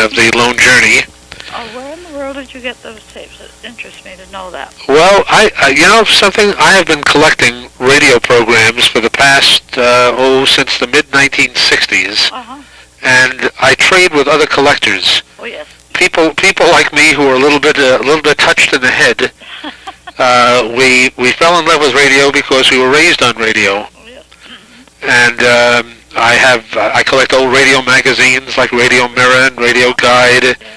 of the Lone Journey. Oh, where in the world did you get those tapes? It interests me to know that. Well, you know something? I have been collecting radio programs for the past, since the mid-1960s. Uh-huh. And I trade with other collectors. Oh, yes. People like me who are a little bit touched in the head. We fell in love with radio because we were raised on radio. Oh, yes. And I collect old radio magazines like Radio Mirror and Radio Guide. Yes.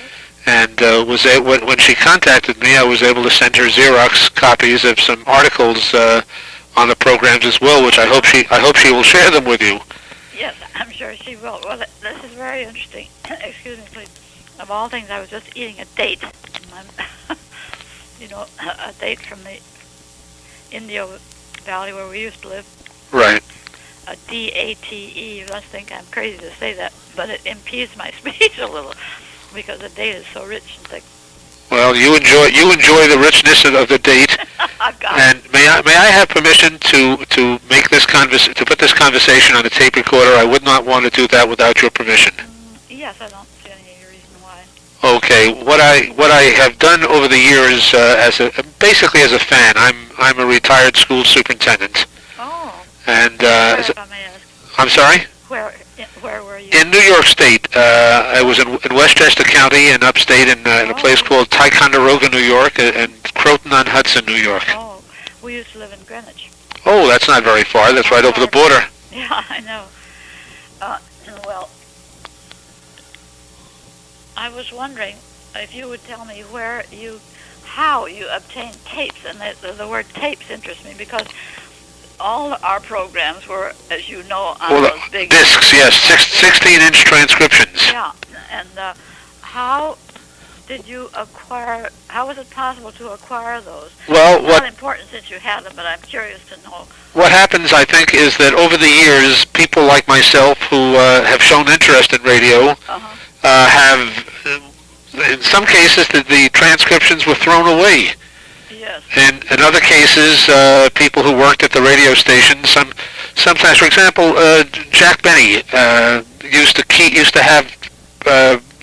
And when she contacted me, I was able to send her Xerox copies of some articles on the programs as well, which I hope she will share them with you. Yes, I'm sure she will. Well, this is very interesting. Excuse me, please. Of all things, I was just eating a date. A date from the Indio Valley where we used to live. Right. A D-A-T-E. You must think I'm crazy to say that, but it impedes my speech a little because the date is so rich and thick. Well, you enjoy the richness of the date. And may I have permission to make this to put this conversation on a tape recorder? I would not want to do that without your permission. Yes, I don't see any reason why. Okay, what I have done over the years basically as a fan, I'm a retired school superintendent. Oh. And where, if I may ask? I'm sorry? Where were you? In New York State. I was in Westchester County and upstate in a place called Ticonderoga, New York, and Croton-on-Hudson, New York. Oh, we used to live in Greenwich. Oh, that's not very far. That's right over the border. Yeah, I know. Well, I was wondering if you would tell me how you obtained tapes, and the word tapes interests me because all our programs were, as you know, on those big discs. Yes, 16-inch transcriptions. Yeah, and how did you acquire? How was it possible to acquire those? Well, it's not important since you had them, but I'm curious to know. What happens, I think, is that over the years, people like myself who have shown interest in radio have, in some cases, the transcriptions were thrown away. Yes. In other cases, people who worked at the radio station, sometimes, for example, Jack Benny used to have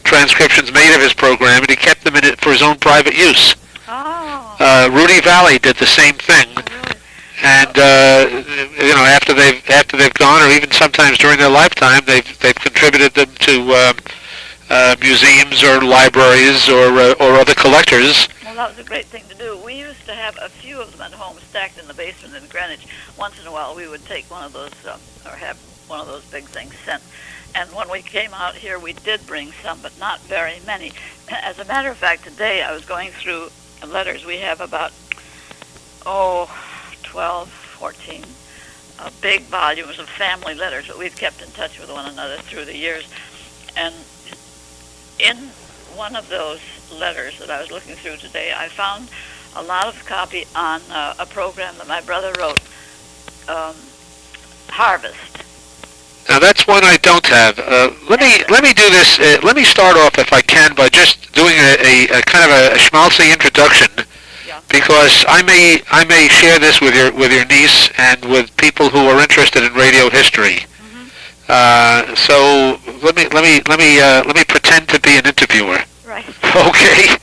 transcriptions made of his program, and he kept them in it for his own private use. Oh. Rudy Valley did the same thing. Oh, really? And after they've gone, or even sometimes during their lifetime, they've contributed them to museums or libraries or other collectors. Well, that was a great thing to do. We used to have a few of them at home stacked in the basement in Greenwich. Once in a while, we would take one of those or have one of those big things sent. And when we came out here, we did bring some, but not very many. As a matter of fact, today I was going through letters. We have about 12, 14 big volumes of family letters that we've kept in touch with one another through the years. And in one of those letters that I was looking through today, I found a lot of copy on a program that my brother wrote, Harvest. Now that's one I don't have. Let me do this. Let me start off, if I can, by just doing a kind of a schmaltzy introduction, because I may share this with your niece and with people who are interested in radio history. So let me pretend to be an interviewer. Right. Okay.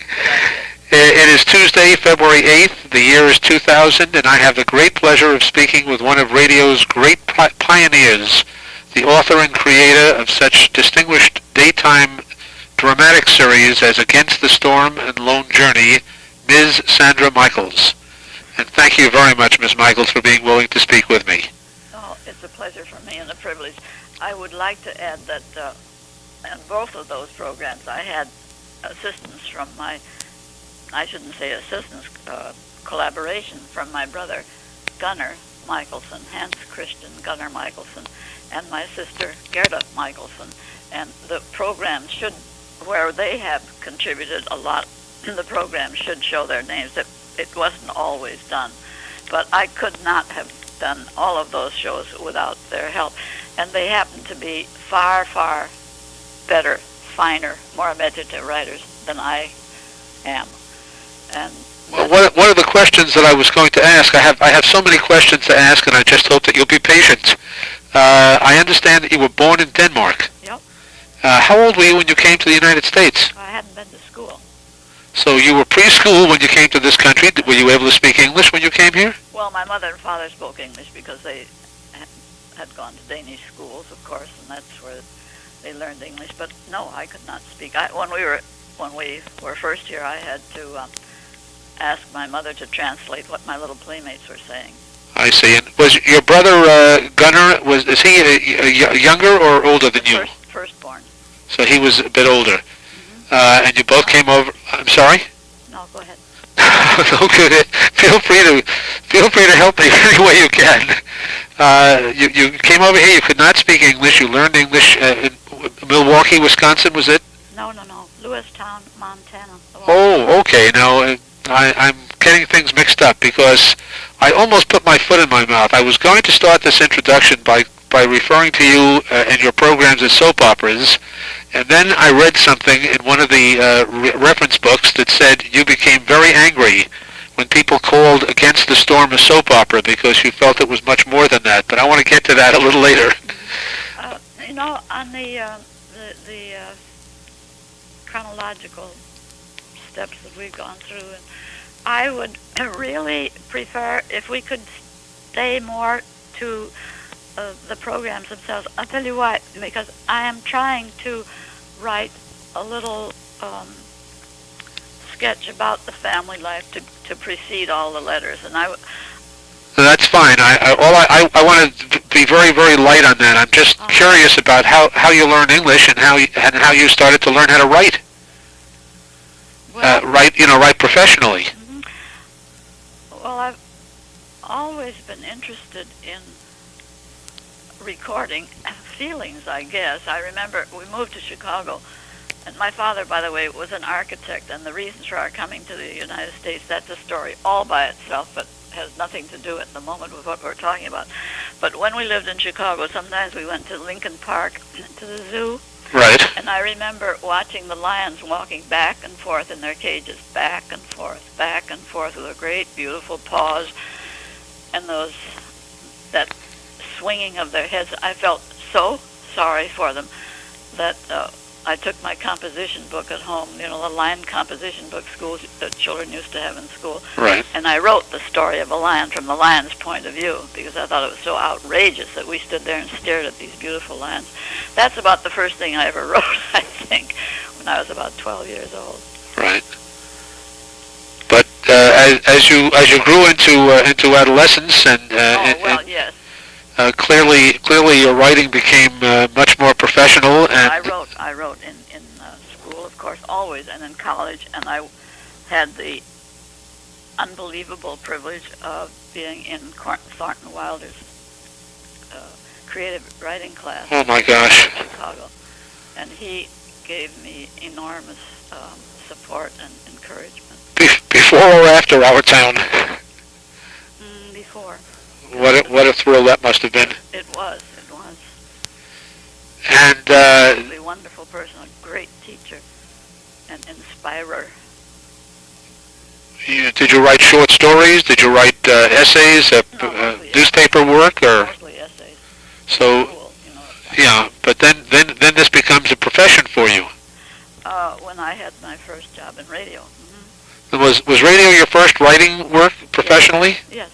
It is Tuesday, February 8th. The year is 2000, and I have the great pleasure of speaking with one of radio's great pioneers, the author and creator of such distinguished daytime dramatic series as Against the Storm and Lone Journey, Ms. Sandra Michaels. And thank you very much, Ms. Michaels, for being willing to speak with me. Oh, it's a pleasure for me and a privilege. I would like to add that in both of those programs I had assistance from I shouldn't say assistance, collaboration from my brother Gunnar Michelson, Hans Christian Gunnar Michelson, and my sister Gerda Michelson. And the program where they have contributed a lot, the program should show their names. It wasn't always done. But I could not have done all of those shows without their help. And they happen to be far, far better, finer, more imaginative writers than I am. And well, one of the questions that I was going to ask, I have so many questions to ask, and I just hope that you'll be patient. I understand that you were born in Denmark. Yep. How old were you when you came to the United States? I hadn't been to school. So you were preschool when you came to this country. Were you able to speak English when you came here? Well, my mother and father spoke English because they had gone to Danish schools, of course, and that's where they learned English. But no, I could not speak. When we were first here, I had to ask my mother to translate what my little playmates were saying. I see. And was your brother Gunnar? Is he younger or older than you? Firstborn. So he was a bit older. Mm-hmm. And you both came over. I'm sorry. No, go ahead. Okay. Feel free to help me any way you can. You came over here. You could not speak English. You learned English in Milwaukee, Wisconsin. Was it? No. Lewistown, Montana. Oh, okay. Now I'm getting things mixed up because I almost put my foot in my mouth. I was going to start this introduction by referring to you and your programs as soap operas, and then I read something in one of the reference books that said you became very angry when people called Against the Storm a soap opera because you felt it was much more than that. But I want to get to that a little later. On the chronological steps that we've gone through, and I would really prefer if we could stay more to the programs themselves. I'll tell you why, because I am trying to write a little sketch about the family life to precede all the letters, and That's fine. I want to be very, very light on that. I'm just curious about how you learned English and how you started to learn how to write. Write professionally. Mm-hmm. Well, I've always been interested in recording feelings, I guess. I remember we moved to Chicago, and my father, by the way, was an architect, and the reasons for our coming to the United States, that's a story all by itself, but has nothing to do at the moment with what we're talking about. But when we lived in Chicago, sometimes we went to Lincoln Park, to the zoo. Right. And I remember watching the lions walking back and forth in their cages, back and forth with a great, beautiful paws, and that swinging of their heads. I felt so sorry for them that I took my composition book at home, the lion composition book that children used to have in school. Right. And I wrote the story of a lion from the lion's point of view because I thought it was so outrageous that we stood there and stared at these beautiful lions. That's about the first thing I ever wrote, I think, when I was about 12 years old. Right. But as you grew into adolescence yes. Clearly your writing became much more professional. And I wrote in school, of course, always, and in college, and I had the unbelievable privilege of being in Thornton Wilder's creative writing class. Oh my gosh! In Chicago, and he gave me enormous support and encouragement. Before or after our town? Before. What a thrill that must have been. It was. And a wonderful person, a great teacher, and inspirer. Did you write short stories? Did you write essays, newspaper work, or? Mostly essays. So, cool, yeah. But then this becomes a profession for you. When I had my first job in radio. Mm-hmm. Was radio your first writing work professionally? Yes.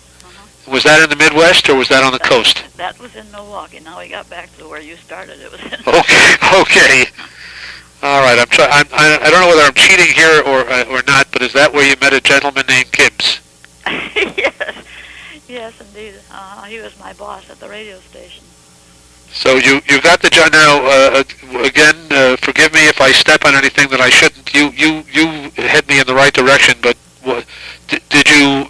Was that in the Midwest or was that on the coast? That was in Milwaukee. Now we got back to where you started. It was in Okay. All right. I don't know whether I'm cheating here or not, but is that where you met a gentleman named Gibbs? Yes, indeed. He was my boss at the radio station. So you got the job now. Again, forgive me if I step on anything that I shouldn't. You head me in the right direction, but did you?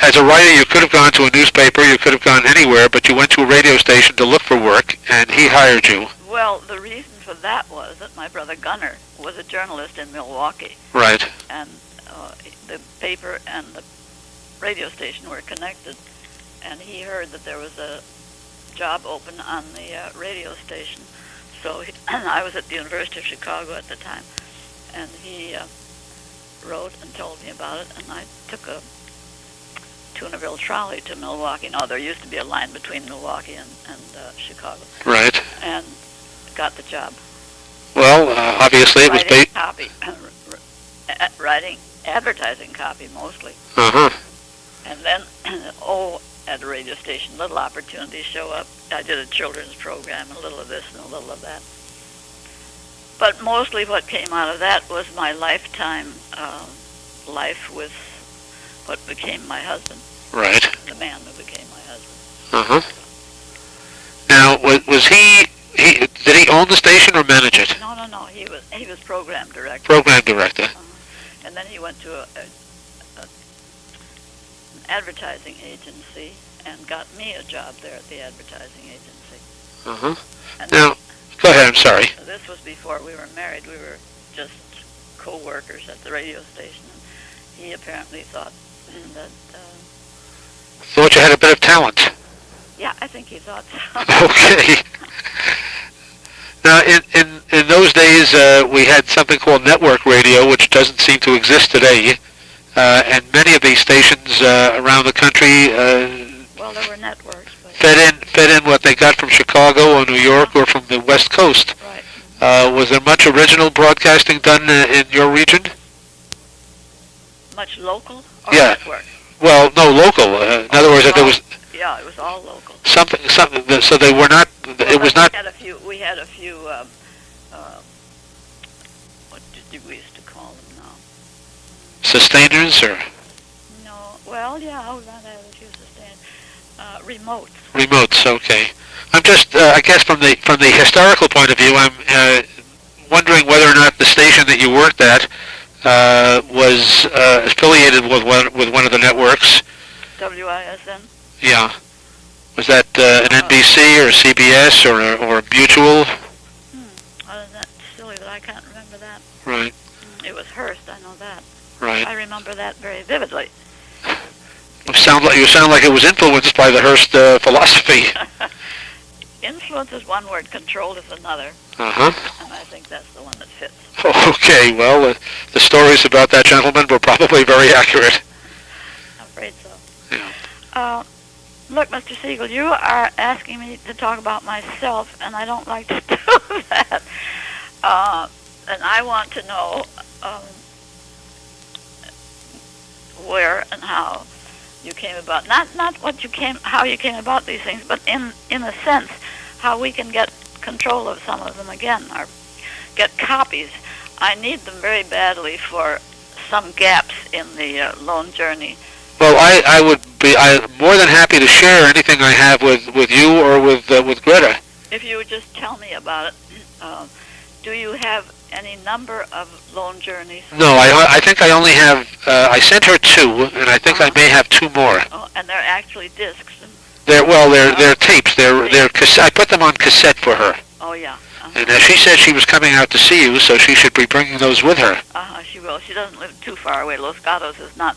As a writer, you could have gone to a newspaper, you could have gone anywhere, but you went to a radio station to look for work, and he hired you. Well, the reason for that was that my brother Gunnar was a journalist in Milwaukee. Right. And the paper and the radio station were connected, and he heard that there was a job open on the radio station. So I was at the University of Chicago at the time, and he wrote and told me about it, and I took a Tunaville trolley to Milwaukee. No, there used to be a line between Milwaukee and Chicago. Right. And got the job. Well, obviously it was Writing copy, writing advertising copy mostly. Uh-huh. And then, at the radio station, little opportunities show up. I did a children's program, a little of this and a little of that. But mostly what came out of that was my lifetime life with what became my husband. Right. The man who became my husband. Uh-huh. Now, was he did he own the station or manage it? No. He was program director. Program director. And then he went to an advertising agency and got me a job there at the advertising agency. Uh-huh. Now, go ahead, I'm sorry. This was before we were married. We were just co-workers at the radio station. He apparently thought that... Thought you had a bit of talent. Yeah, I think he thought so. Okay. Now, in those days, we had something called network radio, which doesn't seem to exist today. And many of these stations around the country well, there were networks, but fed in what they got from Chicago or New York or from the West Coast. Right. Was there much original broadcasting done in your region? Much local or Yeah. network? Well, no, local. In other words, if there was Yeah, it was all local. something. So they were not. It was not. We had a few. What did we used to call them now? Sustainers or No. Well, yeah. I was used to stand remotes. remotes. Okay. I'm just. I guess from the historical point of view, I'm wondering whether or not the station that you worked at was affiliated with one of the networks. WISN. Yeah. Was that an NBC or CBS or Mutual? Isn't that silly that I can't remember that? Right. It was Hearst. I know that. Right. I remember that very vividly. You sound like it was influenced by the Hearst philosophy. Influence is one word. Control is another. Uh-huh. And I think that's the one that fits. Okay. Well, the stories about that gentleman were probably very accurate. I'm afraid so. Yeah. Look, Mr. Siegel, you are asking me to talk about myself, and I don't like to do that. And I want to know where and how you came about. Not how you came about these things, but in a sense, how we can get control of some of them again, or get copies. I need them very badly for some gaps in the loan journey. Well, I would be more than happy to share anything I have with you or with Greta. If you would just tell me about it. Do you have any number of loan journeys? No, I think I only have. I sent her 2, and I think I may have 2 more. Oh, and they're actually discs. They're tapes. They're cassette. I put them on cassette for her. Oh yeah. And she said she was coming out to see you, so she should be bringing those with her. She will. She doesn't live too far away. Los Gatos is not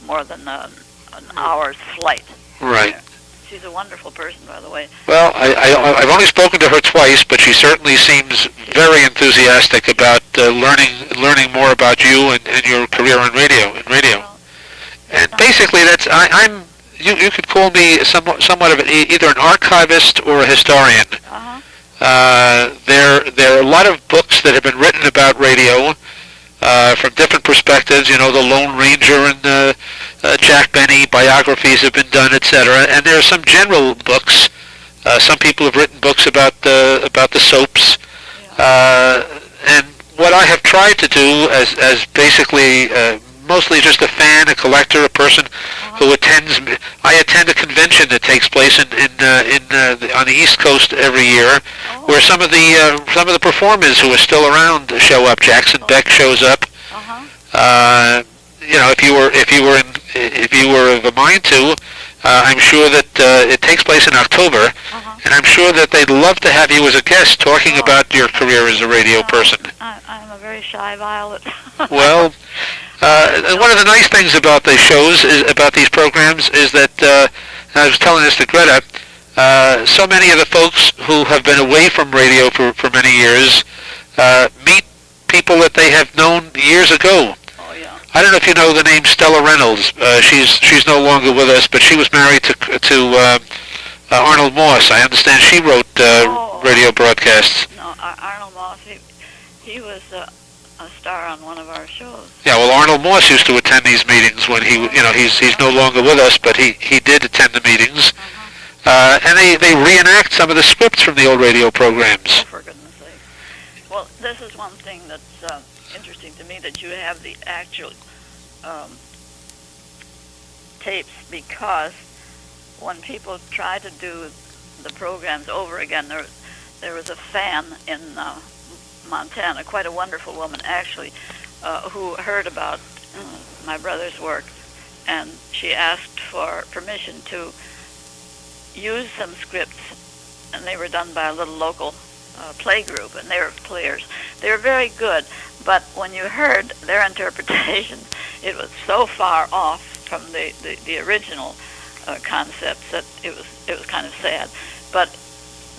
more than an hour's flight. Right. She's a wonderful person, by the way. Well, I've only spoken to her twice, but she certainly seems very enthusiastic about learning more about you and your career in radio. Well, And basically, that's I'm. You could call me somewhat of either an archivist or a historian. There are a lot of books that have been written about radio. From different perspectives, the Lone Ranger and Jack Benny biographies have been done, etc. And there are some general books. Some people have written books about the soaps. And what I have tried to do, as basically mostly just a fan, a collector, a person who attends. I attend a convention that takes place on the East Coast every year, where some of the performers who are still around show up. Jackson Beck shows up. If you were of a mind to, I'm sure that it takes place in October, and I'm sure that they'd love to have you as a guest talking about your career as a radio person. I'm a very shy violet. Well. One of the nice things about the shows, about these programs, is that, I was telling this to Greta, so many of the folks who have been away from radio for many years meet people that they have known years ago. Oh, yeah. I don't know if you know the name Stella Reynolds. She's no longer with us, but she was married to Arnold Moss. I understand she wrote radio broadcasts. No, Arnold Moss, he was a star on one of our shows. Yeah, well, Arnold Moss used to attend these meetings when he's no longer with us, but he did attend the meetings. And they reenact some of the scripts from the old radio programs. Oh, for goodness sake. Well, this is one thing that's interesting to me, that you have the actual tapes, because when people try to do the programs over again, there was a fan in Montana, quite a wonderful woman actually, who heard about my brother's work, and she asked for permission to use some scripts, and they were done by a little local play group, and they were players. They were very good, but when you heard their interpretation, it was so far off from the original concepts that it was kind of sad. But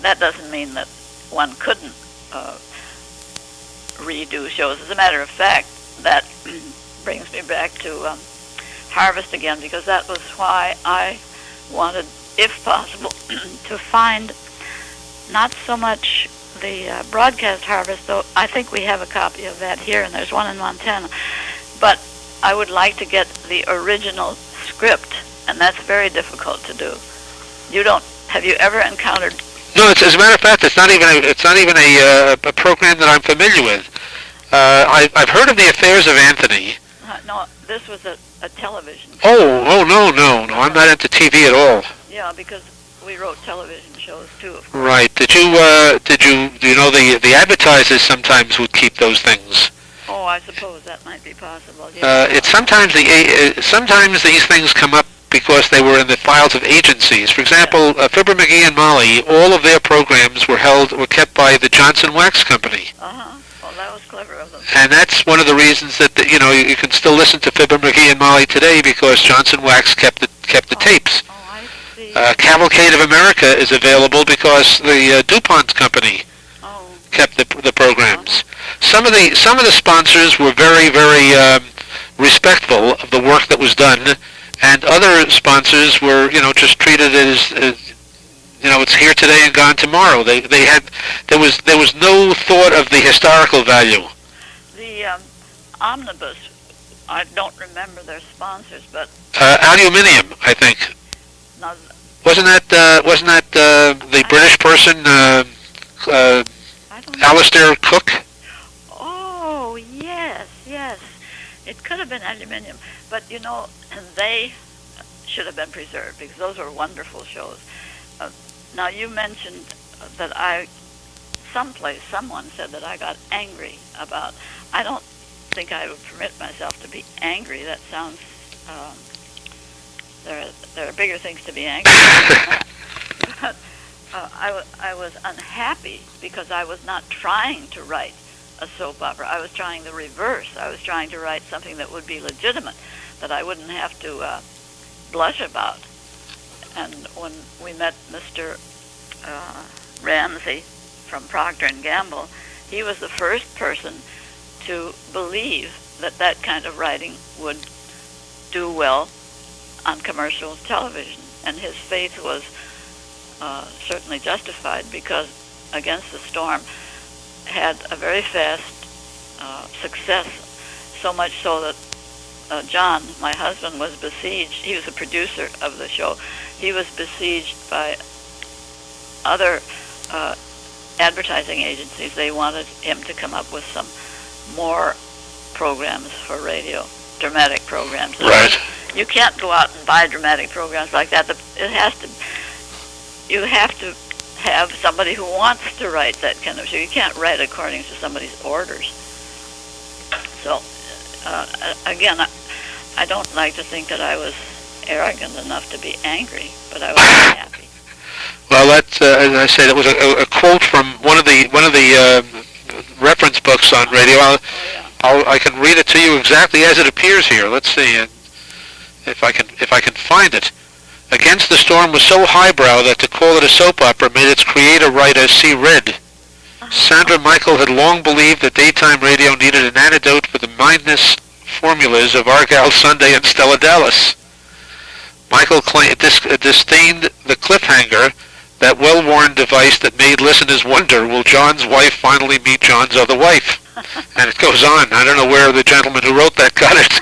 that doesn't mean that one couldn't redo shows. As a matter of fact, that brings me back to Harvest again, because that was why I wanted, if possible, to find not so much the broadcast Harvest, though I think we have a copy of that here, and there's one in Montana, but I would like to get the original script, and that's very difficult to do. Have you ever encountered? No, as a matter of fact, it's not even a program that I'm familiar with. I've heard of the Affairs of Anthony. No, this was a television. Oh, no, I'm not into TV at all. Yeah, because we wrote television shows too, of course. Right. Do you know the advertisers sometimes would keep those things? Oh, I suppose that might be possible. Yeah. It's sometimes these things come up because they were in the files of agencies. For example, Fibber McGee and Molly, all of their programs were kept by the Johnson Wax Company. Well, that was clever of them. And that's one of the reasons that you can still listen to Fibber McGee and Molly today, because Johnson Wax kept the tapes. Oh, I see. Cavalcade of America is available because the DuPont company kept the programs. Some of the sponsors were very, very respectful of the work that was done, and other sponsors were just treated as it's here today and gone tomorrow. There was no thought of the historical value. The Omnibus, I don't remember their sponsors, but Aluminium, I think. No, wasn't that the British person, Alistair Cook? Oh, yes. It could have been Aluminium, but they should have been preserved, because those were wonderful shows. Now, you mentioned that someone said that I got angry about. I don't think I would permit myself to be angry. That sounds. There are bigger things to be angry about. But I was unhappy because I was not trying to write a soap opera. I was trying the reverse. I was trying to write something that would be legitimate, that I wouldn't have to blush about. And when we met Mr. Ramsey from Procter & Gamble, he was the first person to believe that kind of writing would do well on commercial television. And his faith was certainly justified, because Against the Storm had a very fast success, so much so that John, my husband, was besieged. He was a producer of the show. He was besieged by other advertising agencies. They wanted him to come up with some more programs for radio, dramatic programs. Right. You can't go out and buy dramatic programs like that. You have to have somebody who wants to write that kind of show. You can't write according to somebody's orders. So, again, I don't like to think that I was arrogant enough to be angry, but I was happy. Well, that's as I said, it was a quote from one of the reference books on radio. I can read it to you exactly as it appears here. Let's see if I can find it. Against the Storm was so highbrow that to call it a soap opera made its creator-writer see red. Sandra Michael had long believed that daytime radio needed an antidote for the mindless formulas of Argyle Sunday and Stella Dallas. Michael disdained the cliffhanger that well-worn device that made listeners wonder, will John's wife finally meet John's other wife? And it goes on. I don't know where the gentleman who wrote that got it,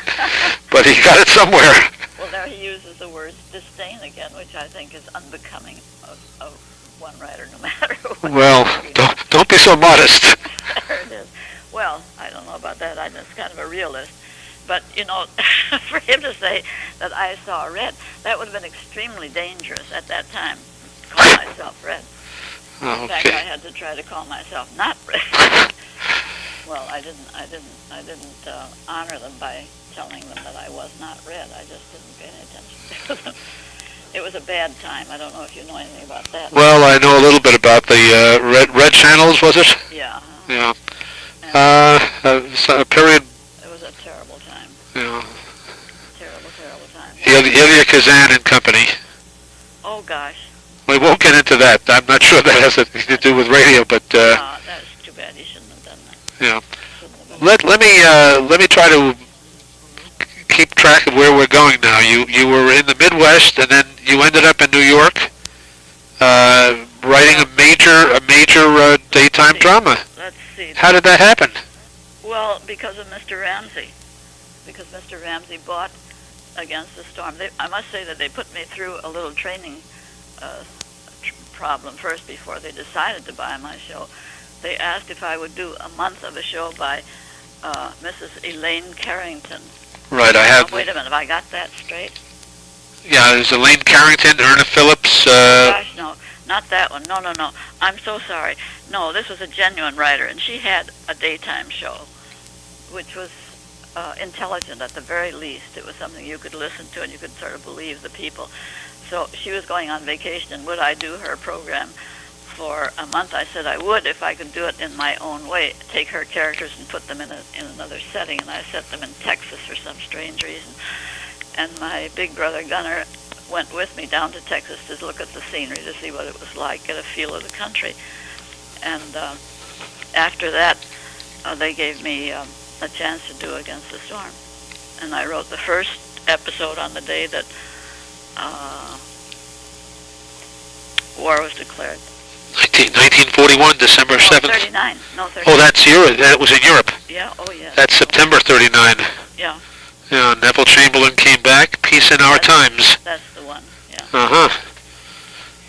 but he got it somewhere. Well, there he uses the word disdain again, which I think is unbecoming of one writer, no matter what. Well, don't be so modest. There it is. Well, I don't know about that. I'm just kind of a realist. But, you know, for him to say that I saw red, that would have been extremely dangerous at that time, to call myself red. In fact, I had to try to call myself not red. Well, I didn't honor them by telling them that I was not red. I just didn't pay any attention to them. It was a bad time. I don't know if you know anything about that. Well, I know a little bit about the red channels, was it? Yeah. Yeah. A period. It was a terrible time. Yeah. Terrible time. Ilya Kazan and company. Oh, gosh. We won't get into that. I'm not sure that has anything to do with radio, but that's too bad. He shouldn't have done that. Yeah. Let me try to keep track of where we're going now. You were in the Midwest, and then you ended up in New York, writing a major daytime drama. Let's see. How did that happen? Well, because of Mr. Ramsey. Because Mr. Ramsey bought Against the Storm. I must say that they put me through a little training problem first before they decided to buy my show. They asked if I would do a month of a show by Mrs. Elaine Carrington. Right, I have. Wait a minute, have I got that straight? Yeah, there's Elaine Carrington, Erna Phillips. Gosh, no, not that one. No. I'm so sorry. No, this was a genuine writer, and she had a daytime show, which was intelligent at the very least. It was something you could listen to, and you could sort of believe the people. So she was going on vacation, and would I do her program for a month? I said I would if I could do it in my own way, take her characters and put them in another setting, and I set them in Texas for some strange reason. And my big brother Gunnar went with me down to Texas to look at the scenery, to see what it was like, get a feel of the country. And after that, they gave me a chance to do Against the Storm. And I wrote the first episode on the day that war was declared. 1941, December 7th. 39. No, 39. Oh, that's Europe. That was in Europe. Yeah, oh yeah. That's September 39. Yeah. Yeah, Neville Chamberlain came back. Peace in our times. That's the one, yeah. Uh-huh.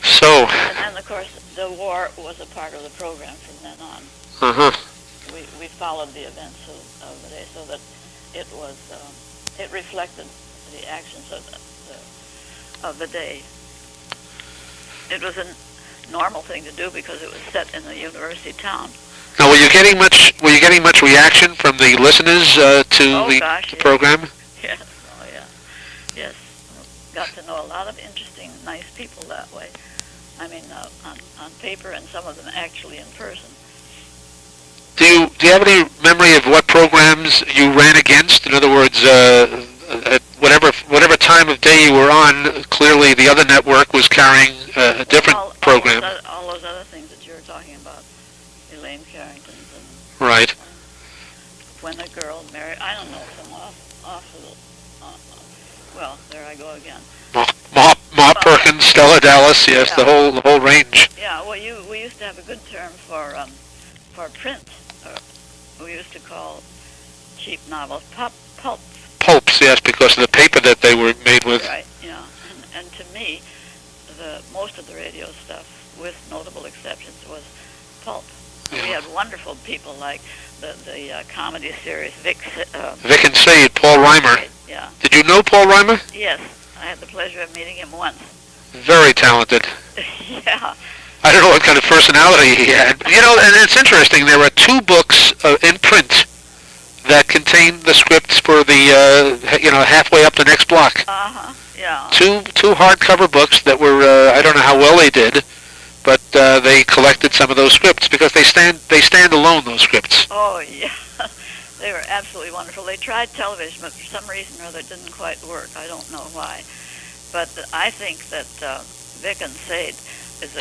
So. And then, of course, the war was a part of the program from then on. Uh-huh. We followed the events of the day so that it was, it reflected the actions of the day. It was a normal thing to do because it was set in a university town. Now, were you getting much reaction from the listeners to the program? Yes, oh yeah, yes. Got to know a lot of interesting, nice people that way. I mean, on paper, and some of them actually in person. Do you have any memory of what programs you ran against? In other words, at whatever time of day you were on, clearly the other network was carrying a different program. All those other things that you were talking about, Elaine Carrington's and right. When a Girl Married. I don't know some well, there I go again. Ma Perkins, Stella Dallas, yes, yeah. the whole range. Yeah, well, we used to have a good term for print. We used to call cheap novels pulps. Pulps, yes, because of the paper that they were made with. Right, yeah. And to me, most of the radio stuff, with notable exceptions, was pulp. Yeah. We had wonderful people like the comedy series Vic and Sade, Paul Reimer. Yeah. Did you know Paul Reimer? Yes, I had the pleasure of meeting him once. Very talented. Yeah. I don't know what kind of personality he had. You know, and it's interesting. There are 2 books in print that contain the scripts for the halfway up the next block. Yeah. Two hardcover books that were I don't know how well they did, but they collected some of those scripts because they stand alone. Those scripts. Oh yeah, they were absolutely wonderful. They tried television, but for some reason or other it didn't quite work. I don't know why, but I think that Vic and Sade is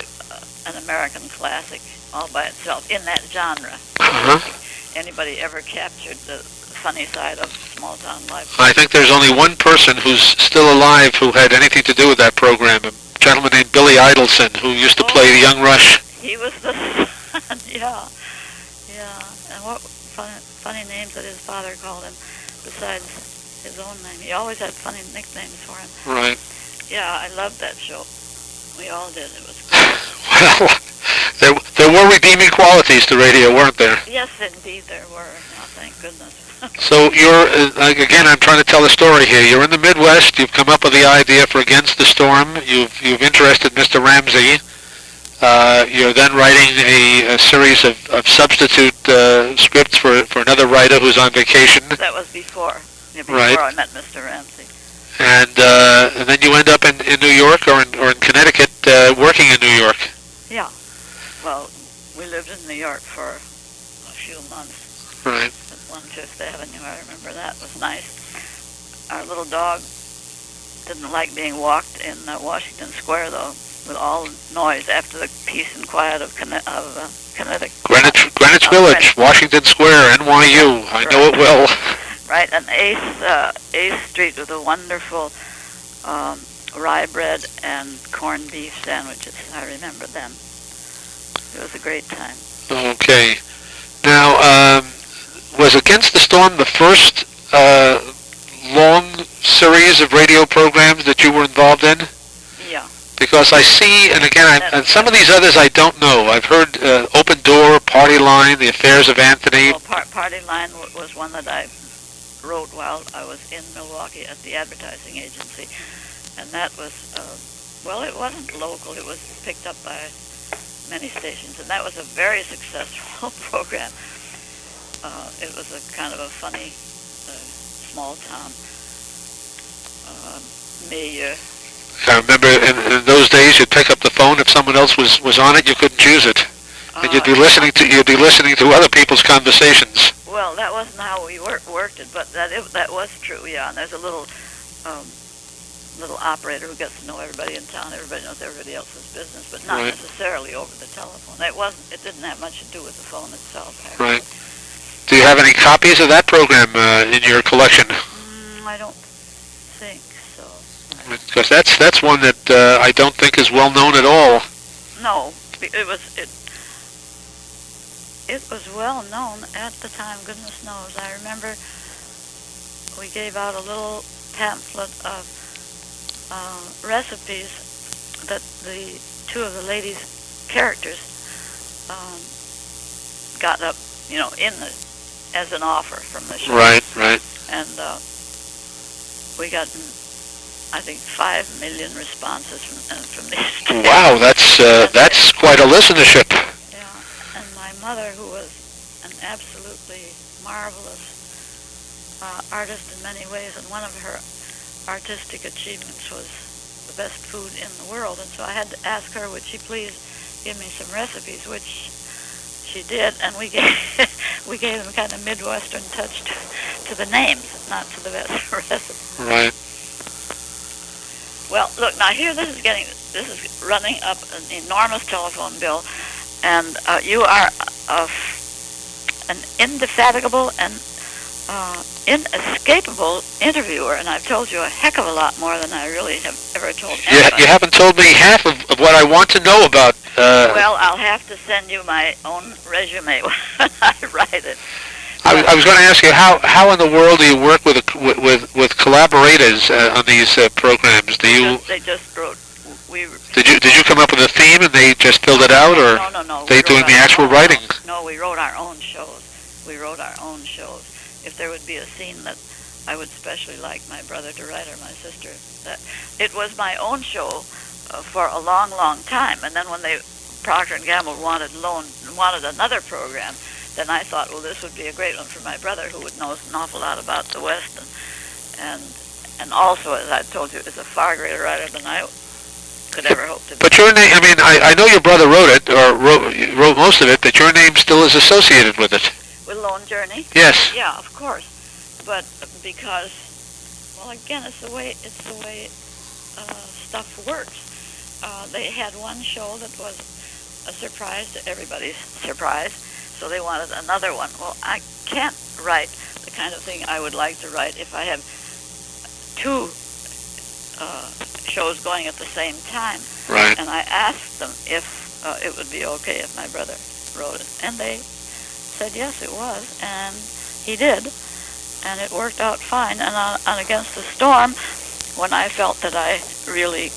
an American classic all by itself in that genre. Anybody ever captured the funny side of small town life? I think there's only one person who's still alive who had anything to do with that program, a gentleman named Billy Idelson, who used to play play the young Rush? He was the son, yeah. And what funny names that his father called him besides his own name. He always had funny nicknames for him. Right. Yeah, I loved that show. We all did. It was great. Well, there were redeeming qualities to radio, weren't there? Yes, indeed there were. Oh, thank goodness. So you're, again, I'm trying to tell a story here. You're in the Midwest. You've come up with the idea for Against the Storm. You've interested Mr. Ramsey. You're then writing a series of substitute scripts for another writer who's on vacation. That was before. Yeah, before Right. I met Mr. Ramsey. And then you end up in New York or in Connecticut working in New York. Yeah. Well, we lived in New York for a few months. Right. At 1/5 Avenue, I remember that. Was nice. Our little dog didn't like being walked in Washington Square, though, with all the noise after the peace and quiet of Connecticut. Greenwich Village, Washington Square, NYU. I know it well. Right, and 8th Street with a wonderful rye bread and corned beef sandwiches. I remember them. It was a great time. Okay. Now, was Against the Storm the first long series of radio programs that you were involved in? Yeah. Because I see, and again, and some of these others I don't know. I've heard Open Door, Party Line, The Affairs of Anthony. Well, Party Line was one that I wrote while I was in Milwaukee at the advertising agency. And that was, well, it wasn't local. It was picked up by many stations. And that was a very successful program. It was a kind of a funny, small town milieu. I remember in those days you'd pick up the phone if someone else was on it, you couldn't choose it. And you'd be listening to other people's conversations. Well, that wasn't how we worked it, but that was true, yeah. And there's a little operator who gets to know everybody in town. Everybody knows everybody else's business, but not necessarily over the telephone. It didn't have much to do with the phone itself, actually. Right. Do you have any copies of that program in your collection? I don't think so. Because that's one that I don't think is well known at all. No, it was well known at the time, goodness knows. I remember we gave out a little pamphlet of recipes that the two of the ladies' characters got up, as an offer from the show. Right. And we got, I think, 5 million responses from these. Wow, that's quite a listenership. And my mother, who was an absolutely marvelous artist in many ways, and one of her artistic achievements was the best food in the world. And so I had to ask her, would she please give me some recipes, which she did, and we gave them kind of Midwestern touch to the names, not to the recipes. Right. Well, look, now here this is running up an enormous telephone bill, and you are an indefatigable and inescapable interviewer, and I've told you a heck of a lot more than I really have ever told anybody. You haven't told me half of what I want to know about. Well, I'll have to send you my own resume when I write it. I was going to ask you how in the world do you work with collaborators on these programs? They just wrote. Did you come up with a theme and they just filled it out, or no? They doing the actual writing? No, we wrote our own shows. If there would be a scene that I would especially like my brother to write or my sister, that it was my own show for a long, long time. And then when Procter & Gamble wanted another program, then I thought, well, this would be a great one for my brother, who would know an awful lot about the West, and also, as I told you, is a far greater writer than I could ever hope to be. But your name, I know your brother wrote it, or wrote most of it, but your name still is associated with it. With Lone Journey? Yes. Yeah, of course. But because, well, again, it's the way stuff works. They had one show that was a surprise to everybody's surprise, so they wanted another one. Well, I can't write the kind of thing I would like to write if I have 2 shows going at the same time. Right. And I asked them if it would be okay if my brother wrote it. And they said yes, it was, and he did, and it worked out fine. And on Against the Storm, when I felt that I really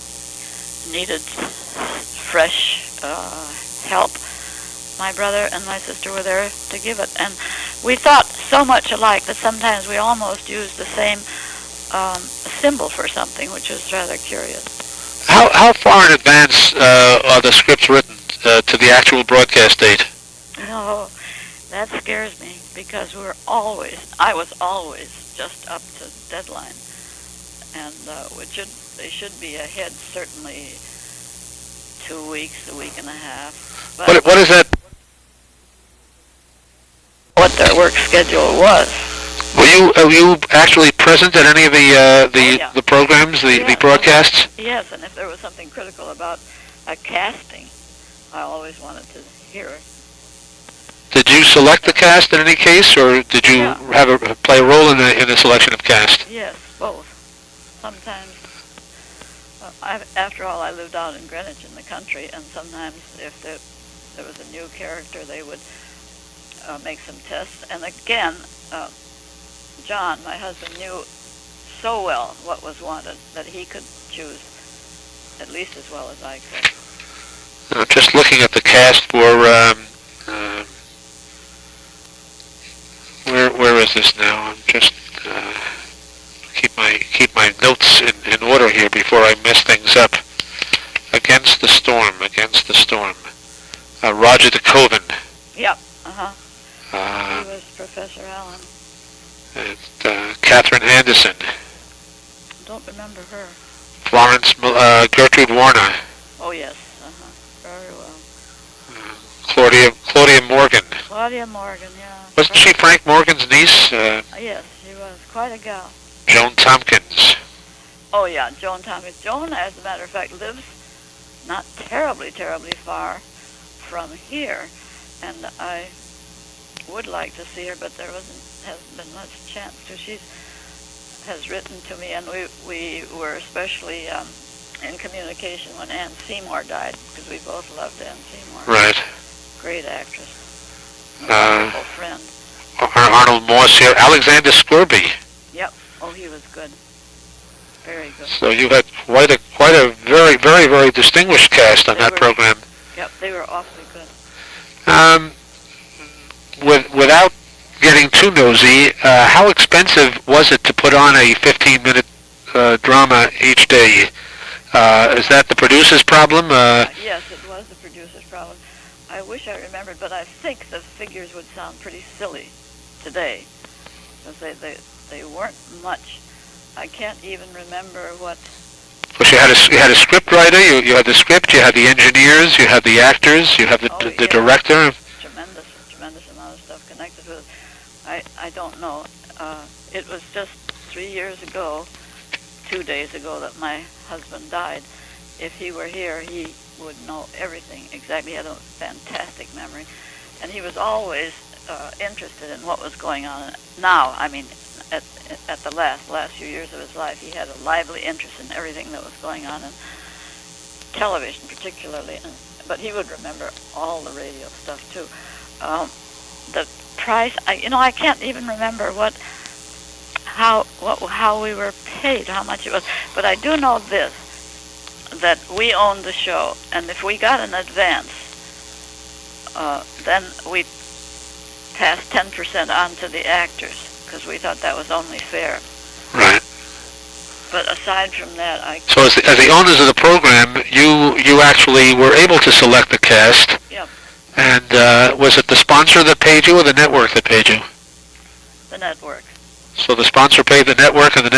needed fresh help, my brother and my sister were there to give it. And we thought so much alike that sometimes we almost used the same symbol for something, which was rather curious. How far in advance are the scripts written to the actual broadcast date? No, that scares me, because I was always just up to deadline. And they should be ahead certainly 2 weeks, a week and a half. But What is that? What their work schedule was. Were you actually present at any of the programs, the broadcasts? Yes, and if there was something critical about a casting, I always wanted to hear it. Did you select the cast in any case, or did you play a role in the selection of cast? Yes, both. Sometimes, after all, I lived out in Greenwich in the country, and sometimes if there was a new character, they would make some tests. And again, John, my husband, knew so well what was wanted that he could choose at least as well as I could. Just looking at the cast for where is this now? I'm just keep my notes in order here before I mess things up. Against the Storm. Roger DeCoven. Yep. He was Professor Allen. And Catherine Anderson. Don't remember her. Florence Gertrude Warner. Oh yes. Very well. Claudia Morgan. Claudia Morgan, yeah. Wasn't she Frank Morgan's niece? Yes, she was quite a gal. Joan Tompkins. Oh yeah, Joan Tompkins. Joan, as a matter of fact, lives not terribly far from here, and I would like to see her, but there hasn't been much chance to. She has written to me, and we were especially in communication when Anne Seymour died, because we both loved Anne Seymour. Right. Great actress. A wonderful friend. Arnold Moss here. Alexander Scourby. Yep. Oh, he was good. Very good. So you had quite a very distinguished cast on that program. Yep, they were awfully good. Without getting too nosy, how expensive was it to put on a 15-minute drama each day? Is that the producer's problem? Yes, it was the producer's problem. I wish I remembered, but I think the figures would sound pretty silly today, because they weren't much. I can't even remember what. Well, you had a script writer. You had the script. You had the engineers. You had the actors. You had the director. Tremendous amount of stuff connected with it. I don't know. It was just 3 years ago, 2 days ago, that my husband died. If he were here, he would know everything exactly. He had a fantastic memory, and he was always interested in what was going on. Now, I mean, at the last few years of his life, he had a lively interest in everything that was going on in television, particularly. But he would remember all the radio stuff too. The price, I can't even remember how we were paid, how much it was. But I do know this, that we owned the show, and if we got an advance, then we passed 10% on to the actors, because we thought that was only fair. Right. But aside from that, So as the owners of the program, you actually were able to select the cast. Yep. And was it the sponsor that paid you, or the network that paid you? The network. So the sponsor paid the network, and the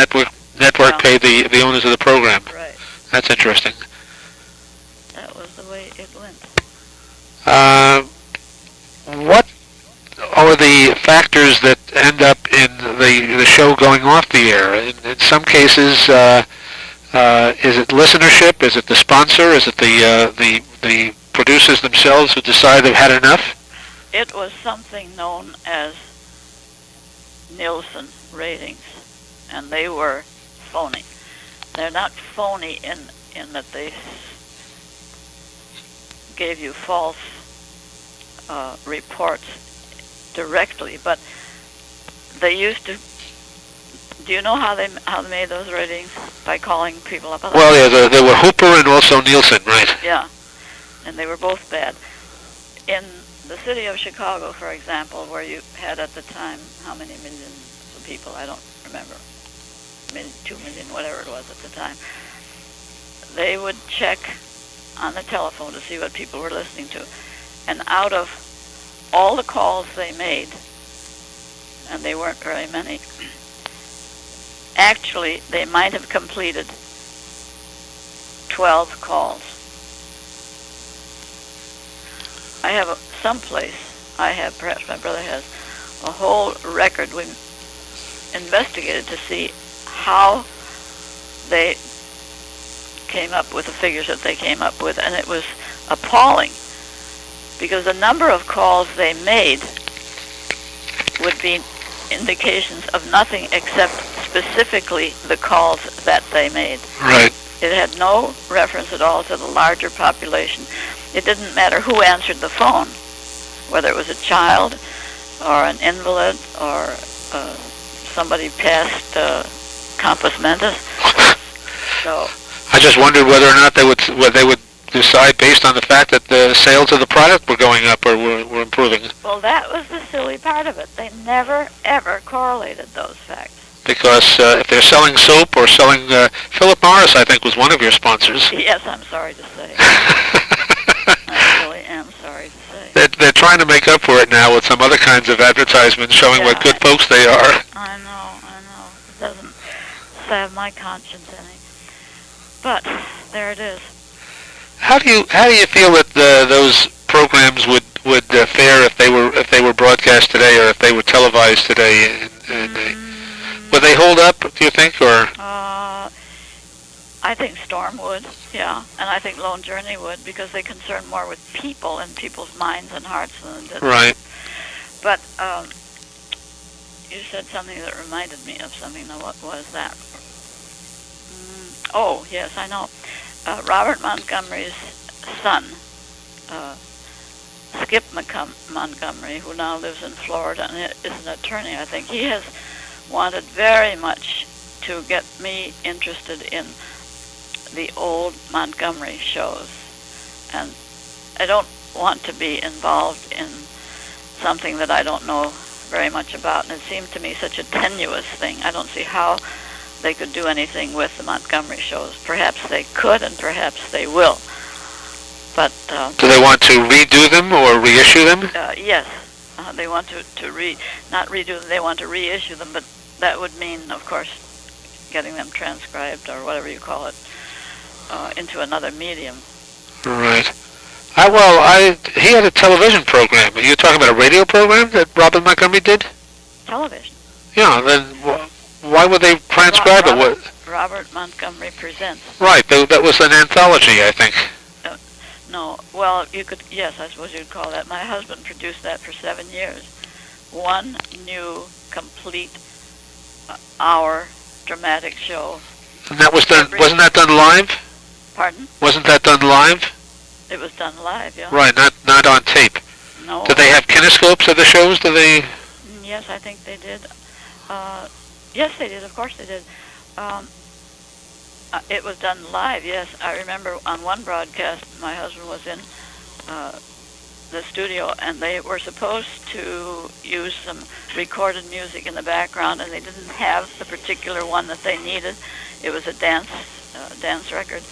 network paid the owners of the program. Right. That's interesting. That was the way it went. What are the factors that end up in the show going off the air? In some cases, is it listenership? Is it the sponsor? Is it the producers themselves who decide they've had enough? It was something known as Nielsen ratings, and they were phony. They're not phony in that they gave you false reports directly, but they used to. Do you know how they made those ratings? By calling people up? Well, yeah, there were Hooper and also Nielsen, right? Yeah, and they were both bad. In the city of Chicago, for example, where you had at the time, how many millions of people? I don't remember. 2 million, whatever it was at the time. They would check on the telephone to see what people were listening to. And out of all the calls they made, and they weren't very many, actually they might have completed 12 calls. I have perhaps my brother has, a whole record. We investigated to see how they came up with the figures that they came up with, and it was appalling, because the number of calls they made would be indications of nothing except specifically the calls that they made. Right. It had no reference at all to the larger population. It didn't matter who answered the phone, whether it was a child or an invalid or somebody past compos mentis. So I just wondered whether or not they would decide based on the fact that the sales of the product were going up or were improving. Well, that was the silly part of it. They never, ever correlated those facts. Because if they're selling soap or selling... Philip Morris, I think, was one of your sponsors. Yes, I'm sorry to say. I really am sorry to say. They're trying to make up for it now with some other kinds of advertisements showing what good folks they are. I know. It doesn't salve my conscience any. But there it is. How do you feel that those programs would fare if they were broadcast today or if they were televised today? Would they hold up, do you think, or? I think Storm would, yeah, and I think Lone Journey would, because they concern more with people and people's minds and hearts than it did. Right. But you said something that reminded me of something. Now, what was that? Oh, yes, I know. Robert Montgomery's son, Skip Montgomery, who now lives in Florida and is an attorney, I think, he has wanted very much to get me interested in the old Montgomery shows. And I don't want to be involved in something that I don't know very much about, and it seemed to me such a tenuous thing. I don't see how they could do anything with the Montgomery shows. Perhaps they could, and perhaps they will. But do they want to redo them or reissue them? Yes, they want to not redo them. They want to reissue them, but that would mean, of course, getting them transcribed or whatever you call it into another medium. Right. He had a television program. Are you talking about a radio program that Robert Montgomery did? Television. Yeah. Then why would they transcribe it? Robert Montgomery Presents. Right. That was an anthology, I think. No. Well, you could. Yes, I suppose you'd call that. My husband produced that for 7 years. One new, complete hour dramatic show. And that was done. Wasn't that done live? Pardon? Wasn't that done live? It was done live, yeah. Right, not on tape. No. Did they have kinescopes of the shows? Did they? Yes, I think they did. Yes, they did. Of course they did. It was done live, yes. I remember on one broadcast, my husband was in the studio, and they were supposed to use some recorded music in the background, and they didn't have the particular one that they needed. It was a dance record.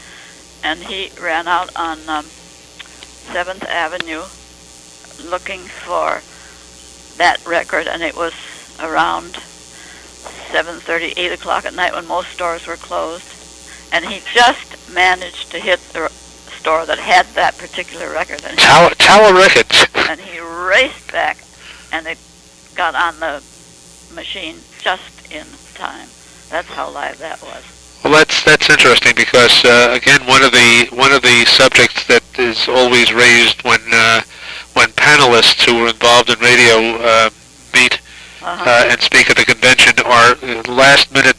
And he ran out on 7th Avenue looking for that record, and it was around 7:30, 8 o'clock at night when most stores were closed. And he just managed to hit the store that had that particular record. And Tower Records. And he raced back, and it got on the machine just in time. That's how live that was. Well, that's interesting because again, one of the subjects that is always raised when panelists who are involved in radio meet and speak at the convention are last minute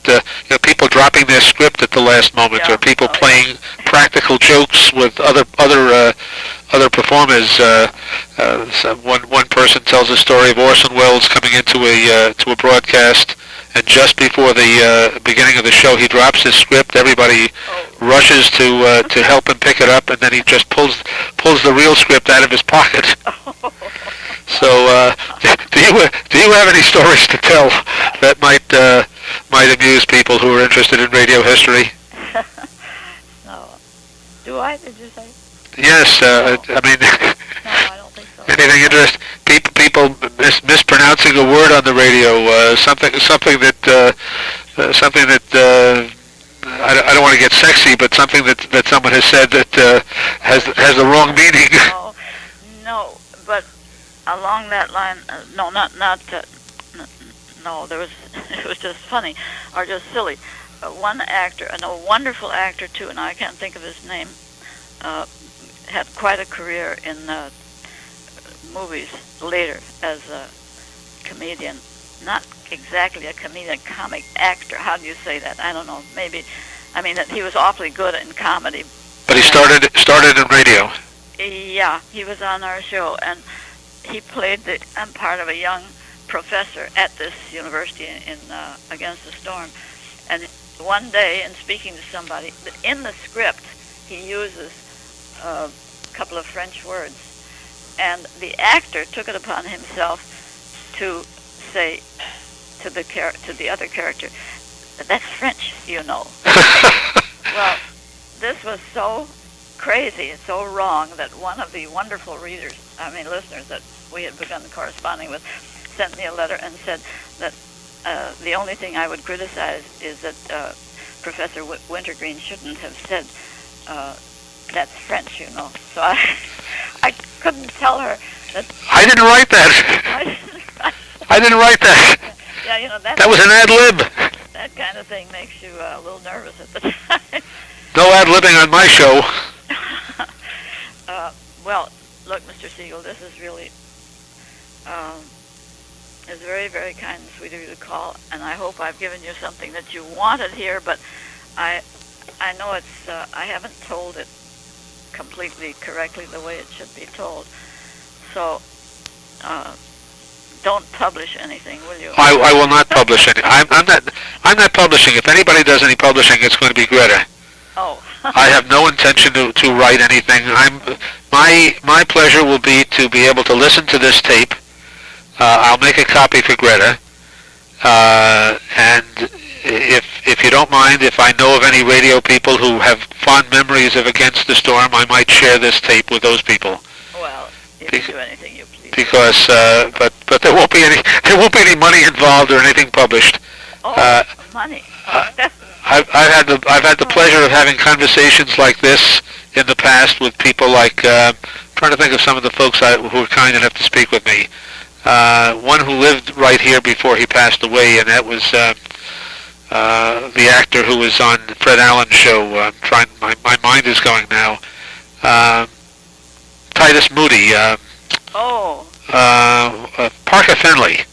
people dropping their script at the last moment, or people playing practical jokes with other other performers. One person tells a story of Orson Welles coming into a broadcast, and just before the beginning of the show, he drops his script. Everybody rushes to help him pick it up, and then he just pulls the real script out of his pocket. So, do you have any stories to tell that might amuse people who are interested in radio history? No. Do I? Did you say? Yes. No. I mean, no, I don't think so. Anything interesting? People mispronouncing a word on the radio. Something that I don't want to get sexy, but something that someone has said that has the wrong meaning. No, but along that line, no, not. No, it was just funny, or just silly. One actor, and a wonderful actor too, and I can't think of his name, had quite a career in movies later as a comedian. Not exactly a comedian, comic actor. How do you say that? I don't know. Maybe, I mean, he was awfully good in comedy. But he started in radio. Yeah, he was on our show, and he played part of a young professor at this university in Against the Storm. And one day, in speaking to somebody, in the script, he uses a couple of French words, and the actor took it upon himself to say to the other character, "That's French, you know." Well, this was so crazy, so wrong, that one of the wonderful listeners that we had begun corresponding with, sent me a letter and said that the only thing I would criticize is that Professor Wintergreen shouldn't have said that's French, you know. So I couldn't tell her that. I didn't write that. I didn't write that. Yeah, you know, that was an ad lib. That kind of thing makes you a little nervous at the time. No ad libbing on my show. Well, look, Mr. Siegel, this is really is very, very kind and sweet of you to call, and I hope I've given you something that you wanted here, but I know it's I haven't told it completely correctly the way it should be told. So don't publish anything, will you? I will not publish any. I'm not publishing. If anybody does any publishing, it's going to be Greta. Oh. I have no intention to write anything. My pleasure will be to be able to listen to this tape. I'll make a copy for Greta, and if you don't mind, if I know of any radio people who have fond memories of Against the Storm, I might share this tape with those people. Well, you can do anything you please. Because, but there won't be any money involved or anything published. Oh, money. I've had the pleasure of having conversations like this in the past with people like trying to think of some of the folks who were kind enough to speak with me. One who lived right here before he passed away, and that was the actor who was on Fred Allen's show. My mind is going now. Titus Moody. Parker Finley.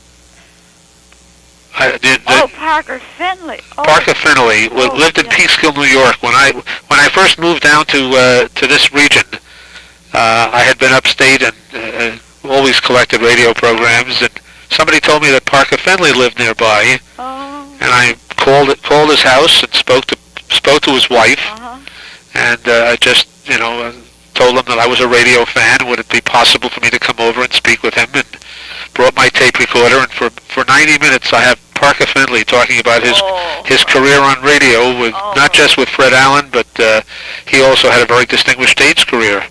Parker Finley. Parker Finley lived in Peekskill, New York. When I first moved down to this region, I had been upstate and always collected radio programs, and somebody told me that Parker Finley lived nearby, and I called his house and spoke to his wife, and I just told him that I was a radio fan. Would it be possible for me to come over and speak with him? And brought my tape recorder, and for 90 minutes I have Parker Finley talking about his career on radio, with not just with Fred Allen, but he also had a very distinguished stage career.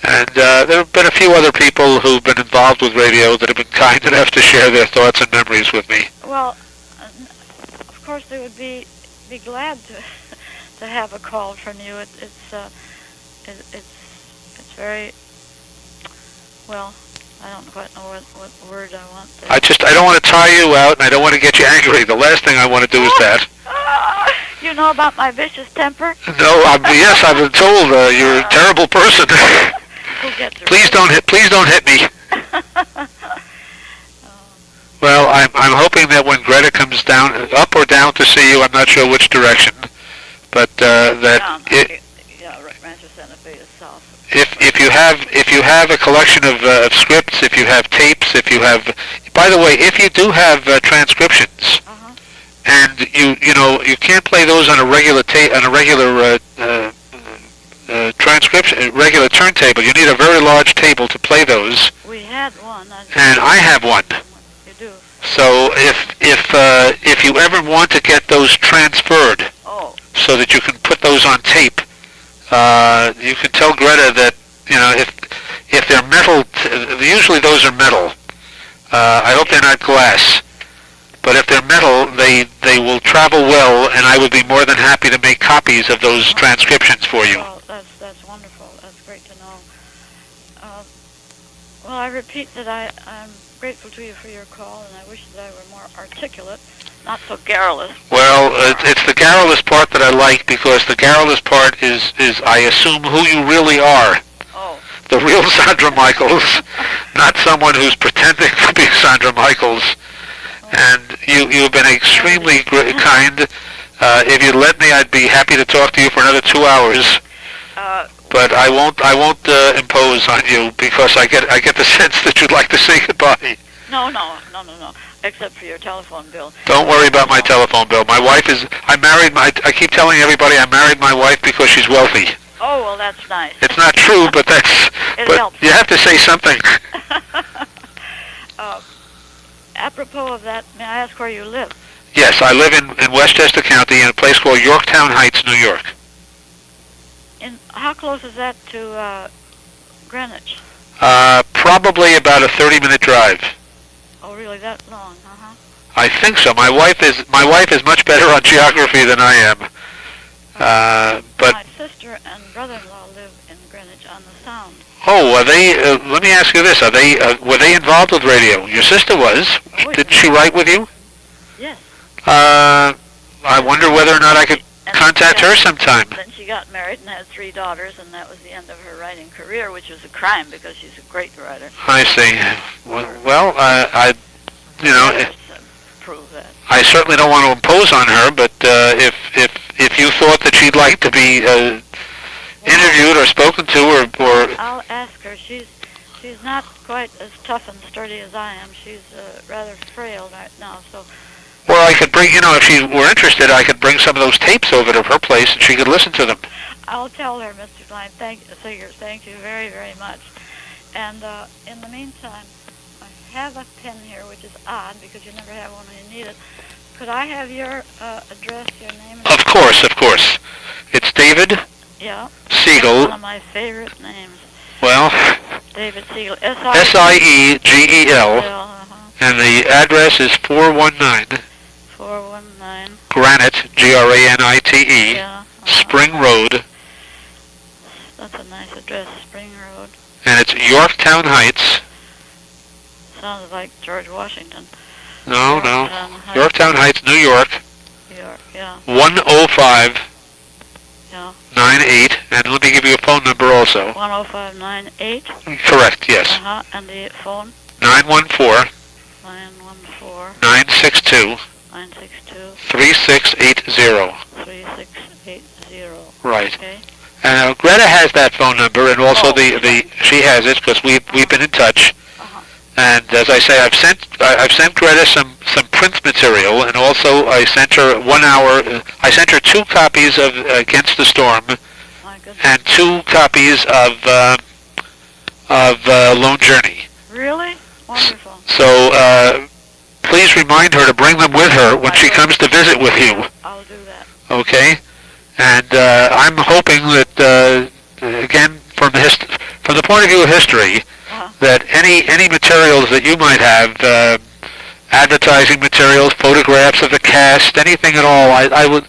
And there have been a few other people who've been involved with radio that have been kind enough to share their thoughts and memories with me. Well, of course they would be glad to have a call from you. It's very, well, I don't quite know what word I want to. I don't want to tire you out, and I don't want to get you angry. The last thing I want to do is that. You know about my vicious temper? No, yes, I've been told you're a terrible person. Please don't hit me. Well, I'm hoping that when Greta comes down, up or down to see you, I'm not sure which direction, but that down. Rancho Santa Fe is south. If you have a collection of scripts, if you have tapes, if you have, by the way, if you do have transcriptions, and you can't play those on a regular transcription, regular turntable. You need a very large table to play those. We had one. And I have one. You do. So if you ever want to get those transferred, so that you can put those on tape, you can tell Greta that if they're metal, usually those are metal. I hope they're not glass. But if they're metal, they will travel well, and I would be more than happy to make copies of those transcriptions for you. Oh, that's wonderful. That's great to know. Well, I repeat that I'm grateful to you for your call, and I wish that I were more articulate, not so garrulous. Well, it's the garrulous part that I like, because the garrulous part is I assume who you really are. Oh. The real Sandra Michaels, not someone who's pretending to be Sandra Michaels. And you've been extremely kind. If you'd let me, I'd be happy to talk to you for another 2 hours. But I won't impose on you, because I get the sense that you'd like to say goodbye. No. Except for your telephone bill. Don't worry about my telephone bill. My wife is. I keep telling everybody I married my wife because she's wealthy. Oh, well, that's nice. It's not true, but that's. It helps. You have to say something. Apropos of that, may I ask where you live? Yes, I live in Westchester County in a place called Yorktown Heights, New York. How close is that to Greenwich? Probably about a 30-minute drive. Oh, really? That long? I think so. My wife is much better on geography than I am. But my sister and brother-in-law live in Greenwich on the Sound. Oh, are they? Let me ask you this: were they involved with radio? Your sister was. Did she write with you? Yes. I wonder whether or not I could contact her sometime. Then she got married and had 3 daughters, and that was the end of her writing career, which was a crime because she's a great writer. I see. Well, prove that. I certainly don't want to impose on her, but if you thought that she'd like to be interviewed or spoken to, or I'll ask her. She's not quite as tough and sturdy as I am. She's rather frail right now, so. Well, I could bring, if she were interested, I could bring some of those tapes over to her place and she could listen to them. I'll tell her, Mr. Klein. Thank you very, very much. And in the meantime, I have a pen here, which is odd because you never have one when you need it. Could I have your address, your name? Of course. It's David. Yeah. Siegel. That's one of my favorite names. Well. David Siegel. Siegel. And the address is 419. 419. Granite, Granite, Spring Road. That's a nice address, Spring Road. And it's Yorktown Heights. Sounds like George Washington. No. Yorktown Heights, New York. York, yeah. 105. Yeah. 98, and let me give you a phone number also. 10598. Correct, yes. And the phone? 914. 962. 3680. 3680. Right. Okay. And Greta has that phone number, and also she has it because we've been in touch. And as I say, I've sent Greta some print material, and also I sent her 1 hour. I sent her 2 copies of Against the Storm, and 2 copies of Lone Journey. Really? Wonderful. So please remind her to bring them with her when she comes to visit with you. I'll do that. Okay. And I'm hoping that again from the point of view of history. That any materials that you might have, advertising materials, photographs of the cast, anything at all, I would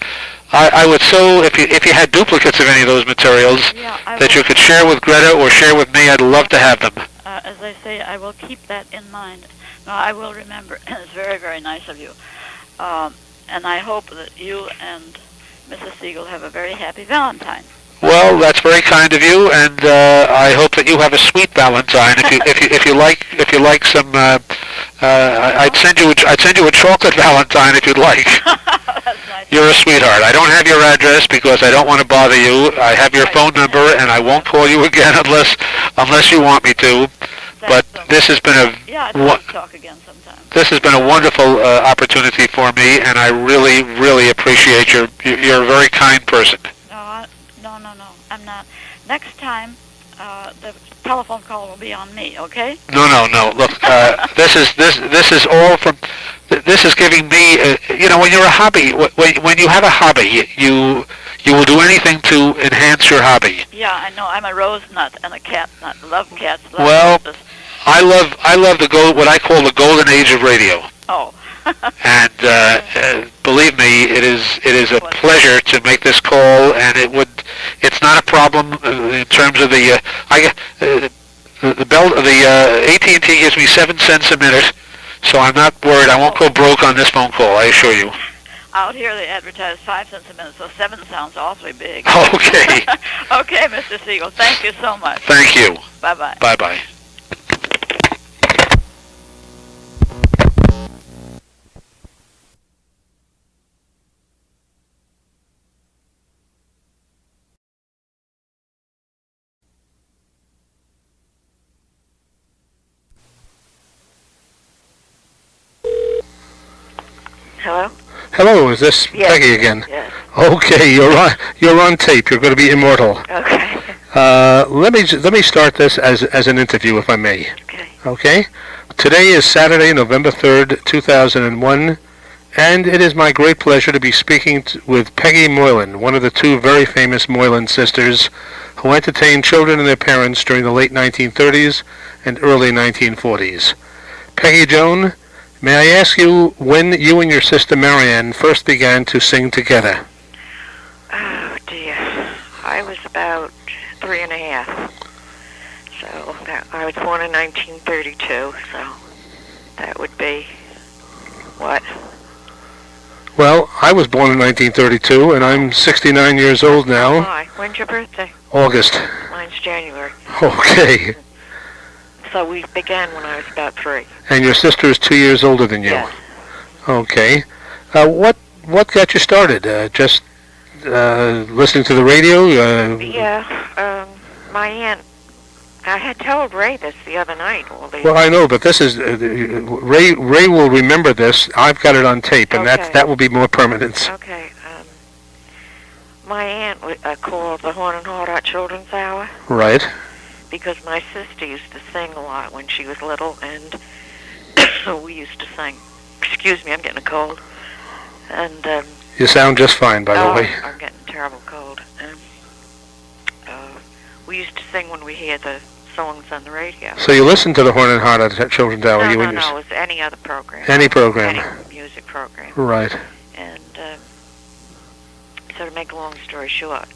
so if you had duplicates of any of those materials that you could share with Greta or share with me, I'd love to have them. As I say, I will keep that in mind. No, I will remember. It's very, very nice of you, and I hope that you and Mrs. Siegel have a very happy Valentine. Well, that's very kind of you, and I hope that you have a sweet Valentine. If you like some, I'd send you a chocolate Valentine if you'd like. That's nice. You're a sweetheart. I don't have your address because I don't want to bother you. I have your phone number, and I won't call you again unless you want me to. But this has been I'd like to talk again sometime. this has been a wonderful opportunity for me, and I really, really appreciate you're a very kind person. No, I'm not. Next time, the telephone call will be on me, okay? No. Look, this is all from. This is giving me. When you're a hobby, when you have a hobby, you will do anything to enhance your hobby. Yeah, I know. I'm a rose nut and a cat nut. Love cats. Love Well, roses. I love what I call the golden age of radio. Oh. And believe me, it is a pleasure to make this call, and it's not a problem in terms of the AT&T gives me 7 cents a minute, so I'm not worried. I won't go broke on this phone call, I assure you. Out here they advertise 5 cents a minute, so 7 sounds awfully big. Okay. Okay, Mr. Siegel, thank you so much. Thank you. Bye-bye. Bye-bye. Hello? Hello, is this Yes. Peggy again? Yes. Okay, you're on tape. You're going to be immortal. Okay. Let me start this as an interview, if I may. Okay. Okay. Today is Saturday, November 3rd, 2001, and it is my great pleasure to be speaking with Peggy Moylan, one of the 2 very famous Moylan sisters who entertained children and their parents during the late 1930s and early 1940s. Peggy Joan, may I ask you when you and your sister Miriam first began to sing together? Oh, dear. I was about 3 and a half. So I was born in 1932, so that would be, what? Well, I was born in 1932, and I'm 69 years old now. Hi. When's your birthday? August. Mine's January. Okay. So we began when I was about 3. And your sister is 2 years older than you? Yes. Okay. What got you started? Just listening to the radio? Yeah. My aunt, I had told Ray this the other night. Well, I know, but this is Ray will remember this. I've got it on tape, and Okay. that will be more permanence. Okay. My aunt called the Horn and Hardart Children's Hour. Right. Because my sister used to sing a lot when she was little, and we used to sing. Excuse me, I'm getting a cold. And You sound just fine, by the way. I'm getting a terrible cold. We used to sing when we hear the songs on the radio. So you listen to the Horn and Hardart Children's Hour? No, you no, and your no, it was any other program. Any program. Any music program. Right. And so to make a long story short,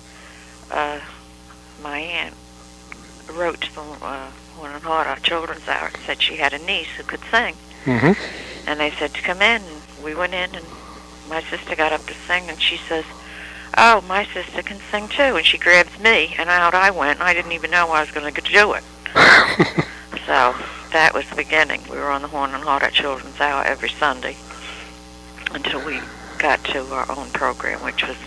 my aunt wrote to the Horn and Hardart Children's Hour and said she had a niece who could sing. Mm-hmm. And they said to come in, and we went in, and my sister got up to sing, and she says, "Oh, my sister can sing too," and she grabs me, and out I went, and I didn't even know I was going to do it. So that was the beginning. We were on the Horn and Hardart Children's Hour every Sunday until we got to our own program, which was,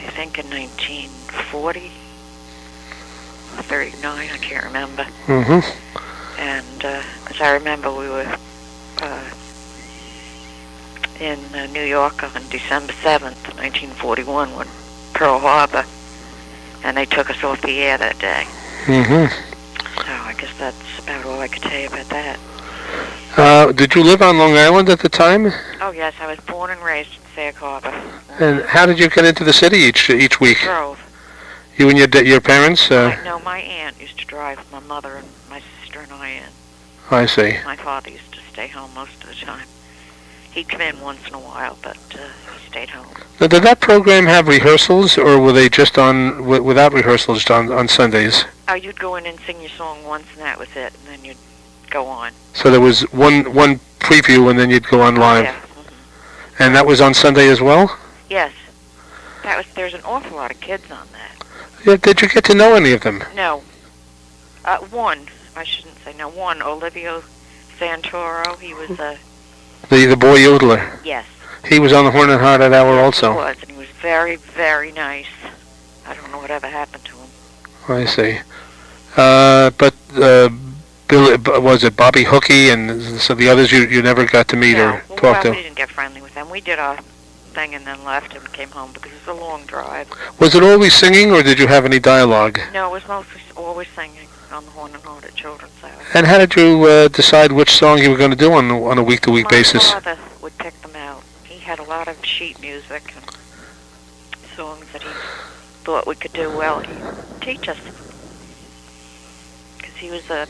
I think, in 1940 or 39, I can't remember. Mm-hmm. And as I remember, we were in New York on December 7th, 1941, when Pearl Harbor, and they took us off the air that day. Mm-hmm. So I guess that's about all I could tell you about that. Did you live on Long Island at the time? Oh, yes, I was born and raised in Sag Harbor. And how did you get into the city each week? Drove. You and your parents? No, my aunt used to drive my mother and my sister and I in. I see. My father used to stay home most of the time. He'd come in once in a while, but he stayed home. Now, did that program have rehearsals, or were they just on without rehearsals, just on Sundays? Oh, you'd go in and sing your song once, and that was it, and then you'd go on. So there was one preview, and then you'd go on live. Yeah. Mm-hmm. And that was on Sunday as well? Yes. There's an awful lot of kids on that. Yeah, did you get to know any of them? No. One. I shouldn't say no. One, Olivio Santoro. He was a... The boy yodeler. Yes. He was on the Horn and Heart at Hour also. He was, and he was very, very nice. I don't know whatever happened to him. I see. But Billy, was it Bobby Hookie and so the others you never got to meet or talk to? We didn't get friendly with them. We did our thing and then left and came home because it was a long drive. Was it always singing, or did you have any dialogue? No, it was mostly always singing on the Horn and Heart at Children's Hour. And how did you decide which song you were going to do on a week-to-week basis? My father would pick them out. He had a lot of sheet music and songs that he thought we could do well. He'd teach us because he was a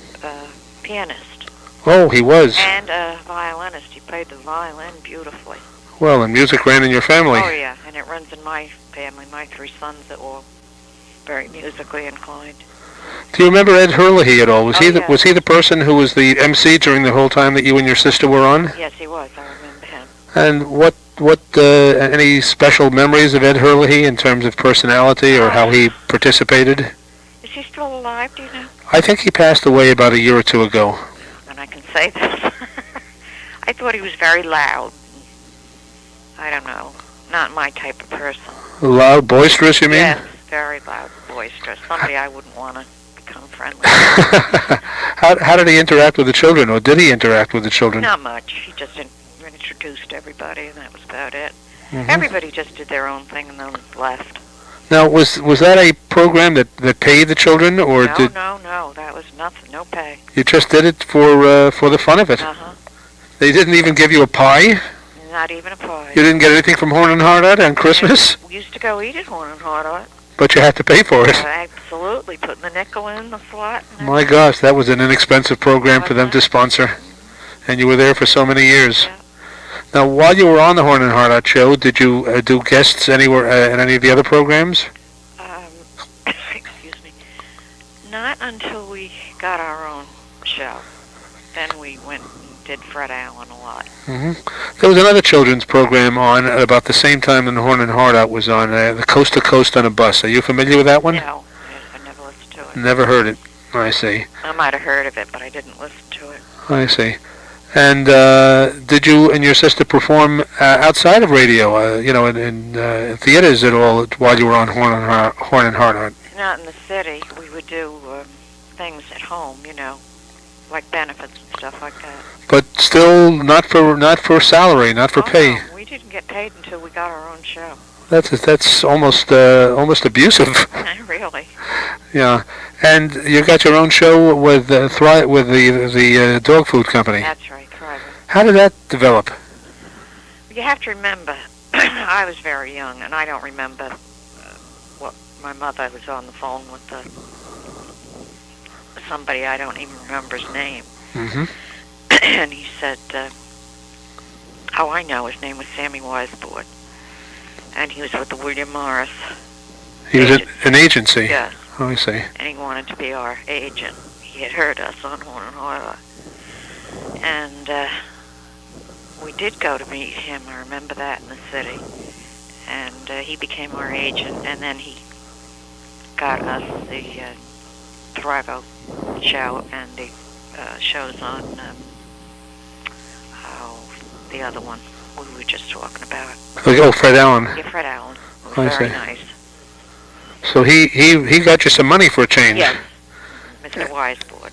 pianist. Oh, he was. And a violinist. He played the violin beautifully. Well, and music ran in your family. Oh, yeah, and it runs in my family. My 3 sons are all very musically inclined. Do you remember Ed Hurley at all? Was yeah. Was he the person who was the MC during the whole time that you and your sister were on? Yes, he was. I remember him. And what any special memories of Ed Hurley in terms of personality or how he participated? Is he still alive, do you know? I think he passed away about a year or two ago. And I can say this. I thought he was very loud. I don't know. Not my type of person. Loud, boisterous, you mean? Yes, very loud, boisterous. Somebody I wouldn't want to become friendly with. How did he interact with the children, or did he interact with the children? Not much. He just introduced everybody, and that was about it. Mm-hmm. Everybody just did their own thing and then left. Now, was that a program that paid the children, or did... No, that was nothing, no pay. You just did it for the fun of it? Uh-huh. They didn't even give you a pie? Not even a pie. You didn't get anything from Horn and Heart Art on Christmas? We used to go eat at Horn and Heart Art. But you had to pay for it. Absolutely, putting the nickel in the slot. My gosh, that was an inexpensive program for them to sponsor. And you were there for so many years. Yeah. Now, while you were on the Horn and Heart Art show, did you do guests anywhere in any of the other programs? Excuse me. Not until we got our own show. Then we went and did Fred Allen a lot. Mm-hmm. There was another children's program on at about the same time that the Horn and Heart Art was on, the Coast to Coast on a Bus. Are you familiar with that one? No, I never listened to it. Never heard it. I see. I might have heard of it, but I didn't listen to it. I see. And did you and your sister perform outside of radio, in theaters at all while you were on Horn and Heart Art? Not in the city. We would do things at home, like benefits and stuff like that. But still, not for salary, not for pay. No, we didn't get paid until we got our own show. That's almost abusive. Really? Yeah. And you got your own show with the dog food company. That's right, Thrive. How did that develop? You have to remember, I was very young, and I don't remember what my mother was on the phone with somebody, I don't even remember his name. Mm-hmm. And he said, I know, his name was Sammy Weisbord. And he was with the William Morris. He was an agency? Yes. Oh, I see. And he wanted to be our agent. He had heard us on Horn and Heart. And we did go to meet him. I remember that in the city. And he became our agent. And then he got us the Thrive-O show and the shows on the other one we were just talking about. Oh, Fred Allen. Yeah, Fred Allen. It was very nice. So he got you some money for a change. Yes, Mr. Weisbord.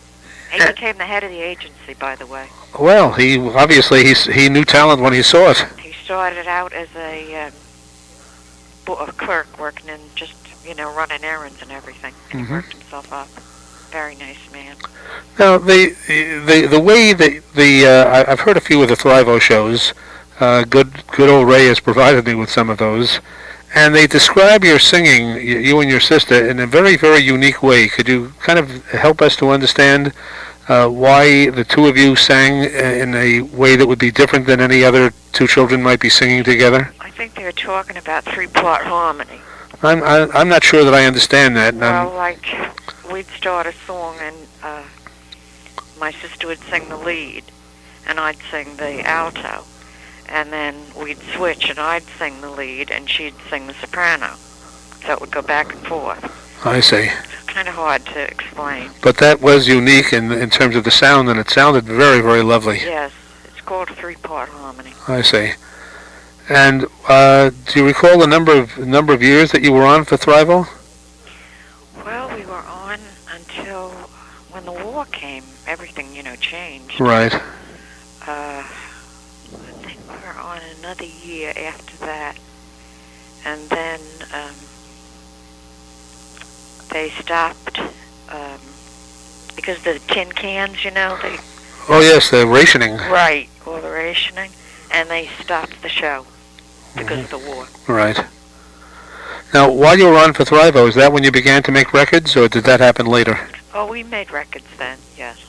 He became the head of the agency, by the way. Well, he knew talent when he saw it. He started out as a clerk working in just running errands and everything. And he worked himself up. Very nice man. Now the way that I've heard a few of the Thrive-O shows. Good old Ray has provided me with some of those. And they describe your singing, you and your sister, in a very, very unique way. Could you kind of help us to understand why the two of you sang in a way that would be different than any other two children might be singing together? I think they were talking about 3-part harmony. I'm not sure that I understand that. Well, like, we'd start a song and my sister would sing the lead and I'd sing the alto. And then we'd switch, and I'd sing the lead, and she'd sing the soprano. So it would go back and forth. I see. It's kind of hard to explain. But that was unique in terms of the sound, and it sounded very, very lovely. Yes, it's called 3-part harmony. I see. And do you recall the number of years that you were on for Thrivo? Well, we were on until when the war came. Everything, changed. Right. I think we were on another year after that. And then they stopped because the tin cans, they... Oh, yes, the rationing. Right, all the rationing. And they stopped the show because of the war. Right. Now, while you were on for Thrivo, is that when you began to make records, or did that happen later? Oh, we made records then, yes.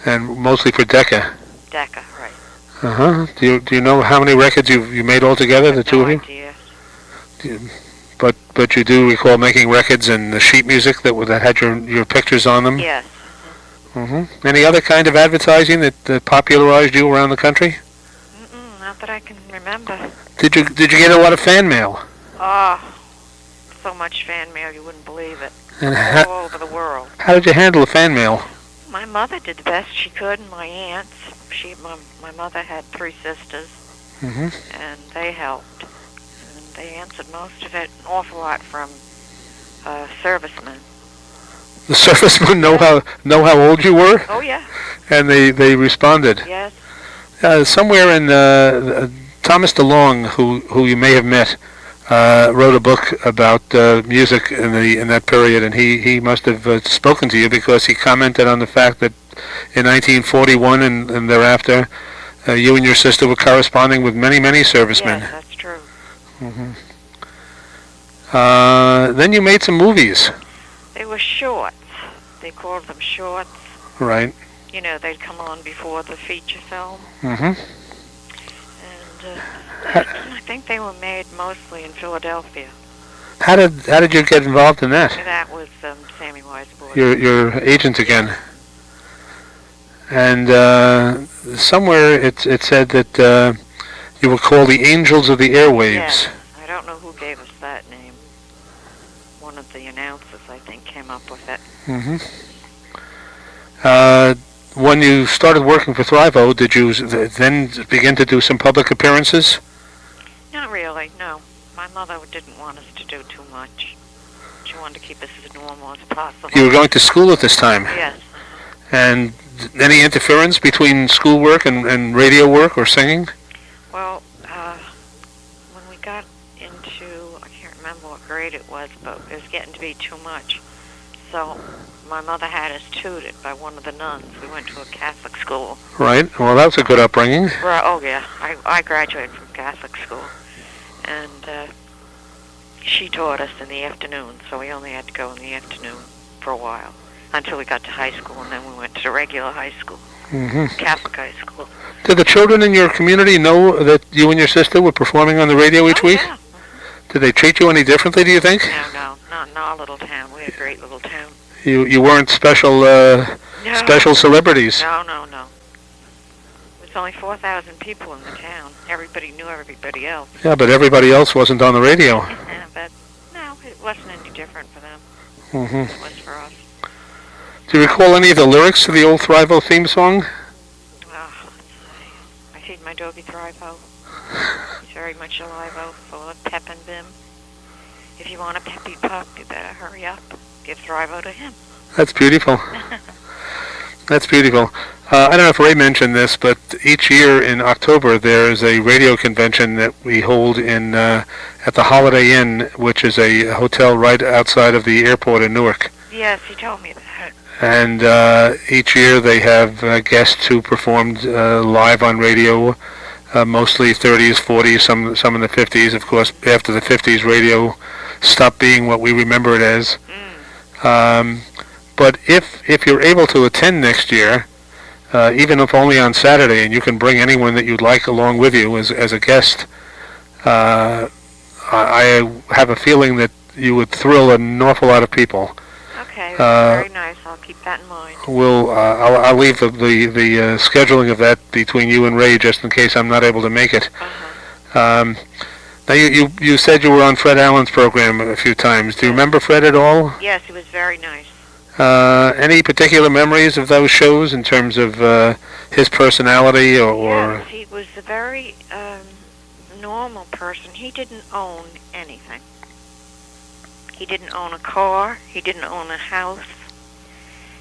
And mostly for Decca? Decca, right. Uh-huh. Do you know how many records you made altogether, the two of you? Idea. But you do recall making records and the sheet music that had your pictures on them? Yes. Mm-hmm. Any other kind of advertising that popularized you around the country? Not that I can remember. Did you get a lot of fan mail? Oh, so much fan mail you wouldn't believe it. And all over the world. How did you handle the fan mail? My mother did the best she could, and my aunts. My mother had 3 sisters, and they helped. And they answered most of it, an awful lot from servicemen. The servicemen know how old you were? Oh, yeah. And they responded? Yes. Somewhere in Thomas DeLong, who you may have met, wrote a book about music in that period, and he must have spoken to you because he commented on the fact that in 1941 and thereafter, you and your sister were corresponding with many servicemen. Yes, that's true. Then you made some movies. They were shorts. They called them shorts. Right. They'd come on before the feature film. And I think they were made mostly in Philadelphia. How did you get involved in that? That was Sammy Weisbord. Your agent again. And somewhere it said that you were called the Angels of the Airwaves. Yes. I don't know who gave us that name. One of the announcers, I think, came up with it. When you started working for Thrivo, did you then begin to do some public appearances? Not really, no. My mother didn't want us to do too much. She wanted to keep us as normal as possible. You were going to school at this time? Yes. And any interference between schoolwork and radio work or singing? Well, when we got into, I can't remember what grade it was, but it was getting to be too much. So my mother had us tutored by one of the nuns. We went to a Catholic school. Right. Well, that was a good upbringing. Right. Oh, yeah. I graduated from Catholic school. And she taught us in the afternoon, so we only had to go in the afternoon for a while until we got to high school, and then we went to the regular high school, Catholic high school. Did the children in your community know that you and your sister were performing on the radio each week? Yeah. Did they treat you any differently, do you think? No, not in our little town. We had a great little town. You weren't special celebrities? No. There's only 4,000 people in the town. Everybody knew everybody else. Yeah, but everybody else wasn't on the radio. But no, it wasn't any different for them. It was for us. Do you recall any of the lyrics to the old Thrivo theme song? Let's see. I feed my doggy Thrivo. He's very much alive-o, full of pep and vim. If you want a peppy pup, you better hurry up. Give Thrivo to him. That's beautiful. That's beautiful. I don't know if Ray mentioned this, but each year in October there is a radio convention that we hold in at the Holiday Inn, which is a hotel right outside of the airport in Newark. Yes, he told me that. And each year they have guests who performed live on radio, mostly 30s, 40s, some in the 50s. Of course, after the 50s, radio stopped being what we remember it as. But if you're able to attend next year, even if only on Saturday, and you can bring anyone that you'd like along with you as a guest, I have a feeling that you would thrill an awful lot of people. Okay, very nice. I'll keep that in mind. I'll leave the scheduling of that between you and Ray, just in case I'm not able to make it. Now you said you were on Fred Allen's program a few times. Do you remember Fred at all? Yes, he was very nice. Any particular memories of those shows in terms of his personality or? Yes, he was a very normal person. He didn't own anything. He didn't own a car. He didn't own a house.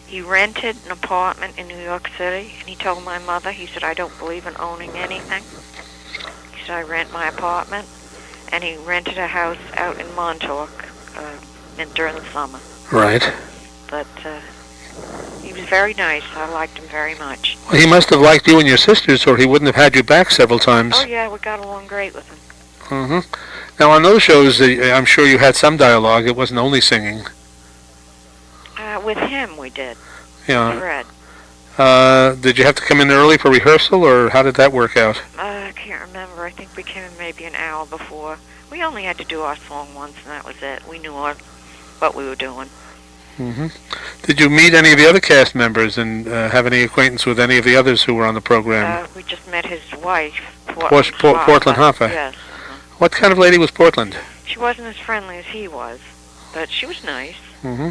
He rented an apartment in New York City, and he told my mother, he said, I don't believe in owning anything. He said, I rent my apartment. And he rented a house out in Montauk during the summer. Right. But he was very nice. I liked him very much. Well, he must have liked you and your sisters, or he wouldn't have had you back several times. Oh, yeah, we got along great with him. Mm-hmm. Now, on those shows, I'm sure you had some dialogue. It wasn't only singing. With him, we did. Yeah. Fred. Did you have to come in early for rehearsal, or how did that work out? I can't remember. I think we came in maybe an hour before. We only had to do our song once, and that was it. We knew what we were doing. Mm-hmm. Did you meet any of the other cast members and have any acquaintance with any of the others who were on the program? We just met his wife, Portland Hoffa. Yes. What kind of lady was Portland? She wasn't as friendly as he was, but she was nice. Mm-hmm.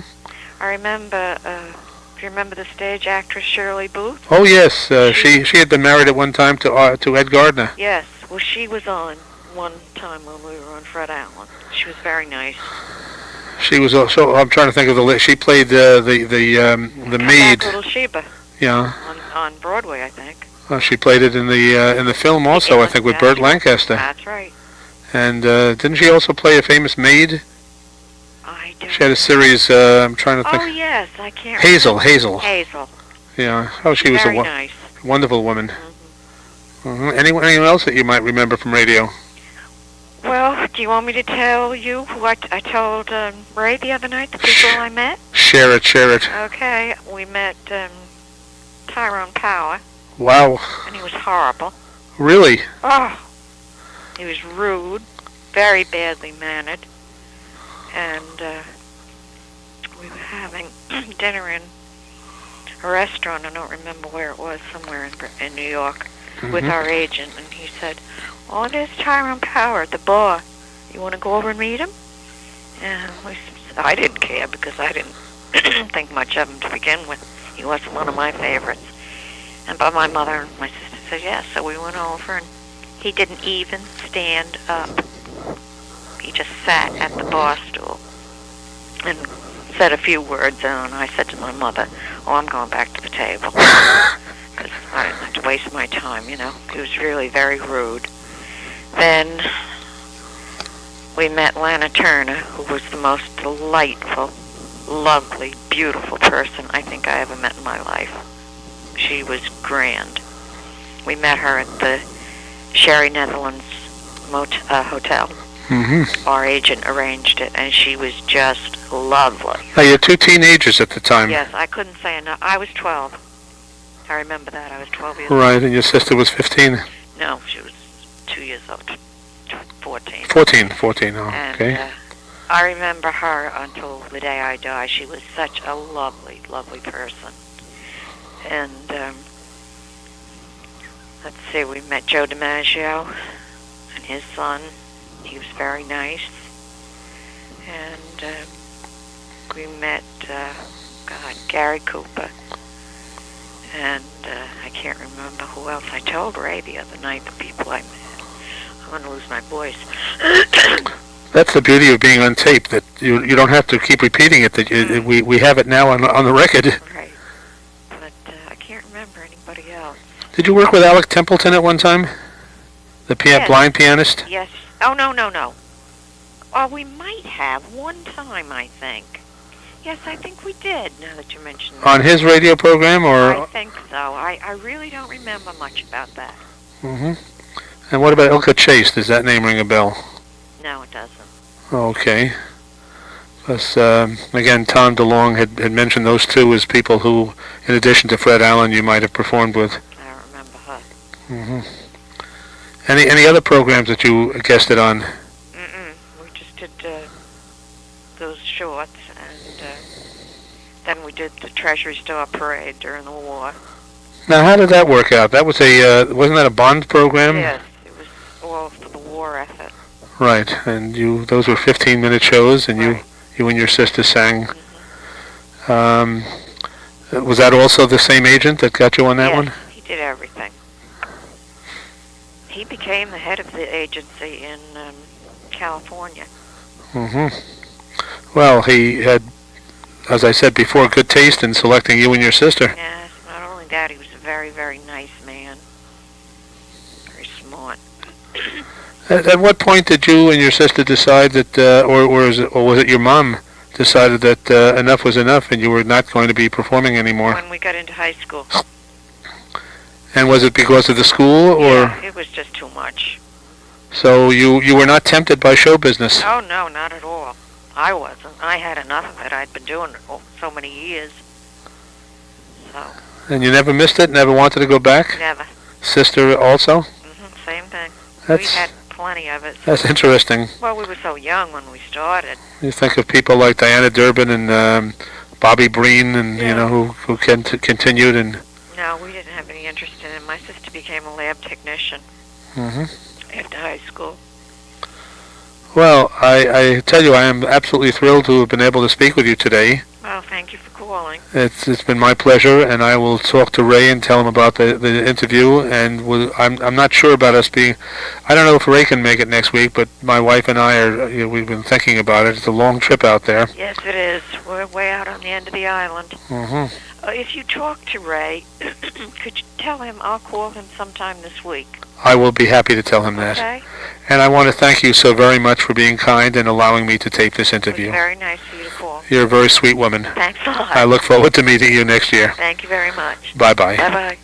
I remember, do you remember the stage actress Shirley Booth? Oh, yes. She had been married at one time to Ed Gardner. Yes. Well, she was on one time when we were on Fred Allen. She was very nice. She was also, I'm trying to think of she played the maid. Little Sheba. Yeah. On Broadway, I think. She played it in the film also, I think, with Burt Lancaster. That's right. And didn't she also play a famous maid? I don't. She had a series. I'm trying to think. Oh yes, I can't. Hazel. Hazel. Yeah. Oh, she was very a nice. wonderful woman. Mm-hmm. Mm-hmm. Anyone else that you might remember from radio? Well, do you want me to tell you who I told Ray the other night, the people I met? Share it. Okay, we met Tyrone Power. Wow. And he was horrible. Really? Oh, he was rude, very badly mannered. And we were having dinner in a restaurant, I don't remember where it was, somewhere in New York, with our agent. And he said, oh, there's Tyrone Power at the bar. You want to go over and meet him? And I didn't care because I didn't think much of him to begin with. He wasn't one of my favorites. But my mother and my sister said yes, so we went over, and he didn't even stand up. He just sat at the bar stool and said a few words, and I said to my mother, oh, I'm going back to the table because I didn't have to waste my time, you know. He was really very rude. Then we met Lana Turner, who was the most delightful, lovely, beautiful person I think I ever met in my life. She was grand. We met her at the Sherry Netherlands hotel. Mm-hmm. Our agent arranged it, and she was just lovely. Now, you had two teenagers at the time. Yes, I couldn't say enough. I was 12. I remember that. I was 12 years old. Right, and your sister was 15? No, she was 2 years old. 14. 14, oh, and, okay. I remember her until the day I die. She was such a lovely, lovely person. And, let's see, we met Joe DiMaggio and his son. He was very nice. And we met, Gary Cooper. And I can't remember who else. I told Ray the other night the people I met. I'm going to lose my voice. That's the beauty of being on tape, that you don't have to keep repeating it. That we have it now on the record. Right. But I can't remember anybody else. Did you work with Alec Templeton at one time? The blind pianist? Yes. Oh, no. Oh, we might have one time, I think. Yes, I think we did, now that you mention that. On his radio program, or? I think so. I really don't remember much about that. Mm-hmm. And what about Ilka Chase? Does that name ring a bell? No, it doesn't. Okay. Because, again, Tom DeLonge had mentioned those two as people who, in addition to Fred Allen, you might have performed with. I don't remember her. Mm-hmm. Any other programs that you guested on? We just did those shorts, and then we did the Treasury Store Parade during the war. Now, how did that work out? That was wasn't that a Bond program? Yes, it was all for the war effort. Right, and those were 15-minute shows, and right. you and your sister sang. Mm-hmm. Was that also the same agent that got you on that one? Yes, he did everything. He became the head of the agency in California. Well, he had, as I said before, good taste in selecting you and your sister. Yes, not only that, he was a very, very nice man. Very smart. At what point did you and your sister decide that, or was it your mom decided that enough was enough and you were not going to be performing anymore? When we got into high school. And was it because of the school, or? Yeah, it was just too much. So you were not tempted by show business? Oh, no, not at all. I wasn't. I had enough of it. I'd been doing it so many years. So. And you never missed it? Never wanted to go back? Never. Sister also? Same thing. We That's, had plenty of it. That's interesting. Well, we were so young when we started. You think of people like Diana Durbin and Bobby Breen, and Yeah. you know who continued and. No, we didn't have any interest in it. My sister became a lab technician after high school. Well, I tell you, I am absolutely thrilled to have been able to speak with you today. Well, thank you for calling. It's been my pleasure, and I will talk to Ray and tell him about the interview. And I'm not sure about us being. I don't know if Ray can make it next week, but my wife and I are. We've been thinking about it. It's a long trip out there. Yes, it is. We're way out on the end of the island. If you talk to Ray, could you tell him I'll call him sometime this week? I will be happy to tell him that. Okay. And I want to thank you so very much for being kind and allowing me to tape this interview. It was very nice of you to call. You're a very sweet woman. Thanks a lot. I look forward to meeting you next year. Thank you very much. Bye-bye. Bye-bye.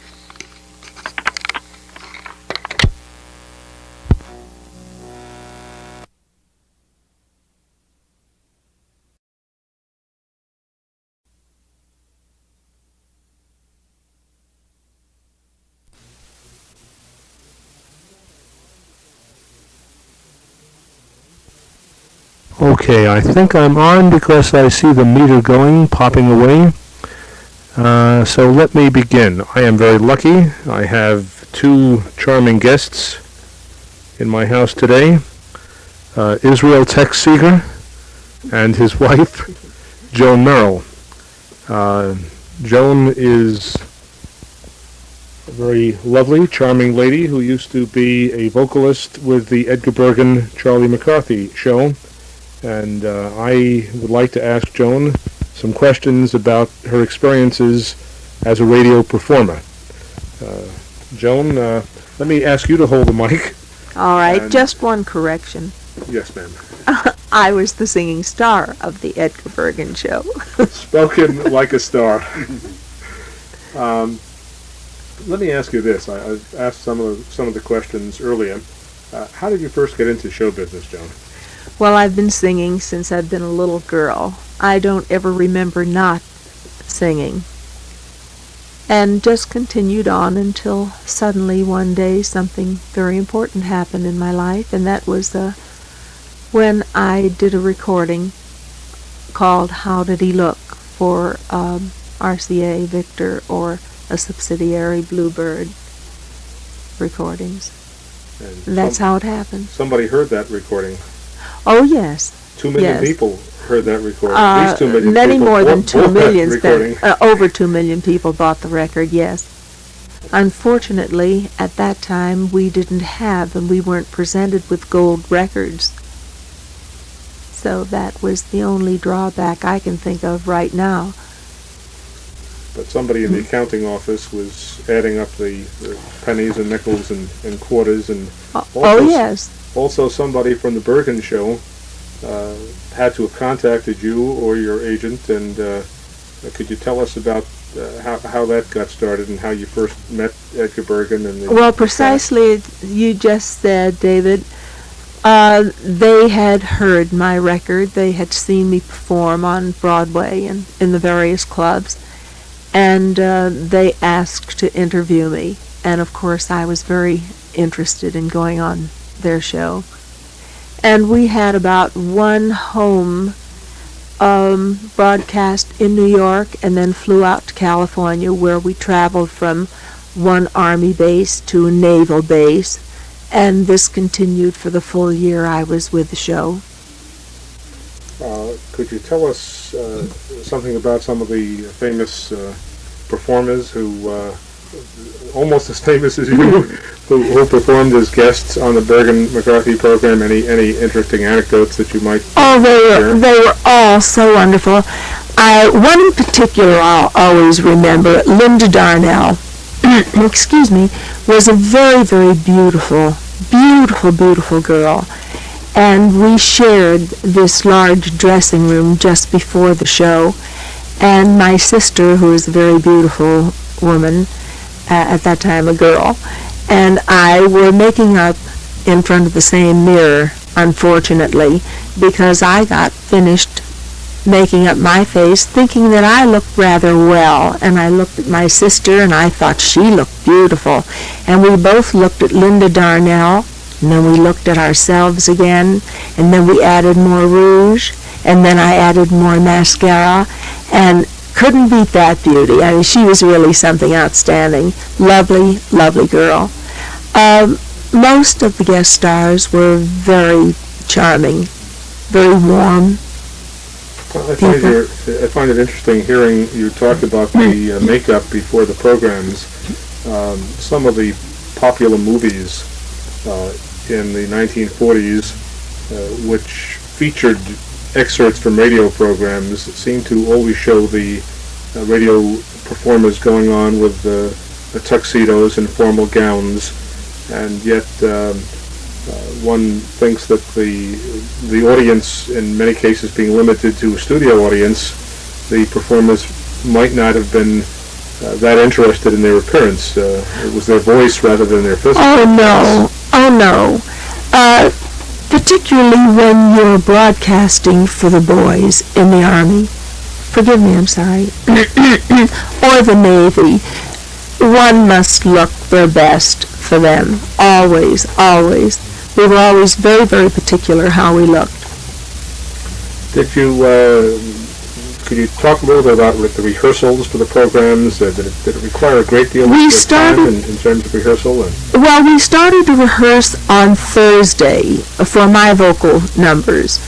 Okay, I think I'm on because I see the meter going, popping away. So let me begin. I am very lucky. I have two charming guests in my house today. Israel Tex Seeger and his wife, Joan Merrill. Joan is a very lovely, charming lady who used to be a vocalist with the Edgar Bergen, Charlie McCarthy show. And I would like to ask Joan some questions about her experiences as a radio performer. Joan, let me ask you to hold the mic. All right, just one correction. Yes, ma'am. I was the singing star of the Edgar Bergen show. Spoken like a star. Let me ask you this. I asked some of the questions earlier. How did you first get into show business, Joan? Well, I've been singing since I've been a little girl. I don't ever remember not singing. And just continued on until suddenly one day something very important happened in my life, and that was when I did a recording called How Did He Look for RCA Victor or a subsidiary Bluebird recordings. And that's how it happened. Somebody heard that recording. Oh, yes. 2 million yes. people heard that recording. At least 2 million many people more than bought 2 million. Over 2 million people bought the record, yes. Unfortunately, at that time, we didn't have, and we weren't presented with gold records. So that was the only drawback I can think of right now. But somebody in the accounting office was adding up the pennies and nickels and quarters, and yes. Also, somebody from the Bergen show had to have contacted you or your agent, and could you tell us about how that got started and how you first met Edgar Bergen? Well, precisely, you just said, David. They had heard my record. They had seen me perform on Broadway and in the various clubs, and they asked to interview me. And of course, I was very interested in going on their show. And we had about one home broadcast in New York and then flew out to California, where we traveled from one Army base to a naval base, and this continued for the full year I was with the show. Could you tell us something about some of the famous performers who almost as famous as you, who performed as guests on the Bergen McCarthy program. Any interesting anecdotes that you might share? They were all so wonderful. One in particular I'll always remember, Linda Darnell, excuse me, was a very, very beautiful girl. And we shared this large dressing room just before the show. And my sister, who is a very beautiful woman, at that time a girl, and I were making up in front of the same mirror, unfortunately, because I got finished making up my face thinking that I looked rather well, and I looked at my sister and I thought she looked beautiful, and we both looked at Linda Darnell, and then we looked at ourselves again, and then we added more rouge, and then I added more mascara, and couldn't beat that beauty. I mean, she was really something outstanding. Lovely, lovely girl. Most of the guest stars were very charming, very warm. I find it interesting hearing you talk about the makeup before the programs. Some of the popular movies in the 1940s, which featured excerpts from radio programs, seem to always show the radio performers going on with the tuxedos and formal gowns, and yet one thinks that the audience, in many cases being limited to a studio audience, the performers might not have been that interested in their appearance. It was their voice rather than their physical appearance. Oh no. Particularly when you're broadcasting for the boys in the Army, forgive me, I'm sorry, or the Navy, one must look their best for them, always, always. We were always very, very particular how we looked. Could you talk a little bit about the rehearsals for the programs? Did it require a great deal of time in terms of rehearsal? Well, we started to rehearse on Thursday for my vocal numbers.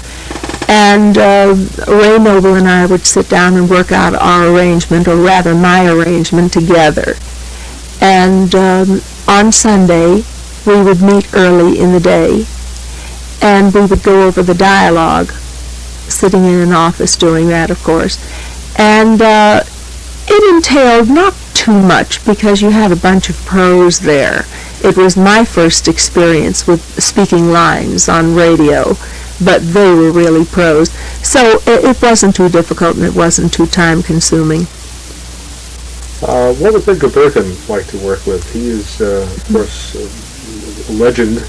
And Ray Noble and I would sit down and work out our arrangement, or rather my arrangement, together. And on Sunday, we would meet early in the day, and we would go over the dialogue, sitting in an office doing that, of course. And it entailed not too much because you had a bunch of pros there. It was my first experience with speaking lines on radio, but they were really pros. So it wasn't too difficult and it wasn't too time-consuming. What was Edgar Bergen like to work with? He is, of course, a legend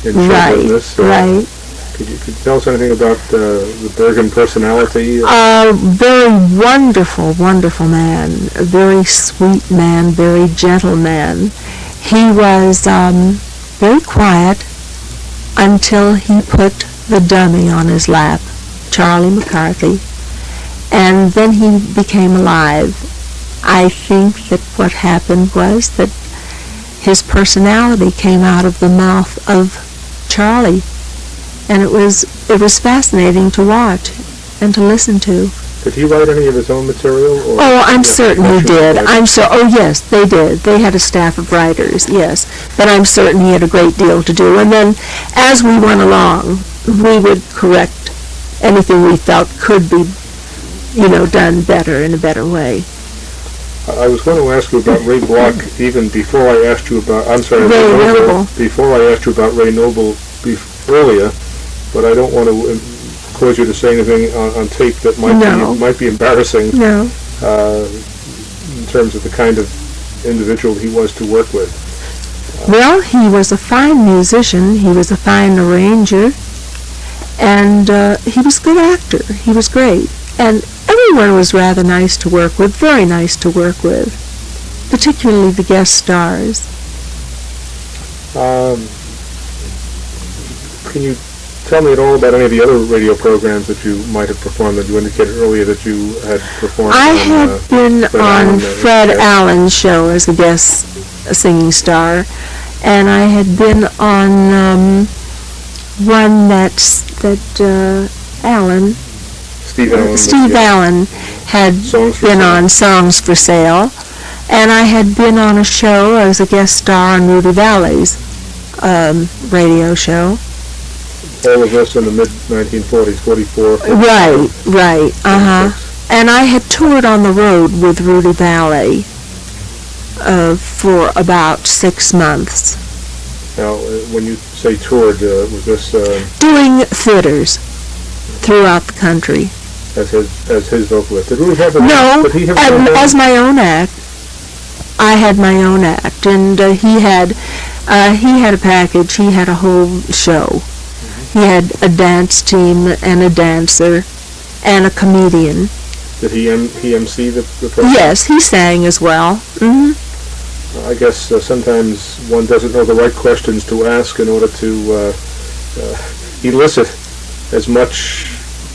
in show business. Right. Could you tell us anything about the Bergen personality? Very wonderful, wonderful man. A very sweet man, very gentle man. He was very quiet until he put the dummy on his lap, Charlie McCarthy, and then he became alive. I think that what happened was that his personality came out of the mouth of Charlie. And it was fascinating to watch and to listen to. Did he write any of his own material? Or I'm certain he did. Oh, yes, they did. They had a staff of writers, yes. But I'm certain he had a great deal to do. And then, as we went along, we would correct anything we felt could be, done better in a better way. I was going to ask you about Ray Block even before I asked you about, Ray Noble. Before I asked you about Ray Noble earlier. But I don't want to cause you to say anything on tape that might be embarrassing. No. In terms of the kind of individual he was to work with. Well, he was a fine musician. He was a fine arranger, and he was a good actor. He was great, and everyone was rather nice to work with. Very nice to work with, particularly the guest stars. Can you tell me at all about any of the other radio programs that you might have performed that you indicated earlier that you had performed? I had been on Fred Allen's show as a guest singing star, and I had been on one that Steve Allen had been on Songs for Sale. And I had been on a show as a guest star on Rudy Valley's radio show. All of this in the mid-1940s, 44. Right, And I had toured on the road with Rudy Valley for about 6 months. Now, when you say toured, was this... doing theaters throughout the country. As his vocalist? Did Rudy have as my own act. I had my own act, and he had a package. He had a whole show. He had a dance team and a dancer and a comedian. Did he MC the program? Yes, he sang as well. I guess sometimes one doesn't know the right questions to ask in order to elicit as much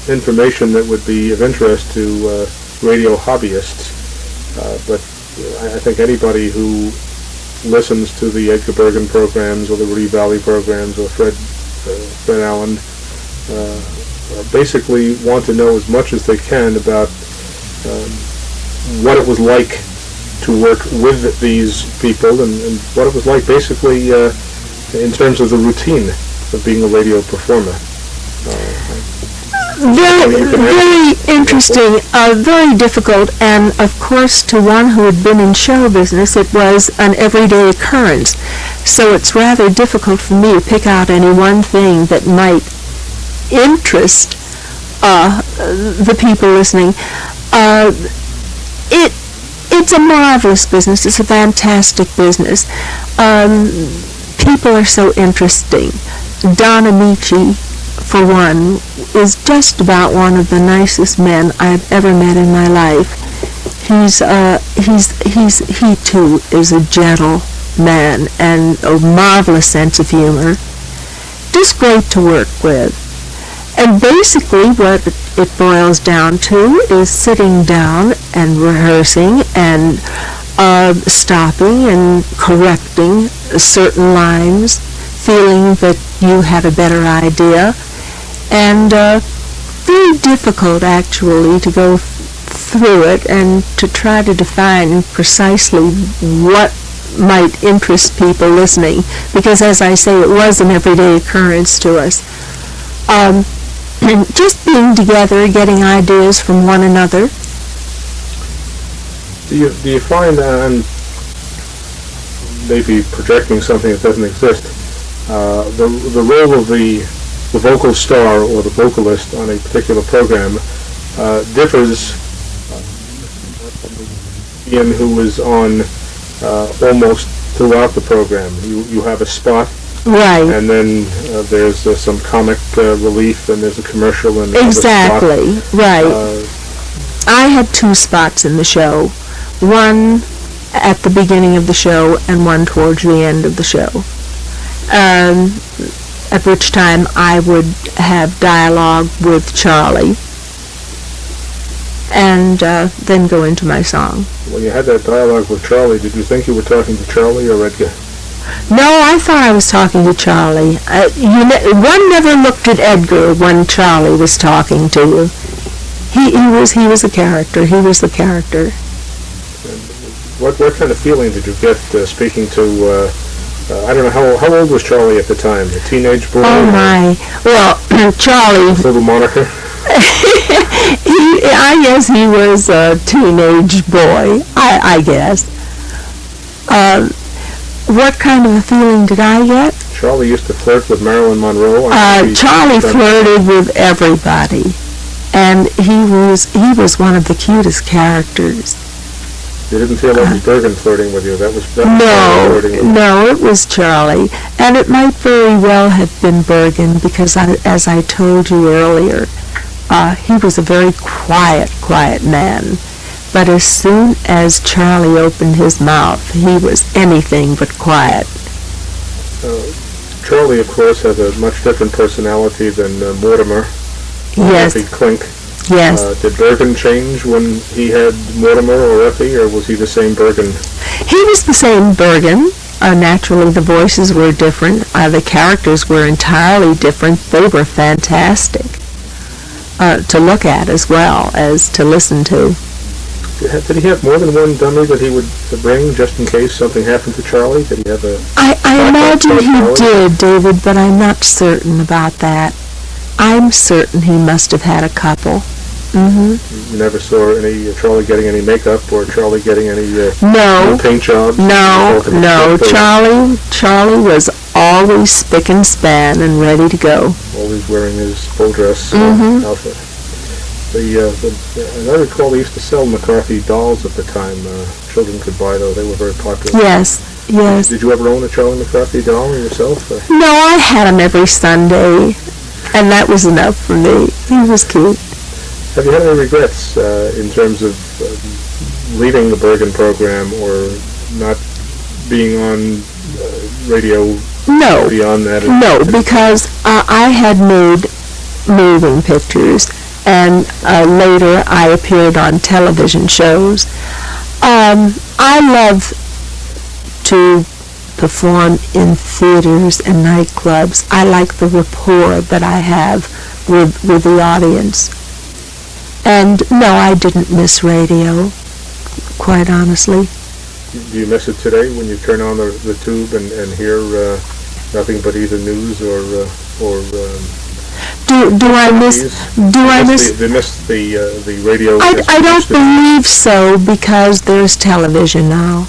information that would be of interest to radio hobbyists. But I think anybody who listens to the Edgar Bergen programs or the Rudy Valley programs or Fred Allen basically want to know as much as they can about what it was like to work with these people and what it was like basically in terms of the routine of being a radio performer. Very interesting, very difficult, and of course to one who had been in show business it was an everyday occurrence. So it's rather difficult for me to pick out any one thing that might interest the people listening. It's a marvelous business. It's a fantastic business. People are so interesting. Don Amici, for one, is just about one of the nicest men I've ever met in my life. He too is a gentle man and a marvelous sense of humor. Just great to work with. And basically what it boils down to is sitting down and rehearsing and stopping and correcting certain lines, feeling that you have a better idea. And very difficult actually to go through it and to try to define precisely what might interest people listening, because as I say, it was an everyday occurrence to us. Just being together, getting ideas from one another. Do you find, maybe projecting something that doesn't exist, the role of the vocal star or the vocalist on a particular program differs from Ian who is on almost throughout the program? You have a spot, right, and then there's some comic relief, and there's a commercial, and exactly spot. Right. I had 2 spots in the show, one at the beginning of the show and one towards the end of the show, at which time I would have dialogue with Charlie and then go into my song. When you had that dialogue with Charlie, did you think you were talking to Charlie or Edgar? No, I thought I was talking to Charlie. One never looked at Edgar when Charlie was talking to you. He was a character. He was the character. What kind of feeling did you get speaking to? I don't know how old was Charlie at the time? A teenage boy? Oh my! Well, Charlie. Little moniker. I guess he was a teenage boy. I guess. What kind of a feeling did I get? Charlie used to flirt with Marilyn Monroe. Charlie flirted with everybody, and he was one of the cutest characters. You didn't feel that was Bergen flirting with you. That was No, it was Charlie, and it might very well have been Bergen because, as I told you earlier, he was a very quiet man. But as soon as Charlie opened his mouth, he was anything but quiet. Charlie, of course, has a much different personality than Mortimer. Yes. Effie Klink. Yes. Did Bergen change when he had Mortimer or Effie, or was he the same Bergen? He was the same Bergen. Naturally, the voices were different. The characters were entirely different. They were fantastic to look at as well as to listen to. Did he have more than one dummy that he would bring just in case something happened to Charlie? Did he have a... I imagine he did, David, but I'm not certain about that. I'm certain he must have had a couple. Mm-hmm. You never saw any Charlie getting any makeup or Charlie getting any no paint jobs? No. Charlie was always spick and span and ready to go. Always wearing his full dress outfit. I recall they used to sell McCarthy dolls at the time. Children could buy those. They were very popular. Yes. Did you ever own a Charlie McCarthy doll yourself? No, I had him every Sunday, and that was enough for me. He was cute. Have you had any regrets in terms of leaving the Bergen program or not being on radio beyond that? No, because I had made moving pictures, and later I appeared on television shows. I love to perform in theaters and nightclubs. I like the rapport that I have with the audience. And no, I didn't miss radio, quite honestly. Do you miss it today when you turn on the tube and hear nothing but either news or do I miss the radio? I don't believe so, because there's television now,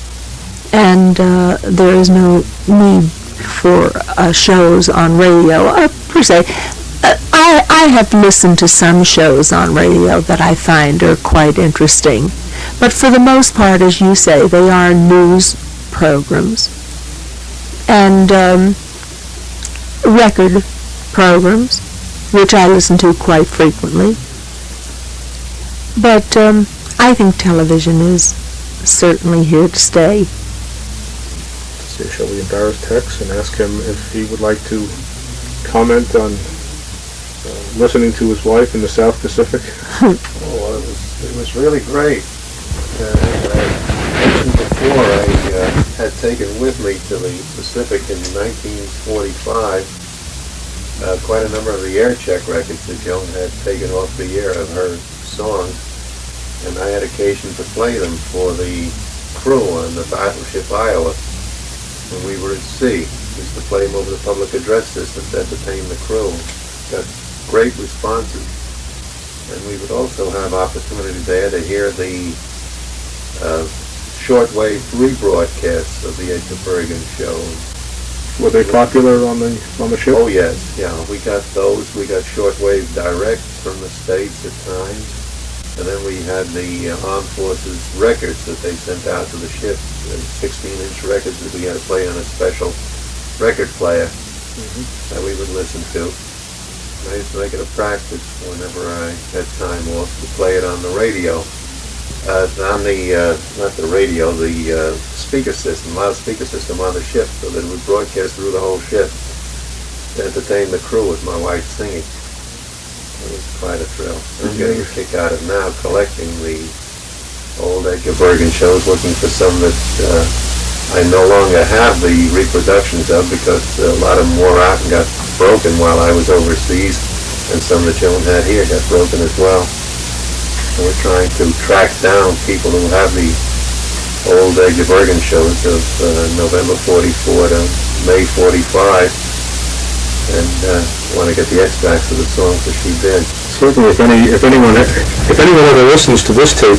and there is no need for shows on radio per se. I have listened to some shows on radio that I find are quite interesting, but for the most part, as you say, they are news programs and record programs, which I listen to quite frequently. But I think television is certainly here to stay. So shall we embarrass Tex and ask him if he would like to comment on listening to his wife in the South Pacific? It was really great. As I mentioned before, I had taken with me to the Pacific in 1945 quite a number of the air check records that Joan had taken off the air of her songs, and I had occasion to play them for the crew on the battleship Viola when we were at sea. We used to play them over the public address system to entertain the crew. Got great responses, and we would also have opportunity there to hear the shortwave rebroadcasts of the Edge of Bergen show. Were they popular on the ship? Oh yes, yeah. We got those. We got shortwave direct from the States at times, and then we had the Armed Forces records that they sent out to the ship, 16-inch records that we had to play on a special record player that we would listen to. I used to make it a practice whenever I had time off to play it on the radio. On the, not the radio, the speaker system, loudspeaker system on the ship, so that it would broadcast through the whole ship to entertain the crew with my wife singing. It was quite a thrill. I'm getting a kick out of now, collecting the old Edge of Bergen shows, looking for some that I no longer have the reproductions of, because a lot of them wore out and got broken while I was overseas, and some that Joan had here got broken as well. So we're trying to track down people who have the old Edge of Bergen shows of November 44 to May 45, and want to get the extracts of the songs that she did. Certainly, if anyone ever listens to this tape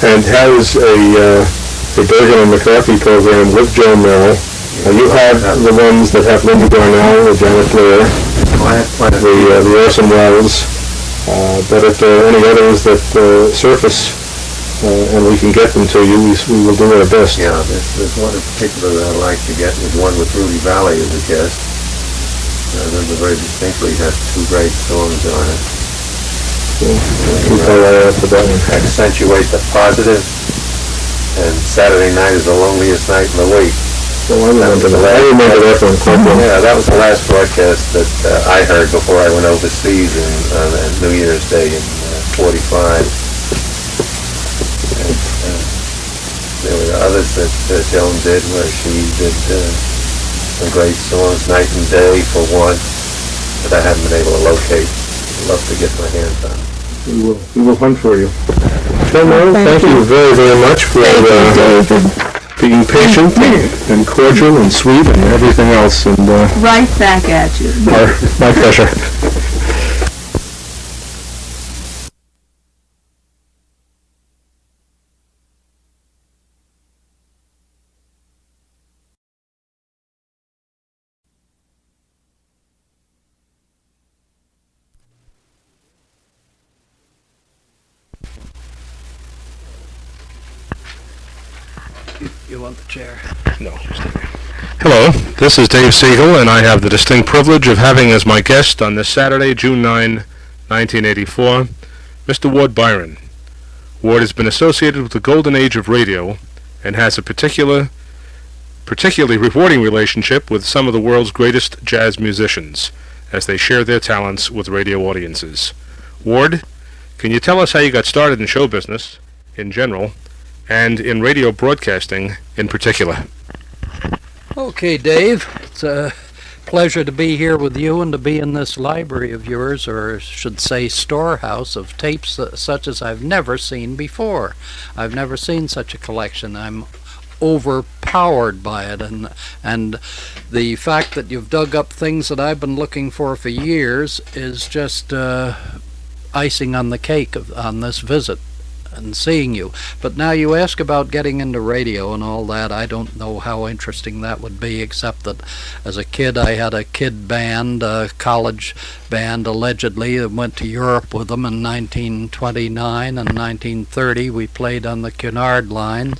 and has a Bergen and McCarthy program with Joan Merrill, you have the ones that have Linda Darnell, the Janet Blair, the Orson Welles, but if there are any others that surface and we can get them to you, we will do our best. Yeah, there's one in particular that I'd like to get, is one with Rudy Valley as a guest. I remember very distinctly had two great songs on it. Accentuate the positive, and Saturday Night is the Loneliest Night in the Week. Well, I remember that one quite well. Yeah, that was the last broadcast that I heard before I went overseas on New Year's Day in 45. And, there were others that Joan did, where she did some great songs, Night and Day for one, that I haven't been able to locate. I'd love to get my hands on. We will hunt for you. Well, Merrill, thank you very, very much for being patient and cordial and sweet and everything else. And Right back at you. my pleasure. You want the chair? No. Hello, this is Dave Siegel, and I have the distinct privilege of having as my guest on this Saturday, June 9, 1984, Mr. Ward Byron. Ward has been associated with the golden age of radio and has a particularly rewarding relationship with some of the world's greatest jazz musicians as they share their talents with radio audiences. Ward, can you tell us how you got started in show business in general and in radio broadcasting in particular? Okay, Dave. It's a pleasure to be here with you and to be in this library of yours, or I should say storehouse of tapes such as I've never seen before. I've never seen such a collection. I'm overpowered by it, and the fact that you've dug up things that I've been looking for years is just icing on the cake on this visit and seeing you. But now you ask about getting into radio and all that. I don't know how interesting that would be, except that as a kid I had a kid band, a college band allegedly, that went to Europe with them in 1929 and 1930. We played on the Cunard line,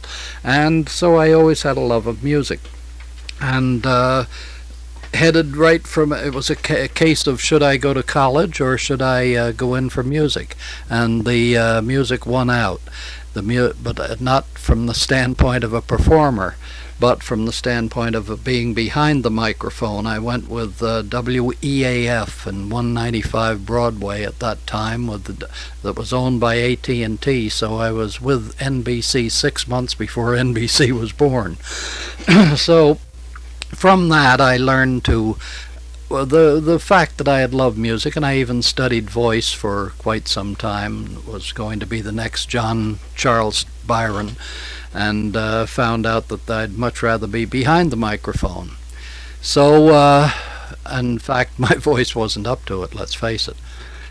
and so I always had a love of music. And headed right from, it was a case of should I go to college or should I go in for music, and the music won out. But not from the standpoint of a performer, but from the standpoint of being behind the microphone. I went with WEAF and 195 Broadway at that time, that was owned by AT&T, so I was with NBC 6 months before NBC was born. So from that, I learned the fact that I had loved music, and I even studied voice for quite some time, was going to be the next John Charles Byron, and found out that I'd much rather be behind the microphone. So, in fact, my voice wasn't up to it, let's face it.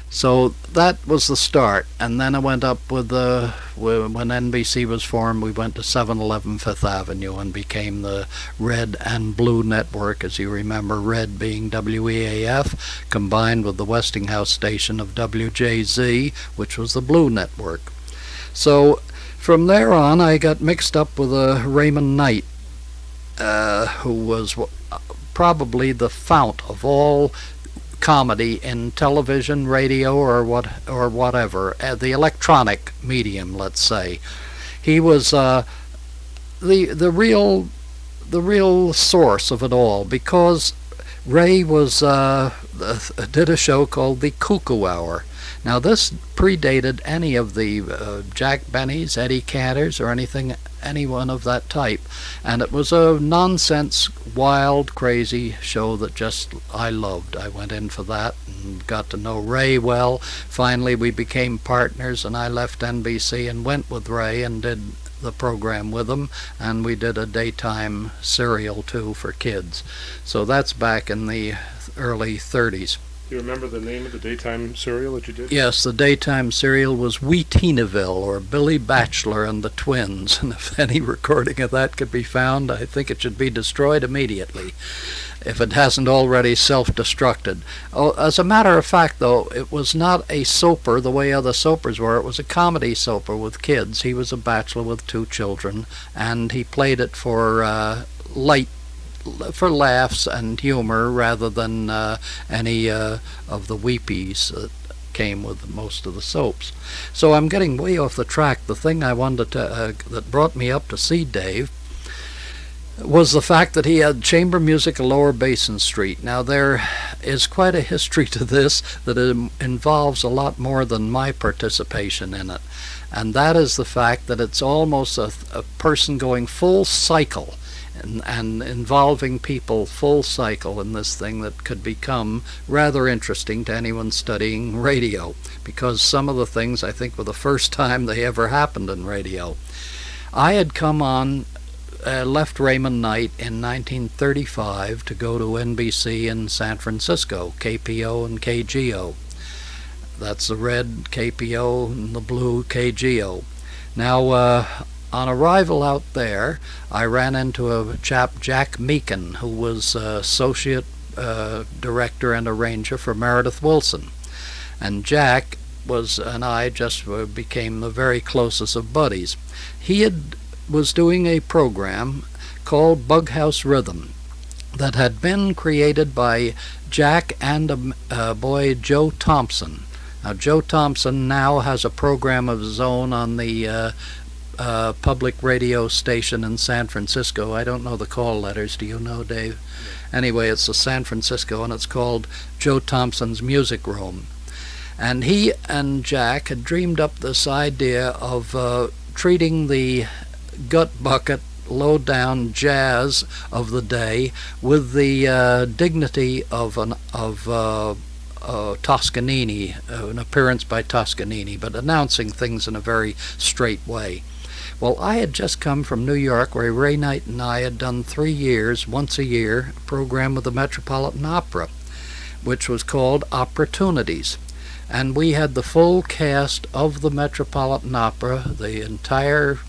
So that was the start, and then I went up with when NBC was formed, we went to 711 Fifth Avenue and became the Red and Blue Network, as you remember, Red being WEAF, combined with the Westinghouse station of WJZ, which was the Blue Network. So from there on, I got mixed up with Raymond Knight, who was probably the fount of all comedy in television, radio, or whatever, the electronic medium, let's say. He was the real source of it all, because Ray was did a show called the Cuckoo Hour. Now this predated any of the Jack Benny's, Eddie Cantors, or anyone of that type, and it was a nonsense, wild, crazy show that just I loved. I went in for that and got to know Ray well. Finally we became partners, and I left NBC and went with Ray and did the program with him, and we did a daytime serial too for kids. So that's back in the early 30s. Do you remember the name of the daytime serial that you did? Yes, the daytime serial was Wheatinaville, or Billy Batchelor and the Twins, and if any recording of that could be found, I think it should be destroyed immediately, if it hasn't already self-destructed. Oh, as a matter of fact, though, it was not a soaper the way other soapers were. It was a comedy soaper with kids. He was a bachelor with 2 children, and he played it for laughs and humor rather than any of the weepies that came with most of the soaps. So I'm getting way off the track. The thing I wanted to that brought me up to see Dave was the fact that he had chamber music at Lower Basin Street. Now there is quite a history to this that involves a lot more than my participation in it, and that is the fact that it's almost a person going full cycle and involving people full cycle in this thing that could become rather interesting to anyone studying radio, because some of the things I think were the first time they ever happened in radio. I had come on, left Raymond Knight in 1935 to go to NBC in San Francisco, KPO and KGO. That's the red KPO and the blue KGO. Now, on arrival out there, I ran into a chap, Jack Meakin, who was associate director and arranger for Meredith Willson. And Jack and I just became the very closest of buddies. He was doing a program called Bughouse Rhythm that had been created by Jack and a boy, Joe Thompson. Now, Joe Thompson now has a program of his own on the public radio station in San Francisco. I don't know the call letters. Do you know, Dave? Anyway, it's a San Francisco, and it's called Joe Thompson's Music Room. And he and Jack had dreamed up this idea of treating the gut bucket, low-down jazz of the day with the dignity of Toscanini, an appearance by Toscanini, but announcing things in a very straight way. Well, I had just come from New York, where Ray Knight and I had done 3 years, once a year, a program with the Metropolitan Opera, which was called Opportunities. And we had the full cast of the Metropolitan Opera, the entire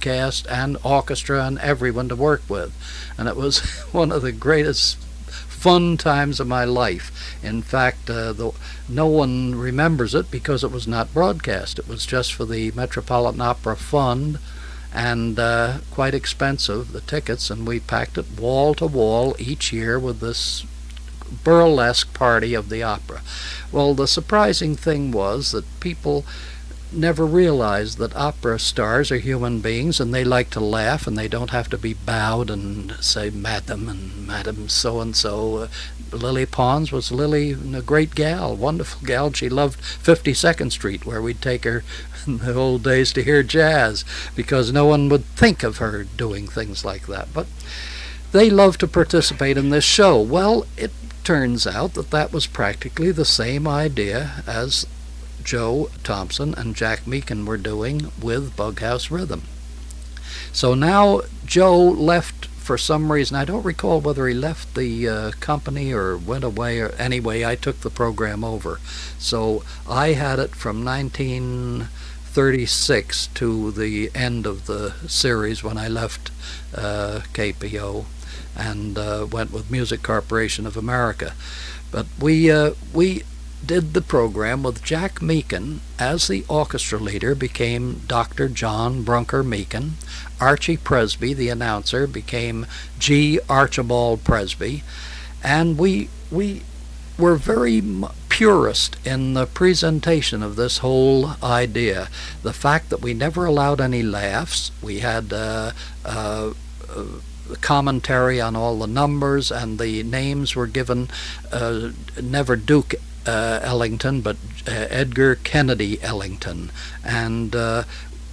cast and orchestra and everyone to work with. And it was one of the greatest fun times of my life. In fact, no one remembers it because it was not broadcast. It was just for the Metropolitan Opera Fund, and quite expensive, the tickets, and we packed it wall to wall each year with this burlesque party of the opera. Well, the surprising thing was that people never realized that opera stars are human beings, and they like to laugh, and they don't have to be bowed and say madam and madam so-and-so. Lily Pons was Lily, a great gal, wonderful gal. She loved 52nd Street, where we'd take her in the old days to hear jazz, because no one would think of her doing things like that. But they loved to participate in this show. Well, it turns out that that was practically the same idea as Joe Thompson and Jack Meakin were doing with Bughouse Rhythm. So now Joe left for some reason. I don't recall whether he left the company or went away, or anyway, I took the program over. So I had it from 1936 to the end of the series when I left KPO and went with Music Corporation of America. But we did the program with Jack Meakin as the orchestra leader, became Dr. John Brunker Meakin. Archie Presby, the announcer, became G. Archibald Presby. And we were very purist in the presentation of this whole idea. The fact that we never allowed any laughs. We had commentary on all the numbers, and the names were given never Duke Ellington, but Edgar Kennedy Ellington. And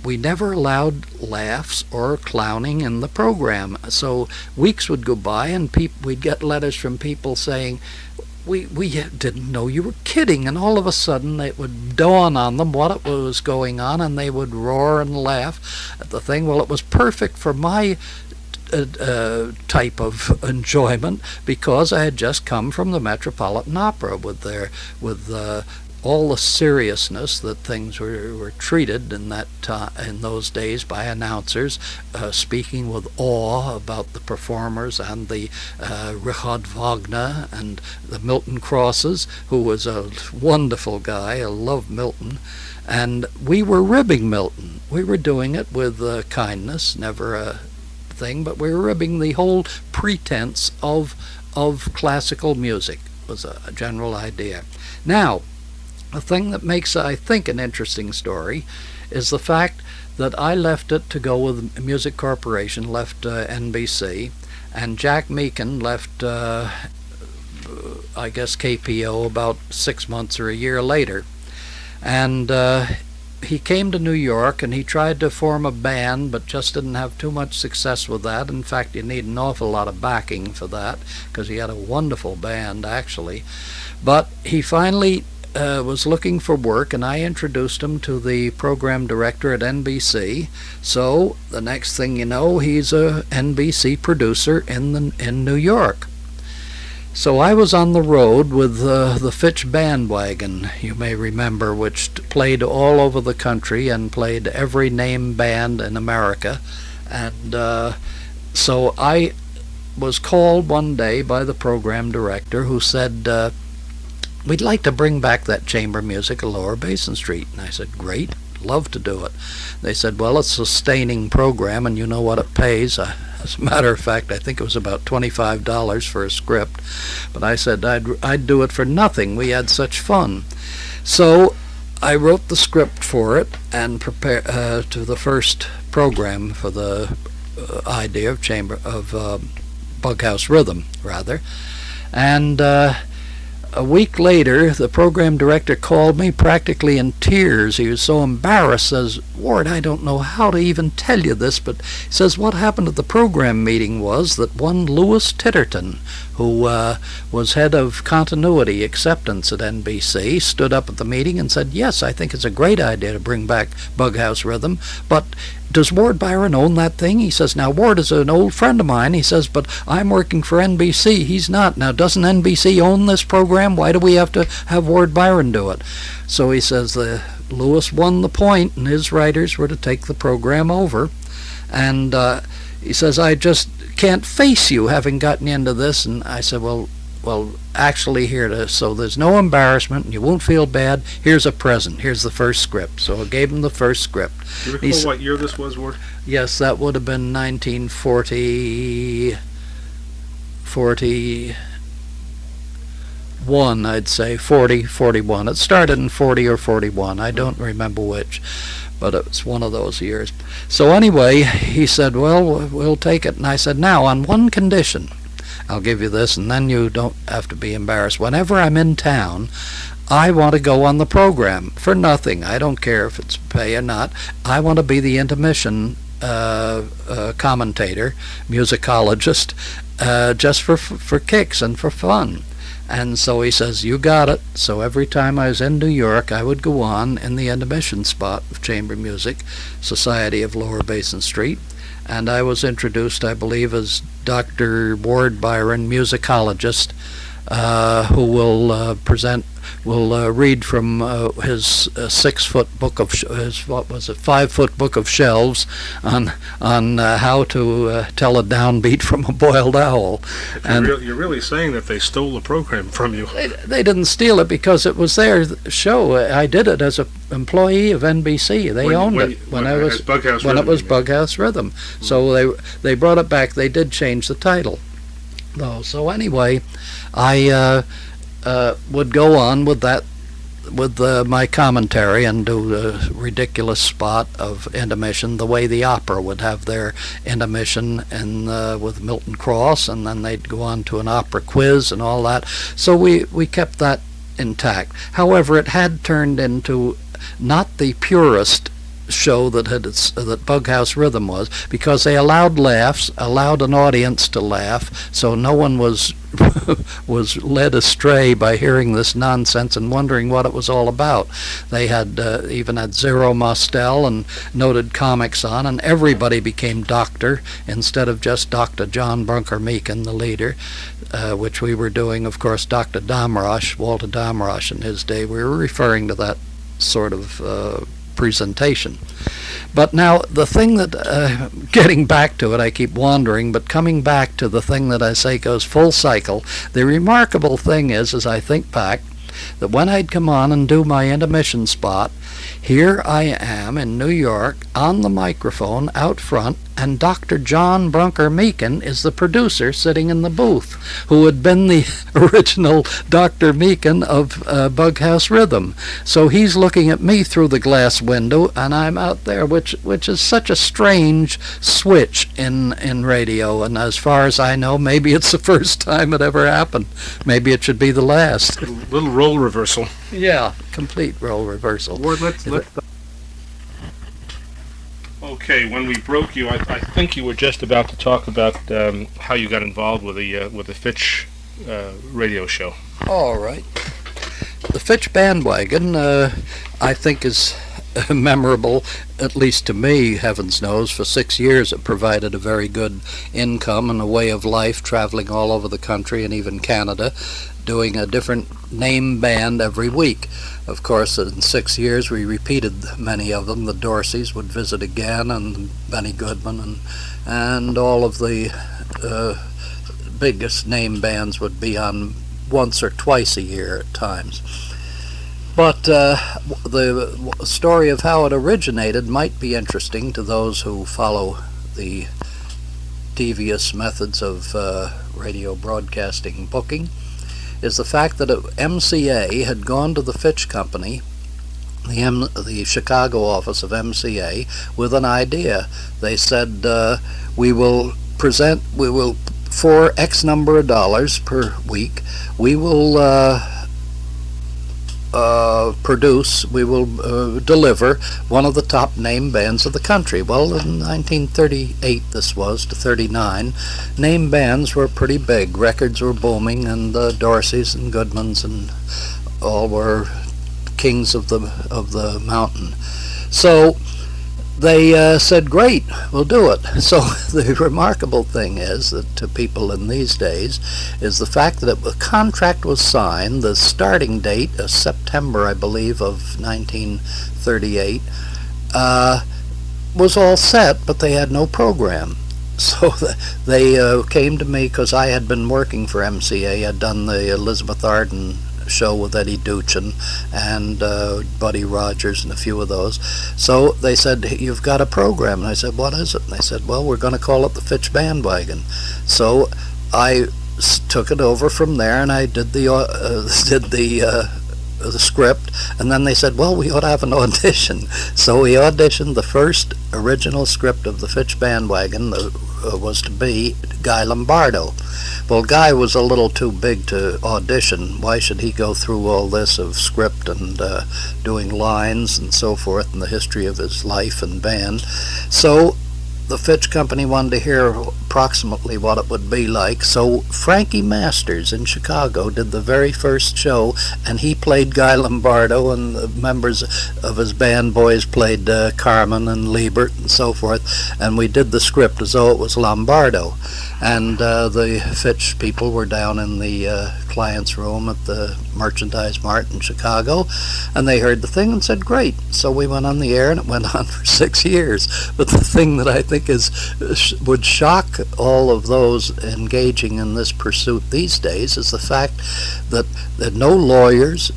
we never allowed laughs or clowning in the program. So weeks would go by, and we'd get letters from people saying, we didn't know you were kidding, and all of a sudden it would dawn on them what it was going on, and they would roar and laugh at the thing. Well, it was perfect for my type of enjoyment, because I had just come from the Metropolitan Opera with all the seriousness that things were treated in those days by announcers, speaking with awe about the performers, and the Richard Wagner and the Milton Crosses, who was a wonderful guy. I love Milton. And we were ribbing Milton. We were doing it with kindness, never a thing, but we were ribbing the whole pretense of classical music, was a general idea. Now, the thing that makes, I think, an interesting story is the fact that I left it to go with Music Corporation, left NBC, and Jack Meakin left, I guess, KPO about 6 months or a year later. And he came to New York and he tried to form a band, but just didn't have too much success with that. In fact, you need an awful lot of backing for that, because he had a wonderful band, actually. But he finally was looking for work, and I introduced him to the program director at NBC. So the next thing you know, he's a NBC producer in New York. So I was on the road with the Fitch bandwagon, you may remember, which played all over the country and played every name band in America. And so I was called one day by the program director, who said, we'd like to bring back that chamber music at Lower Basin Street. And I said, great, love to do it. They said, well, it's a sustaining program, and you know what it pays. As a matter of fact, I think it was about $25 for a script. But I said I'd do it for nothing. We had such fun. So I wrote the script for it and prepared to the first program for the idea of Bughouse Rhythm, rather. And a week later, the program director called me practically in tears. He was so embarrassed. Says, Ward, I don't know how to even tell you this, but he says what happened at the program meeting was that one Louis Titterton, who was head of continuity acceptance at NBC, stood up at the meeting and said, yes, I think it's a great idea to bring back Bughouse Rhythm, but does Ward Byron own that thing? He says, now, Ward is an old friend of mine. He says, but I'm working for NBC. He's not. Now, doesn't NBC own this program? Why do we have to have Ward Byron do it? So he says Lewis won the point, and his writers were to take the program over. And he says, I just can't face you having gotten into this. And I said, well, actually so there's no embarrassment and you won't feel bad. Here's a present. Here's the first script. So I gave him the first script. Do you recall what year this was, Ward? Yes, that would have been 1941, I'd say. 41. It started in 40 or 41. I don't remember which, but it's one of those years. So anyway, he said, well, we'll take it. And I said, now, on one condition. I'll give you this, and then you don't have to be embarrassed. Whenever I'm in town, I want to go on the program for nothing. I don't care if it's pay or not. I want to be the intermission commentator, musicologist, just for kicks and for fun. And so he says, you got it. So every time I was in New York, I would go on in the intermission spot of Chamber Music, Society of Lower Basin Street. And I was introduced, I believe, as Dr. Ward Byron, musicologist, who will read from his 6-foot book of his 5-foot book of shelves on how to tell a downbeat from a boiled owl. And you're really saying that they stole the program from you? They didn't steal it because it was their show. I did it as an employee of NBC. They owned it when it was Bughouse Rhythm. So they brought it back. They did change the title, though. So anyway, I would go on with that, with my commentary, and do a ridiculous spot of intermission, the way the opera would have their intermission with Milton Cross, and then they'd go on to an opera quiz and all that. So we kept that intact. However, it had turned into not the purest show that Bughouse Rhythm was, because they allowed laughs, allowed an audience to laugh, so no one was led astray by hearing this nonsense and wondering what it was all about. They had even had Zero Mostel and noted comics on, and everybody became doctor instead of just Dr. John Bunker Meakin, the leader, which we were doing, of course, Dr. Damrosch, Walter Damrosch in his day. We were referring to that sort of presentation. But now the thing that, getting back to it, I keep wandering, but coming back to the thing that I say goes full cycle, the remarkable thing is, as I think back, that when I'd come on and do my intermission spot, here I am in New York on the microphone out front, and Dr. John Bunker Meakin is the producer sitting in the booth, who had been the original Dr. Meakin of Bughouse Rhythm. So he's looking at me through the glass window, and I'm out there, which is such a strange switch in radio. And as far as I know, maybe it's the first time it ever happened. Maybe it should be the last. A little role reversal. Yeah, complete role reversal. Ward, let's Okay, when we broke you, I think you were just about to talk about how you got involved with the Fitch radio show. All right. The Fitch bandwagon, I think, is memorable, at least to me, heavens knows. For 6 years it provided a very good income and a way of life, traveling all over the country and even Canada, doing a different name band every week. Of course, in 6 years we repeated many of them. The Dorseys would visit again, and Benny Goodman, and all of the biggest name bands would be on once or twice a year at times. But the story of how it originated might be interesting to those who follow the devious methods of radio broadcasting booking, is the fact that MCA had gone to the Fitch Company, the Chicago office of MCA, with an idea. They said, we will, for X number of dollars per week, we will deliver one of the top name bands of the country. Well, in 1938 this was, to 39, name bands were pretty big. Records were booming, and the Dorseys and Goodmans and all were kings of the mountain. So they said, great, we'll do it. So the remarkable thing is that to people in these days is the fact that a contract was signed. The starting date, September, I believe, of 1938, was all set, but they had no program. So they came to me because I had been working for MCA. I'd done the Elizabeth Arden show with Eddie Duchin and Buddy Rogers and a few of those. So they said, you've got a program. And I said, what is it? And they said, well, we're going to call it the Fitch Bandwagon. So I took it over from there, and I did the script, and then they said, well, we ought to have an audition. So we auditioned. The first original script of the Fitch Bandwagon was to be Guy Lombardo. Well, Guy was a little too big to audition. Why should he go through all this of script and doing lines and so forth and the history of his life and band? So the Fitch Company wanted to hear approximately what it would be like. So Frankie Masters in Chicago did the very first show, and he played Guy Lombardo, and the members of his band boys played Carmen and Liebert and so forth, and we did the script as though it was Lombardo. And the Fitch people were down in the client's room at the Merchandise Mart in Chicago, and they heard the thing and said, great. So we went on the air, and it went on for 6 years. But the thing that I think would shock all of those engaging in this pursuit these days is the fact that there are no lawyers,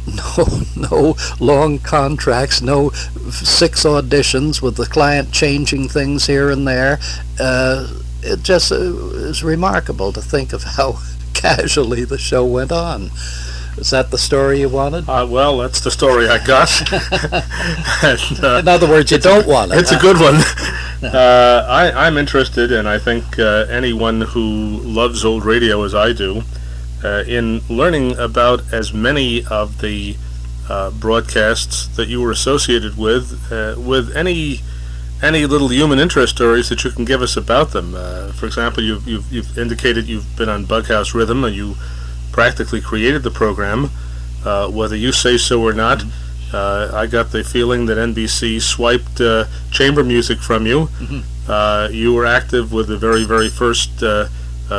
no long contracts, no 6 auditions with the client changing things here and there. It just is remarkable to think of how casually the show went on. Is that the story you wanted? Well, that's the story I got. And, in other words, you don't want it. It's a good one. I'm interested, and I think anyone who loves old radio as I do, in learning about as many of the broadcasts that you were associated with any little human interest stories that you can give us about them. For example, you've indicated you've been on Bughouse Rhythm, and you practically created the program, whether you say so or not. I got the feeling that NBC swiped chamber music from you. You were active with the very, very first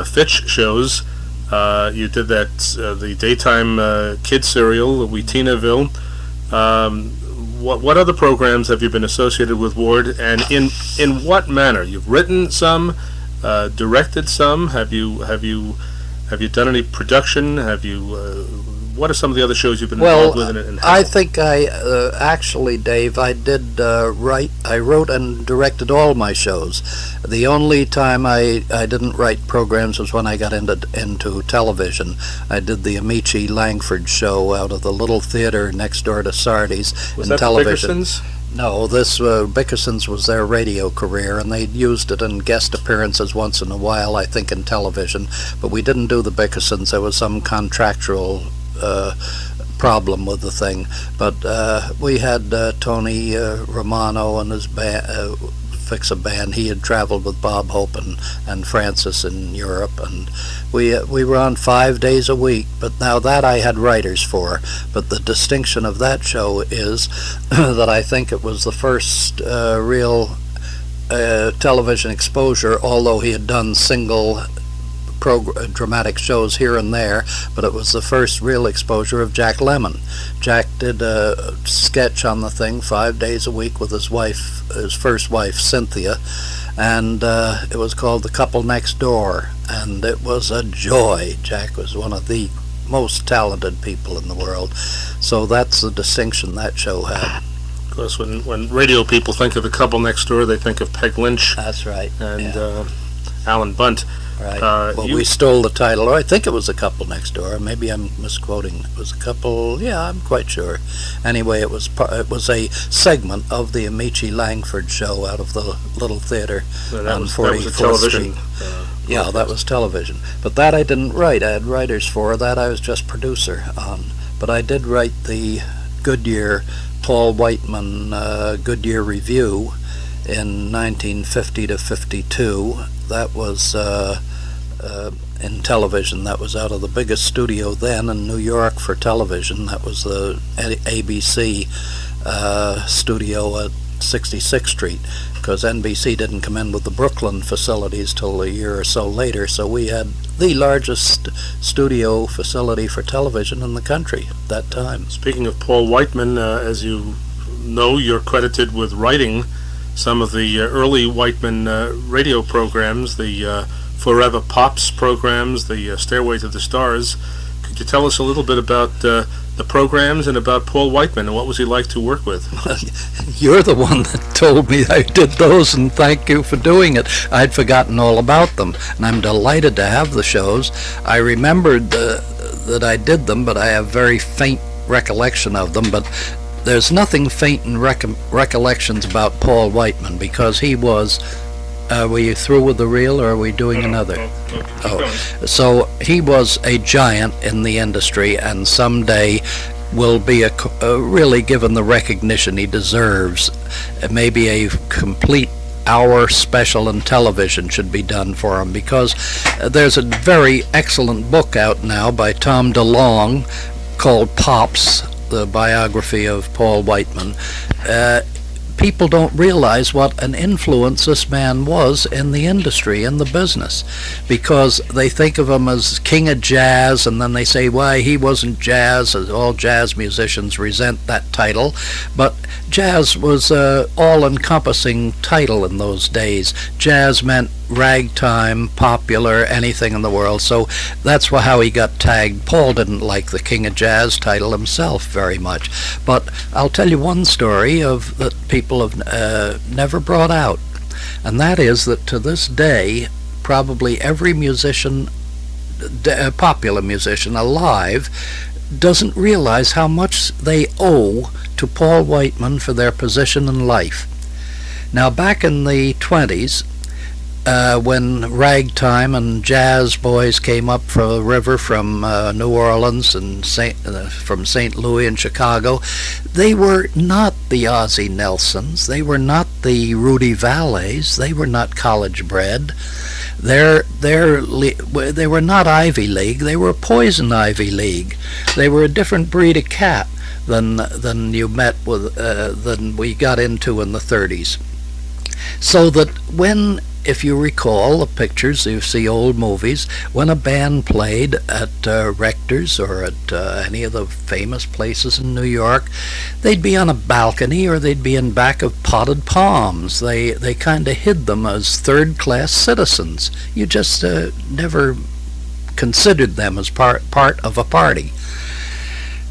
Fitch shows. You did that, the daytime kid serial, Wheatinaville. What other programs have you been associated with, Ward, and in what manner? You've written some, directed some. Have you done any production? What are some of the other shows you've been involved with? And how? I think actually, Dave, I did write. I wrote and directed all my shows. The only time I didn't write programs was when I got into television. I did the Amici Langford show out of the little theater next door to Sardi's Was in that television. The Bickersons? No, this Bickersons was their radio career, and they'd used it in guest appearances once in a while, I think, in television. But we didn't do the Bickersons. There was some contractual problem with the thing. But we had Tony Romano and his fix a band. He had traveled with Bob Hope and Francis in Europe, and we were on 5 days a week. But now that I had writers for. But the distinction of that show is that I think it was the first real television exposure, although he had done single dramatic shows here and there, but it was the first real exposure of Jack Lemmon. Jack did a sketch on the thing 5 days a week with his first wife, Cynthia, and it was called The Couple Next Door, and it was a joy. Jack was one of the most talented people in the world, so that's the distinction that show had. Of course, when radio people think of The Couple Next Door, they think of Peg Lynch. That's right. And Alan Bunt. Right. Well, we stole the title, or I think it was A Couple Next Door. Maybe I'm misquoting. It was a couple. Yeah, I'm quite sure. Anyway, it was a segment of the Amici Langford show out of the little theater on 44th Street. Yeah, that was television. But that I didn't write. I had writers for that. I was just producer on. But I did write the Goodyear, Paul Whiteman Goodyear Review in 1950 to 52. That was in television. That was out of the biggest studio then in New York for television. That was the ABC studio at 66th Street, because NBC didn't come in with the Brooklyn facilities till a year or so later, so we had the largest studio facility for television in the country at that time. Speaking of Paul Whiteman, as you know, you're credited with writing some of the early Whiteman radio programs, the Forever Pops programs, the Stairway to the Stars. Could you tell us a little bit about the programs and about Paul Whiteman, and what was he like to work with? You're the one that told me I did those, and thank you for doing it. I'd forgotten all about them, and I'm delighted to have the shows. I remembered that I did them, but I have very faint recollection of them, but there's nothing faint in recollections about Paul Whiteman, because he was... were you through with the reel, or are we doing another? So he was a giant in the industry, and someday will be really given the recognition he deserves. Maybe a complete hour special in television should be done for him, because there's a very excellent book out now by Tom DeLonge called Pops, the biography of Paul Whiteman. People don't realize what an influence this man was in the industry, in the business, because they think of him as king of jazz, and then they say, why, he wasn't jazz, as all jazz musicians resent that title. But jazz was an all-encompassing title in those days. Jazz meant ragtime, popular, anything in the world, so that's how he got tagged. Paul didn't like the king of jazz title himself very much, but I'll tell you one story that people have never brought out, and that is that to this day, probably every musician, popular musician alive, doesn't realize how much they owe to Paul Whiteman for their position in life. Now, back in the 20s, when ragtime and jazz boys came up from the river from New Orleans and from St. Louis and Chicago, they were not the Ozzie Nelsons, they were not the Rudy Valleys, they were not college bred. They were not Ivy League, they were Poison Ivy League. They were a different breed of cat than you met with, than we got into in the 30s. So that if you recall the pictures, you see old movies, when a band played at Rector's or at any of the famous places in New York, they'd be on a balcony or they'd be in back of potted palms. They kind of hid them as third-class citizens. You just never considered them as part of a party.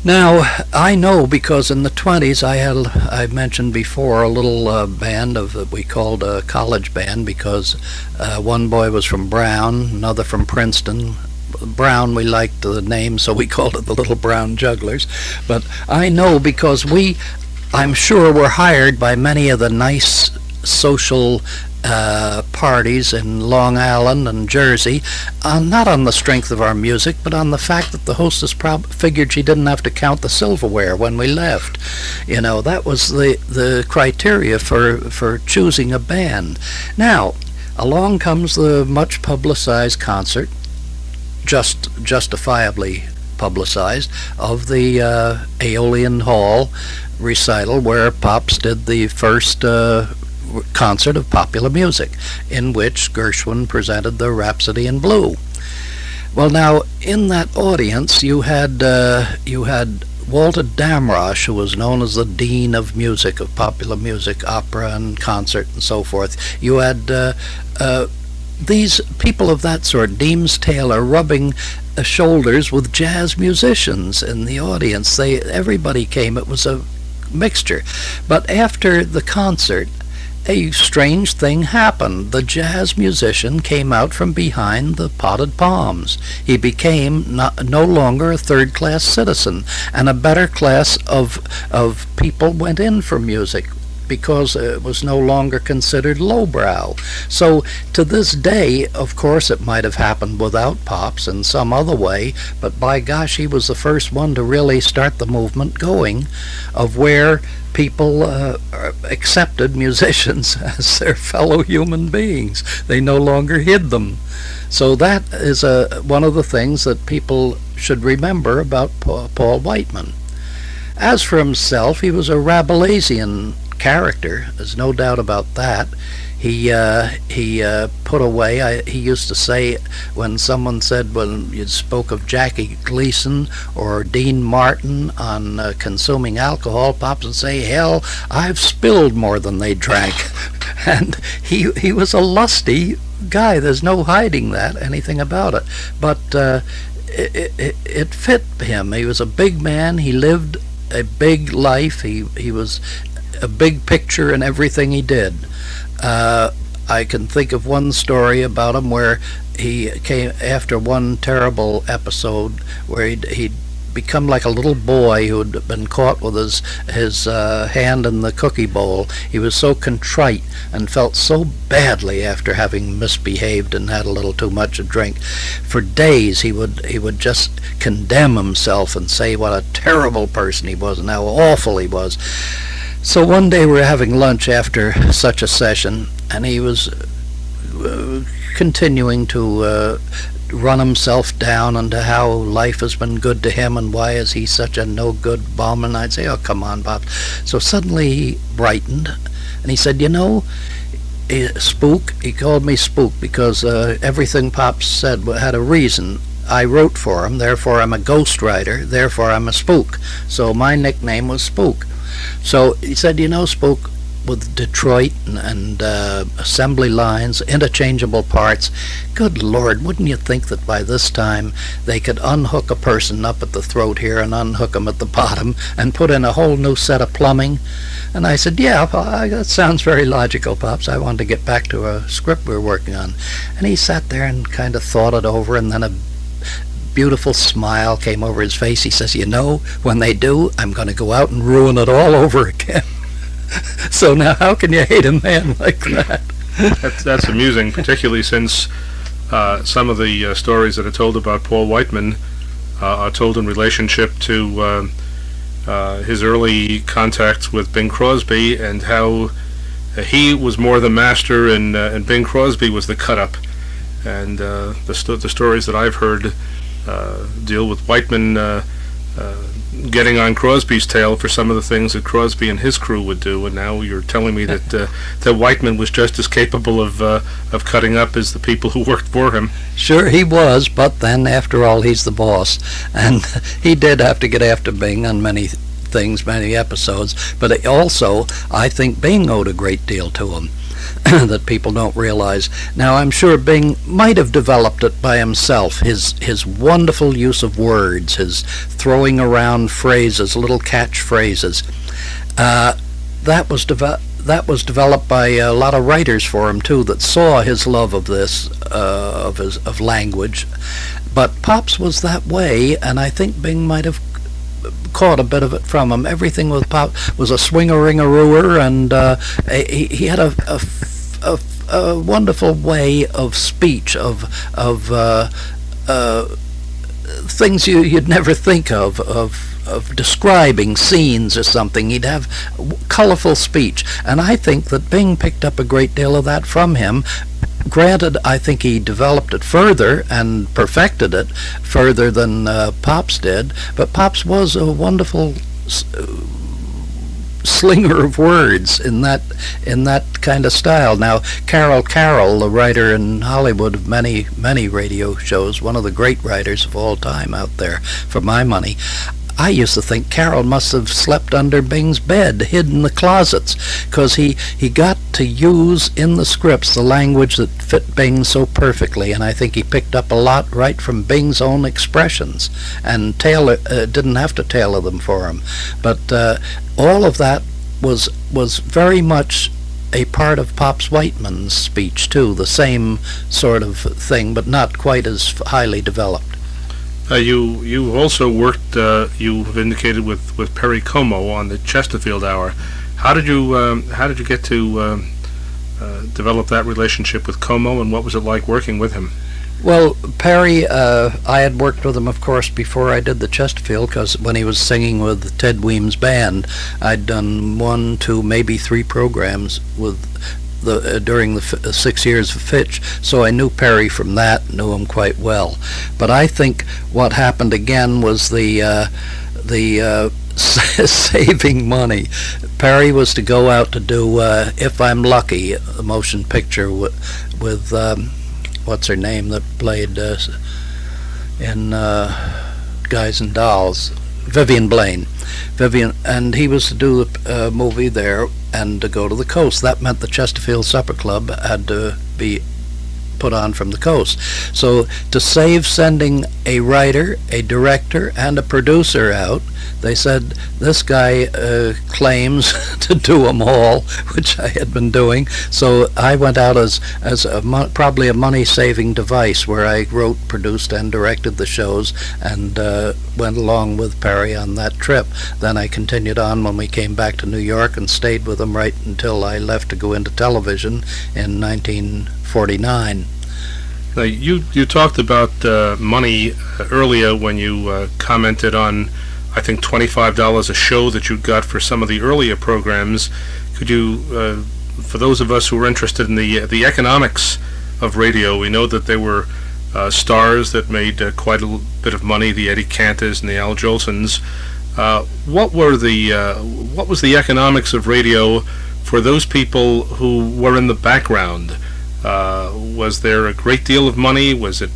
Now, I know because in the 20s I mentioned before a little band that we called a college band, because one boy was from Brown, another from Princeton. Brown, we liked the name, so we called it the Little Brown Jugglers. But I know because I'm sure, were hired by many of the nice social parties in Long Island and Jersey, not on the strength of our music, but on the fact that the hostess figured she didn't have to count the silverware when we left. You know, that was the criteria for choosing a band. Now, along comes the much publicized concert, justifiably publicized, of the Aeolian Hall recital where Pops did the first concert of popular music, in which Gershwin presented the Rhapsody in Blue. Well, now, in that audience, you had Walter Damrosch, who was known as the Dean of Music, of popular music, opera and concert and so forth. You had these people of that sort, Deems Taylor, rubbing shoulders with jazz musicians in the audience. Everybody came. It was a mixture. But after the concert, a strange thing happened. The jazz musician came out from behind the potted palms. He became no longer a third-class citizen, and a better class of people went in for music, because it was no longer considered lowbrow. So to this day, of course, it might have happened without Pops in some other way, but by gosh, he was the first one to really start the movement going of where people accepted musicians as their fellow human beings. They no longer hid them. So that is one of the things that people should remember about Paul Whiteman. As for himself, he was a Rabelaisian character. There's no doubt about that. He put away. He used to say, when someone said, when you spoke of Jackie Gleason or Dean Martin on consuming alcohol, Pops would say, "Hell, I've spilled more than they drank." And he was a lusty guy. There's no hiding anything about it. But it fit him. He was a big man. He lived a big life. He was a big picture in everything he did. I can think of one story about him where he came after one terrible episode where he'd become like a little boy who had been caught with his hand in the cookie bowl. He was so contrite and felt so badly after having misbehaved and had a little too much to drink. For days he would just condemn himself and say what a terrible person he was and how awful he was. So one day we were having lunch after such a session, and he was continuing to run himself down into how life has been good to him and why is he such a no-good bum. And I'd say, "Oh, come on, Bob." So suddenly he brightened, and he said, "You know, Spook," he called me Spook because everything Pops said had a reason. I wrote for him, therefore I'm a ghostwriter, therefore I'm a spook. So my nickname was Spook. So he said, "You know, Spook, with Detroit and assembly lines, interchangeable parts, good Lord, wouldn't you think that by this time they could unhook a person up at the throat here and unhook him at the bottom and put in a whole new set of plumbing?" And I said, "Yeah, that sounds very logical, Pops. I wanted to get back to a script we were working on." And he sat there and kind of thought it over, and then a beautiful smile came over his face. He says, "You know, when they do, I'm going to go out and ruin it all over again." So now, how can you hate a man like that? That's amusing, particularly since some of the stories that are told about Paul Whiteman are told in relationship to his early contacts with Bing Crosby and how he was more the master and Bing Crosby was the cut-up. And the stories that I've heard deal with Whiteman getting on Crosby's tail for some of the things that Crosby and his crew would do, and now you're telling me that Whiteman was just as capable of cutting up as the people who worked for him. Sure he was, but then after all he's the boss, and he did have to get after Bing on many things, many episodes, but also I think Bing owed a great deal to him that people don't realize. Now, I'm sure Bing might have developed it by himself, his wonderful use of words, his throwing around phrases, little catchphrases. That was developed by a lot of writers for him too, that saw his love of this, of language. But Pops was that way, and I think Bing might have caught a bit of it from him. Everything with Pop was a swinger-ring-a-rooer, and he had a a wonderful way of speech, of things you'd never think of describing scenes or something. He'd have colorful speech, and I think that Bing picked up a great deal of that from him. Granted, I think he developed it further and perfected it further than Pops did, but Pops was a wonderful slinger of words in that kind of style. Now, Carol, the writer in Hollywood of many radio shows, one of the great writers of all time out there, for my money, I used to think Carol must have slept under Bing's bed, hid in the closets, because he got to use in the scripts the language that fit Bing so perfectly, and I think he picked up a lot right from Bing's own expressions, and didn't have to tailor them for him. But all of that was very much a part of Pops Whiteman's speech too, the same sort of thing, but not quite as highly developed. You also worked, you've indicated, with Perry Como on the Chesterfield Hour. How did you get to develop that relationship with Como, and what was it like working with him? Well, Perry, I had worked with him, of course, before I did the Chesterfield, because when he was singing with Ted Weems' band, I'd done 1, 2, maybe 3 programs with during the 6 years of Fitch, so I knew Perry from that, knew him quite well. But I think what happened again was the saving money. Perry was to go out to do If I'm Lucky, a motion picture with what's her name that played in Guys and Dolls, Vivian Blaine. And he was to do the movie there and to go to the coast. That meant the Chesterfield Supper Club had to be put on from the coast. So to save sending a writer, a director, and a producer out, they said, this guy claims to do them all, which I had been doing. So I went out as probably a money-saving device, where I wrote, produced, and directed the shows, and went along with Perry on that trip. Then I continued on when we came back to New York and stayed with him right until I left to go into television in 1949. Now, you talked about money earlier when you commented on, I think, $25 a show that you got for some of the earlier programs. Could you, for those of us who are interested in the economics of radio, we know that there were stars that made quite a bit of money, the Eddie Cantors and the Al Jolsons. What was the economics of radio for those people who were in the background? Was there a great deal of money? Was it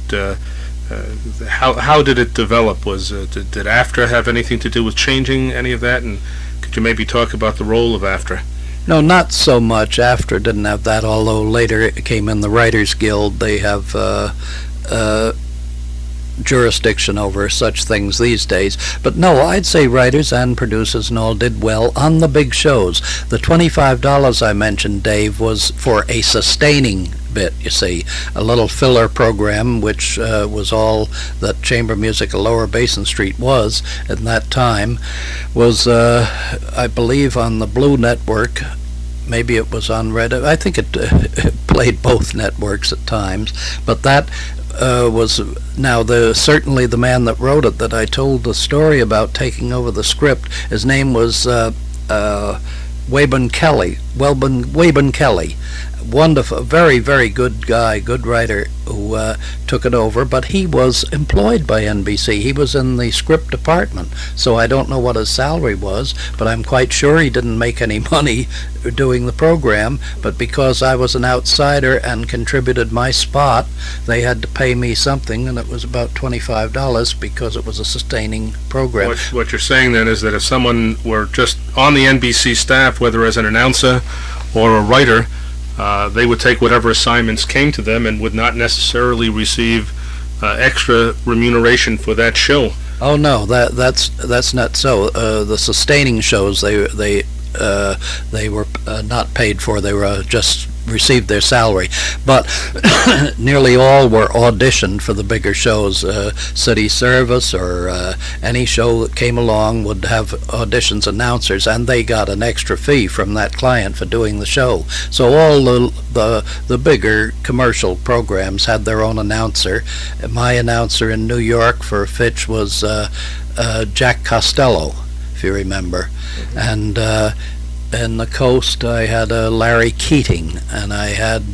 how did it develop? Did AFTRA have anything to do with changing any of that? And could you maybe talk about the role of AFTRA? No, not so much. AFTRA didn't have that, although later it came in the Writers Guild. They have jurisdiction over such things these days. But no, I'd say writers and producers and all did well on the big shows. The $25 I mentioned, Dave, was for a sustaining bit, you see, a little filler program, which was all that chamber music at Lower Basin Street was at that time, was I believe on the Blue Network. Maybe it was on Red. I think it played both networks at times, but that was now certainly the man that wrote it, that I told the story about taking over the script. His name was Wabun Kelly. Wonderful, very, very good guy, good writer, who took it over, but he was employed by NBC. He was in the script department, so I don't know what his salary was, but I'm quite sure he didn't make any money doing the program, but because I was an outsider and contributed my spot, they had to pay me something, and it was about $25 because it was a sustaining program. What you're saying then is that if someone were just on the NBC staff, whether as an announcer or a writer, they would take whatever assignments came to them and would not necessarily receive extra remuneration for that show. Oh no, that's not so. The sustaining shows they were not paid for. They were just received their salary, but nearly all were auditioned for the bigger shows. City Service or any show that came along would have auditions announcers, and they got an extra fee from that client for doing the show. So all the bigger commercial programs had their own announcer. My announcer in New York for Fitch was Jack Costello, if you remember, and in the Coast I had Larry Keating, and I had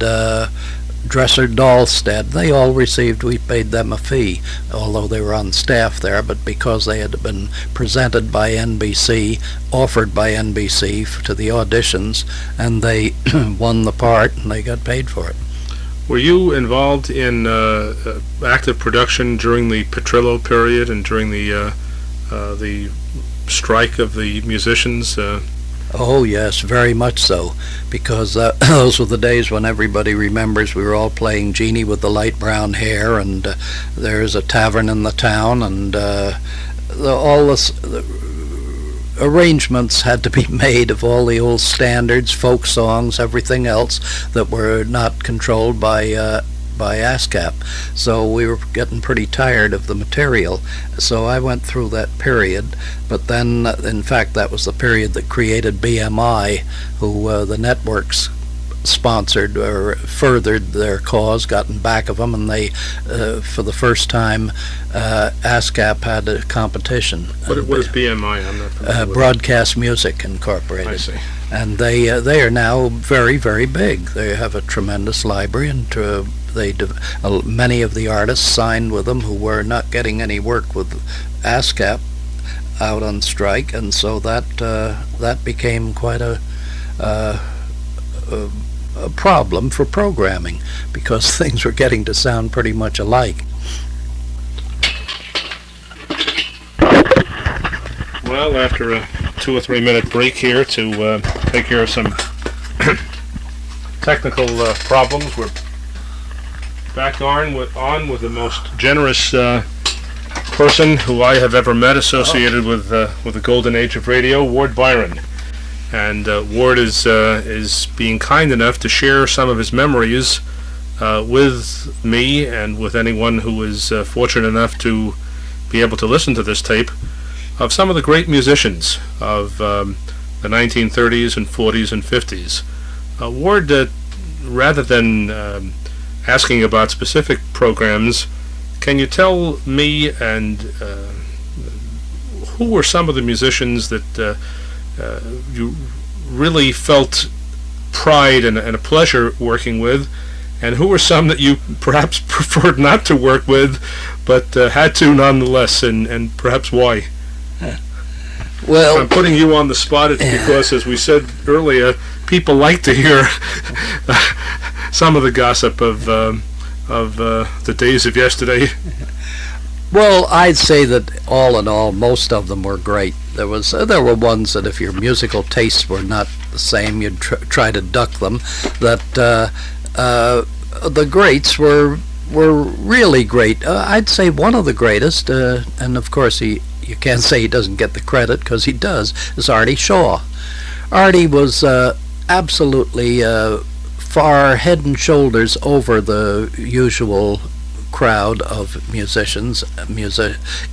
Dresser Dahlstead. They all received, we paid them a fee, although they were on staff there, but because they had been presented by NBC, offered by NBC to the auditions, and they won the part, and they got paid for it. Were you involved in active production during the Petrillo period and during the strike of the musicians? Oh yes, very much so, because those were the days when everybody remembers we were all playing Jeannie with the light brown hair, and there's a tavern in the town, and all this arrangements had to be made of all the old standards, folk songs, everything else that were not controlled by ASCAP. So we were getting pretty tired of the material. So I went through that period, but then, in fact, that was the period that created BMI, who the networks sponsored or furthered their cause, gotten back of them, and they, for the first time, ASCAP had a competition. What is BMI? I'm not familiar with Broadcast Music Incorporated. I see. And they are now very, very big. They have a tremendous library, and many of the artists signed with them who were not getting any work with ASCAP out on strike, and so that became quite a problem for programming, because things were getting to sound pretty much alike. Well, after a 2 or 3 minute break here to take care of some technical problems, we're back on with the most generous person who I have ever met associated with the golden age of radio, Ward Byron. And Ward is being kind enough to share some of his memories with me and with anyone who is fortunate enough to be able to listen to this tape, of some of the great musicians of the 1930s and 40s and 50s. Ward, rather than asking about specific programs, can you tell me and who were some of the musicians that you really felt pride and a pleasure working with, and who were some that you perhaps preferred not to work with but had to nonetheless, and perhaps why? Well, I'm putting you on the spot because, as we said earlier, people like to hear some of the gossip of the days of yesterday. Well, I'd say that all in all, most of them were great. There were ones that, if your musical tastes were not the same, you'd try to duck them. That the greats were really great. I'd say one of the greatest, and of course you can't say he doesn't get the credit, because he does, is Artie Shaw. Artie was absolutely far head and shoulders over the usual crowd of musicians,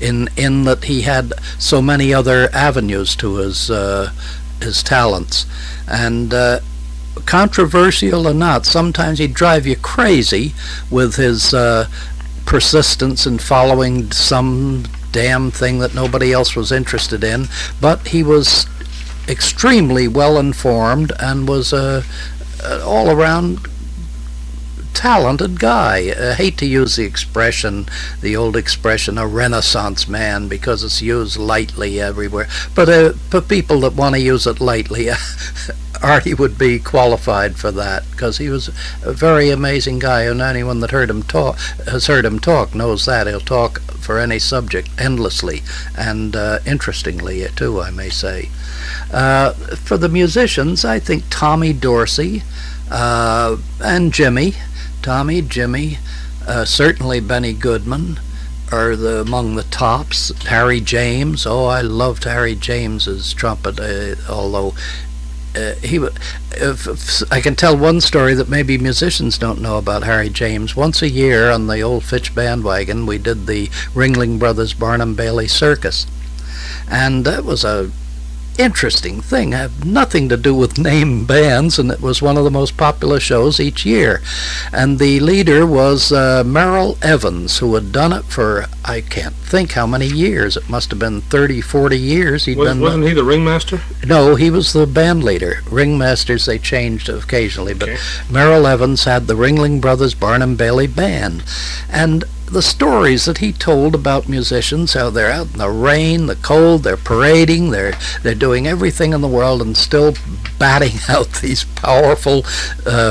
in that he had so many other avenues to his talents, and controversial or not, sometimes he'd drive you crazy with his persistence in following some damn thing that nobody else was interested in, but he was extremely well informed and was an all-around talented guy. I hate to use the old expression, a Renaissance man, because it's used lightly everywhere. But for people that want to use it lightly, Artie would be qualified for that, because he was a very amazing guy, and anyone that has heard him talk knows that. He'll talk for any subject endlessly, and interestingly too, I may say. For the musicians, I think Tommy Dorsey and Jimmy, certainly Benny Goodman are among the tops. Harry James, I loved Harry James's trumpet, although I can tell one story that maybe musicians don't know about Harry James. Once a year on the old Fitch bandwagon, we did the Ringling Brothers Barnum Bailey Circus. And that was a interesting thing. It had nothing to do with name bands, and it was one of the most popular shows each year. And the leader was Merrill Evans, who had done it for, I can't think how many years. It must have been 30, 40 years. Wasn't he the ringmaster? No, he was the band leader. Ringmasters, they changed occasionally, but Merrill Evans had the Ringling Brothers Barnum Bailey Band. And the stories that he told about musicians, how they're out in the rain, the cold, they're parading, they're doing everything in the world and still batting out these powerful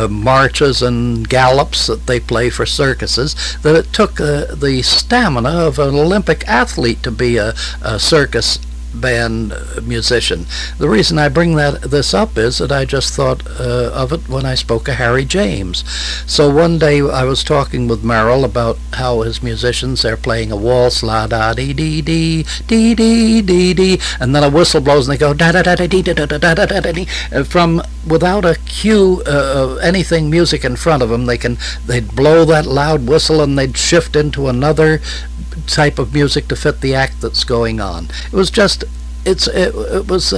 marches and gallops that they play for circuses, that it took the stamina of an Olympic athlete to be a circus band musician. The reason I bring this up is that I just thought of it when I spoke of Harry James. So one day I was talking with Merrill about how his musicians, they're playing a waltz, la da dee dee dee dee dee dee dee, and then a whistle blows and they go da da da da dee da da da da da da, from without a cue anything music in front of them. They'd blow that loud whistle and they'd shift into another type of music to fit the act that's going on. It was just, it was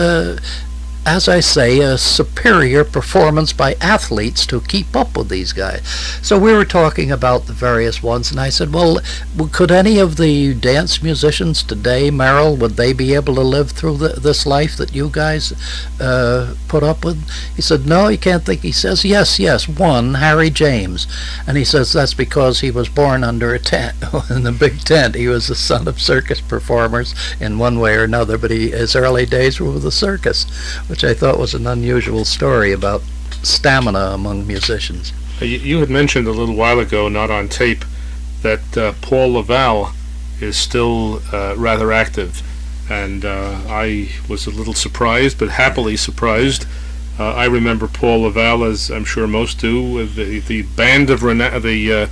as I say, a superior performance by athletes to keep up with these guys. So we were talking about the various ones, and I said, well, could any of the dance musicians today, Merrill, would they be able to live through this life that you guys put up with? He said, no, he can't think. He says, yes, one, Harry James. And he says that's because he was born under a tent, in a big tent. He was the son of circus performers in one way or another, but his early days were with the circus, which I thought was an unusual story about stamina among musicians. You had mentioned a little while ago, not on tape, that Paul Laval is still rather active, and I was a little surprised, but happily surprised. I remember Paul Laval, as I'm sure most do, the band of the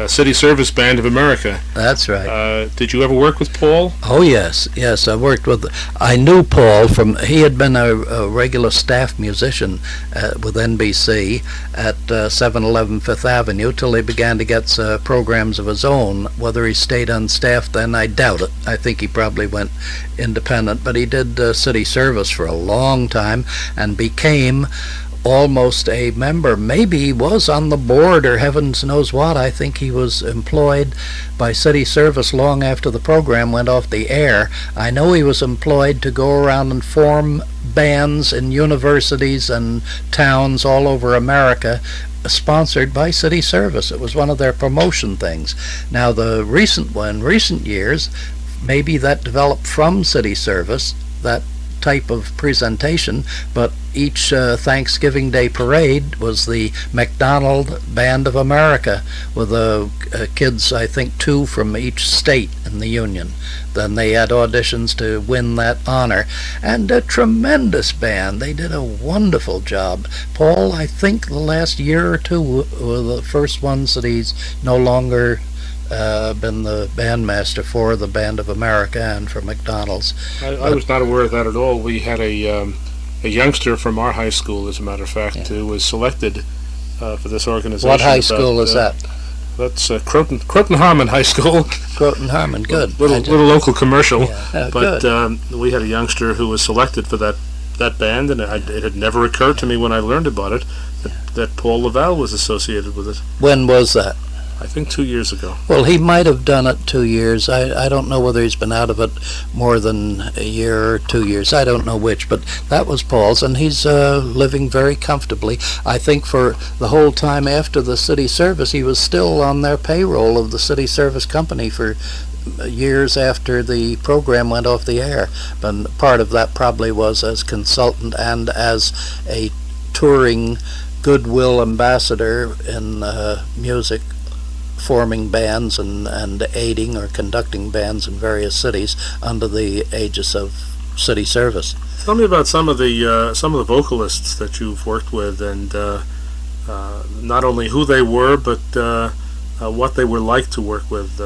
City Service Band of America. That's right. Did you ever work with Paul? Oh, yes. I knew Paul he had been a regular staff musician with NBC at 711 Fifth Avenue till he began to get programs of his own. Whether he stayed on staff then, I doubt it. I think he probably went independent, but he did City Service for a long time and became almost a member. Maybe he was on the board or heavens knows what. I think he was employed by City Service long after the program went off the air. I know he was employed to go around and form bands in universities and towns all over America, sponsored by City Service. It was one of their promotion things. Now the recent years, maybe that developed from City Service, that type of presentation, but each Thanksgiving Day parade was the McDonald Band of America with kids, I think 2 from each state in the Union. Then they had auditions to win that honor, and a tremendous band. They did a wonderful job. Paul, I think the last year or two were the first ones that he's no longer been the bandmaster for the Band of America and for McDonald's. I was not aware of that at all. We had a youngster from our high school, as a matter of fact, who was selected for this organization. What high school is that? That's Croton Harmon High School. Croton Harmon, good. Little local commercial. Yeah. But we had a youngster who was selected for that band, and it had never occurred to me when I learned about it that Paul Laval was associated with it. When was that? I think 2 years ago. Well, he might have done it 2 years. I don't know whether he's been out of it more than a year or 2 years. I don't know which, but that was Paul's, and he's living very comfortably. I think for the whole time after the City Service, he was still on their payroll of the City Service Company for years after the program went off the air. But part of that probably was as consultant and as a touring goodwill ambassador in music, forming bands and aiding or conducting bands in various cities under the aegis of City Service. Tell me about some of the vocalists that you've worked with, and not only who they were, but what they were like to work with,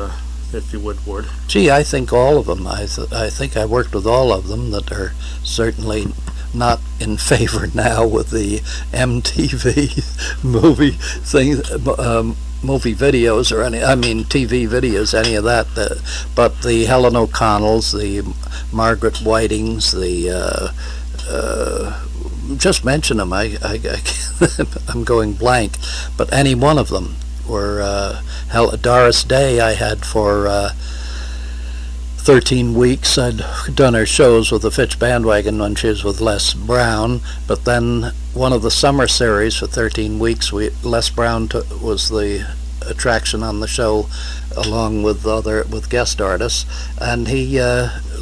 if you would, Ward. Gee, I think all of them. I think I worked with all of them that are certainly not in favor now with the MTV movie thing, movie videos or TV videos, any of that. But the Helen O'Connells, the Margaret Whitings, the just mention them. I'm going blank, but any one of them were. Doris Day I had for 13 weeks. I'd done her shows with the Fitch Bandwagon when she was with Les Brown, but then one of the summer series for 13 weeks, Les Brown was the attraction on the show, along with guest artists, and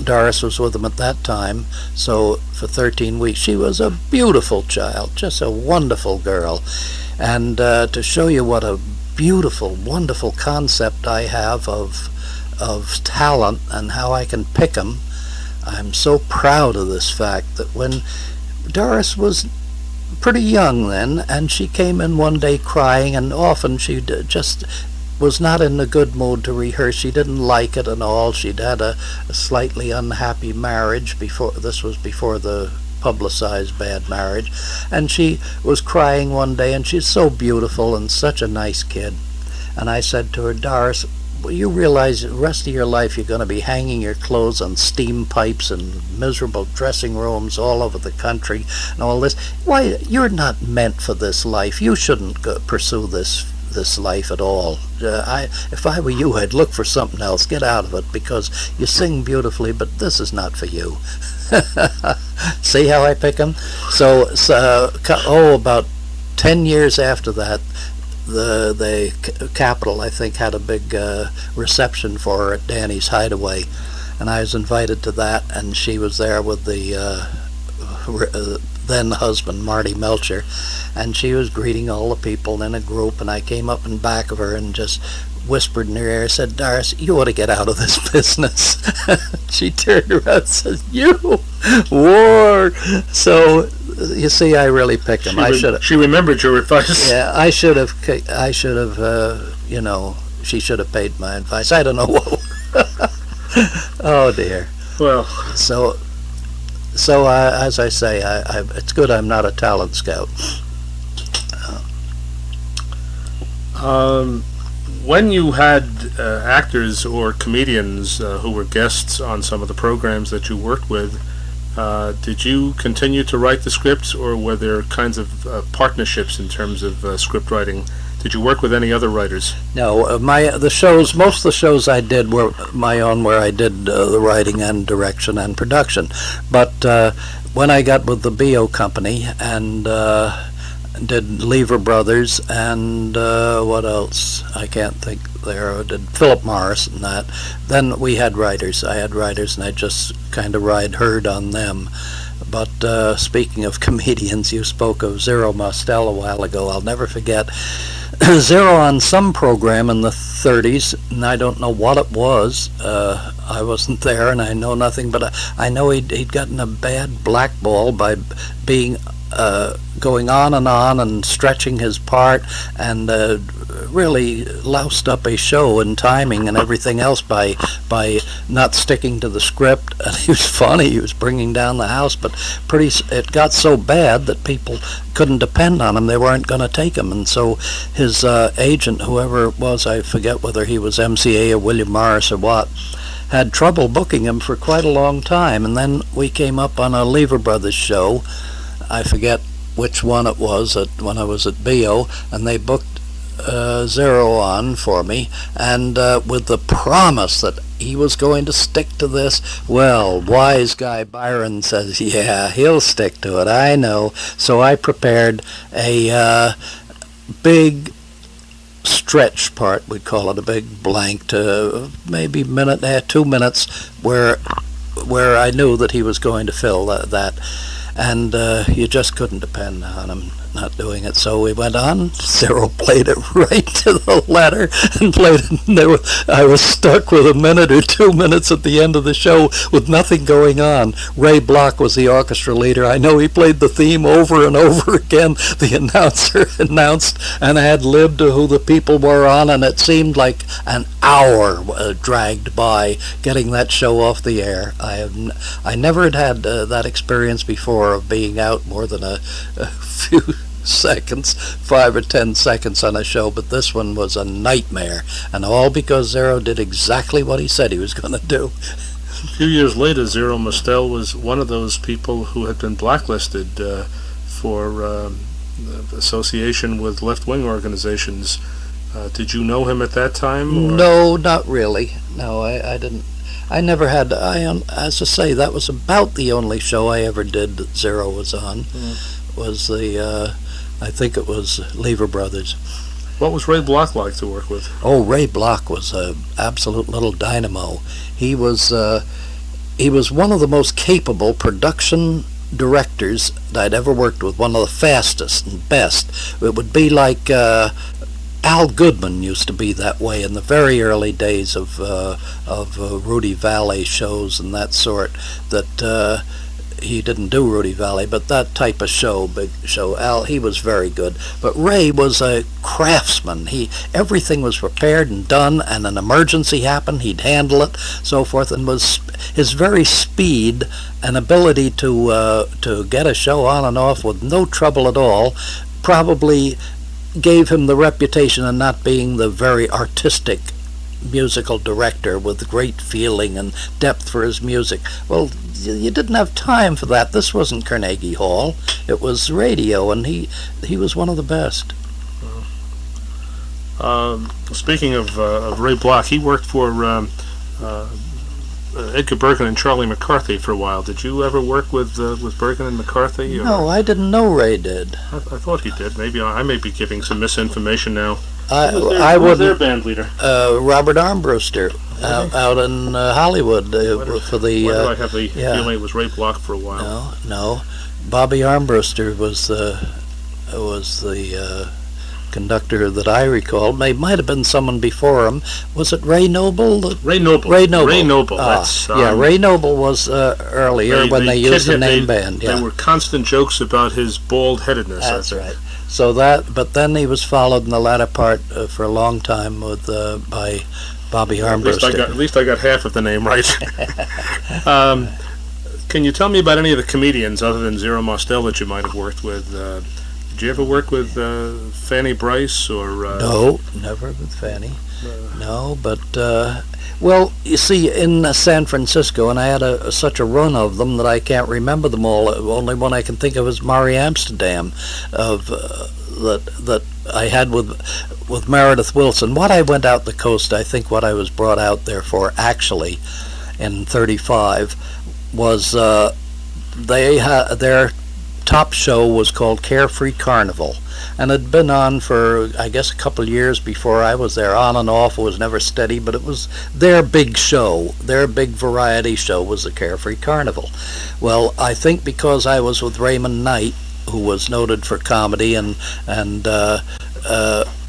Doris was with him at that time. So for 13 weeks, she was a beautiful child, just a wonderful girl. And to show you what a beautiful, wonderful concept I have of talent and how I can pick them, I'm so proud of this fact that when Doris was pretty young then, and she came in one day crying, and often she just was not in a good mood to rehearse. She didn't like it and all. She'd had a slightly unhappy marriage before. This was before the publicized bad marriage, and she was crying one day, and she's so beautiful and such a nice kid. And I said to her, Doris, well, you realize the rest of your life you're going to be hanging your clothes on steam pipes and miserable dressing rooms all over the country and all this. Why, you're not meant for this life. You shouldn't pursue this life at all. If I were you, I'd look for something else. Get out of it, because you sing beautifully, but this is not for you. See how I pick them? So about 10 years after that, the Capitol, I think, had a big reception for her at Danny's Hideaway, and I was invited to that, and she was there with the then husband, Marty Melcher, and she was greeting all the people in a group, and I came up in back of her and just whispered in her ear, said, Doris, you ought to get out of this business. She turned around and said, you war. So you see, I really picked him. She remembered your advice. Yeah, I should have, she should have paid my advice. I don't know what. Oh dear. Well. So as I say, it's good I'm not a talent scout. When you had actors or comedians who were guests on some of the programs that you worked with, did you continue to write the scripts, or were there kinds of partnerships in terms of script writing? Did you work with any other writers? No, most of the shows I did were my own, where I did the writing and direction and production. But when I got with the B.O. Company and did Lever Brothers and what else? I can't think there. I did Philip Morris and that. Then we had writers. I had writers, and I just kind of ride herd on them. But speaking of comedians, you spoke of Zero Mostel a while ago. I'll never forget Zero on some program in the 30s, and I don't know what it was. I wasn't there, and I know nothing, but I know he'd gotten a bad blackball by being going on and stretching his part, and really loused up a show in timing and everything else by not sticking to the script. And he was funny. He was bringing down the house, but it got so bad that people couldn't depend on him. They weren't going to take him, and so his agent, whoever it was, I forget whether he was MCA or William Morris or what, had trouble booking him for quite a long time. And then we came up on a Lever Brothers show. I forget which one it was when I was at B.O., and they booked Zero on for me, and with the promise that he was going to stick to this. Well, wise guy Byron says, yeah, he'll stick to it, I know. So I prepared a big stretch part, we'd call it, a big blank, to maybe 2 minutes, where I knew that he was going to fill that. And you just couldn't depend on him. not doing it. So we went on. Zero played it right to the letter and played it. And I was stuck with a minute or 2 minutes at the end of the show with nothing going on. Ray Block was the orchestra leader. I know he played the theme over and over again. The announcer announced and ad-libbed who the people were on, and it seemed like an hour dragged by getting that show off the air. I never had that experience before of being out more than a few seconds, 5 or 10 seconds on a show, but this one was a nightmare, and all because Zero did exactly what he said he was going to do. A few years later, Zero Mostel was one of those people who had been blacklisted for association with left-wing organizations. Did you know him at that time? Or? No, not really. No, I didn't. I never had. As I say, that was about the only show I ever did that Zero was on. Was the I think it was Lever Brothers. What was Ray Block like to work with? Oh, Ray Block was an absolute little dynamo. He was one of the most capable production directors that I'd ever worked with. One of the fastest and best. It would be like Al Goodman used to be that way in the very early days of Rudy Valley shows and that sort. That he didn't do Rudy Valley, but that type of show, big show. Al, he was very good. But Ray was a craftsman. Everything was prepared and done, and an emergency happened, he'd handle it, so forth. And was his very speed and ability to get a show on and off with no trouble at all probably gave him the reputation of not being the very artistic musical director with great feeling and depth for his music. Well, you didn't have time for that. This wasn't Carnegie Hall. It was radio, and he was one of the best. Speaking of Ray Block, he worked for Edgar Bergen and Charlie McCarthy for a while. Did you ever work with Bergen and McCarthy? Or? No, I didn't know Ray did. I thought he did. Maybe I may be giving some misinformation now. I was their band leader? Robert Armbruster out in Hollywood for the. Why do I have the feeling it was Ray Block for a while? No. Bobby Armbruster was the conductor that I recall. Might have been someone before him. Was it Ray Noble? Ray Noble. Ray Noble. Ray Noble. Ray Noble was earlier when they used the name band. Yeah. There were constant jokes about his bald-headedness. That's right. So but then he was followed in the latter part for a long time by Bobby Armbruster. At least I got half of the name right. Can you tell me about any of the comedians other than Zero Mostel that you might have worked with? Did you ever work with Fanny Brice or? No, never with Fanny. No, but well, you see, in San Francisco, and I had such a run of them that I can't remember them all. Only one I can think of is Mari Amsterdam, that I had with Meredith Willson. What I went out the coast, I think what I was brought out there for actually, in '35, was their top show was called Carefree Carnival, and had been on for, I guess, a couple of years before I was there, on and off. It was never steady, but it was their big show. Their big variety show was the Carefree Carnival. Well, I think because I was with Raymond Knight, who was noted for comedy and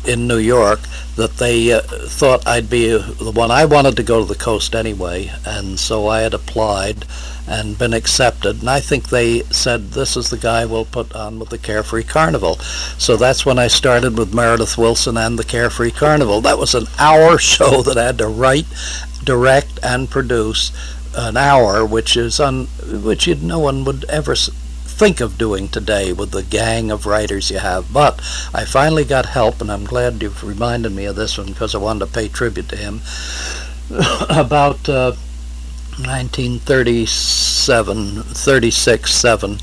in New York, that they thought I'd be the one. I wanted to go to the coast anyway, and so I had applied and been accepted, and I think they said, this is the guy we'll put on with the Carefree Carnival. So that's when I started with Meredith Willson and the Carefree Carnival. That was an hour show that I had to write, direct, and produce. An hour, which no one would ever think of doing today with the gang of writers you have. But I finally got help, and I'm glad you've reminded me of this one because I wanted to pay tribute to him. About 1936-7,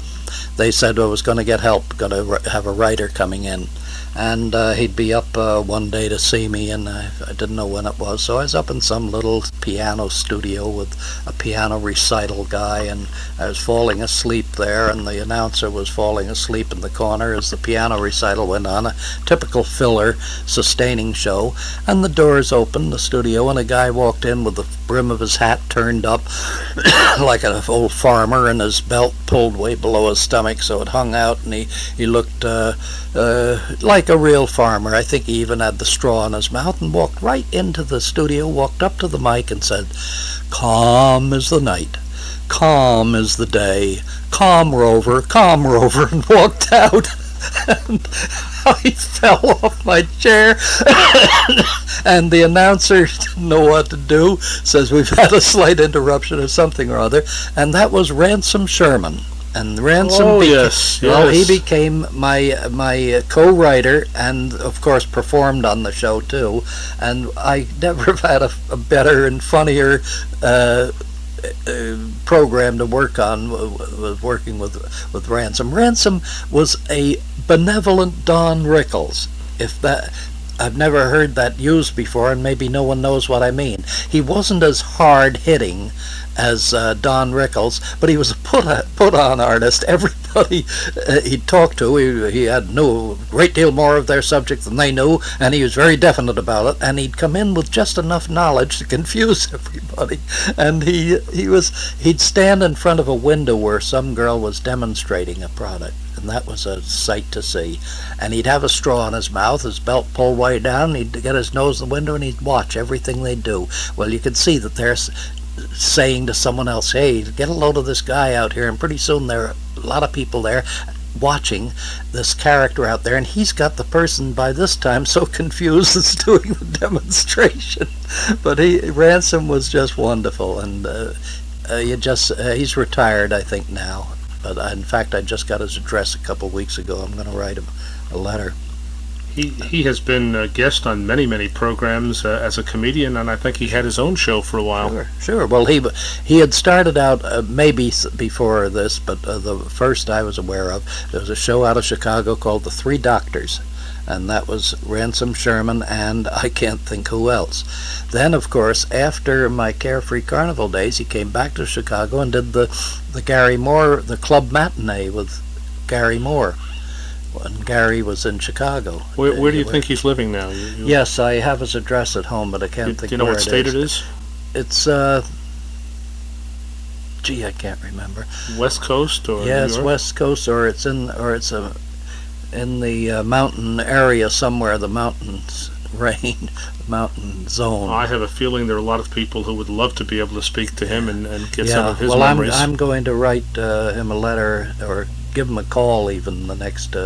they said I was going to get help, going to have a writer coming in. And he'd be up one day to see me, and I didn't know when it was, so I was up in some little piano studio with a piano recital guy, and I was falling asleep there, and the announcer was falling asleep in the corner as the piano recital went on, a typical filler sustaining show, and the doors opened, the studio, and a guy walked in with the brim of his hat turned up like an old farmer, and his belt pulled way below his stomach so it hung out, and he looked like a real farmer. I think he even had the straw in his mouth, and walked right into the studio, walked up to the mic and said, "Calm is the night, calm is the day, calm Rover," and walked out. And I fell off my chair, and the announcer didn't know what to do, says we've had a slight interruption or something or other, and that was Ransom Sherman. And Ransom, he became my co-writer, and of course performed on the show too. And I never have had a better and funnier program to work on, working with Ransom. Ransom was a benevolent Don Rickles. I've never heard that used before, and maybe no one knows what I mean. He wasn't as hard-hitting as Don Rickles, but he was a put-on artist. Everybody he talked to, he knew a great deal more of their subject than they knew, and he was very definite about it, and he'd come in with just enough knowledge to confuse everybody. And he'd stand in front of a window where some girl was demonstrating a product, and that was a sight to see. And he'd have a straw in his mouth, his belt pulled way down, he'd get his nose in the window, and he'd watch everything they do. Well, you could see that they're saying to someone else, "Hey, get a load of this guy out here," and pretty soon there are a lot of people there watching this character out there, and he's got the person by this time so confused as doing the demonstration. But Ransom was just wonderful, and he's retired, I think, now. But in fact, I just got his address a couple weeks ago. I'm going to write him a letter. He has been a guest on many programs as a comedian, and I think he had his own show for a while. Sure. Well, he had started out maybe before this, but the first I was aware of, there was a show out of Chicago called The Three Doctors, and that was Ransom Sherman and I can't think who else. Then, of course, after my Carefree Carnival days, he came back to Chicago and did the Gary Moore, the Club Matinee with Gary Moore, when Gary was in Chicago. Where do you think he's living now? Yes, I have his address at home, but I can't think. Do you know what state it is? It's I can't remember. West Coast or yeah, New it's York? West Coast, or it's in the mountain area somewhere. The mountains rain, mountain zone. I have a feeling there are a lot of people who would love to be able to speak to him and get some of his well, memories. I'm going to write him a letter or give him a call even the next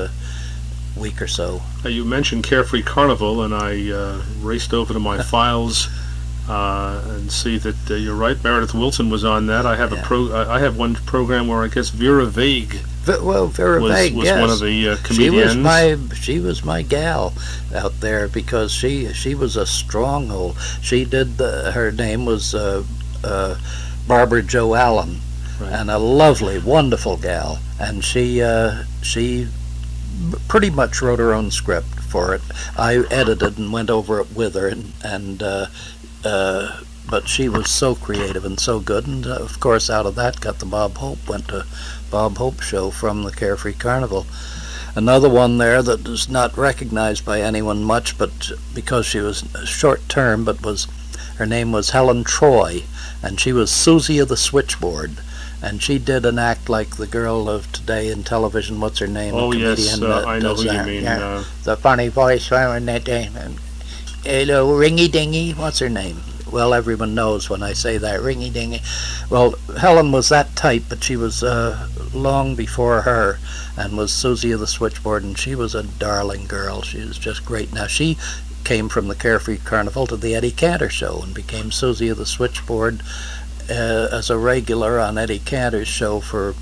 week or so. You mentioned Carefree Carnival, and I raced over to my files and see that you're right. Meredith Wilson was on that. I have I have one program where I guess Vera Vague. Vera Vague, was yes. one of the comedians. She was my gal out there because she was a stronghold. She did her name was Barbara Jo Allen, right. And a lovely, wonderful gal. And she pretty much wrote her own script for it. I edited and went over it with her, but she was so creative and so good, and of course out of that got the went to Bob Hope show from the Carefree Carnival. Another one there that is not recognized by anyone much, but because she was short term, her name was Helen Troy, and she was Susie of the Switchboard. And she did an act like the girl of today in television. What's her name? Oh, yes, I know who you mean. Yeah, the funny voice, hello, ringy-dingy. What's her name? Well, everyone knows when I say that, ringy-dingy. Well, Helen was that type, but she was long before her and was Susie of the Switchboard, and she was a darling girl. She was just great. Now, she came from the Carefree Carnival to the Eddie Cantor show and became Susie of the Switchboard as a regular on Eddie Cantor's show for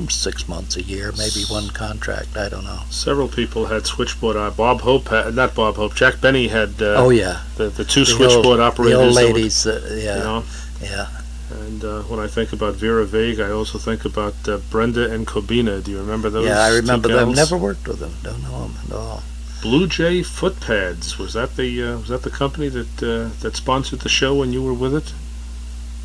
6 months, a year, maybe one contract, I don't know. Several people had switchboard. Bob Hope, not Bob Hope, Jack Benny had the two switchboard operators. The old ladies, You know? Yeah. And when I think about Vera Vague, I also think about Brenda and Kobina. Do you remember those? Yeah, I remember two them. gals? Never worked with them. Don't know them at all. Blue Jay foot pads. Was that the company that sponsored the show when you were with it?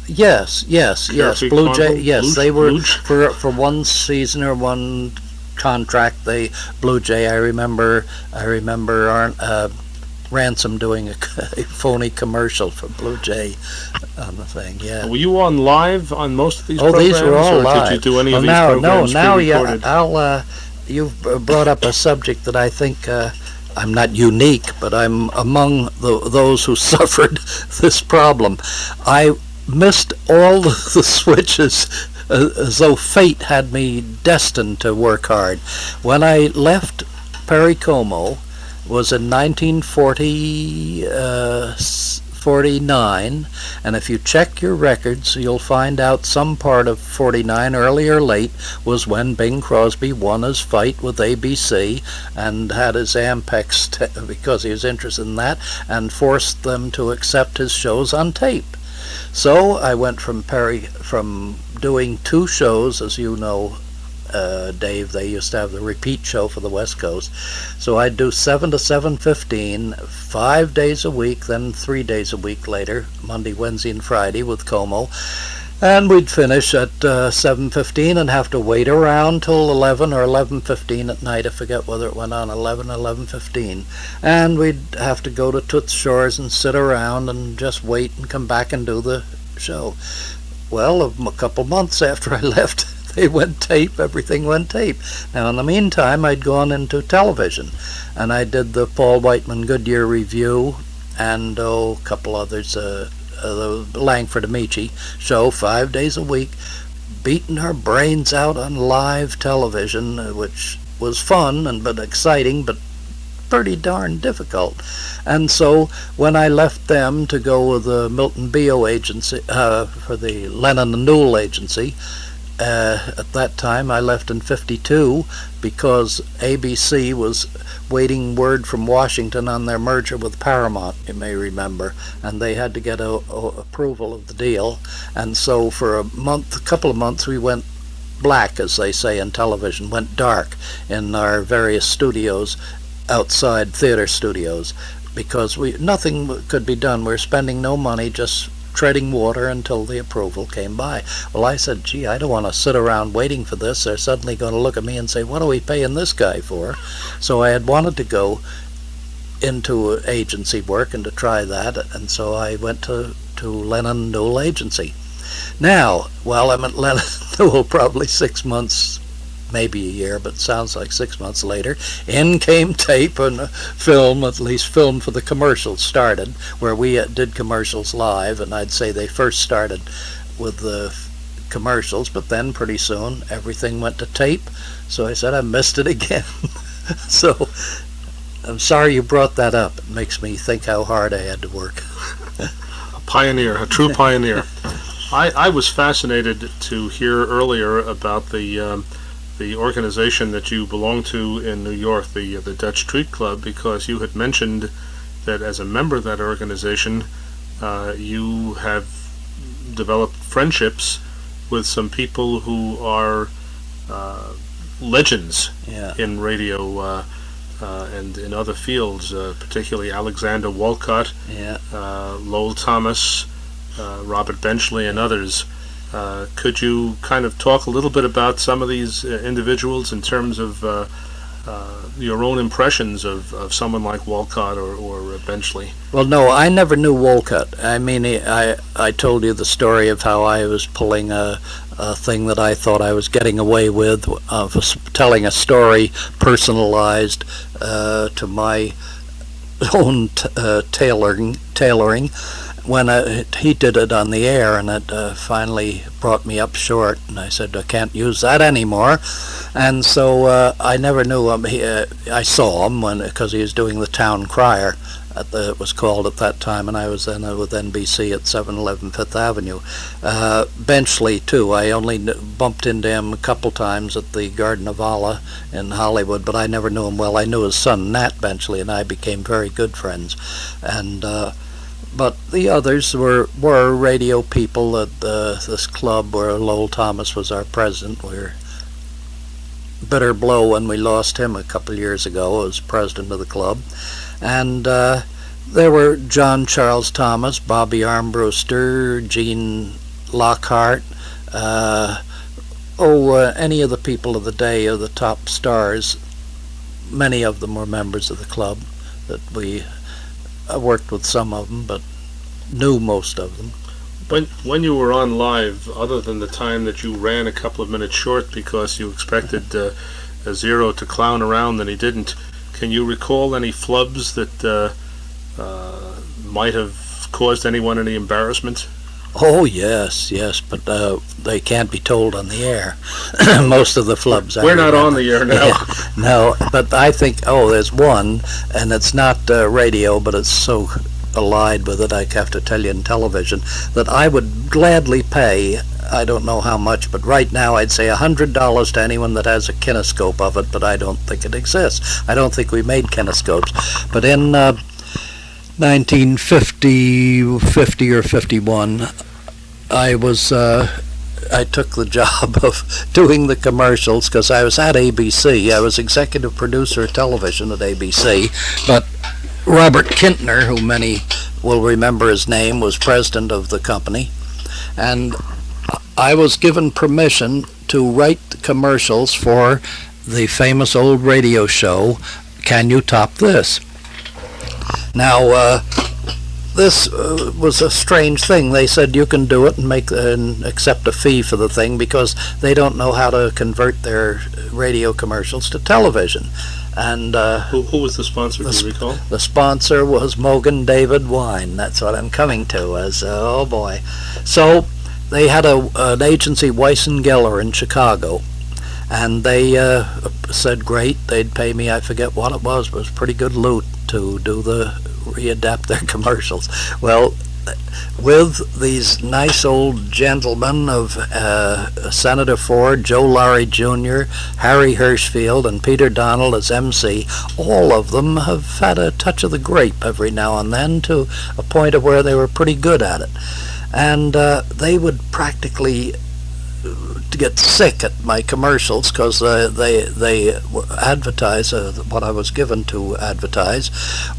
Yes. Blue Jay. Yes, they were for one season or one contract. Blue Jay. I remember. Ransom doing a phony commercial for Blue Jay on the thing. Yeah. Were you on live on most of these programs? These were all or live. Did you do any of these programs pre-recorded? You've brought up a subject that I think I'm not unique, but I'm among those who suffered this problem. I missed all the switches as though fate had me destined to work hard. When I left Perry Como was in 1949, and if you check your records, you'll find out some part of 49, early or late, was when Bing Crosby won his fight with ABC and had his Ampex because he was interested in that, and forced them to accept his shows on tape. So I went from doing 2 shows, as you know, Dave. They used to have the repeat show for the West Coast. So I'd do 7 to 7:15, 5 days a week, then 3 days a week later, Monday, Wednesday, and Friday with Como. And we'd finish at 7:15 and have to wait around till 11 or 11:15 at night. I forget whether it went on 11 or 11:15. And we'd have to go to Toots Shores and sit around and just wait and come back and do the show. Well, a couple months after I left, they went tape, everything went tape. Now, in the meantime, I'd gone into television, and I did the Paul Whiteman Goodyear Review, and a couple others, the Langford Amici show, 5 days a week, beating her brains out on live television, which was fun but exciting, but pretty darn difficult. And so when I left them to go with the Milton Bio agency, for the Lennon and Newell agency, at that time I left in 52 because ABC was waiting word from Washington on their merger with Paramount, you may remember, and they had to get approval of the deal. And so for a couple of months we went black, as they say in television, went dark in our various studios, outside theater studios, because nothing could be done. We're spending no money, just treading water until the approval came by. Well, I said, gee, I don't want to sit around waiting for this. They're suddenly going to look at me and say, what are we paying this guy for? So I had wanted to go into agency work and to try that, and so I went to Lennon Newell Agency. Now, while I'm at Lennon Newell, probably 6 months, maybe a year, but sounds like 6 months later, in came tape and film, at least film for the commercials started, where we did commercials live, and I'd say they first started with the commercials, but then pretty soon everything went to tape, so I said I missed it again. So I'm sorry you brought that up. It makes me think how hard I had to work. A pioneer, a true pioneer. I was fascinated to hear earlier about the organization that you belong to in New York, the Dutch Street Club, because you had mentioned that as a member of that organization, you have developed friendships with some people who are legends in radio and in other fields, particularly Alexander Walcott, Lowell Thomas, Robert Benchley, and others. Could you kind of talk a little bit about some of these individuals in terms of your own impressions of someone like Walcott or Benchley? Well, no, I never knew Walcott. I mean, I told you the story of how I was pulling a thing that I thought I was getting away with, telling a story personalized to my own tailoring. When he did it on the air, and it finally brought me up short, and I said, I can't use that anymore. And so I never knew him. I saw him because he was doing the Town Crier, it was called at that time, and I was then with NBC at 711 Fifth Avenue. Benchley, too. I only bumped into him a couple times at the Garden of Allah in Hollywood, but I never knew him well. I knew his son, Nat Benchley, and I became very good friends. And but the others were radio people at this club where Lowell Thomas was our president, where bitter blow when we lost him a couple years ago as president of the club. And there were John Charles Thomas, Bobby Armbruster, Gene Lockhart, any of the people of the day, of the top stars. Many of them were members of the club. I worked with some of them, but knew most of them. When you were on live, other than the time that you ran a couple of minutes short because you expected a Zero to clown around and he didn't, can you recall any flubs that might have caused anyone any embarrassment? Oh, yes, but they can't be told on the air. Most of the flubs. We're not on the air now. Yeah, no, but I think, there's one, and it's not radio, but it's so allied with it, I have to tell you, in television, that I would gladly pay, I don't know how much, but right now I'd say $100 to anyone that has a kinescope of it, but I don't think it exists. I don't think we made kinescopes. But in 1950 or 51, I took the job of doing the commercials because I was at ABC. I was executive producer of television at ABC, but Robert Kintner, who many will remember his name, was president of the company, and I was given permission to write the commercials for the famous old radio show, Can You Top This? Now, this was a strange thing. They said you can do it and accept a fee for the thing because they don't know how to convert their radio commercials to television. And who was the sponsor? Do you recall? The sponsor was Mogan David Wine. That's what I'm coming to. Oh boy! So they had an agency, Weiss and Geller, in Chicago. And they said, great, they'd pay me, I forget what it was pretty good loot to readapt their commercials. Well, with these nice old gentlemen of Senator Ford, Joe Laurie Jr., Harry Hirschfield, and Peter Donald as MC, all of them have had a touch of the grape every now and then to a point of where they were pretty good at it. And they would practically get sick at my commercials because they advertise, what I was given to advertise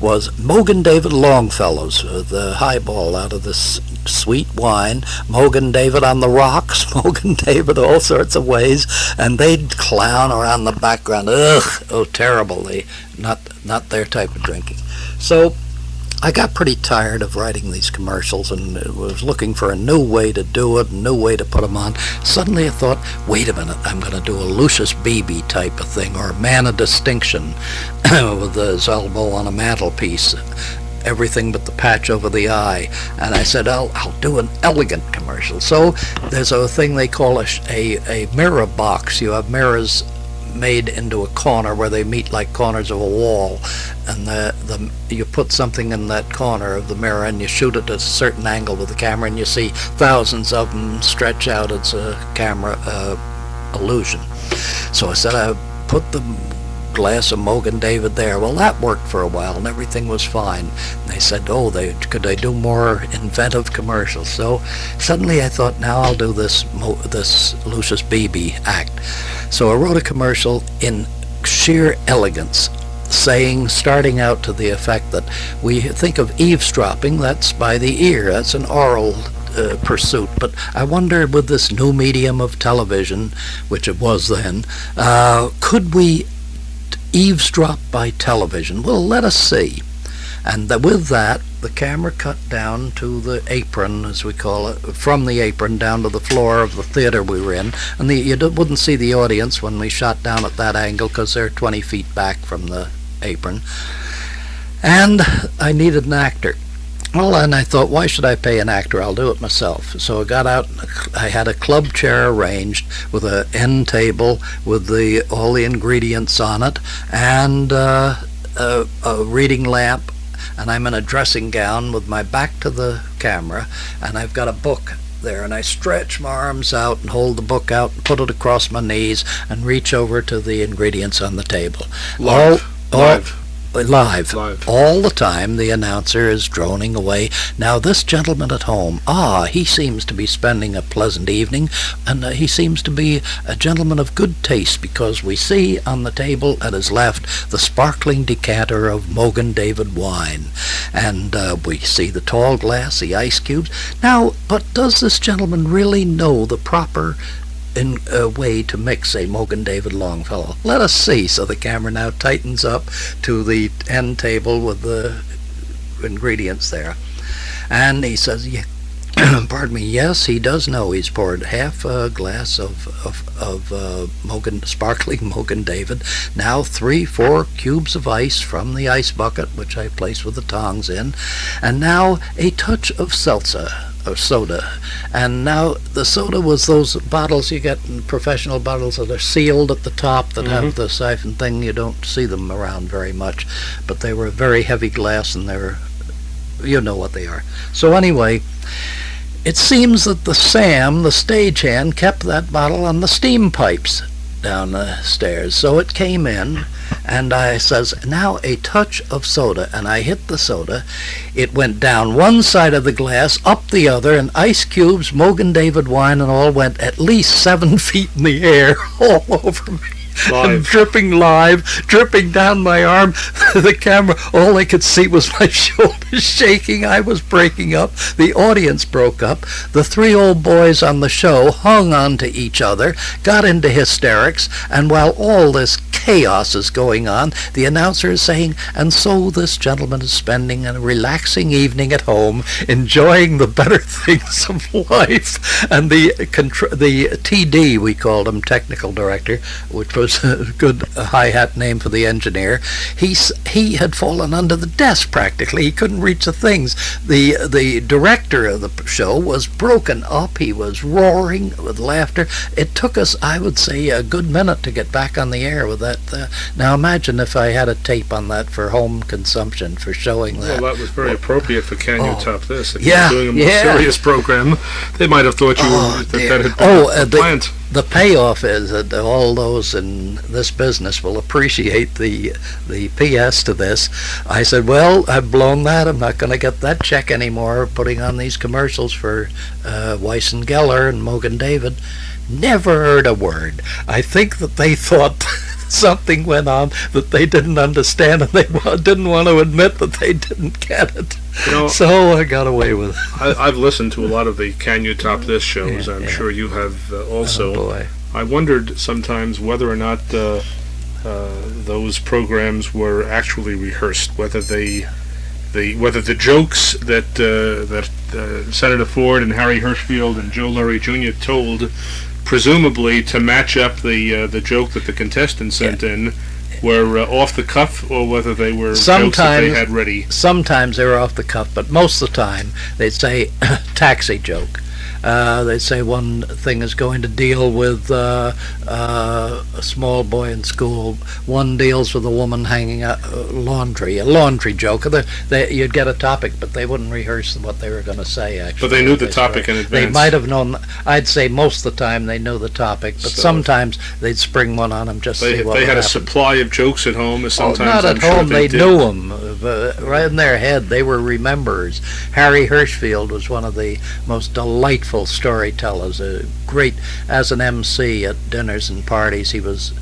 was Mogan David Longfellows, the highball out of this sweet wine, Mogan David on the rocks, Mogan David all sorts of ways, and they'd clown around the background. Terrible. Not their type of drinking. So I got pretty tired of writing these commercials and was looking for a new way to do it, a new way to put them on. Suddenly I thought, wait a minute, I'm going to do a Lucius Beebe type of thing, or Man of Distinction with his elbow on a mantelpiece, everything but the patch over the eye. And I said, I'll do an elegant commercial. So there's a thing they call a mirror box. You have mirrors made into a corner where they meet like corners of a wall, and you put something in that corner of the mirror and you shoot it at a certain angle with the camera and you see thousands of them stretch out. It's a camera illusion. So I said I put the glass of Mogan David there. Well, that worked for a while and everything was fine. And they said, could they do more inventive commercials? So suddenly I thought, now I'll do this Lucius Beebe act. So I wrote a commercial in sheer elegance, starting out to the effect that we think of eavesdropping, that's by the ear, that's an oral pursuit, but I wonder with this new medium of television, which it was then, could we eavesdrop by television? Well, let us see. And with that, the camera cut down to the apron, as we call it, from the apron down to the floor of the theater we were in. And you wouldn't see the audience when we shot down at that angle because they're 20 feet back from the apron. And I needed an actor. Well, and I thought, why should I pay an actor? I'll do it myself. So I got out, I had a club chair arranged with an end table with all the ingredients on it, and a reading lamp, and I'm in a dressing gown with my back to the camera, and I've got a book there, and I stretch my arms out and hold the book out and put it across my knees and reach over to the ingredients on the table. Live. Live. Live. All the time the announcer is droning away. Now this gentleman at home, he seems to be spending a pleasant evening, and he seems to be a gentleman of good taste, because we see on the table at his left the sparkling decanter of Mogan David wine, and we see the tall glass, the ice cubes. Now, but does this gentleman really know the proper way to mix a Mogan David Longfellow? Let us see. So the camera now tightens up to the end table with the ingredients there, and he says, yeah, pardon me, yes, he does know. He's poured half a glass of sparkling Mogan David, now 3-4 cubes of ice from the ice bucket, which I place with the tongs in, and now a touch of seltzer, or soda. And now the soda was those bottles you get in professional bottles that are sealed at the top, that have the siphon thing. You don't see them around very much, but they were a very heavy glass, and they were, you know what they are. So anyway, it seems that the stagehand, kept that bottle on the steam pipes down the stairs. So it came in, and I says, now a touch of soda, and I hit the soda. It went down one side of the glass, up the other, and ice cubes, Mogan David wine, and all went at least 7 feet in the air all over me. And dripping down my arm. The camera, all I could see was my shoulders shaking. I was breaking up. The audience broke up. The 3 old boys on the show hung on to each other, got into hysterics, and while all this chaos is going on, the announcer is saying, and so this gentleman is spending a relaxing evening at home, enjoying the better things of life. And the TD, we called him, technical director, which was a good hi-hat name for the engineer, he had fallen under the desk practically. He couldn't reach the things. The director of the show was broken up. He was roaring with laughter. It took us, I would say, a good minute to get back on the air with that. Now imagine if I had a tape on that for home consumption, for showing that. Well, that was very appropriate for Can You Top This? If you yeah, were doing a more serious program, they might have thought you were that had been a plant. The payoff is that all those in this business will appreciate the PS to this. I said, well, I've blown that. I'm not going to get that check anymore, putting on these commercials for Weiss and Geller and Mogan David. Never heard a word. I think that they thought something went on that they didn't understand, and they didn't want to admit that they didn't get it. So I got away with it. I've listened to a lot of the Can You Top This shows. I'm sure you have also. Oh, boy. I wondered sometimes whether or not those programs were actually rehearsed, whether the jokes that Senator Ford and Harry Hirschfield and Joe Lurie Jr. told, presumably to match up the joke that the contestants sent in, were off the cuff, or whether they were jokes that they had ready. Sometimes they were off the cuff, but most of the time they'd say taxi joke. They'd say one thing is going to deal with a small boy in school. One deals with a woman hanging out a laundry joke. You'd get a topic, but they wouldn't rehearse what they were going to say, actually. But they knew the topic in advance. They might have known. I'd say most of the time they knew the topic, but sometimes they'd spring one on them just to see what they had happened. A supply of jokes at home. Sometimes not I'm at sure home. They did. knew them right in their head. They were rememberers. Harry Hirschfield was one of the most delightful storytellers, great as an MC at dinners and parties. He was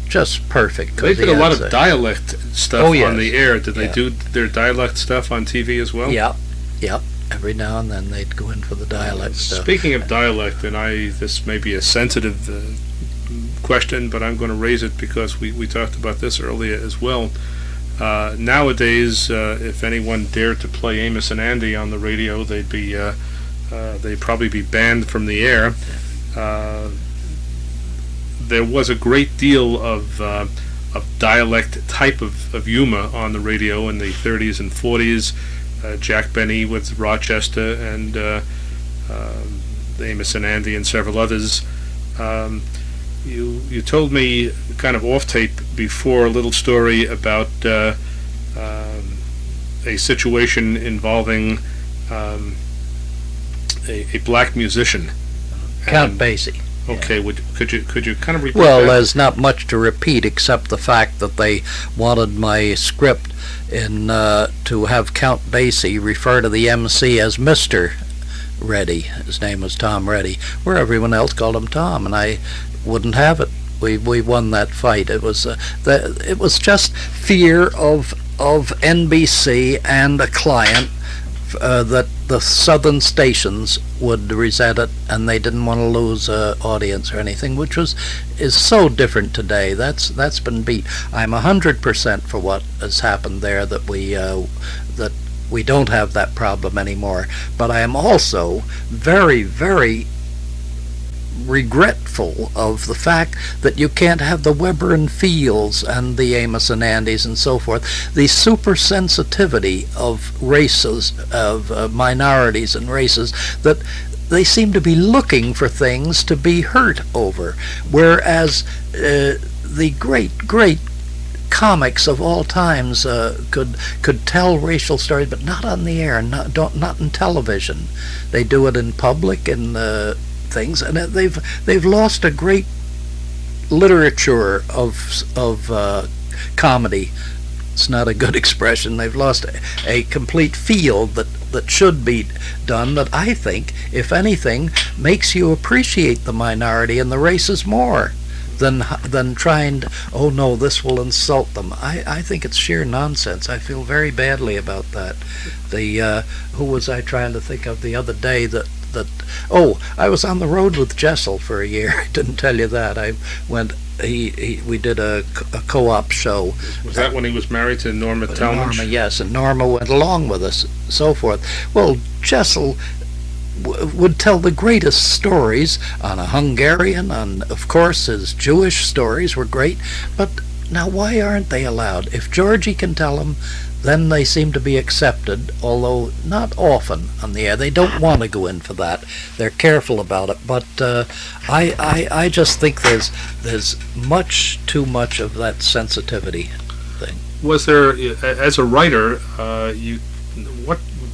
just perfect. They did a lot of dialect stuff on the air. Did they do their dialect stuff on TV as well? Yeah. Every now and then they'd go in for the dialect stuff. Speaking of dialect, and this may be a sensitive question, but I'm going to raise it because we talked about this earlier as well. Nowadays, if anyone dared to play Amos and Andy on the radio, they'd probably be banned from the air. There was a great deal of dialect type of humor on the radio in the 30s and 40s. Jack Benny with Rochester and Amos and Andy and several others. You told me kind of off tape before a little story about a situation involving a black musician. Count Basie. Okay, could you kind of repeat Well, that? there's not much to repeat except the fact that they wanted my script to have Count Basie refer to the MC as Mr. Reddy. His name was Tom Reddy, where everyone else called him Tom, and I wouldn't have it. We won that fight. It was just fear of NBC and a client that the southern stations would resent it, and they didn't want to lose audience or anything, which is so different today. That's been beat. I'm 100% for what has happened there, that we don't have that problem anymore. But I am also very, very regretful of the fact that you can't have the Weber and Fields and the Amos and Andys and so forth. The super sensitivity of races, of minorities and races, that they seem to be looking for things to be hurt over, whereas the great comics of all times could tell racial stories, but not on the air, not in television. They do it in public and things, and they've lost a great literature of comedy. It's not a good expression. They've lost a complete field that should be done, that I think, if anything, makes you appreciate the minority and the races more than trying to, oh no, this will insult them. I think it's sheer nonsense. I feel very badly about that. Who was I trying to think of the other day I was on the road with Jessel for a year. I didn't tell you that. I went. We did a co-op show. Was that when he was married to Norma Talmadge? Norma, yes, and Norma went along with us, so forth. Well, Jessel would tell the greatest stories on a Hungarian, and of course his Jewish stories were great, but now why aren't they allowed? If Georgie can tell them, then they seem to be accepted, although not often on the air. They don't want to go in for that. They're careful about it, but I just think there's too much of that sensitivity thing. Was there, as a writer,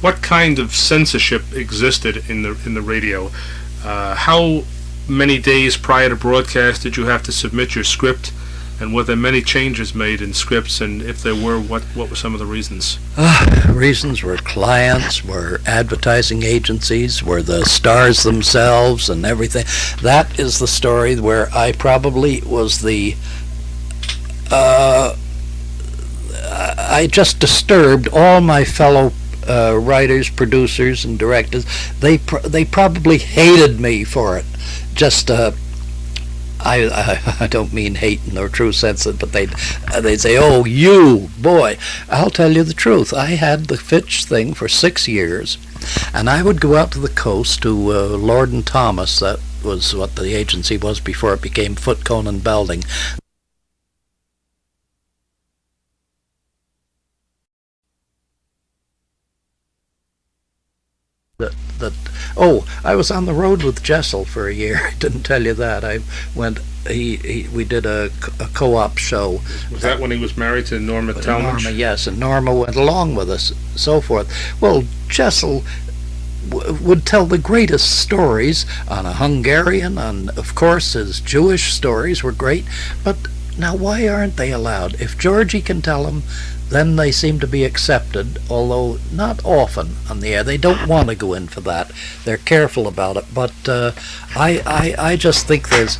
what kind of censorship existed in the radio? How many days prior to broadcast did you have to submit your script? And were there many changes made in scripts, and if there were, what were some of the reasons? Reasons were clients, were advertising agencies, were the stars themselves and everything. That is the story where I probably was I just disturbed all my fellow writers, producers, and directors. They probably hated me for it. Just I don't mean hate in the true sense, but they'd say, "Oh, you boy!" I'll tell you the truth. I had the Fitch thing for 6 years, and I would go out to the coast to Lord and Thomas. That was what the agency was before it became Foot, Cone and Belding. I was on the road with Jessel for a year. I didn't tell you that. I went. We did a co-op show. Was that when he was married to Norma Talmadge? Norma, yes, and Norma went along with us, so forth. Well, Jessel would tell the greatest stories on a Hungarian, and of course his Jewish stories were great, but now why aren't they allowed? If Georgie can tell them, then they seem to be accepted, although not often on the air. They don't want to go in for that. They're careful about it, but I just think there's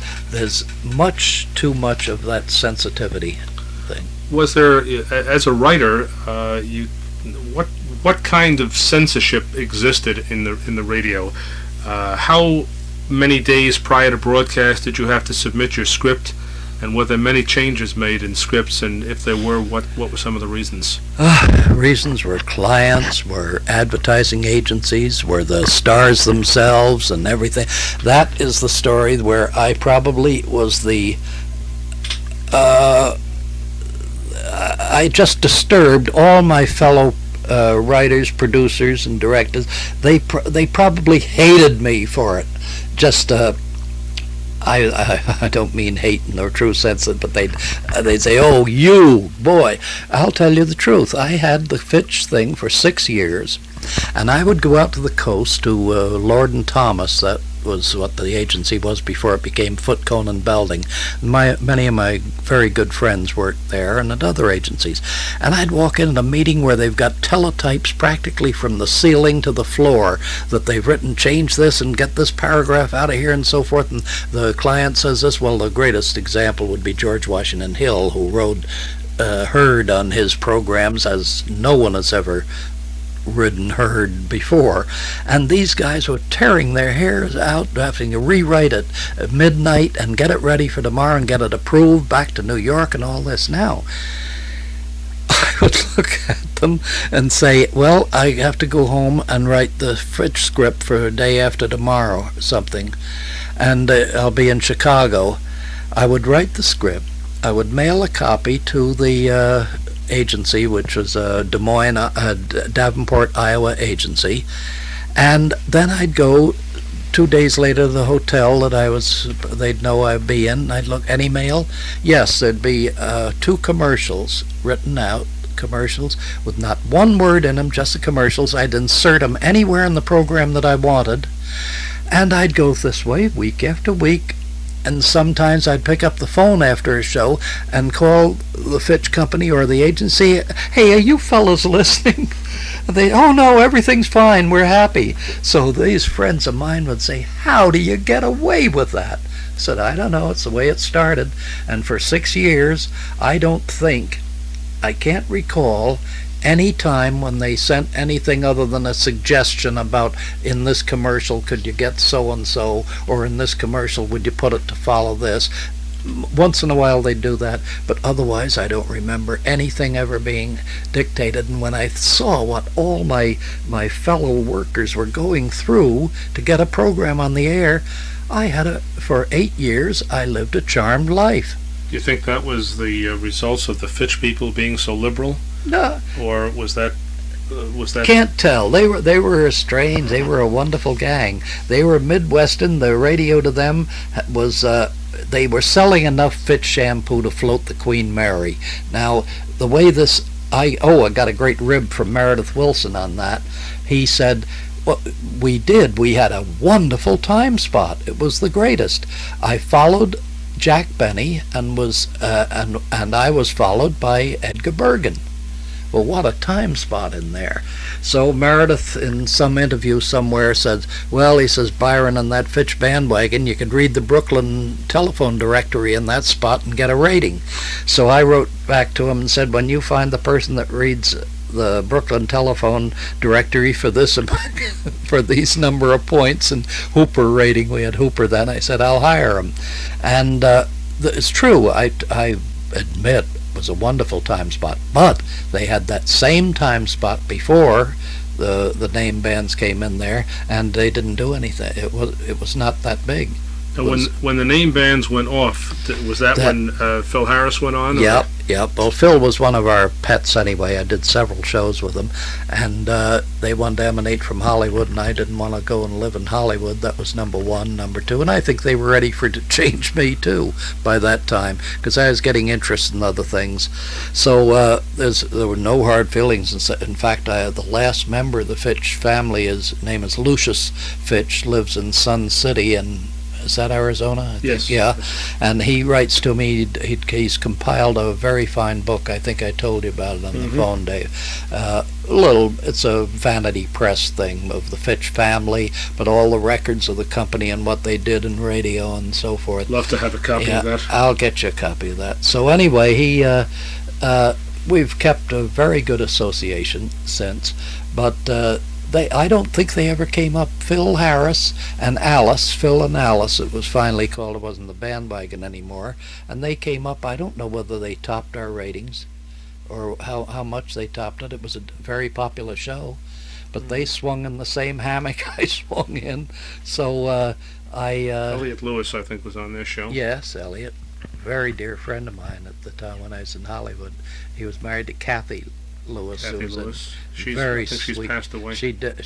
too much of that sensitivity thing. Was there, as a writer, what kind of censorship existed in the radio? How many days prior to broadcast did you have to submit your script? And were there many changes made in scripts, and if there were, what were some of the reasons? Reasons were clients, were advertising agencies, were the stars themselves and everything. That is the story where I probably was I just disturbed all my fellow writers, producers, and directors. They probably hated me for it. Just I don't mean hate in the true sense, but they'd say, "Oh, you boy!" I'll tell you the truth. I had the Fitch thing for 6 years, and I would go out to the coast to Lord and Thomas. That was what the agency was before it became Foot, Cone and Belding. Many of my very good friends worked there and at other agencies. And I'd walk in at a meeting where they've got teletypes practically from the ceiling to the floor that they've written, change this and get this paragraph out of here and so forth. And the client says this. Well, the greatest example would be George Washington Hill, who rode herd on his programs as no one has ever ridden herd before, and these guys were tearing their hairs out, having to rewrite it at midnight and get it ready for tomorrow and get it approved back to New York and all this. Now I would look at them and say, well, I have to go home and write the Fitch script for a day after tomorrow or something, and I'll be in Chicago. I would write the script, I would mail a copy to the agency, which was Des Moines, Davenport, Iowa agency, and then I'd go 2 days later to the hotel that they'd know I'd be in. I'd look, any mail? Yes, there'd be 2 commercials written out, commercials with not one word in them, just the commercials. I'd insert them anywhere in the program that I wanted, and I'd go this way week after week. And sometimes I'd pick up the phone after a show and call the Fitch company or the agency. Hey, are you fellas listening? They, oh no, everything's fine, we're happy. So these friends of mine would say, how do you get away with that? I said, I don't know, it's the way it started. And for 6 years, I can't recall any time when they sent anything other than a suggestion about, in this commercial could you get so and so, or in this commercial would you put it to follow this. Once in a while they do that, but otherwise I don't remember anything ever being dictated. And when I saw what all my fellow workers were going through to get a program on the air, for 8 years I lived a charmed life. Do you think that was the results of the Fitch people being so liberal? No. Or was that Can't tell. They were strange. They were a wonderful gang. They were Midwestern. The radio to them was they were selling enough Fitch shampoo to float the Queen Mary. Now the way I got a great rib from Meredith Wilson on that. He said, well, we had a wonderful time spot. It was the greatest. I followed Jack Benny and I was followed by Edgar Bergen. Well, what a time spot in there. So Meredith, in some interview somewhere, said, well, he says, Byron and that Fitch bandwagon, you could read the Brooklyn telephone directory in that spot and get a rating. So I wrote back to him and said, when you find the person that reads the Brooklyn telephone directory for this for these number of points and Hooper rating, we had Hooper then, I said, I'll hire him. And it's true, I admit, was a wonderful time spot, but they had that same time spot before the name bands came in there, and they didn't do anything. It was not that big. When the name bands went off, was that when Phil Harris went on? Yep. Well, Phil was one of our pets anyway. I did several shows with him, and they wanted to emanate from Hollywood, and I didn't want to go and live in Hollywood. That was number one. Number two, and I think they were ready to change me too by that time, because I was getting interest in other things. So there were no hard feelings. In fact, the last member of the Fitch family, his name is Lucius Fitch, lives in Sun City, and is that Arizona? I yes. Think. Yeah. And he writes to me, he's compiled a very fine book. I think I told you about it on the phone, Dave. It's a vanity press thing of the Fitch family, but all the records of the company and what they did in radio and so forth. Love to have a copy of that. I'll get you a copy of that. So anyway, we've kept a very good association since, but I don't think they ever came up. Phil Harris and Alice, Phil and Alice, it was finally called, it wasn't the bandwagon anymore, and they came up. I don't know whether they topped our ratings or how much they topped it. It was a very popular show, but they swung in the same hammock I swung in. So Elliot Lewis, I think, was on this show. Yes, Elliot, very dear friend of mine at the time when I was in Hollywood. He was married to Kathy Lewis. Kathy Lewis. She's She's passed away. She did.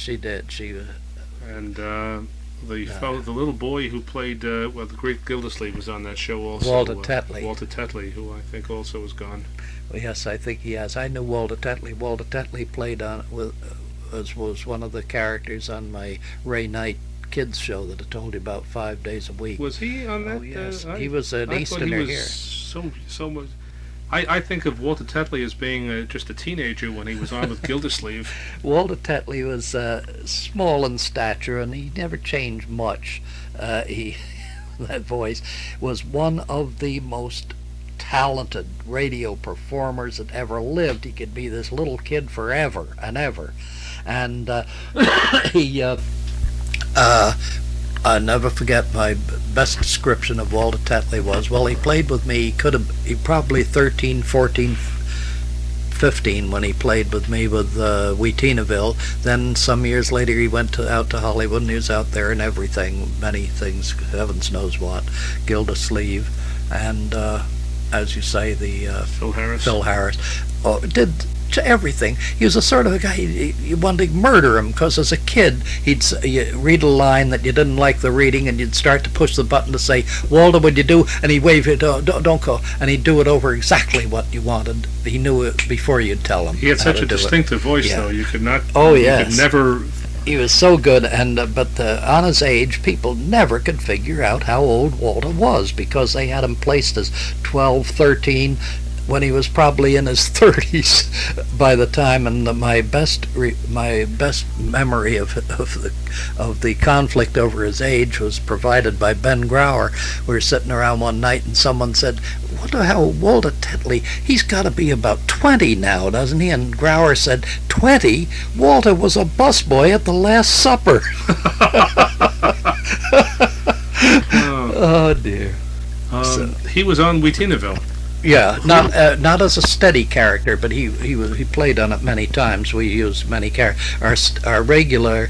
And the little boy who played the great Gildersleeve was on that show also. Walter Tetley. Walter Tetley, who I think also is gone. Well, yes, I think he has. I knew Walter Tetley. Walter Tetley played was one of the characters on my Ray Knight kids show that I told you about 5 days a week. Was he on that? Oh, yes. He was an Easterner here. So much. I think of Walter Tetley as being just a teenager when he was on with Gildersleeve. Walter Tetley was small in stature, and he never changed much. That voice was one of the most talented radio performers that ever lived. He could be this little kid forever and ever. And I never forget my best description of Walter Tetley was, well, he played with me, he probably 13, 14, 15 when he played with me with Wheatinaville. Then some years later he went out to Hollywood, and he was out there in everything, many things, heavens knows what, Gildersleeve, and as you say, the Phil Harris. Did to everything. He was a sort of a guy, you wanted to murder him, because as a kid, he'd read a line that you didn't like the reading, and you'd start to push the button to say, Walter, what'd you do? And he'd wave it, don't go. And he'd do it over exactly what you wanted. He knew it before you'd tell him. He had such a distinctive voice, yeah. though. You could not, yes. You could never... He was so good, and but on his age, people never could figure out how old Walter was, because they had him placed as 12, 13, when he was probably in his 30s by the time. And my best memory of the conflict over his age was provided by Ben Grauer. We were sitting around one night, and someone said, "What the hell, Walter Tetley? He's got to be about 20 now, doesn't he?" And Grauer said, 20? Walter was a busboy at the Last Supper. Oh dear. He was on Wheatinaville. Yeah, not as a steady character, but he played on it many times. We used many characters. Our regular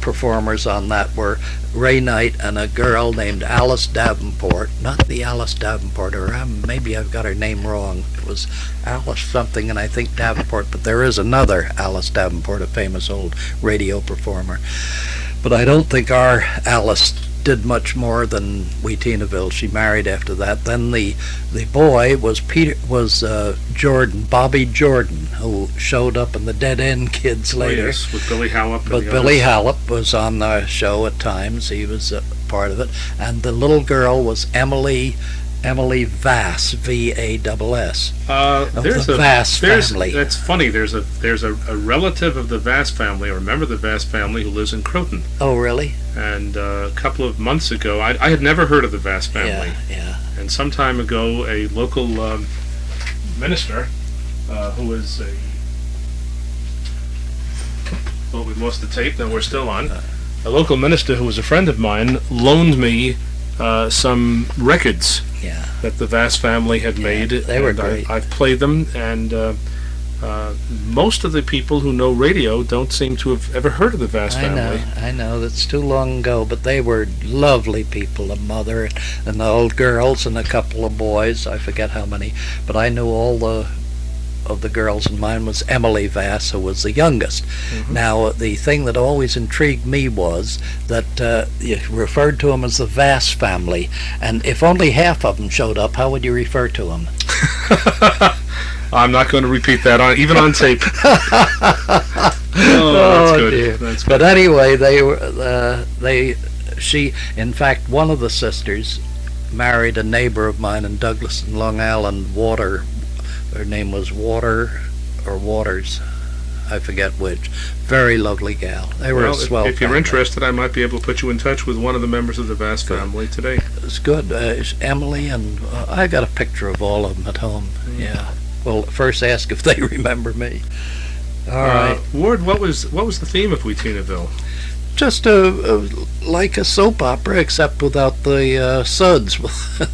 performers on that were Ray Knight and a girl named Alice Davenport. Not the Alice Davenport, or maybe I've got her name wrong. It was Alice something, and I think Davenport, but there is another Alice Davenport, a famous old radio performer. But I don't think our Alice did much more than Wheatinaville. She married after that. Then the boy was Jordan, Bobby Jordan, who showed up in the Dead End Kids later. Oh, yes, with Billy Hallop. But Billy Hallop was on the show at times. He was a part of it. And the little girl was Emily Vass, V-A-S-S. There's the Vass family. That's funny. There's a relative of the Vass family, or a member of the Vass family, who lives in Croton. Oh, really? And a couple of months ago, I had never heard of the Vass family. Yeah. And some time ago, a local minister, who was well, we lost the tape. No, we're still on. A local minister who was a friend of mine loaned me some records that the Vass family had made. They were great. I've played them, and most of the people who know radio don't seem to have ever heard of the Vass family. I know, that's too long ago, but they were lovely people, a mother and the old girls and a couple of boys, I forget how many, but I knew all of the girls, and mine was Emily Vass, who was the youngest. Mm-hmm. Now, the thing that always intrigued me was that you referred to them as the Vass family, and if only half of them showed up, how would you refer to them? I'm not going to repeat that even on tape. That's good. Dear. That's good. But anyway, she, in fact, one of the sisters married a neighbor of mine in Douglas and Long Island, her name was Water or Waters, I forget which. Very lovely gal. They were a swell if you're family. interested, I might be able to put you in touch with one of the members of the Vass family today. It's good. It's Emily, and I got a picture of all of them at home. Yeah. Well, first ask if they remember me. All right. Ward, what was the theme of Wheatinaville? Just like a soap opera, except without the suds.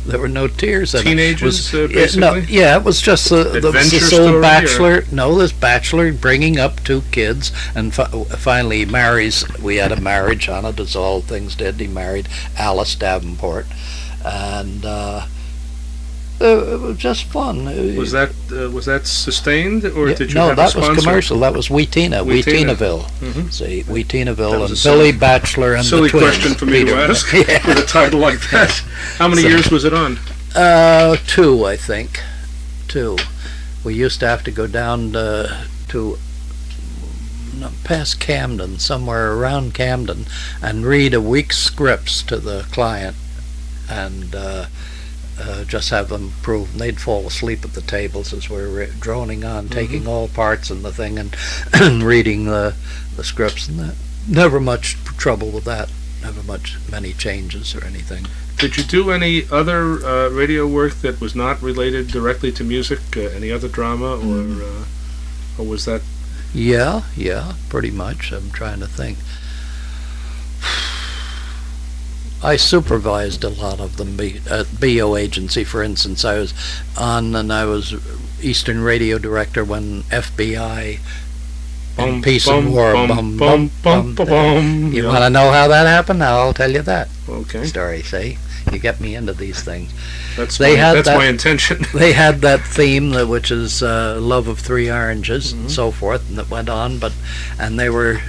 There were no tears in Teenagers, it. basically? It was just this old bachelor. No, this bachelor bringing up two kids, and finally he marries. We had a marriage on it, as all things did. He married Alice Davenport, and it was just fun. Was that sustained, or did you have a sponsor? No, that was commercial. That was Wheatinaville. Mm-hmm. See, Wheatinaville and Billy Batchelor and the twins. Silly question for me to ask with a title like that. How many years was it on? 2, I think. 2. We used to have to go down to past Camden, somewhere around Camden, and read a week's scripts to the client, and just have them prove. And they'd fall asleep at the tables as we were droning on, taking all parts in the thing and reading the scripts and that. Never much trouble with that. Never many changes or anything. Did you do any other radio work that was not related directly to music? Any other drama, or was that? Yeah, pretty much. I'm trying to think. I supervised a lot of them at BO Agency, for instance. I was on, and I was Eastern Radio Director when FBI in Peace and War. You want to know how that happened? I'll tell you that. Okay. Story, see? You get me into these things. That's my intention. They had that theme, which is Love of Three Oranges and so forth, and it went on, and they were,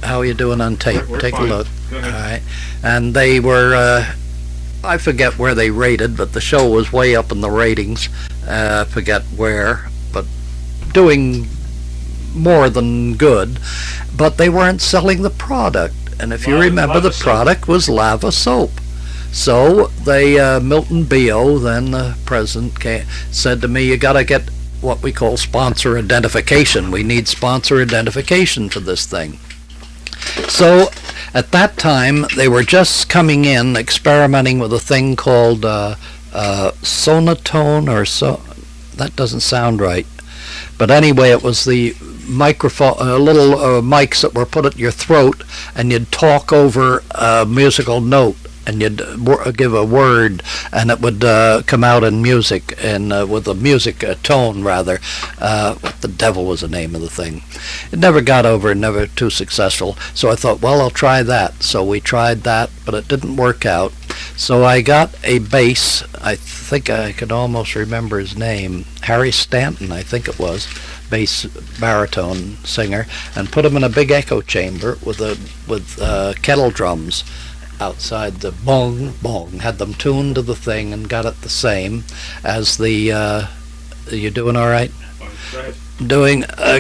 how are you doing on tape? Take a look. All right. And they were, I forget where they rated, but the show was way up in the ratings. I forget where, but doing more than good. But they weren't selling the product. And if you remember, the product was lava soap. So they, Milton B.O., then the president, said to me, you got to get what we call sponsor identification. We need sponsor identification for this thing. So at that time, they were just coming in, experimenting with a thing called sonotone, or so. That doesn't sound right. But anyway, it was the microphone, little mics that were put at your throat, and you'd talk over a musical note, and you'd give a word, and it would come out in music, and with a music tone, rather. What the devil was the name of the thing? It never got over, never too successful. So I thought, well, I'll try that. So we tried that, but it didn't work out. So I got a bass. I think I could almost remember his name. Harry Stanton, I think it was. Bass baritone singer, and put him in a big echo chamber with kettle drums outside the bong bong. Had them tuned to the thing and got it the same as the. You doing all right? Go ahead.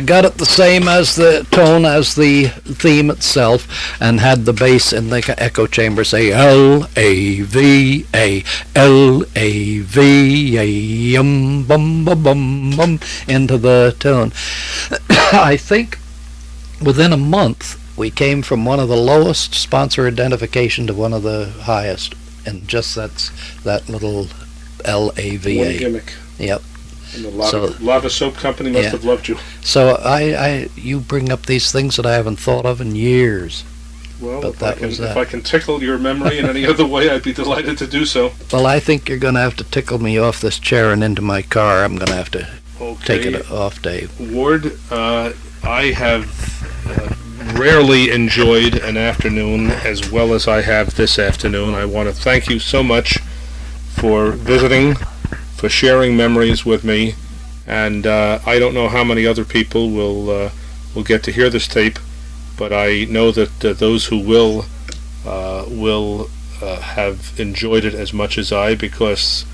Got it the same as the tone as the theme itself, and had the bass in the echo chamber say L-A-V-A, L-A-V-A, bum bum bum bum into the tune. I think within a month we came from one of the lowest sponsor identification to one of the highest, and just that little L-A-V-A. One gimmick. Yep. And the lava soap company must have loved you. So you bring up these things that I haven't thought of in years. Well, but if I can tickle your memory in any other way, I'd be delighted to do so. Well, I think you're going to have to tickle me off this chair and into my car. I'm going to have to take it off, Dave. Ward, I have rarely enjoyed an afternoon as well as I have this afternoon. I want to thank you so much for visiting, for sharing memories with me, and I don't know how many other people will get to hear this tape, but I know that those who will have enjoyed it as much as I, because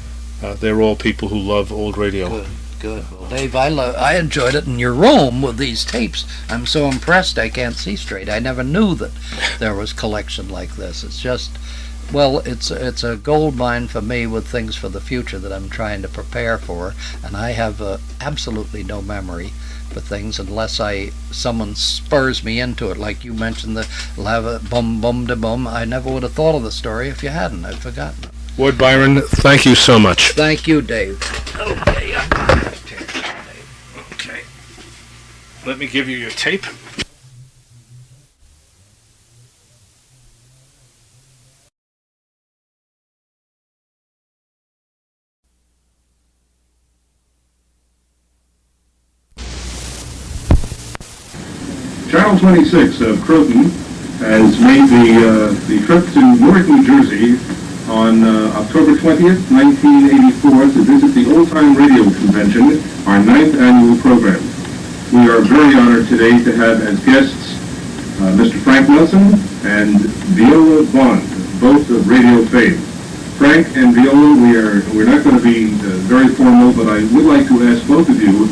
they're all people who love old radio. Good. Well, Dave, I enjoyed it in your room with these tapes. I'm so impressed I can't see straight. I never knew that there was collection like this. It's just, well, it's a gold mine for me with things for the future that I'm trying to prepare for, and I have absolutely no memory for things unless someone spurs me into it, like you mentioned the lava bum bum da bum. I never would have thought of the story if you hadn't. I'd forgotten it. Ward Byron, thank you so much. Thank you, Dave. Okay. Okay. Let me give you your tape. Channel 26 of Croton has made the trip to Newark, New Jersey on October 20th, 1984 to visit the Old Time Radio Convention, our 9th annual program. We are very honored today to have as guests Mr. Frank Nelson and Viola Vonn, both of radio fame. Frank and Viola, we're not going to be very formal, but I would like to ask both of you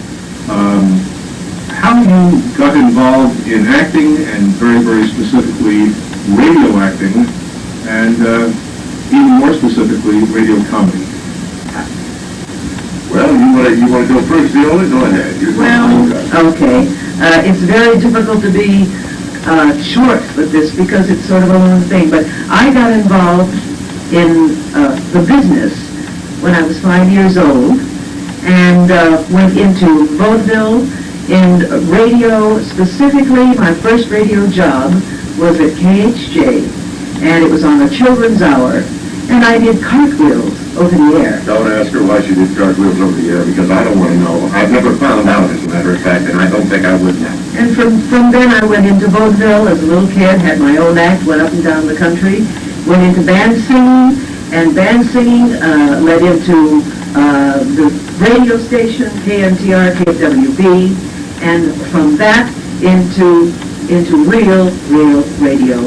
how you got involved in acting, and very, very specifically radio acting, and even more specifically radio comedy. Well, you want to go first, Viola? Go ahead. Okay. It's very difficult to be short with this because it's sort of a long thing, but I got involved in the business when I was 5 years old and went into vaudeville and radio. Specifically, my first radio job was at KHJ, and it was on the Children's Hour, and I did cartwheels over the air. Don't ask her why she did cartwheels over the air, because I don't want to know. I've never found out, as a matter of fact, and I don't think I would now. And from then I went into vaudeville as a little kid, had my own act, went up and down the country, went into band singing, and band singing led into the radio station, KMTR, KWB, and from that into real radio.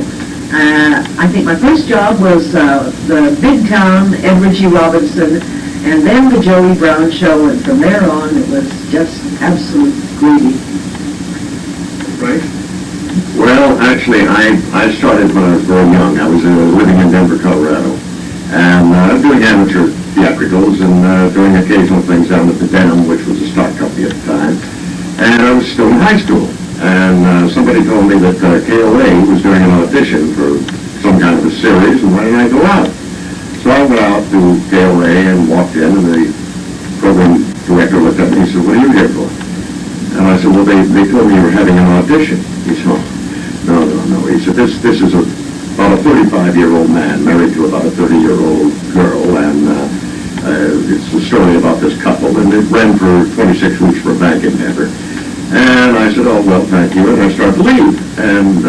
I think my first job was the big town, Edward G. Robinson, and then the Joey Brown Show, and from there on it was just absolute gravy. Right? Well, actually, I started when I was very young. I was living in Denver, Colorado, and doing amateur theatricals and doing occasional things down at the Denim, which was a stock company at the time. And I was still in high school. And somebody told me that KOA was doing an audition for some kind of a series, and why didn't I go out? So I went out to KOA and walked in, and the program director looked at me and he said, "What are you here for?" And I said, "Well, they told me you were having an audition." He said, "Oh, no. He said, this is about a 35-year-old man married to about a 30-year-old girl, and it's a story about this couple, and it ran for 26 weeks for a bank in Denver." And I said, "Oh, well, thank you," and I started to leave. And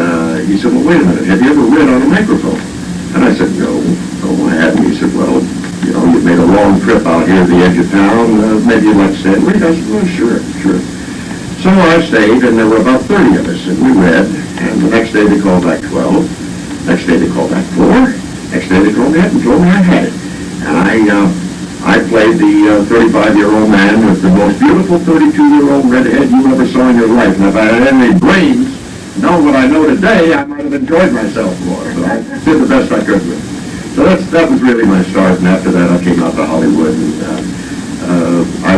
he said, "Well, wait a minute, have you ever read on a microphone?" And I said, no, I hadn't. He said, "Well, you've made a long trip out here at the edge of town, maybe you'd like to stay and read." I said, "Well, sure. So I stayed, and there were about 30 of us, and we read, and the next day they called back 12, next day they called back 4, next day they called back and told me I had it. And I played the 35-year-old man with the most beautiful 32-year-old redhead you ever saw in your life. And if I had any brains, know what I know today, I might have enjoyed myself more. But I did the best I could with it. So that was really my start. And after that, I came out to Hollywood. And I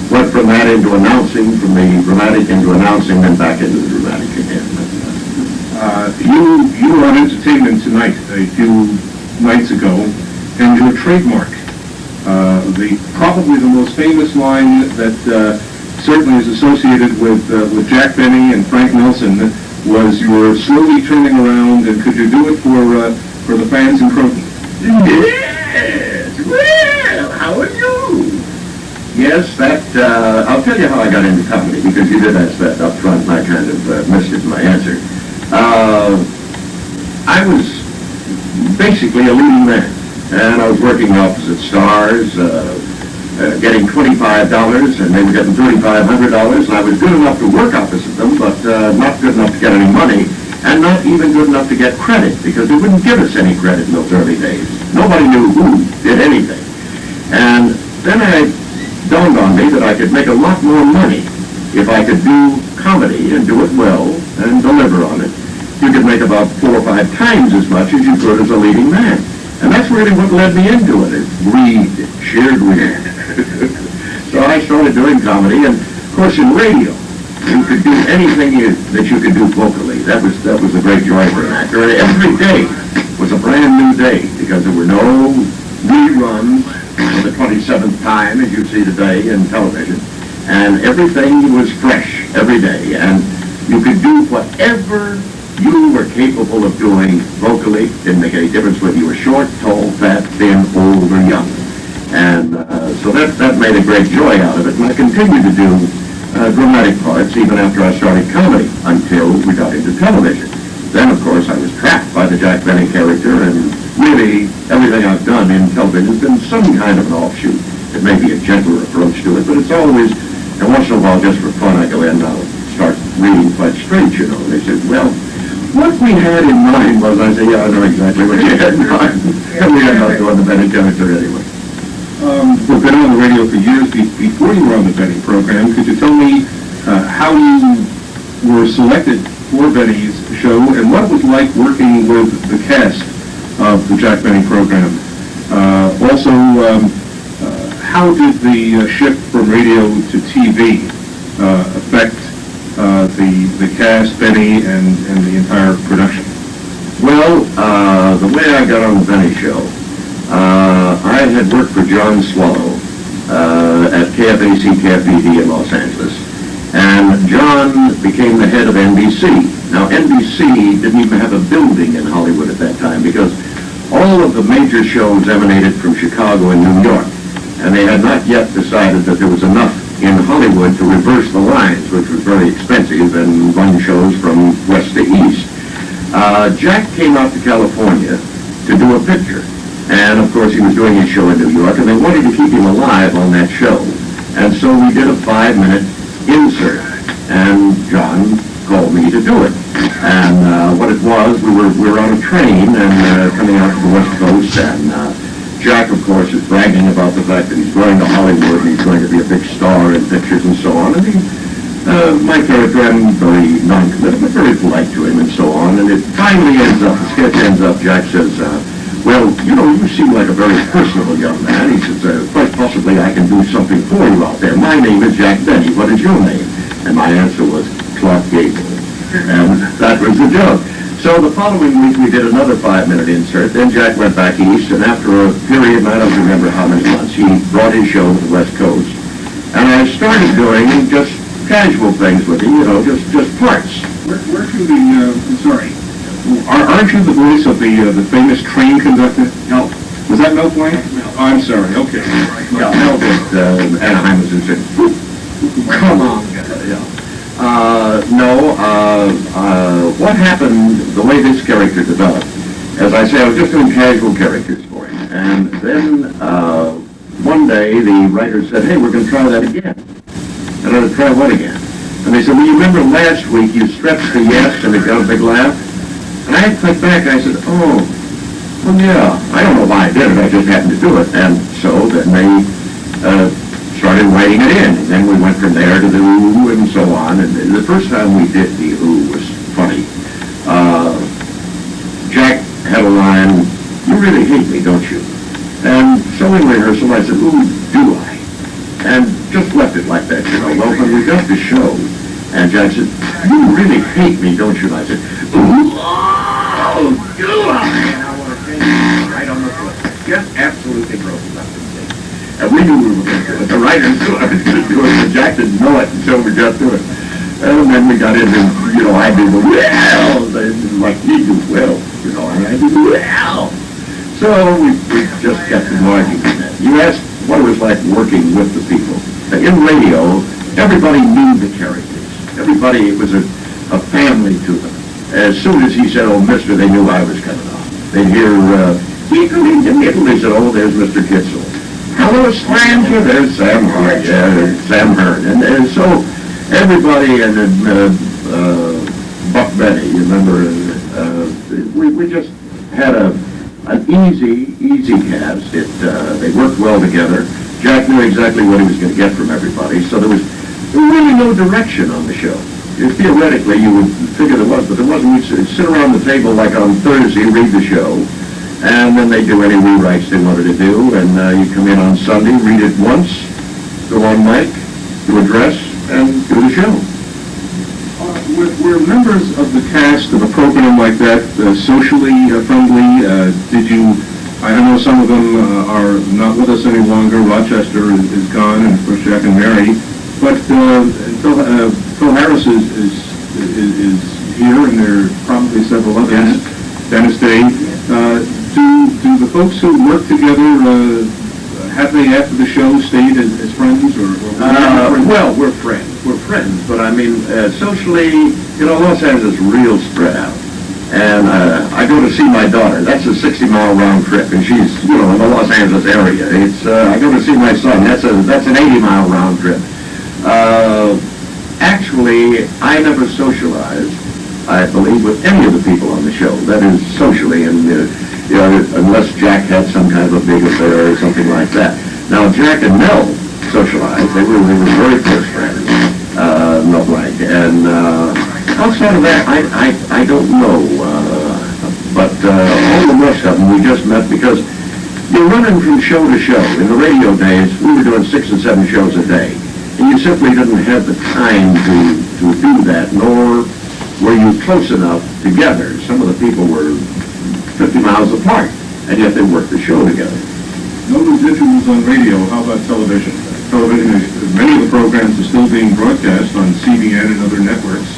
went from that into announcing, from the dramatic into announcing, then back into the dramatic again. You were on Entertainment Tonight a few nights ago, and your trademark, probably the most famous line that certainly is associated with Jack Benny and Frank Nelson was "You're slowly turning around," and could you do it for the fans in Croton? Yes. Well, how are you? Yes, I'll tell you how I got into comedy, because you did ask that up front, and I kind of missed it in my answer. I was basically a leading man. And I was working opposite stars, getting $25, and they were getting $3,500, and I was good enough to work opposite them, but not good enough to get any money, and not even good enough to get credit, because they wouldn't give us any credit in those early days. Nobody knew who did anything. And then it dawned on me that I could make a lot more money if I could do comedy and do it well and deliver on it. You could make about 4 or 5 times as much as you could as a leading man. And that's really what led me into it, is greed, sheer greed. So I started doing comedy, and of course in radio, you could do anything that you could do vocally. That was a great joy for an actor. And every day was a brand new day, because there were no reruns for the 27th time, as you see today in television. And everything was fresh every day, and you could do whatever you were capable of doing vocally. Didn't make any difference whether you were short, tall, fat, thin, old, or young. And so that made a great joy out of it. And I continued to do dramatic parts even after I started comedy, until we got into television. Then, of course, I was trapped by the Jack Benny character, and really everything I've done in television has been some kind of an offshoot. It may be a gentler approach to it, but it's always, and once in a while, just for fun, I go in and I'll start reading quite straight, They said, "Well, what we had in mind was," I said, "Yeah, I know exactly what you had in mind." And we ended up doing the Benny character anyway. We've been on the radio for years. Before you were on the Benny program, could you tell me how you were selected for Benny's show and what it was like working with the cast of the Jack Benny program. Also, how did the shift from radio to TV affect the cast, Benny, and the entire production? Well, the way I got on the Benny show, I had worked for John Swallow at KFAC, KFBD in Los Angeles. And John became the head of NBC. Now, NBC didn't even have a building in Hollywood at that time because all of the major shows emanated from Chicago and New York. And they had not yet decided that there was enough in Hollywood to reverse the lines, which was very expensive, and run shows from west to east. Jack came out to California to do a picture. And, of course, he was doing his show in New York, and they wanted to keep him alive on that show. And so we did a 5-minute insert, and John called me to do it. And what it was, we were on a train and coming out to the West Coast, and Jack, of course, is bragging about the fact that he's going to Hollywood and he's going to be a big star in pictures and so on. And my character, I'm very non-committal, but very polite to him and so on. And it finally ends up, the sketch ends up, Jack says, well, you know, you seem like a very personable young man. He says, quite possibly I can do something for you out there. My name is Jack Benny. What is your name? And my answer was Clark Gable. And that was the joke. So the following week we did another 5-minute insert. Then Jack went back east, and after a period, I don't remember how many months, he brought his show to the West Coast. And I started doing just casual things with him, you know, just parts. Weren't you aren't you the voice of the famous train conductor? No. Was that Mel Blanc? Oh, I'm sorry. Okay. Yeah, Mel did Anaheim was in Sydney. Come on, yeah. What happened, the way this character developed, as I say, I was just doing casual characters for him. And then one day the writer said, hey, we're going to try that again. And I said, try what again? And they said, well, you remember last week you stretched the yes and it got a big laugh? And I clicked back and I said, oh, well, yeah. I don't know why I did it, I just happened to do it. And so then they started writing it in. And then we went from there to the ooh and so on. And the first time we did the ooh was funny. Jack had a line, you really hate me, don't you? And so in rehearsal I said, ooh, do I? And just left it like that, you know. Well, when we got the show, and Jack said, you really hate me, don't you? And I said, ooh, oh, do I? And I want to say, I don't know what. Just absolutely broke up. And we knew we were going to do it. The writers knew I was going to do it, but Jack didn't know it until we got to it. And then we got into, you know, I did well, like he do well, you know, and I did well. So we just kept enlarging that. You asked what it was like working with the people. In radio, everybody knew the characters. Everybody, it was a family to them. As soon as he said, oh, mister, they knew I was coming on. They'd hear, Siegel in the middle. They said, oh, there's Mr. Kitzel. Hello, Sandra. There's Sam Hart. Yeah, there's Sam Hearn. And so everybody, and then Buck Benny, you remember, we just had an easy cast. They worked well together. Jack knew exactly what he was going to get from everybody, so there was really no direction on the show. Theoretically, you would figure there was, but there wasn't. We'd sit around the table like on Thursday, read the show, and then they'd do any rewrites they wanted to do, and you come in on Sunday, read it once, go on mic, do a dress, and do the show. Were members of the cast of a program like that socially friendly? Did you? I know some of them are not with us any longer. Rochester is gone, and of course Jack and Mary. But Phil Harris is here, and there are probably several others. Dennis Day. Do the folks who work together have they after the show stayed as friends or well, we're friends. We're friends, but I mean socially, you know, Los Angeles is real spread out. And I go to see my daughter. That's a 60-mile round trip, and she's, you know, in the Los Angeles area. It's I go to see my son. That's an 80-mile round trip. Actually, I never socialized, I believe, with any of the people on the show. That is, socially, and you know, unless Jack had some kind of a big affair or something like that. Now, Jack and Mel socialized. They were very close friends. Mel Outside of that, I don't know. But all the rest of them, we just met because you're running from show to show. In the radio days, we were doing 6 and 7 shows a day. And you simply didn't have the time to do that, nor were you close enough together. Some of the people were 50 miles apart, and yet they worked the show together. No residuals on radio. How about television? Television, many of the programs are still being broadcast on CBN and other networks.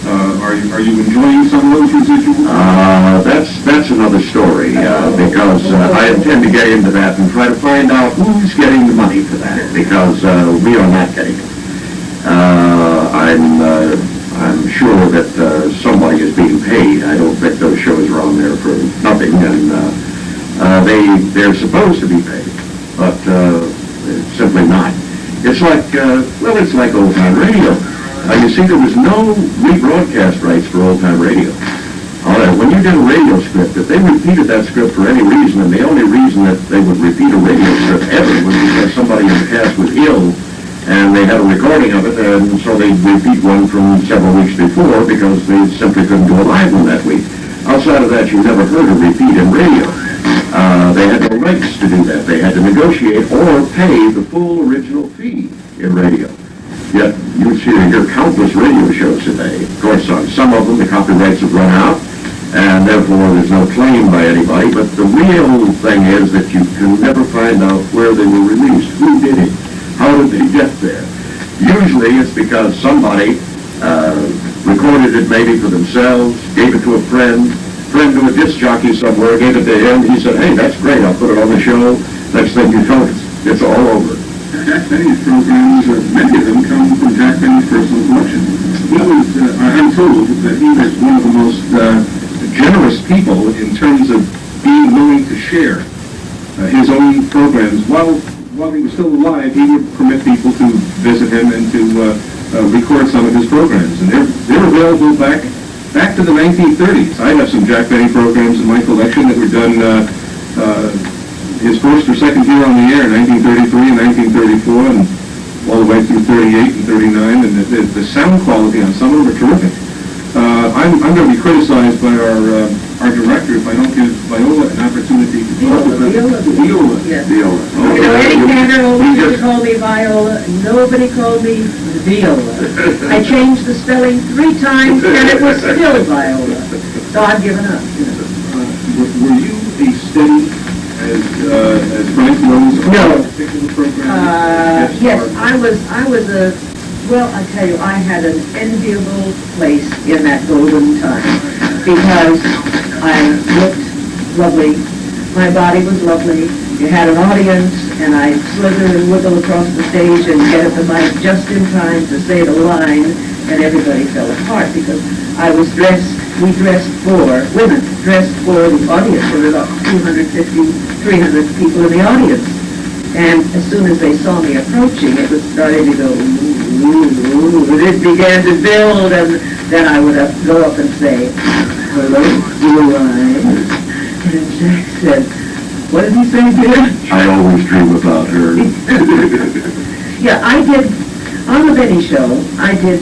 Are you enjoying some of those residuals? That's another story, because I intend to get into that and try to find out who's getting the money for that, because we are not getting it. I'm sure that somebody is being paid. I don't think those shows are on there for nothing, and they're supposed to be paid, but simply not. It's like, it's like old-time radio. You see, there was no rebroadcast rights for old-time radio. When you did a radio script, if they repeated that script for any reason, and the only reason that they would repeat a radio script ever was because somebody in the cast was ill, and they had a recording of it, and so they'd repeat one from several weeks before because they simply couldn't do a live one that week. Outside of that, you never heard a repeat in radio. They had no rights to do that. They had to negotiate or pay the full original fee in radio. Yet you hear countless radio shows today. Of course, on some of them the copyrights have run out, and therefore there's no claim by anybody. But the real thing is that you can never find out where they were released, who did it, how did they get there. Usually it's because somebody recorded it maybe for themselves, gave it to a friend to a disc jockey somewhere, gave it to him. He said, "Hey, that's great, I'll put it on the show." Next thing you know, it's all over. Jack Benny's programs, many of them come from Jack Benny's personal collection. He was, I'm told that he was one of the most generous people in terms of being willing to share his own programs. While he was still alive, he would permit people to visit him and to record some of his programs. And they're available back to the 1930s. I have some Jack Benny programs in my collection that were done his first or second year on the air, 1933 and 1934, and all the way through 38 and 39, and the sound quality on some of them are terrific. I'm going to be criticized by our director if I don't give Viola an opportunity to talk about Viola. Yes. Viola. You know, Eddie Cantor always used to call me Viola, and nobody called me Viola. I changed the spelling 3 times, and it was still Viola. So I've given up. You know. Were you a steady as Frank was on No. a particular program? Yes, I was well, I tell you, I had an enviable place in that golden time because I looked lovely, my body was lovely, you had an audience, and I'd slither and wiggle across the stage and get at the mic just in time to say the line, and everybody fell apart because we dressed for, women dressed for the audience. There were about 250, 300 people in the audience. And as soon as they saw me approaching, it was starting to go, ooh, and it began to build, and then I would go up and say, "Hello, do I?" And Jack said, "What did he say, dear?" I always dream about her. Yeah, I did, on the Benny Show, I did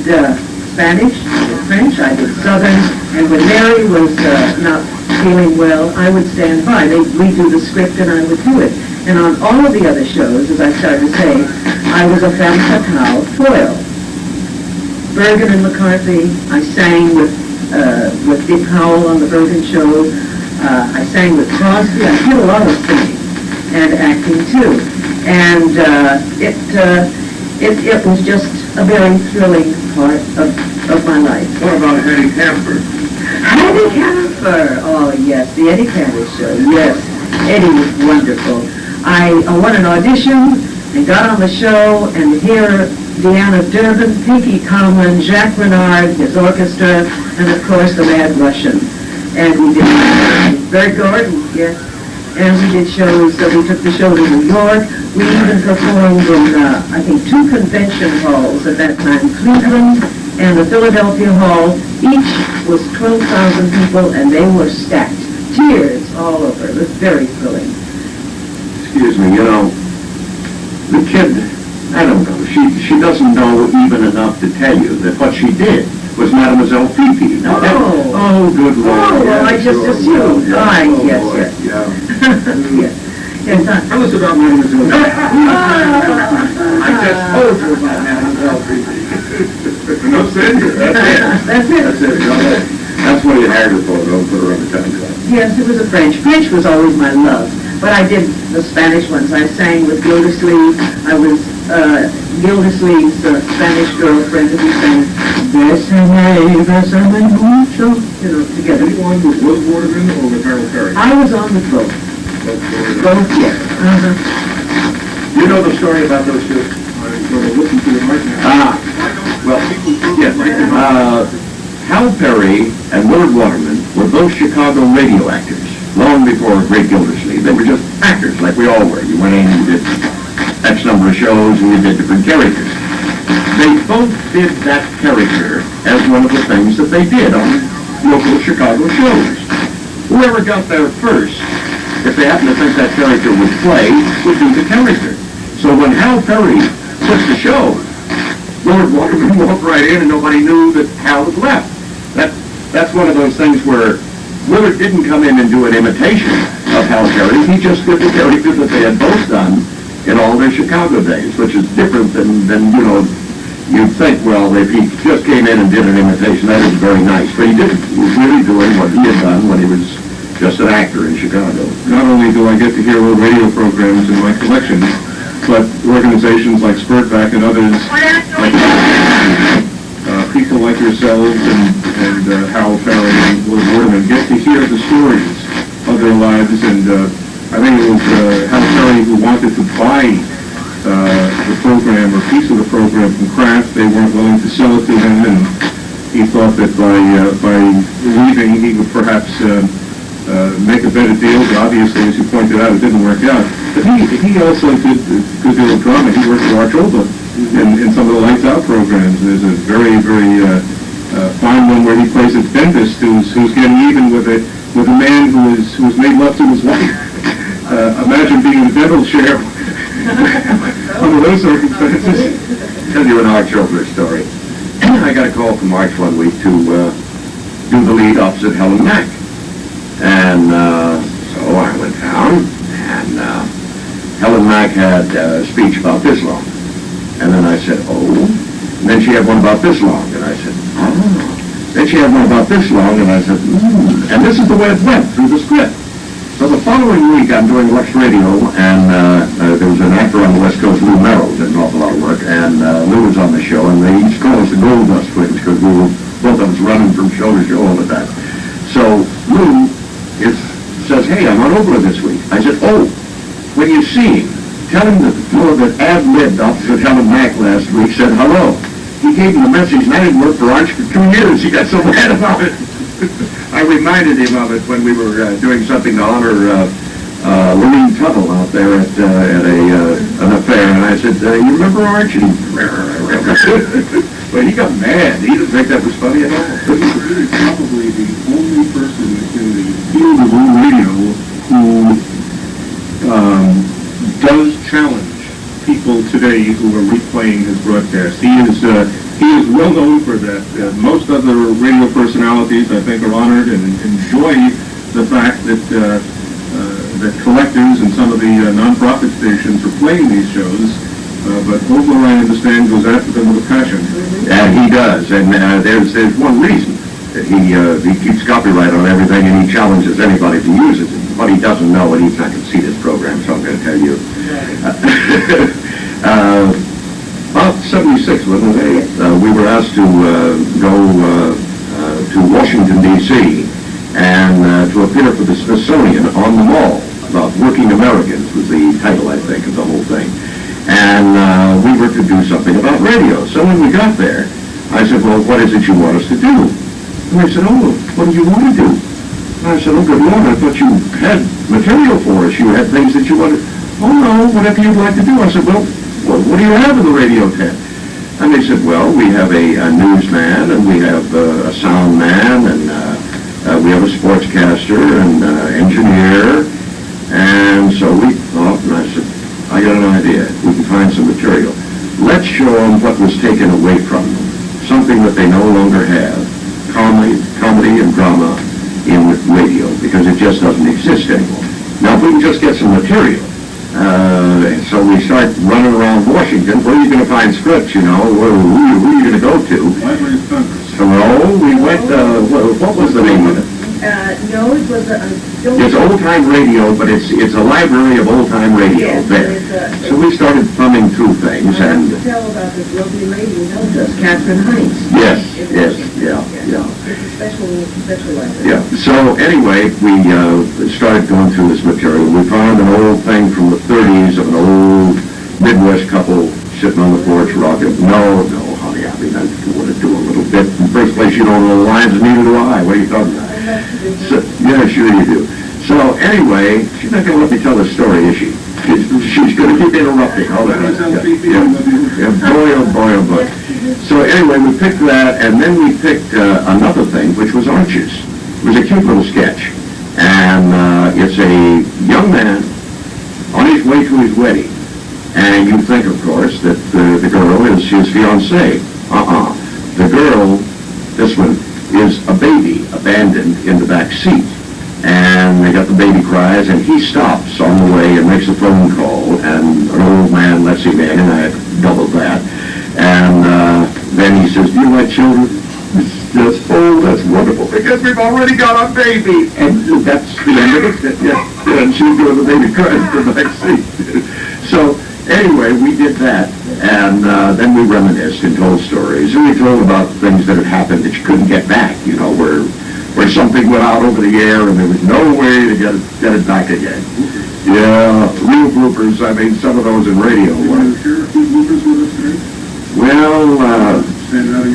Spanish, I did French, I did Southern, and when Mary was not feeling well, I would stand by. They'd redo the script and I would do it. And on all of the other shows, as I started to say, I was a femme fatale foil. Bergen and McCarthy, I sang with Dick Howell on the Bergen Show. I sang with Crosby. I did a lot of singing and acting too. And it was just a very thrilling part of my life. What about Eddie Cantor? Eddie Cantor! Oh, yes, the Eddie Cantor Show, yes. Eddie was wonderful. I won an audition and got on the show, and here Deanna Durbin, Pinky Conlon, Jacques Renard, his orchestra, and of course the Mad Russian. And we did Bert Gordon, yes. And we did shows, we took the show to New York. We even performed in, I think, 2 convention halls at that time, Cleveland and the Philadelphia Hall. Each was 12,000 people, and they were stacked. Tears all over. It was very thrilling. Excuse me, the kid, I don't know, she doesn't know even enough to tell you that what she did was Mademoiselle Fifi. Now, good Lord. Oh, well, I just assumed. Yeah. Right, yes. Yeah. Yes. Yes, Tell us about Mademoiselle. I just told you about Mademoiselle Fifi. Enough said. That's it. That's what he hired her for, though, put her on the contract. Yes, it was a French. French was always my love. But I did the Spanish ones. I sang with Gildersleeve. I was Gildersleeve's Spanish girlfriend, and we sang Bésame mucho, together. Anyone with Will Waterman or with Harold Perry? I was on with both. Both, yes. You know the story about those two? I'm going to listen to it right now. Well, yes. Hal Perry and Willard Waterman were both Chicago radio actors, long before Great Gildersleeve. They were just actors, like we all were. You went in, you did X number of shows, and you did different characters. They both did that character as one of the things that they did on local Chicago shows. Whoever got there first, if they happened to think that character would play, would do the character. So when Hal Perry took the show, Willard Waterman walked right in and nobody knew that Hal had left. That's one of those things where Willard didn't come in and do an imitation of Hal Perry. He just did the character that they had both done in all their Chicago days, which is different than you'd think, well, if he just came in and did an imitation, that is very nice. But he didn't. He was really doing what he had done when he was just an actor in Chicago. Not only do I get to hear old radio programs in my collection, but organizations like Spurtback and others, people like yourselves and Hal Perry and Willard Waterman get to hear the stories of their lives. And I think it was Hal Perry who wanted to buy the program or piece of the program from Kraft. They weren't willing to sell it to him, and he thought that by leaving he would perhaps make a better deal. But obviously, as you pointed out, it didn't work out. But he also did a good deal of drama. He worked for Arch Olba in some of the Lights Out programs. There's a very fine one where he plays a dentist who's getting even with a man who's made love to his wife. Imagine being in the dental chair under those circumstances. Tell you an Arch Olba story. I got a call from Arch one week to do the lead opposite Helen Mack. And so I went down, and Helen Mack had a speech about this long. And then I said, oh. And then she had one about this long, and I said, oh. Then she had one about this long, and I said, And this is the way it went through the script. So the following week, I'm doing Lux Radio, and there was an actor on the West Coast, Lou Merrill, did an awful lot of work, and Lou was on the show, and they each called us the Gold Dust Twins, because we were both of us running from show to show all the time. So Lou says, hey, I'm on Oprah this week. I said, oh, when you see him, tell him that the fellow that ad-libbed opposite Helen Mack last week said hello. He gave him a message, and I didn't work for Arch for 2 years. He got so mad about it. I reminded him of it when we were doing something to honor Lorene Tuttle out there at an affair, and I said, you remember Arch? And well, he got mad. He didn't think that was funny at all. This is really probably the only person in the field of old radio who does challenge people today who are replaying his broadcast. He is well known for that. Most other radio personalities, I think, are honored and enjoy the fact that that collectors and some of the non-profit stations are playing these shows. But Wolff, I understand, goes after them with a passion. He does, and there's one reason that he keeps copyright on everything, and he challenges anybody to use it. What he doesn't know, and he's not going to see this program, so I'm going to tell you. About 76, wasn't it? We were asked to go to Washington, D.C., and to appear for the Smithsonian on the Mall. About Working Americans was the title, I think, of the whole thing. And we were to do something about radio. So when we got there, I said, well, what is it you want us to do? And they said, oh, what do you want to do? And I said, oh, good Lord, I thought you had material for us. You had things that you wanted. Oh, no, whatever you'd like to do. I said, well, what do you have in the radio tent? And they said, well, we have a newsman, and we have a sound man, and we have a sportscaster, and engineer. And so we thought, and I said, I got an idea. We can find some material. Let's show them what was taken away from them. something that they no longer have, comedy and drama in radio, because it just doesn't exist anymore. Now, if we can just get some material, so we start running around Washington, where are you going to find scripts, you know? Who are you going to go to? So, we went, what was the name of it? No, it was It's old-time radio, but it's a library of old-time radio there. So we started thumbing through things, and... to tell about this lovely lady who helped us, Catherine Hines. Yes, yeah. It's a special library. Yeah, so anyway, we started going through this material. We found an old thing from the 30s of an old Midwest couple sitting on the porch rocking. No, honey, I mean, I want to do a little bit. In the first place, you don't know the lines, and neither do I. What are you talking about? So, yeah, sure you do. So anyway, she's not going to let me tell the story, is she? She's going to keep interrupting all the time. Boy. So anyway, we picked that, and then we picked another thing, which was Arches. It was a cute little sketch. And it's a young man on his way to his wedding. And you think, of course, that the girl is his fiancée. The girl, this one, is a baby abandoned in the back seat. And they got the baby cries, and he stops on the way and makes a phone call, and an old man lets him in, and I doubled that. And then he says, do you like children? Yes, oh, that's wonderful, because we've already got a baby. And that's the end of it. Yeah. And she's doing the baby cries in the back seat. So anyway, we did that, and then we reminisced and told stories, and we told about things that had happened that you couldn't get back, you know, where something went out over the air and there was no way to get it back again. Yeah, real bloopers. I mean, some of those in radio were. Well,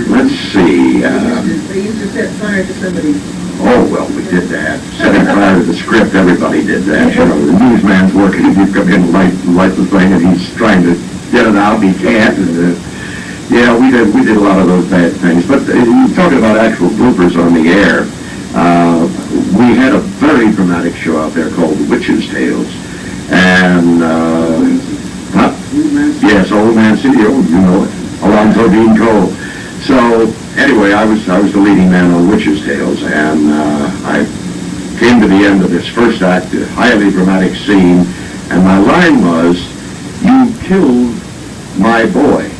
let's see. They used to set fire to somebody. Oh, well, we did that. Setting fire to the script, everybody did that. You know, the newsman's working, and you come in and light the thing, and he's trying to get it out, and he can't. And, yeah, we did a lot of those bad things. But talking about actual bloopers on the air, we had a very dramatic show out there called Witches' Tales. And, yes, Old Man City, you know it, Alonzo Dean Cole. So, anyway, I was the leading man on Witches' Tales, and I came to the end of this first act, a highly dramatic scene, and my line was, you killed my boy.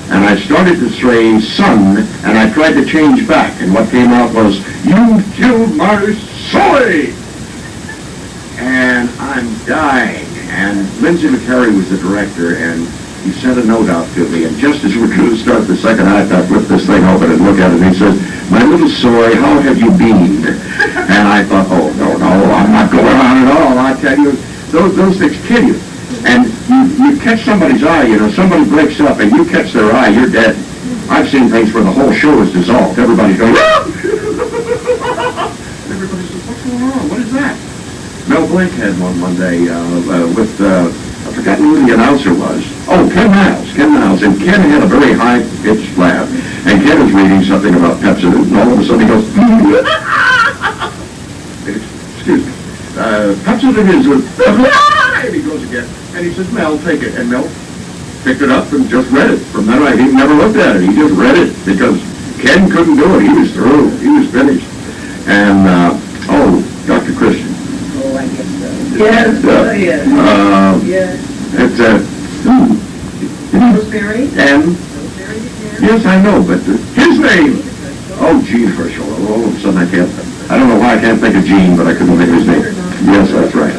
And I started to say son, and I tried to change back, and what came out was, you killed my soy! And I'm dying. And Lindsay McCary was the director, and he sent a note out to me, and just as we were going to start the second act, I flipped this thing open and looked at it, and he says, my little soy, how have you been? And I thought, oh, no, I'm not going on at all. I tell you, those things kill you. And you catch somebody's eye, you know, somebody breaks up and you catch their eye, you're dead. I've seen things where the whole show is dissolved. Everybody's going, everybody says, what's going on? What is that? Mel Blanc had one Monday with, I've forgotten who the announcer was. Oh, Ken Miles. And Ken had a very high-pitched laugh. And Ken was reading something about Pepsodent, and all of a sudden he goes, excuse me, Pepsodent is and he goes again. And he says, Mel, take it. And Mel picked it up and just read it. From then on, he never looked at it. He just read it because Ken couldn't do it. He was through. He was finished. And, Dr. Christian. Oh, I guess so. Yes, yes. It's, Rosemary? And? Yes, I know, but his name. Oh, Gene Herschel. All of a sudden I don't know why I can't think of Gene, but I couldn't think of his name. Yes, that's right.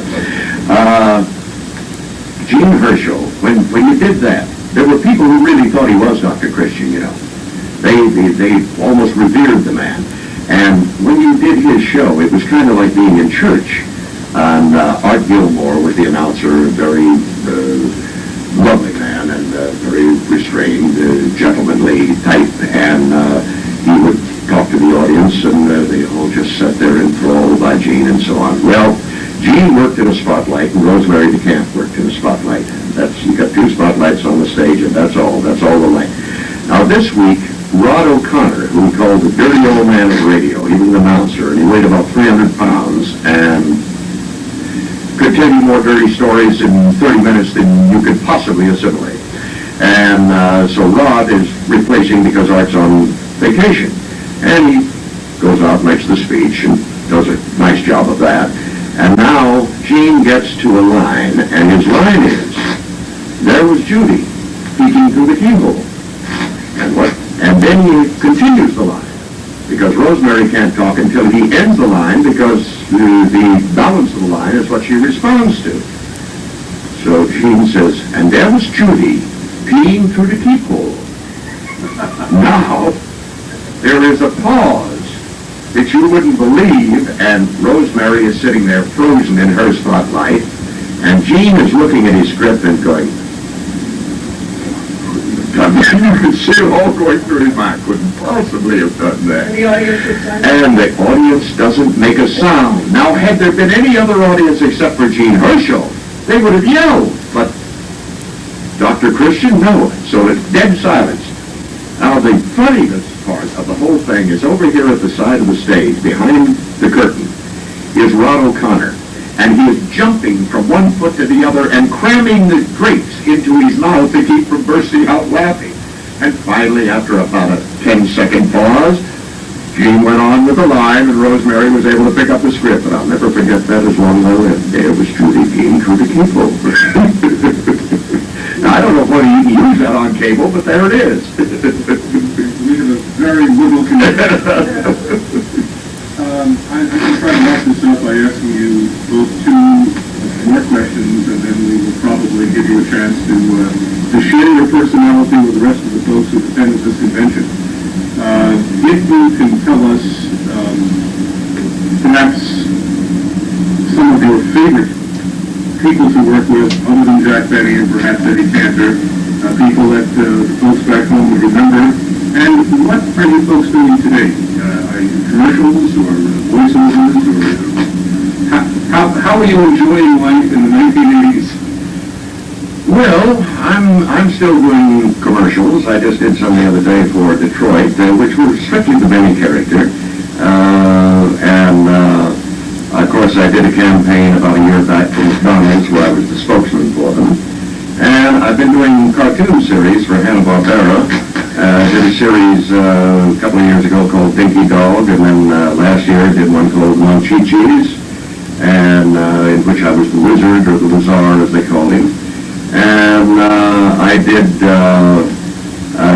Gene Herschel, when you did that, there were people who really thought he was Dr. Christian, you know. They almost revered the man. And when you did his show, it was kind of like being in church. And Art Gilmore was the announcer, a very lovely man and very restrained, gentlemanly type. And he would talk to the audience, and they all just sat there enthralled by Gene and so on. Well, Gene worked in a spotlight, and Rosemary DeCamp worked in a spotlight. You got two spotlights on the stage, and that's all the length. Now this week, Rod O'Connor, who we called the dirty old man of radio, he was an announcer, and he weighed about 300 pounds, and could tell you more dirty stories in 30 minutes than you could possibly assimilate. And so Rod is replacing because Art's on vacation. And he goes out, makes the speech, and does a nice job of that. And now Gene gets to a line, and his line is, there was Judy peeking through the keyhole. And then he continues the line, because Rosemary can't talk until he ends the line, because the balance of the line is what she responds to. So Gene says, and there was Judy peeing through the keyhole. Now, there is a pause that you wouldn't believe, and Rosemary is sitting there frozen in her spotlight, and Gene is looking at his script and going, and you can see it all going through his mind. Couldn't possibly have done that. And the audience doesn't make a sound. Now, had there been any other audience except for Gene Herschel, they would have yelled. But Dr. Christian, no. So it's dead silence. Now, the funniest part of the whole thing is over here at the side of the stage, behind the curtain, is Rod O'Connor. And he is jumping from one foot to the other and cramming the grapes into his mouth to keep from bursting out laughing. And finally, after about a 10-second pause, Gene went on with the line, and Rosemary was able to pick up the script. And I'll never forget that as long as I live. There was Judy peeing through the keyhole. Now, I don't know whether you can use that on cable, but there it is. We have a very liberal connection. I'm going to try to wrap this up by asking you both two more questions, and then we will probably give you a chance to share your personality with the rest of the folks who attended this convention. If you can tell us perhaps some of your favorite people to work with, other than Jack Benny and perhaps Eddie Cantor, people that the folks back home would remember, and what are you folks doing today? Are you commercials or voiceovers, or how are you enjoying life in the 1980s? Well, I'm still doing commercials. I just did some the other day for Detroit, which were strictly the Benny character. Of course, I did a campaign about a year back for McDonald's where I was the spokesman for them. And I've been doing cartoon series for Hanna-Barbera. I did a series a couple of years ago called Dinky Dog, and then last year I did one called Monchichis, and in which I was the wizard, or the Lazar as they called him. And I did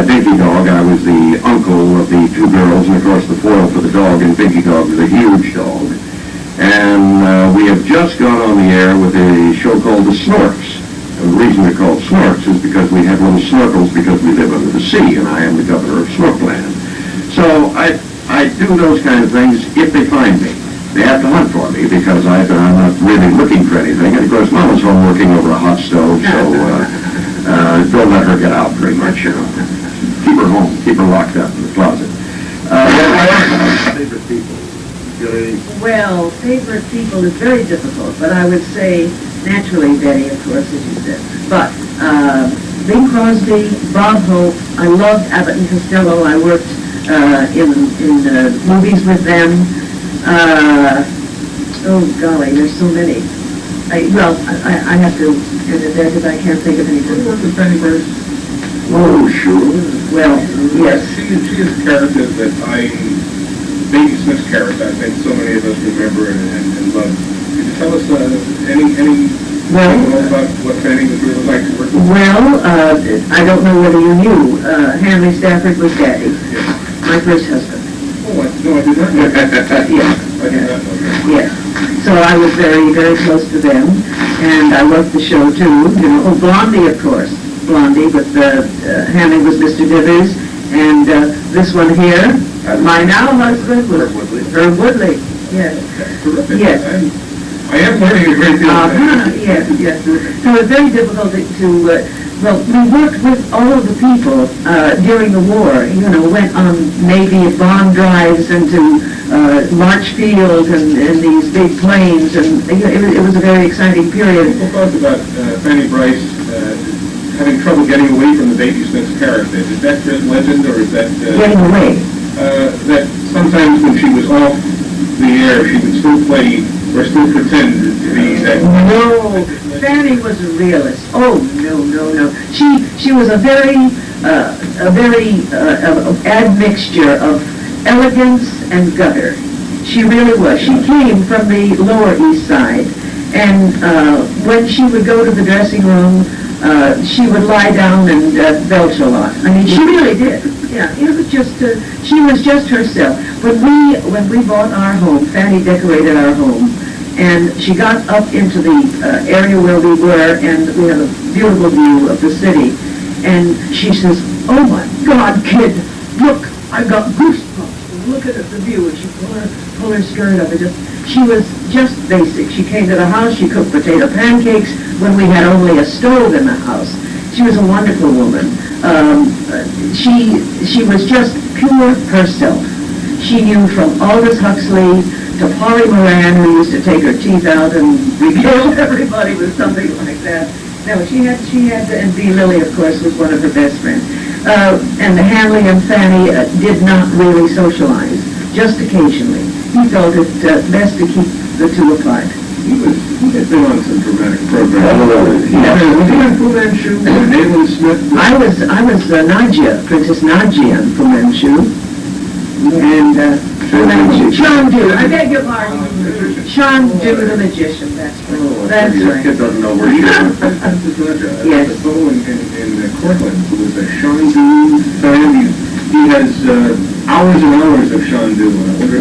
Dinky Dog. I was the uncle of the two girls, and of course the foil for the dog in Dinky Dog was a huge dog. And we have just gone on the air with a show called The Snorks. And the reason they're called Snorks is because we have little snorkels because we live under the sea, and I am the governor of Snorkland. So I do those kind of things if they find me. They have to hunt for me because I'm not really looking for anything. And of course, Mama's home working over a hot stove, so don't let her get out very much. Keep her home. Keep her locked up in the closet. Favorite people? Well, favorite people is very difficult, but I would say naturally Betty, of course, as you said. But Bing Crosby, Bob Hope, I loved Abbott and Costello. I worked in movies with them. Oh golly, there's so many. I have to end it there because I can't think of anything. What was Penny Burst? Oh, sure. Well, yes. She is a character that Baby Smith's character, I think so many of us remember and love. Could you tell us anything about what Fanny was really like to work with? Well, I don't know whether you knew. Hanley Stafford was Daddy, my first husband. Oh, no, I did not know that. Yes. I did not know that. Yes. So I was very, very close to them, and I loved the show too. You know, Blondie, of course. Blondie, but Hanley was Mr. Dithers, and this one here, my now husband was Herb Woodley. Yes. Terrific. Yes. I am learning a great deal. Yes, yes. So it's very difficult to well, we worked with all of the people during the war. You know, went on Navy Vonn drives and to Marchfield and these big planes, and it was a very exciting period. People talked about Fanny Bryce having trouble getting away from the Baby Smith's character. Is that legend, or is that... Getting away? That sometimes when she was off the air, she would still play or still pretend to be that? No, Fanny was a realist. Oh, no. She was a very admixture of elegance and gutter. She really was. She came from the Lower East Side, and when she would go to the dressing room, she would lie down and belch a lot. I mean, she really did. Yeah, it was just, she was just herself. When we bought our home, Fanny decorated our home, and she got up into the area where we were, and we had a beautiful view of the city, and she says, "Oh my God, kid, look, I've got goosebumps. Look at the view," and she pulled her skirt up. She was just basic. She came to the house, she cooked potato pancakes when we had only a stove in the house. She was a wonderful woman. She was just pure herself. She knew from Aldous Huxley to Polly Moran, who used to take her teeth out and regale everybody with something like that. No, she had, and Bea Lilly, of course, was one of her best friends. And Hanley and Fanny did not really socialize, just occasionally. He felt it best to keep the two apart. He had been on some dramatic programs. Was he on Fu Manchu? Nayland Smith? I was Nadia, Princess Nadia on Fu Manchu. And Fu Manchu. Sean Du, I beg your pardon. Sean Du, the magician, that's right. That's right. Kid doesn't know where he is. Yes. The fellow in Cortland who was a Sean Du fan. He has hours and hours of Sean Du.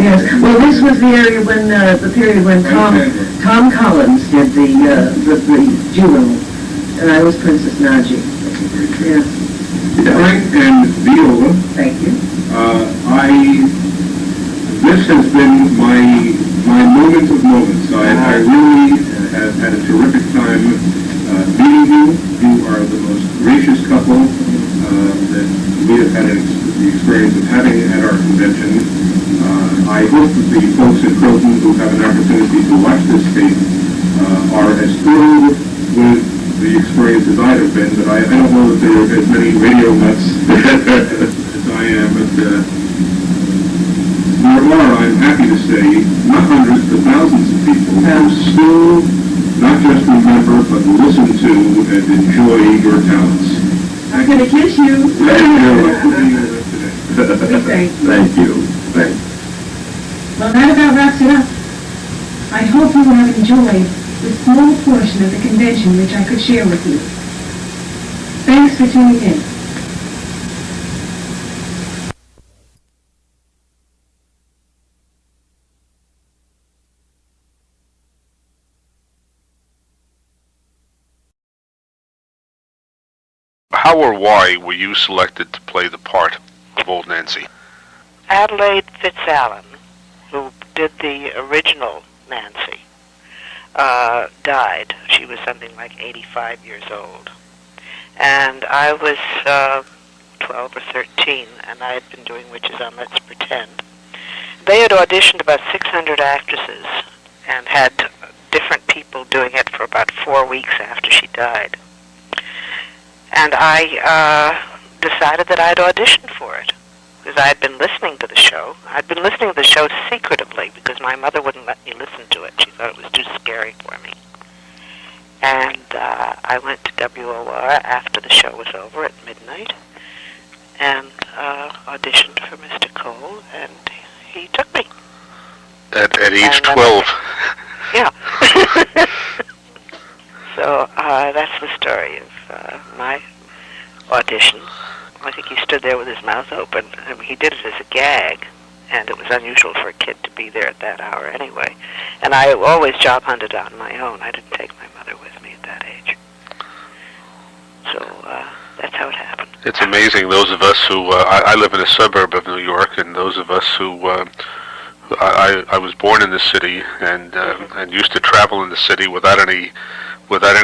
Yes. Well, this was the area when the period when Tom Collins did the juvenile, and I was Princess Naji. Yeah. Frank and Viola. Thank you. This has been my moment of moments. I really have had a terrific time meeting you. You are the most gracious couple that we have had the experience of having at our convention. I hope that the folks in Croton who have an opportunity to watch this tape are as thrilled with the experience as I have been, but I don't know that there are as many radio nuts as I am, but there are, I'm happy to say, not hundreds but thousands of people who still not just remember but listen to and enjoy your talents. I'm going to kiss you. Thank you. Well, that about wraps it up. I hope you will have enjoyed the small portion of the convention which I could share with you. Thanks for tuning in. How or why were you selected to play the part of Old Nancy? Adelaide Fitzallen, who did the original Nancy, died. She was something like 85 years old. And I was 12 or 13, and I had been doing Witches on Let's Pretend. They had auditioned about 600 actresses and had different people doing it for about 4 weeks after she died. And I decided that I'd audition for it, because I had been listening to the show. I'd been listening to the show secretively, because my mother wouldn't let me listen to it. She thought it was too scary for me. And I went to WOR after the show was over at midnight, and auditioned for Mr. Cole, and he took me. At age 12? Yeah. So that's the story of my audition. I think he stood there with his mouth open. I mean, he did it as a gag, and it was unusual for a kid to be there at that hour anyway. And I always job hunted on my own. I didn't take my mother with me at that age. So that's how it happened. It's amazing. Those of us who, I live in a suburb of New York, and those of us who, I was born in the city and used to travel in the city without any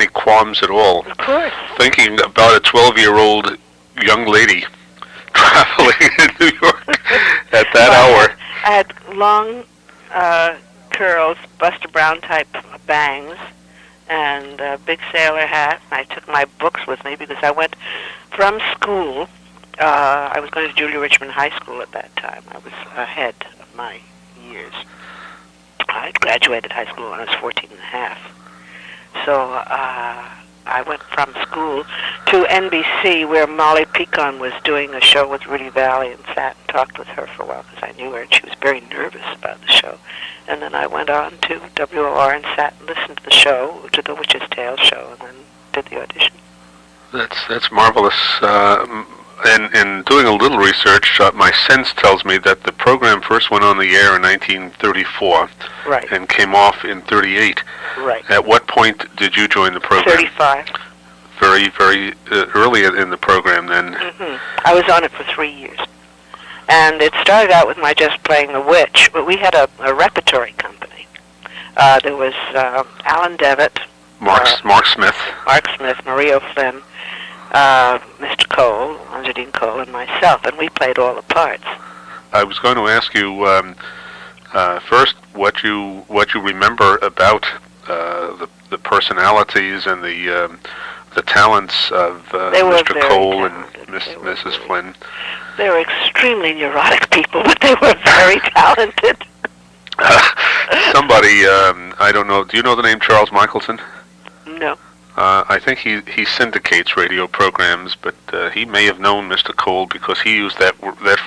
qualms at all. Of course. Thinking about a 12-year-old young lady traveling in New York at that hour. I had long curls, Buster Brown type bangs, and a big sailor hat. I took my books with me because I went from school. I was going to Julia Richmond High School at that time. I was ahead of my years. I graduated high school when I was 14 and a half. So I went from school to NBC, where Molly Picon was doing a show with Rudy Valley, and sat and talked with her for a while because I knew her, and she was very nervous about the show. And then I went on to WOR and sat and listened to the show, to the Witch's Tale show, and then did the audition. That's marvelous. In doing a little research, my sense tells me that the program first went on the air in 1934, right, and came off in 38. Right. At what point did you join the program? 35. Very, very early in the program then. I was on it for 3 years. And it started out with my just playing a witch, but we had a repertory company. There was Alan Devitt, Mark Smith, Marie O'Flynn, Mr. Cole, Angeline Cole, and myself, and we played all the parts. I was going to ask you first what you remember about the personalities and the talents of Mr. Cole and Mrs. Flynn. They were extremely neurotic people, but they were very talented. Somebody, I don't know. Do you know the name Charles Michelson? No. I think he syndicates radio programs, but he may have known Mr. Cole because he used that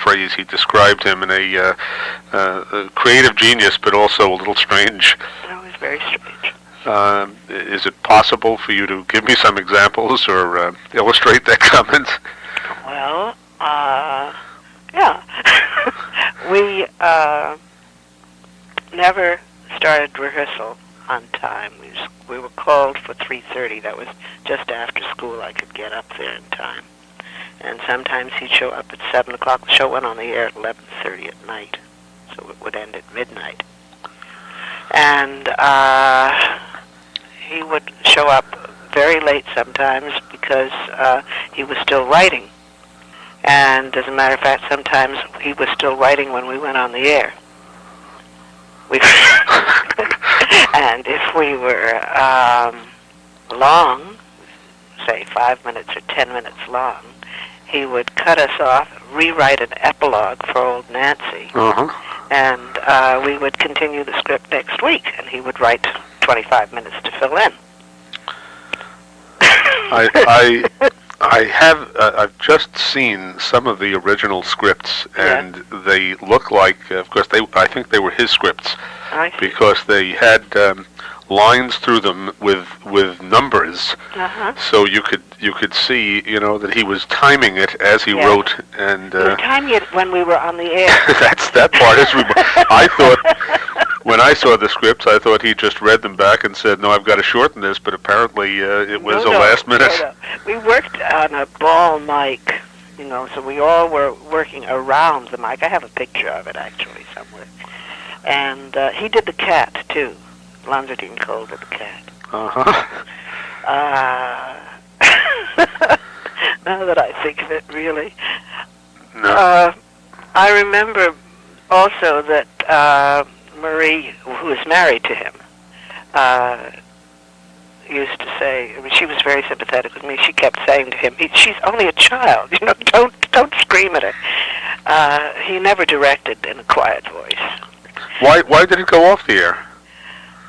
phrase. He described him in a creative genius, but also a little strange. It was very strange. Is it possible for you to give me some examples or illustrate that comment? Well, yeah. We never started rehearsal on time. We were called for 3:30. That was just after school. I could get up there in time. And sometimes he'd show up at 7 o'clock. The show went on the air at 11:30 at night, so it would end at midnight. And he would show up very late sometimes because he was still writing. And as a matter of fact, sometimes he was still writing when we went on the air. And if we were long, say 5 minutes or 10 minutes long, he would cut us off, rewrite an epilogue for old Nancy, and we would continue the script next week, and he would write 25 minutes to fill in. I've just seen some of the original scripts, and they look like, of course, I think they were his scripts, because they had lines through them with numbers, so you could see, that he was timing it as he wrote, and he was timing it when we were on the air. that part is. I thought. When I saw the scripts, I thought he just read them back and said, "No, I've got to shorten this," but apparently it was last minute. No. We worked on a ball mic, so we all were working around the mic. I have a picture of it, actually, somewhere. And he did the cat, too. Lonserdine Cole did the cat. Now that I think of it, really. No. I remember also that Marie, who was married to him, used to say, she was very sympathetic with me. She kept saying to him, "She's only a child, don't scream at her." He never directed in a quiet voice. Why did it go off the air?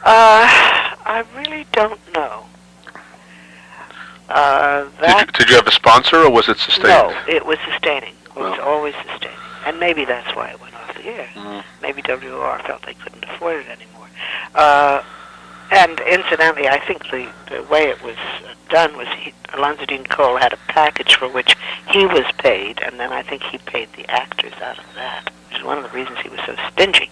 I really don't know. Did you have a sponsor, or was it sustained? No, it was sustaining. It was always sustaining. And maybe that's why it went off the air. Maybe WOR felt they couldn't afford it anymore. And incidentally, I think the way it was done was Lonserdine Cole had a package for which he was paid, and then I think he paid the actors out of that, which is one of the reasons he was so stingy.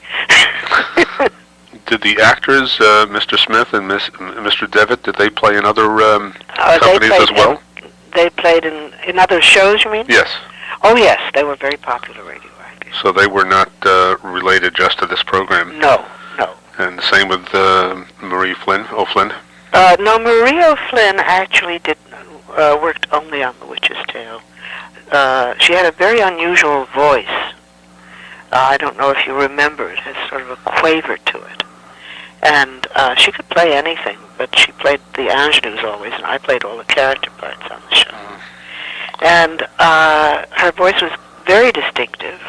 Did the actors, Mr. Smith and Mr. Devitt, did they play in other companies as well? They played in other shows, you mean? Yes. Oh, yes. They were very popular radio actors. So they were not related just to this program? No. And the same with Marie O'Flynn? No, Marie O'Flynn actually worked only on The Witch's Tale. She had a very unusual voice. I don't know if you remember. It has sort of a quaver to it. And she could play anything, but she played the ingenues always, and I played all the character parts on the show. And her voice was very distinctive,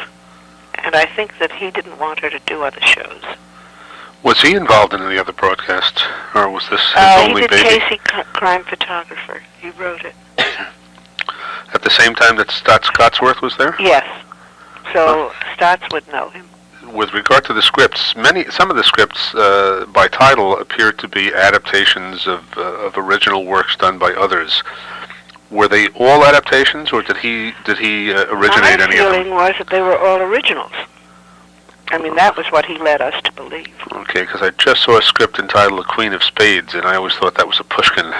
and I think that he didn't want her to do other shows. Was he involved in any other broadcasts, or was this his He only did baby? Casey Crime Photographer. He wrote it. At the same time that Stott Scotsworth was there? Yes. So Stotts would know him. With regard to the scripts, some of the scripts by title appear to be adaptations of original works done by others. Were they all adaptations, or did he originate any of them? My feeling was that they were all originals. I mean, that was what he led us to believe. Okay, because I just saw a script entitled The Queen of Spades, and I always thought that was a Pushkin.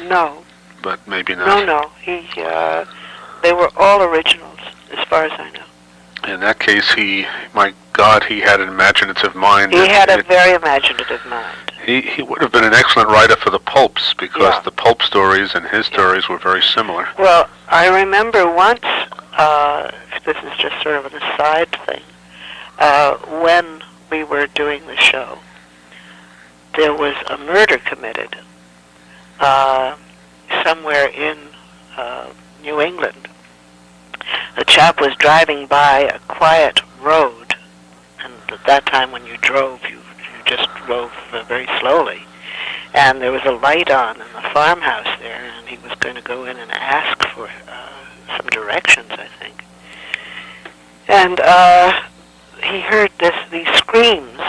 No. But maybe not. No. They were all originals, as far as I know. In that case, my God, he had an imaginative mind. He had a very imaginative mind. He would have been an excellent writer for the pulps, because the pulp stories and his stories were very similar. Well, I remember once, this is just sort of an aside thing, when we were doing the show, there was a murder committed somewhere in New England. A chap was driving by a quiet road, and at that time when you drove, you just drove very slowly, and there was a light on in the farmhouse there, and he was going to go in and ask for some directions, I think. And he heard these screams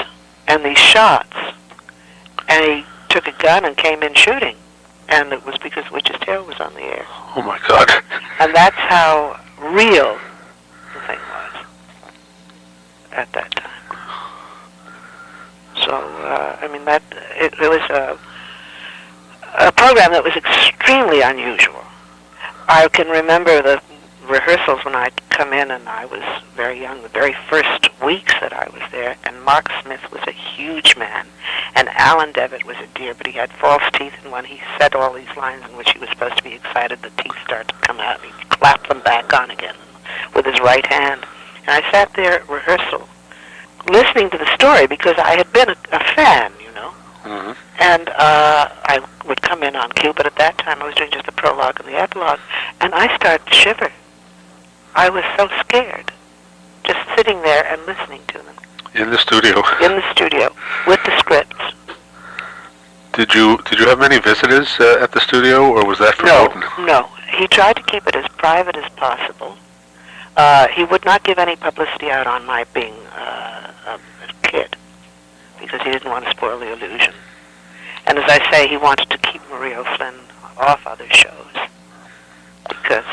and these shots, and he took a gun and came in shooting, and it was because Witch's Tale was on the air. Oh my God. And that's how real the thing was at that time. So, I mean, it was a program that was extremely unusual. I can remember the rehearsals when I'd come in, and I was very young, the very first weeks that I was there, and Mark Smith was a huge man, and Alan Devitt was a dear, but he had false teeth, and when he said all these lines in which he was supposed to be excited, the teeth started to come out, and he'd clap them back on again with his right hand. And I sat there at rehearsal listening to the story because I had been a fan, you know. Mm-hmm. And I would come in on cue, but at that time I was doing just the prologue and the epilogue, and I started to shiver. I was so scared, just sitting there and listening to them. In the studio? In the studio, with the scripts. Did you have many visitors at the studio, or was that verboten? No. He tried to keep it as private as possible. He would not give any publicity out on my being a kid, because he didn't want to spoil the illusion. And as I say, he wanted to keep Marie O'Flynn off other shows because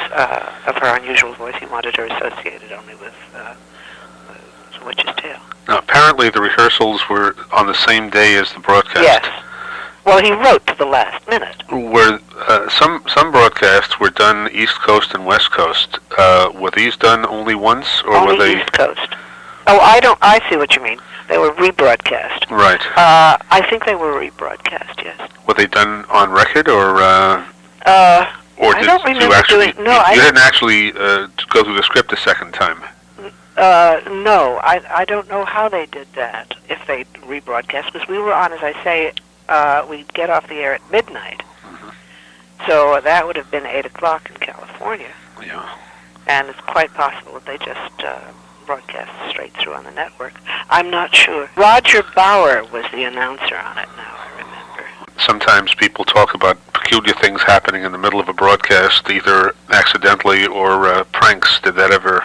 of her unusual voice. He wanted her associated only with The Witch's Tale. Now, apparently the rehearsals were on the same day as the broadcast. Yes. Well, he wrote to the last minute. Were some broadcasts were done East Coast and West Coast? Were these done only once, or only were they East Coast? Oh, I see what you mean. They were rebroadcast. Right. I think they were rebroadcast. Yes. Were they done on record, or I don't remember you didn't actually go through the script a second time? No, I don't know how they did that, if they rebroadcast, because we were on, as I say, we'd get off the air at midnight. Mm-hmm. So that would have been 8 o'clock in California. Yeah. And it's quite possible that they just broadcast straight through on the network. I'm not sure. Roger Bauer was the announcer on it now, I remember. Sometimes people talk about peculiar things happening in the middle of a broadcast, either accidentally or pranks. Did that ever,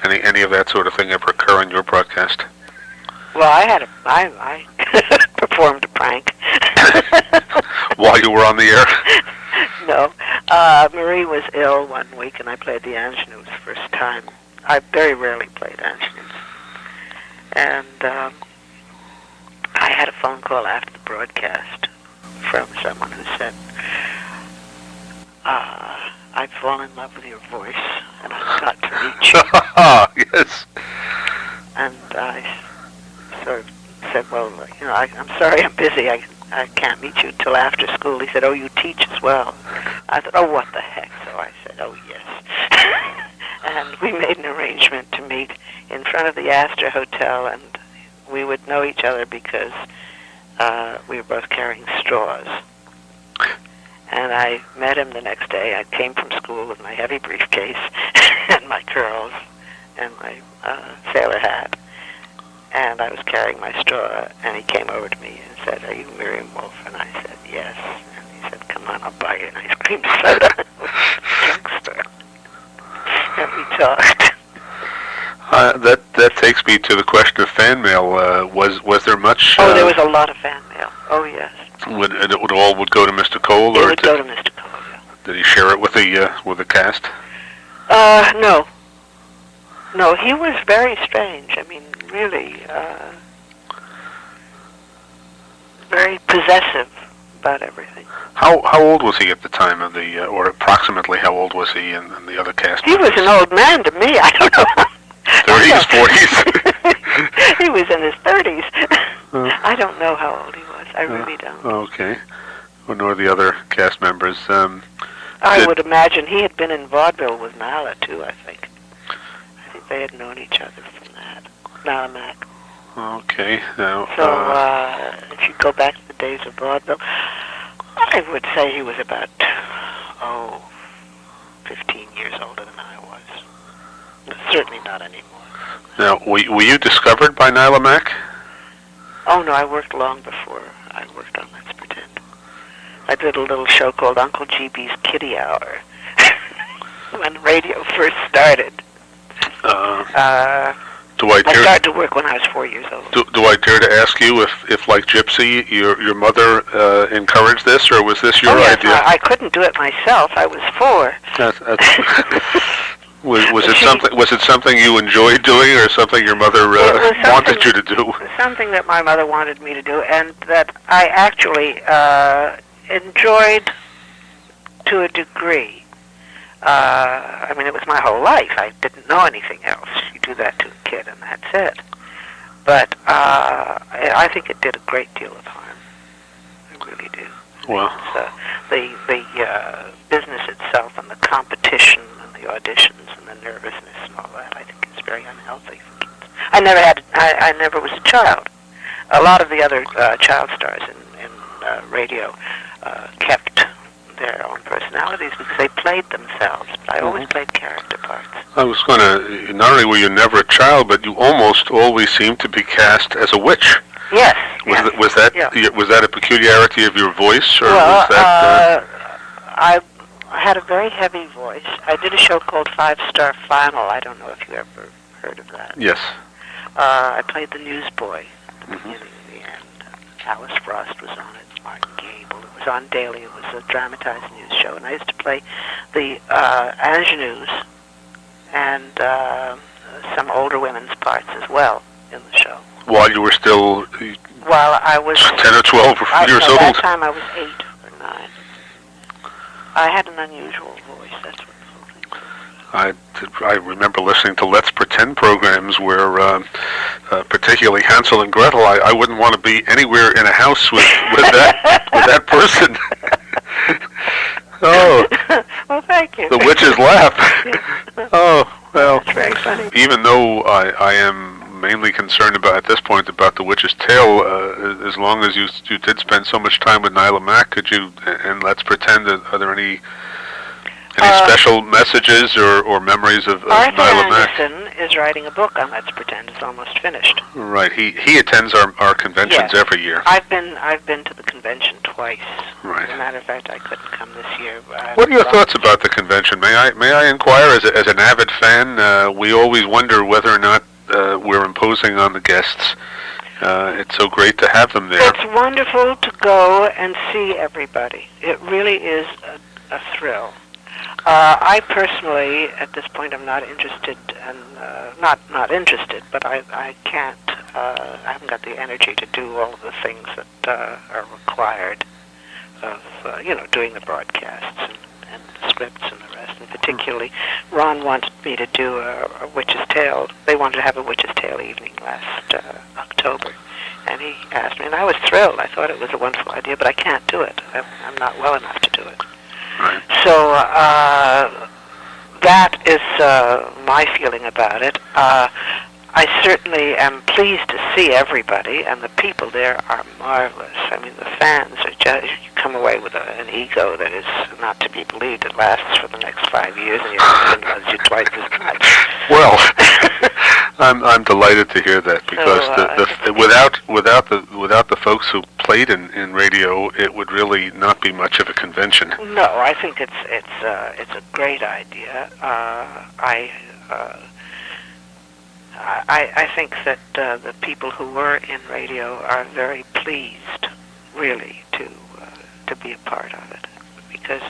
any of that sort of thing ever occur on your broadcast? Well, I performed a prank. While you were on the air? No. Marie was ill one week, and I played the ingenue the first time. I very rarely played ingenues. And I had a phone call after the broadcast from someone who said, I've fallen in love with your voice, and I've got to reach you. Yes. And I sort of said, well, you know, I'm sorry, I'm busy. I can't meet you till after school. He said, oh, you teach as well. I thought, oh, what the heck? So I said, oh, yes. And we made an arrangement to meet in front of the Astor Hotel, and we would know each other because we were both carrying straws. And I met him the next day. I came from school with my heavy briefcase and my curls and my sailor hat. and I was carrying my straw, and he came over to me and said, "Are you Miriam Wolff?" And I said, "Yes." And he said, "Come on, I'll buy you an ice cream soda." Drugstore. And we talked. That takes me to the question of fan mail. Was there much? There was a lot of fan mail. Oh yes. Would it all go to Mr. Cole, It or would go to Mr. Cole. Yeah. did he share it with the cast? No. No, he was very strange. I mean, really, very possessive about everything. How old was he at the time of the, or approximately how old was he and the other cast? He was an old man to me. I don't know. 30s, 40s? He was in his 30s. I don't know how old he was. I really don't. Okay. Well, nor the other cast members. I would imagine he had been in vaudeville with Nala, too, I think. I think they had known each other from that. Nala Mac. Okay. Now, so, if you go back to the days of vaudeville, I would say he was about, 15 years older than I was. Certainly not anymore. Now, were you discovered by Nyla Mac? Oh, no, I worked long before I worked on Let's Pretend. I did a little show called Uncle GB's Kitty Hour when radio first started. I started to work when I was 4 years old. Do I dare to ask you if like Gypsy, your mother encouraged this, or was this your idea? I couldn't do it myself. I was 4. Was it something you enjoyed doing, or something your mother wanted you to do? Something that my mother wanted me to do, and that I actually enjoyed to a degree. I mean, it was my whole life. I didn't know anything else. You do that to a kid, and that's it. But I think it did a great deal of harm. I really do. Well, the business itself and the competition and the auditions and the nervousness and all that, I think it's very unhealthy for kids. I never was a child. A lot of the other child stars in radio kept their own personalities because they played themselves. But I always played character parts. I was going to, not only were you never a child, but you almost always seemed to be cast as a witch. Yes. Was that a peculiarity of your voice, or was that? I had a very heavy voice. I did a show called 5-Star Final. I don't know if you ever heard of that. Yes. I played the newsboy at the beginning and the end. Alice Frost was on it. Martin Gable. It was on daily. It was a dramatized news show, and I used to play the ingenues and some older women's parts as well in the show. While you were still while I was 10 or 12 years old? At that time I was 8 or 9. I had an unusual voice. That's what the whole thing was. I remember listening to Let's Pretend programs where, particularly Hansel and Gretel, I wouldn't want to be anywhere in a house with that person. Oh. Well, thank you. The witch's laugh. Oh, well. That's very funny. Even though I am mainly concerned about, at this point, about The Witch's Tale, as long as you did spend so much time with Nyla Mac, could you, and Let's Pretend, are there any special messages or memories of Nyla Mac? Arthur Anderson is writing a book on Let's Pretend. It's almost finished. Right. He attends our conventions every year. I've been to the convention twice. Right. As a matter of fact, I couldn't come this year. What are your thoughts about the convention? May I inquire, as an avid fan? We always wonder whether or not we're imposing on the guests. It's so great to have them there. It's wonderful to go and see everybody. It really is a thrill. I personally, at this point, am not interested, and not interested, but I can't. I haven't got the energy to do all of the things that are required of doing the broadcasts and the scripts and the rest. And particularly, Ron wanted me to do a Witch's Tale. They wanted to have a Witch's Tale evening last October, and he asked me, and I was thrilled. I thought it was a wonderful idea, but I can't do it. I'm not well enough to do it. Right. So that is my feeling about it. I certainly am pleased to see everybody, and the people there are marvelous. I mean, the fans are just, you come away with an ego that is not to be believed. It lasts for the next 5 years, and your husband loves you twice as much. Well, I'm delighted to hear that, because without the folks who played in radio, it would really not be much of a convention. No, I think it's a great idea. I think that the people who were in radio are very pleased, really, to be a part of it, because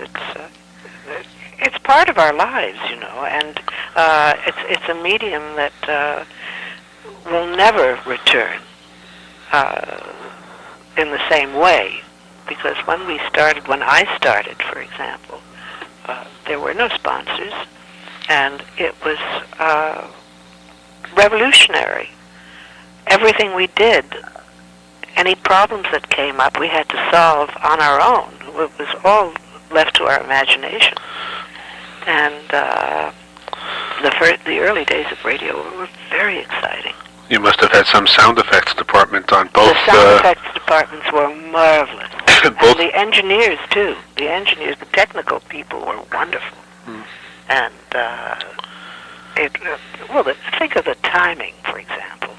it's part of our lives, and it's a medium that will never return in the same way, because when I started, for example, there were no sponsors, and it was revolutionary. Everything we did, any problems that came up, we had to solve on our own. It was all left to our imagination. And the early days of radio were very exciting. You must have had some sound effects department on both. The sound effects departments were marvelous. And the engineers, too. The technical people were wonderful. And think of the timing, for example.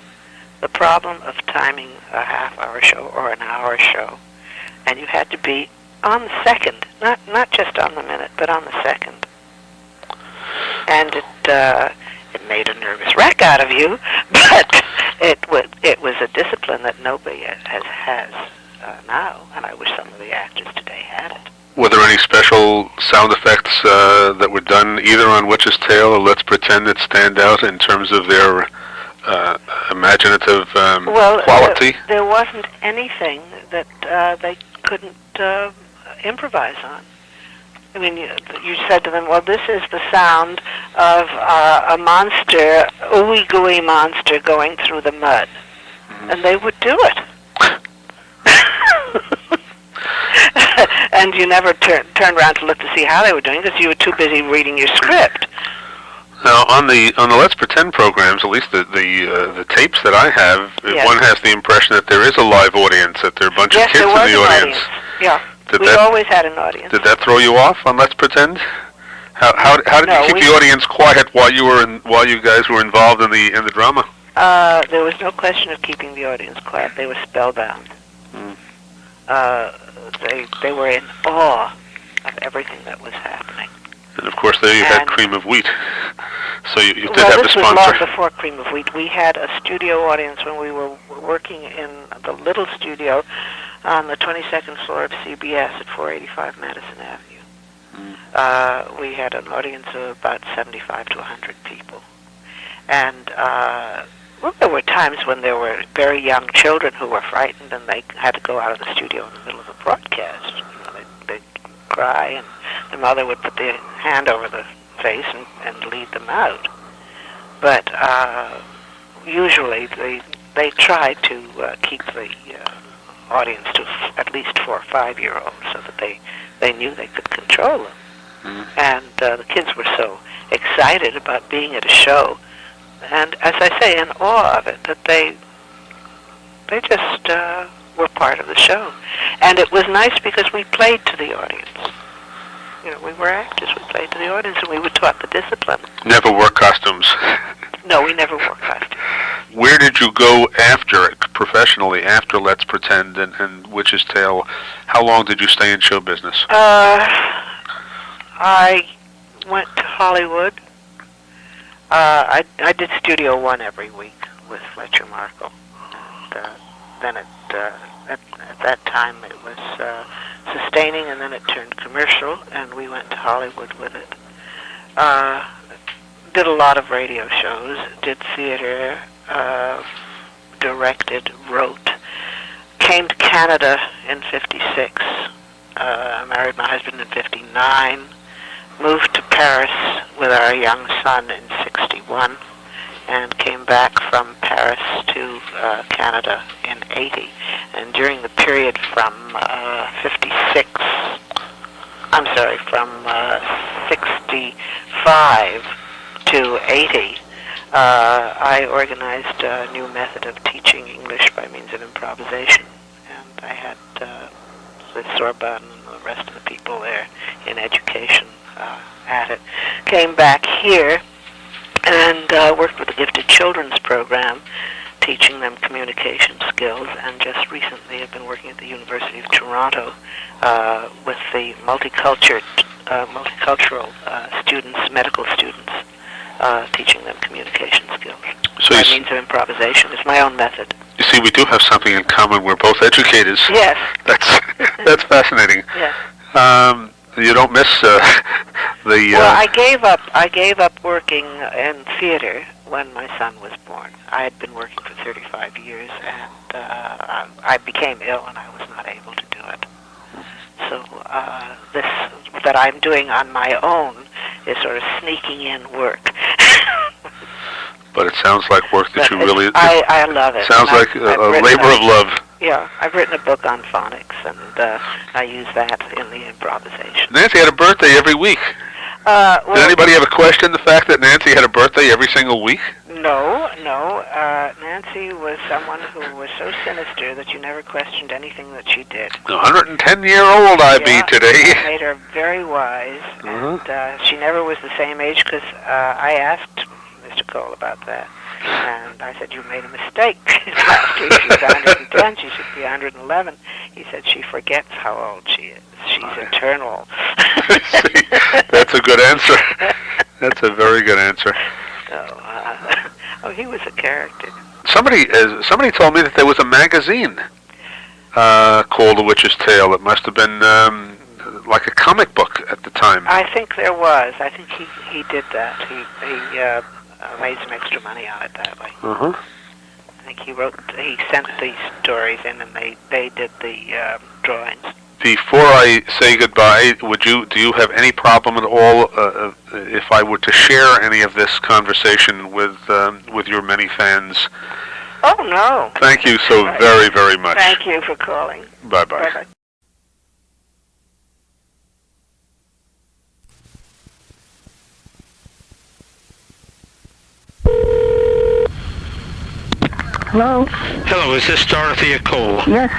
The problem of timing a half-hour show or an hour show. And you had to be on the second, not just on the minute, but on the second. And it made a nervous wreck out of you, but it was a discipline that nobody has now, and I wish some of the actors today had it. Were there any special sound effects that were done either on Witch's Tale or Let's Pretend that stand out in terms of their imaginative quality? There wasn't anything that they couldn't improvise on. I mean, you said to them, well, this is the sound of a monster, ooey gooey monster going through the mud. And they would do it. And you never turned around to look to see how they were doing, because you were too busy reading your script. Now, on the Let's Pretend programs, at least the tapes that I have, one has the impression that there is a live audience, that there are a bunch of kids in the audience. Yeah, we always had an audience. Did that throw you off on Let's Pretend? How did you keep the audience quiet while you guys were involved in the drama? There was no question of keeping the audience quiet. They were spellbound. They were in awe of everything that was happening. And of course, there you had Cream of Wheat. So you did have the sponsor. This was long before Cream of Wheat. We had a studio audience when we were working in the little studio on the 22nd floor of CBS at 485 Madison Avenue. We had an audience of about 75 to 100 people. And there were times when there were very young children who were frightened, and they had to go out of the studio in the middle of a broadcast. They'd cry, and the mother would put their hand over the face and lead them out. But usually they tried to keep the audience to at least 4 or 5-year-olds, so that they knew they could control them. And the kids were so excited about being at a show, and as I say, in awe of it, that they just were part of the show. And it was nice because we played to the audience. We were actors. We played to the audience, and we were taught the discipline. Never wore costumes. No, we never wore costumes. Where did you go professionally, after Let's Pretend and Witch's Tale? How long did you stay in show business? I went to Hollywood. I did Studio One every week with DeMarco. And then at that time it was sustaining, and then it turned commercial, and we went to Hollywood with it. Did a lot of radio shows, did theater, directed, wrote. Came to Canada in 56. I married my husband in 59. Moved to Paris with our young son in 61, and came back from Paris to Canada in 80. And during the period from 65 to 80, I organized a new method of teaching English by means of improvisation. And I had the Sorbonne and the rest of the people there in education at it. Came back here and worked with the Gifted Children's Program, teaching them communication skills, and just recently I've been working at the University of Toronto with the multicultural students, medical students, teaching them communication skills. So by means of improvisation. It's my own method. You see, we do have something in common. We're both educators. Yes. That's fascinating. Yes. You don't miss the. Well, I gave up working in theater when my son was born. I had been working for 35 years, and I became ill, and I was not able to do it. So this that I'm doing on my own is sort of sneaking in work. But it sounds like work that you really... I love it. Sounds like a labor of love. Yeah, I've written a book on phonics, and I use that in the improvisation. Nancy had a birthday every week. Well, did anybody ever question the fact that Nancy had a birthday every single week? No. Nancy was someone who was so sinister that you never questioned anything that she did. 110-year-old I be today. That made her very wise, and she never was the same age, because I asked Mr. Cole about that. And I said, you made a mistake. Last week she was 110, she should be 111. He said, she forgets how old she is. She's eternal. See, that's a good answer. That's a very good answer. So, he was a character. Somebody told me that there was a magazine called The Witch's Tale. It must have been like a comic book at the time. I think there was. I think he did that. He made some extra money on it that way. Uh-huh. I think he sent these stories in, and they did the drawings. Before I say goodbye, do you have any problem at all if I were to share any of this conversation with your many fans? Oh, no. Thank you so very, very much. Thank you for calling. Bye-bye. Bye-bye. Hello? Hello, is this Dorothea Cole? Yes.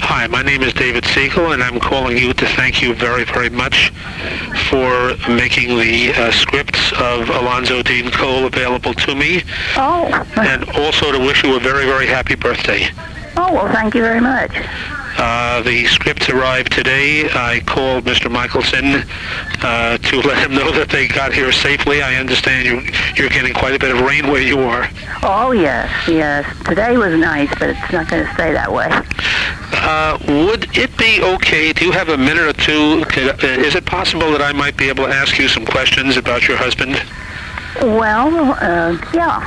Hi, my name is David Siegel, and I'm calling you to thank you very, very much for making the scripts of Alonzo Dean Cole available to me. Oh. And also to wish you a very, very happy birthday. Oh, well, thank you very much. The scripts arrived today. I called Mr. Michelson to let him know that they got here safely. I understand you're getting quite a bit of rain where you are. Oh, yes. Today was nice, but it's not going to stay that way. Would it be okay, do you have a minute or two, is it possible that I might be able to ask you some questions about your husband? Well, yeah.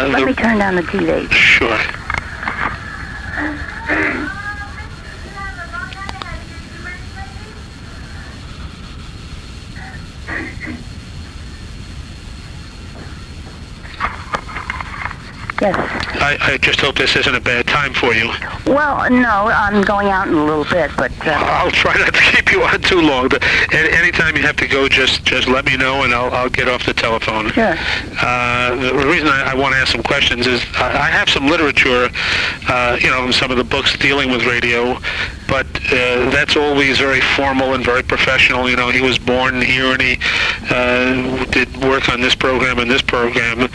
Let me turn down the TV. Sure. Yes. I just hope this isn't a bad time for you. Well, no, I'm going out in a little bit, but... I'll try not to keep you on too long. But anytime you have to go, just let me know, and I'll get off the telephone. Sure. The reason I want to ask some questions is I have some literature, some of the books dealing with radio, but that's always very formal and very professional. You know, he was born here, and he did work on this program and this program.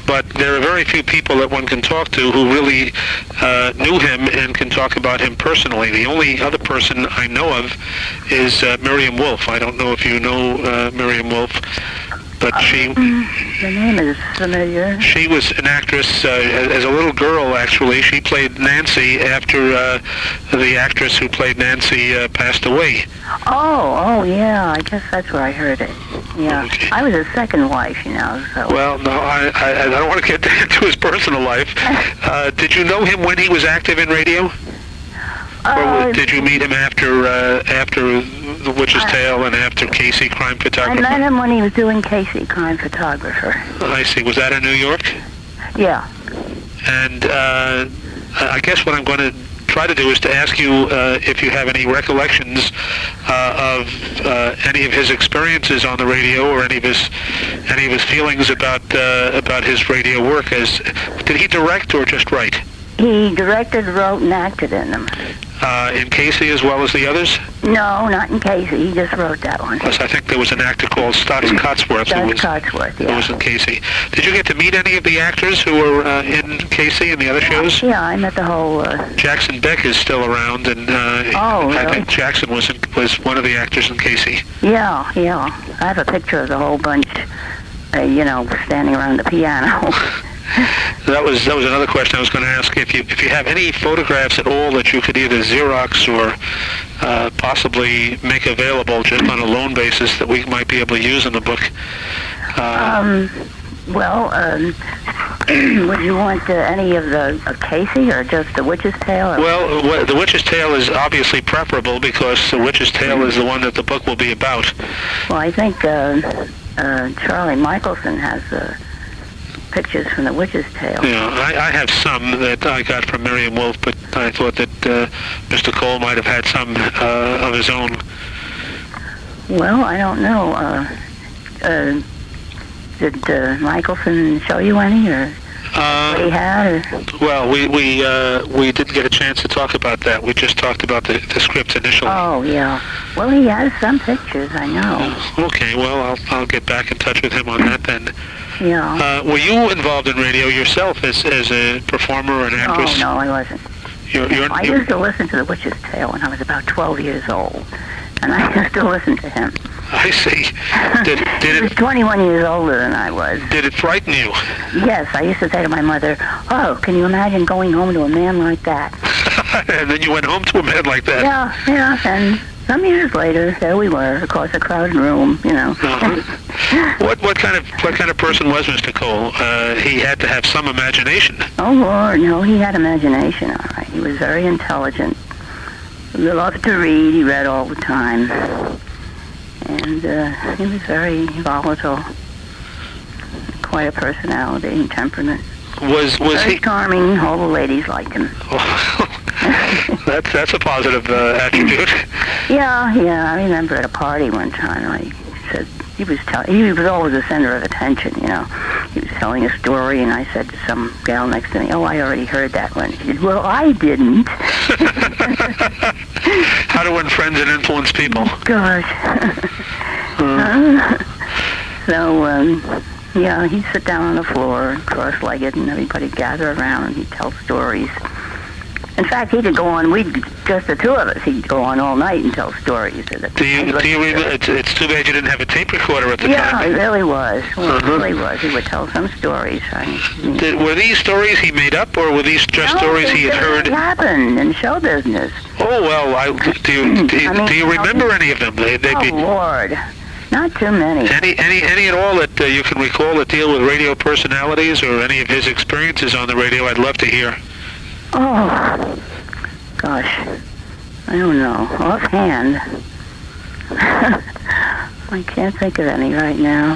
But there are very few people that one can talk to who really knew him and can talk about him personally. The only other person I know of is Miriam Wolff. I don't know if you know Miriam Wolff, but she... The name is familiar. She was an actress as a little girl, actually. She played Nancy after the actress who played Nancy passed away. Oh, yeah, I guess that's where I heard it. Yeah, okay. I was his second wife, so... Well, no, I don't want to get into his personal life. Did you know him when he was active in radio? Or did you meet him after The Witch's Tale and after Casey, Crime Photographer? I met him when he was doing Casey, Crime Photographer. I see. Was that in New York? Yeah. And I guess what I'm going to try to do is to ask you if you have any recollections of any of his experiences on the radio, or any of his feelings about his radio work. Did he direct or just write? He directed, wrote, and acted in them. in Casey as well as the others? No, not in Casey. He just wrote that one. Plus, I think there was an actor called Stotts Cotsworth who was in Casey. Did you get to meet any of the actors who were in Casey and the other shows? Yeah, I met the whole... Jackson Beck is still around, and I think Jackson was one of the actors in Casey. Yeah. I have a picture of the whole bunch, standing around the piano. That was another question I was going to ask. If you have any photographs at all that you could either Xerox or possibly make available just on a loan basis that we might be able to use in the book. Would you want any of the Casey or just the Witch's Tale? Well, the Witch's Tale is obviously preferable because the Witch's Tale is the one that the book will be about. Well, I think Charlie Michelson has pictures from the Witch's Tale. Yeah, I have some that I got from Miriam Wolff, but I thought that Mr. Cole might have had some of his own. Well, I don't know. Did Michelson show you any, or what he had? Or? Well, we didn't get a chance to talk about that. We just talked about the script initially. Oh, yeah. Well, he has some pictures, I know. Okay, well, I'll get back in touch with him on that then. Yeah. Were you involved in radio yourself as a performer or an actress? Oh, no, I wasn't. I used to listen to The Witch's Tale when I was about 12 years old, and I used to listen to him. I see. He was 21 years older than I was. Did it frighten you? Yes, I used to say to my mother, "Oh, can you imagine going home to a man like that?" And then you went home to a man like that? Yeah, and some years later, there we were, across a crowded room, What kind of person was Mr. Cole? He had to have some imagination. Oh, Lord, no, he had imagination, all right. He was very intelligent. He loved to read. He read all the time. And he was very volatile. Quite a personality and temperament. Was very he charming? All the ladies liked him. That's a positive attribute. Yeah. I remember at a party one time, I said he was always the center of attention. He was telling a story, and I said to some gal next to me, "Oh, I already heard that one." She said, "Well, I didn't." How to win friends and influence people. Gosh. Yeah, he'd sit down on the floor, cross-legged, and everybody'd gather around, and he'd tell stories. In fact, he could go on. Just the two of us. He'd go on all night and tell stories. Do you remember? It's too bad you didn't have a tape recorder at the time. Yeah, it really was. It really was. He would tell some stories. Were these stories he made up, or were these just stories he had heard? It happened in show business. Oh well, do you remember any of them? Lord. Not too many. Any at all that you can recall that deal with radio personalities or any of his experiences on the radio? I'd love to hear. Oh, gosh. I don't know. Offhand. I can't think of any right now.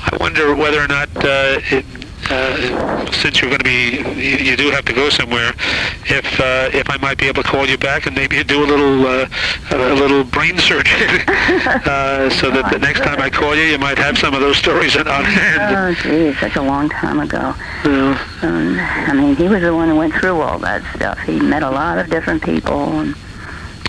I wonder whether or not, since you're going to you do have to go somewhere, if I might be able to call you back and maybe do a little brain search, so that the next time I call you, you might have some of those stories on hand. Oh, geez, such a long time ago. Yeah. He was the one who went through all that stuff. He met a lot of different people, and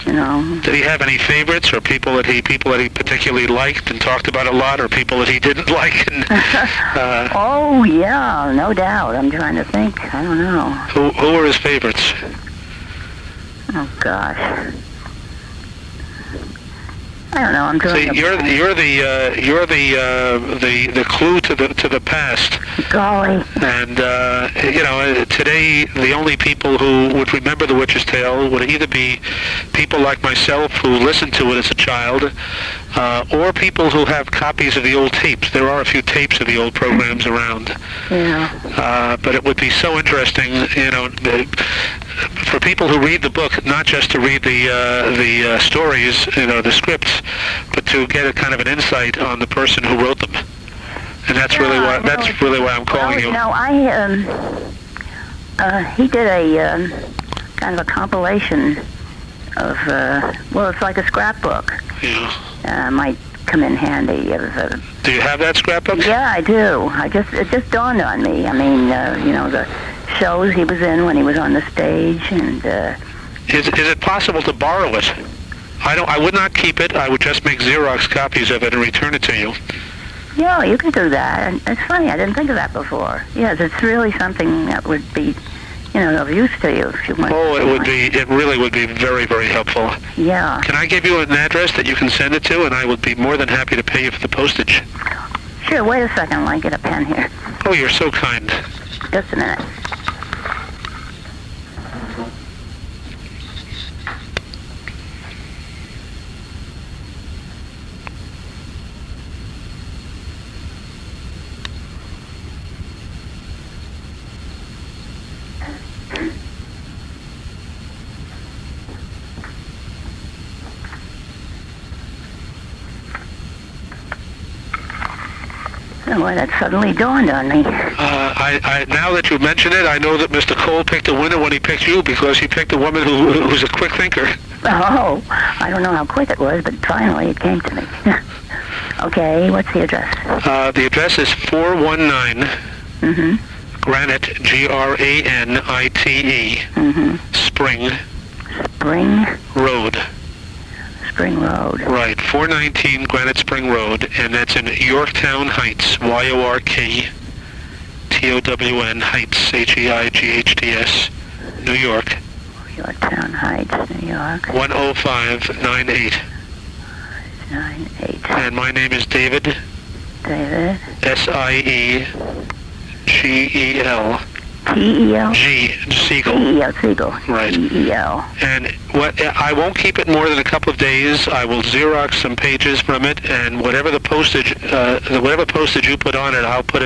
Did he have any favorites, or people that he particularly liked and talked about a lot, or people that he didn't like? And, oh yeah, no doubt. I'm trying to think. I don't know. Who were his favorites? Oh gosh. I don't know. I'm doing. See, you're the clue to the past. Golly. And today the only people who would remember The Witch's Tale would either be people like myself who listened to it as a child, or people who have copies of the old tapes. There are a few tapes of the old programs around. Yeah. But it would be so interesting, for people who read the book, not just to read the stories, the scripts, but to get a kind of an insight on the person who wrote them. And that's really why I'm calling you. He did a kind of a compilation of it's like a scrapbook. Yeah. Might come in handy. Do you have that scrapbook? Yeah, I do. It just dawned on me. The shows he was in when he was on the stage, and Is it possible to borrow it? I would not keep it. I would just make Xerox copies of it and return it to you. Yeah, you can do that. And it's funny, I didn't think of that before. Yes, it's really something that would be, of use to you if you want. Oh, it would be. It really would be very, very helpful. Yeah. Can I give you an address that you can send it to, and I would be more than happy to pay you for the postage? Sure, wait a second while I get a pen here. Oh, you're so kind. Just a minute. Well, that suddenly dawned on me. Now that you mention it, I know that Mr. Cole picked a winner when he picked you because he picked a woman who's a quick thinker. Oh, I don't know how quick it was, but finally it came to me. Okay, what's the address? The address is 419 Granite, Granite, Spring Road. Spring Road. Right, 419 Granite Spring Road, and that's in Yorktown Heights, YORKTOWN Heights, HEIGHTS, New York. Yorktown Heights, New York. 10598. 98. And my name is David. David. Siegel. T-E-L? Siegel. T-E-L, Siegel. Right. T-E-L. And I won't keep it more than a couple of days. I will Xerox some pages from it, and whatever postage you put on it, I'll put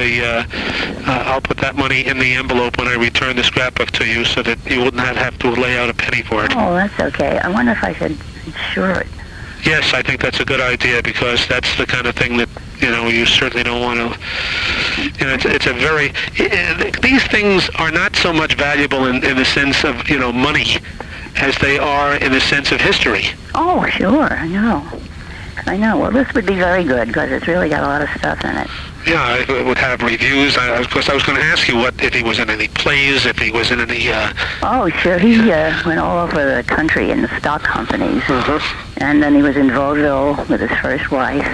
that money in the envelope when I return the scrapbook to you, so that you wouldn't have to lay out a penny for it. Oh, that's okay. I wonder if I should insure it. Yes, I think that's a good idea, because that's the kind of thing that you certainly don't want to. It's a very. These things are not so much valuable in the sense of money, as they are in the sense of history. Oh, sure, I know. Well, this would be very good because it's really got a lot of stuff in it. Yeah, it would have reviews. Of course, I was going to ask you if he was in any plays, if he was in any. Oh, sure. He went all over the country in the stock companies, and then he was in vaudeville with his first wife,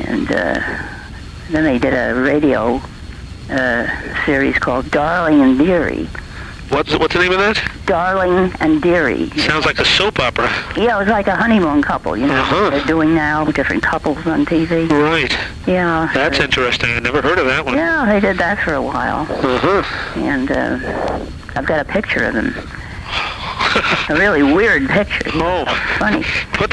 and then they did a radio series called Darling and Dearie. What's the name of that? Darling and Dearie. Sounds like a soap opera. Yeah, it was like a honeymoon couple, They're doing now, different couples on TV. Right. Yeah. That's interesting. I never heard of that one. Yeah, they did that for a while. And I've got a picture of them. A really weird picture. Oh. Funny. Put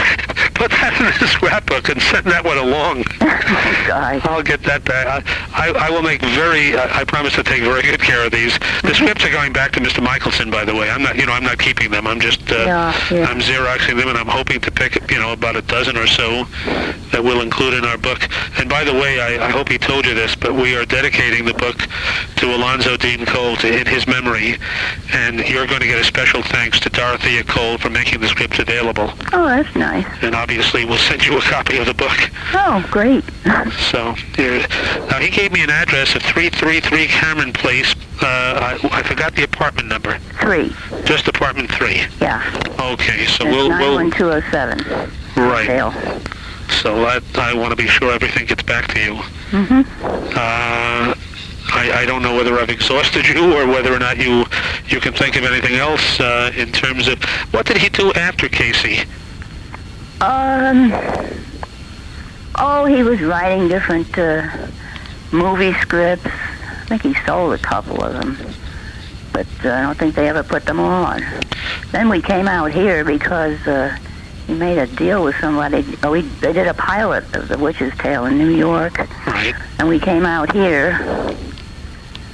that in the scrapbook and send that one along. Oh, God. I'll get that back. I will make I promise to take very good care of these. The scripts are going back to Mr. Michelson, by the way. I'm not keeping them. I'm just, I'm Xeroxing them, and I'm hoping to pick, about a dozen or so that we'll include in our book. And by the way, I hope he told you this, but we are dedicating the book to Alonzo Dean Cole in his memory, and you're going to get a special thanks to Dorothea Cole for making the scripts available. Oh, that's nice. And obviously, we'll send you a copy of the book. Oh, great. So, now he gave me an address of 333 Cameron Place. I forgot the apartment number. 3. Just apartment 3. Yeah. Okay, so It's we'll 91207. Right. Dale. So I want to be sure everything gets back to you. I don't know whether I've exhausted you or whether or not you can think of anything else in terms of what did he do after Casey? He was writing different movie scripts. I think he sold a couple of them, but I don't think they ever put them on. Then we came out here because he made a deal with somebody. They did a pilot of The Witch's Tale in New York. Right. And we came out here.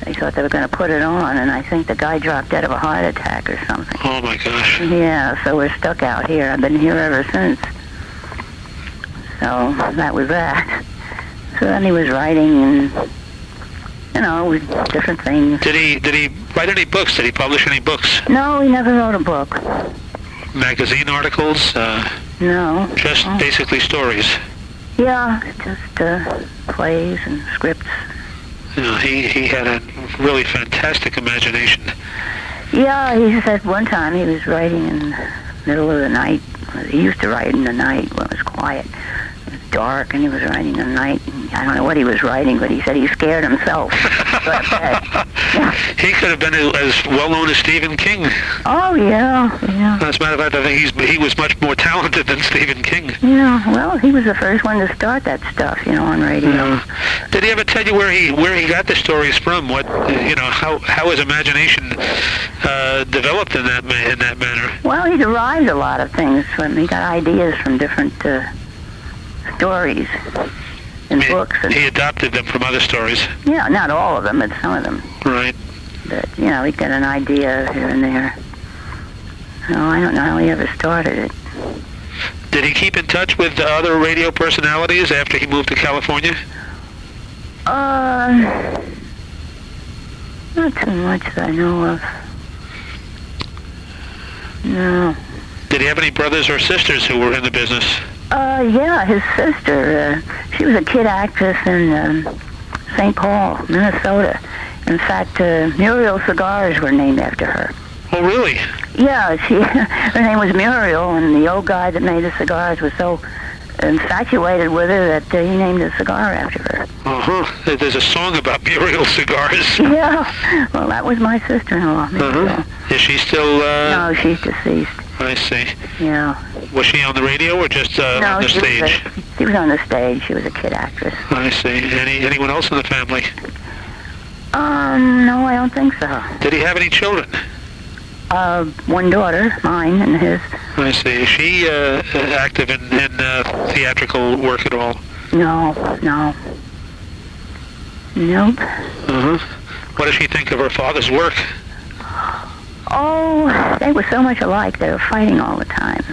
They thought they were going to put it on, and I think the guy dropped dead of a heart attack or something. Oh, my gosh. Yeah, so we're stuck out here. I've been here ever since. So that was that. So then he was writing and, with different things. Did he write any books? Did he publish any books? No, he never wrote a book. Magazine articles? No. Just basically stories? Yeah, just plays and scripts. He had a really fantastic imagination. Yeah, he said one time he was writing in the middle of the night. He used to write in the night when it was quiet. It was dark, and he was writing in the night. And I don't know what he was writing, but he said he scared himself. He could have been as well known as Stephen King. Oh, yeah. As a matter of fact, I think he was much more talented than Stephen King. Yeah, well, he was the first one to start that stuff, on radio. Yeah. Did he ever tell you where he got the stories from? What how his imagination developed in that manner? Well, he derived a lot of things from. He got ideas from different stories and books. And, he adopted them from other stories. Yeah, not all of them, but some of them. Right. But he got an idea here and there. So I don't know how he ever started it. Did he keep in touch with other radio personalities after he moved to California? Not too much that I know of. No. Did he have any brothers or sisters who were in the business? Yeah, his sister. She was a kid actress in St. Paul, Minnesota. In fact, Muriel cigars were named after her. Oh, really? Yeah, her name was Muriel, and the old guy that made the cigars was so infatuated with her that he named the cigar after her. Uh-huh. There's a song about Muriel cigars. Yeah. Well, that was my sister-in-law. Uh-huh. Is she still... No, she's deceased. I see. Yeah. Was she on the radio or just on the stage? She was on the stage. She was a kid actress. I see. Anyone else in the family? No, I don't think so. Did he have any children? One daughter, mine, and his. I see. Is she active in theatrical work at all? No. Nope. Uh-huh. What does she think of her father's work? Oh, they were so much alike. They were fighting all the time.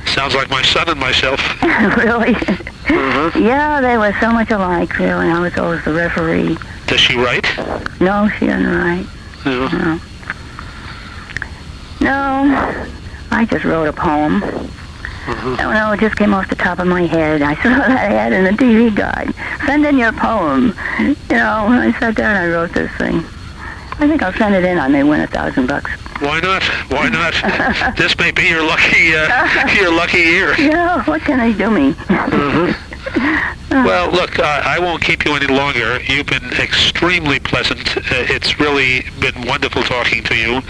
Sounds like my son and myself. Really? Uh-huh. Yeah, they were so much alike, really. I was always the referee. Does she write? No, she doesn't write. No, I just wrote a poem. No, it just came off the top of my head. I saw that ad in the TV guide. Send in your poem. I sat there and I wrote this thing. I think I'll send it in. I may win $1,000. Why not? Why not? This may be your lucky year. Yeah, what can they do me? Well, look, I won't keep you any longer. You've been extremely pleasant. It's really been wonderful talking to you.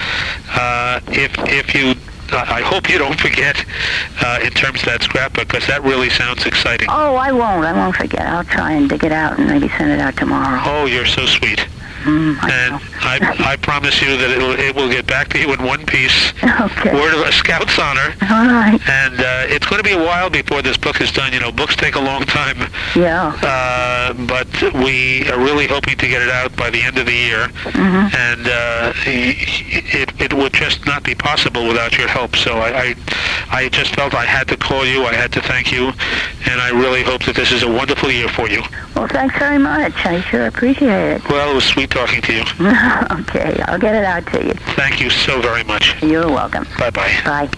If you, I hope you don't forget in terms of that scrapbook, because that really sounds exciting. Oh, I won't forget. I'll try and dig it out and maybe send it out tomorrow. Oh, you're so sweet. And I promise you that it will get back to you in one piece. Okay. Word of a Scout's honor. All right. And it's going to be a while before this book is done. Books take a long time. Yeah. But we are really hoping to get it out by the end of the year. Mm-hmm. And it would just not be possible without your help. So I just felt I had to call you. I had to thank you. And I really hope that this is a wonderful year for you. Well, thanks very much. I sure appreciate it. Well, it was sweet talking to you. Okay, I'll get it out to you. Thank you so very much. You're welcome. Bye-bye. Bye.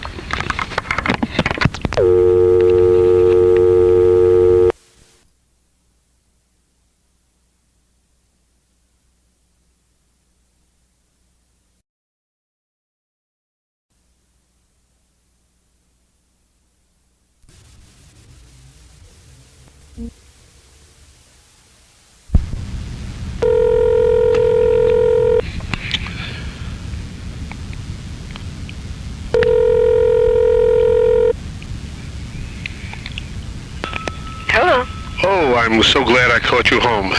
Oh, I'm so glad I caught you home.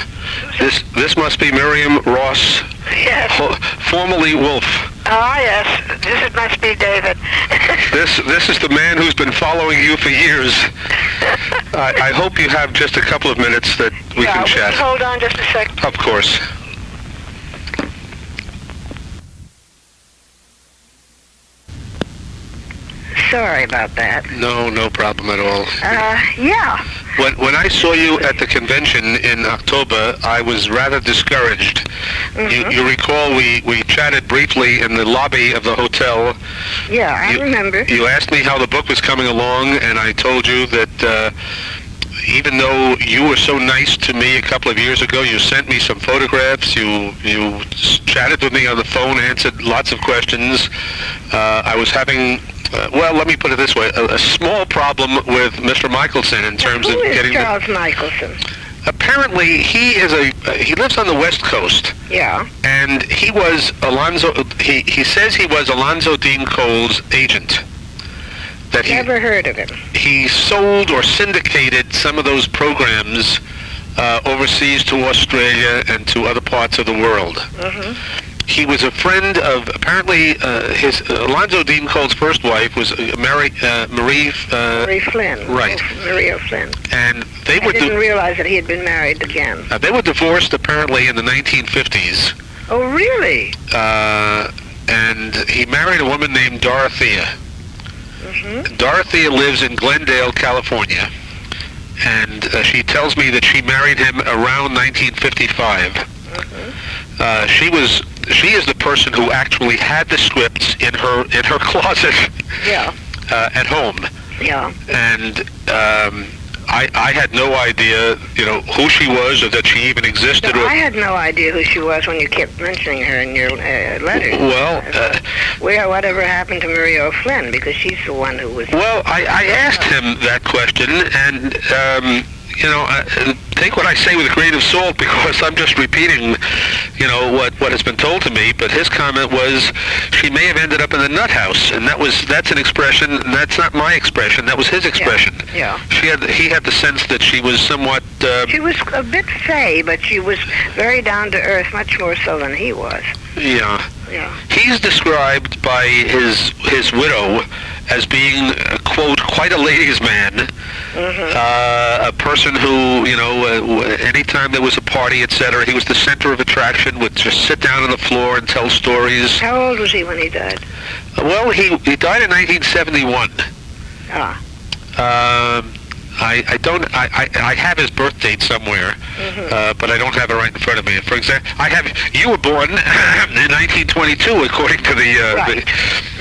This must be Miriam Ross, Yes. formerly Wolff. Ah, yes. This must be David. This is the man who's been following you for years. I hope you have just a couple of minutes that we can chat. Hold on just a second. Of course. Sorry about that. No problem at all. Yeah. When I saw you at the convention in October, I was rather discouraged. Mm-hmm. You recall we chatted briefly in the lobby of the hotel. Yeah, I remember. You asked me how the book was coming along, and I told you that even though you were so nice to me a couple of years ago, you sent me some photographs, you chatted with me on the phone, answered lots of questions. I was having, well, let me put it this way, a small problem with Mr. Michelson in terms of getting... Who is Charles Michelson? Apparently, he lives on the West Coast. Yeah. And he was he says he was Alonzo Dean Cole's agent. Never heard of him. He sold or syndicated some of those programs overseas to Australia and to other parts of the world. Mm-hmm. He was a friend of, apparently, Alonzo Dean Cole's first wife was Marie Flynn. Right. Maria Flynn. And I didn't realize that he had been married again. They were divorced, apparently, in the 1950s. Oh, really? And he married a woman named Dorothea. Mm-hmm. Dorothea lives in Glendale, California. And she tells me that she married him around 1955. Mm-hmm. She is the person who actually had the scripts in her closet. Yeah. At home. Yeah. And I had no idea, who she was or that she even existed. I had no idea who she was when you kept mentioning her in your letters. Well, whatever happened to Maria Flynn? Because she's the one who was... Well, I asked him that question, and take what I say with a grain of salt, because I'm just repeating, what has been told to me. But his comment was, she may have ended up in the nut house, and that's an expression. That's not my expression. That was his expression. Yeah. He had the sense that she was somewhat. She was a bit fey, but she was very down to earth, much more so than he was. Yeah. Yeah. He's described by his widow as being, quote, quite a ladies' man. Mm-hmm. A person who, anytime there was a party, etc., he was the center of attraction, would just sit down on the floor and tell stories. How old was he when he died? Well, he died in 1971. Ah. I have his birth date somewhere, but I don't have it right in front of me. For example, you were born in 1922, according to the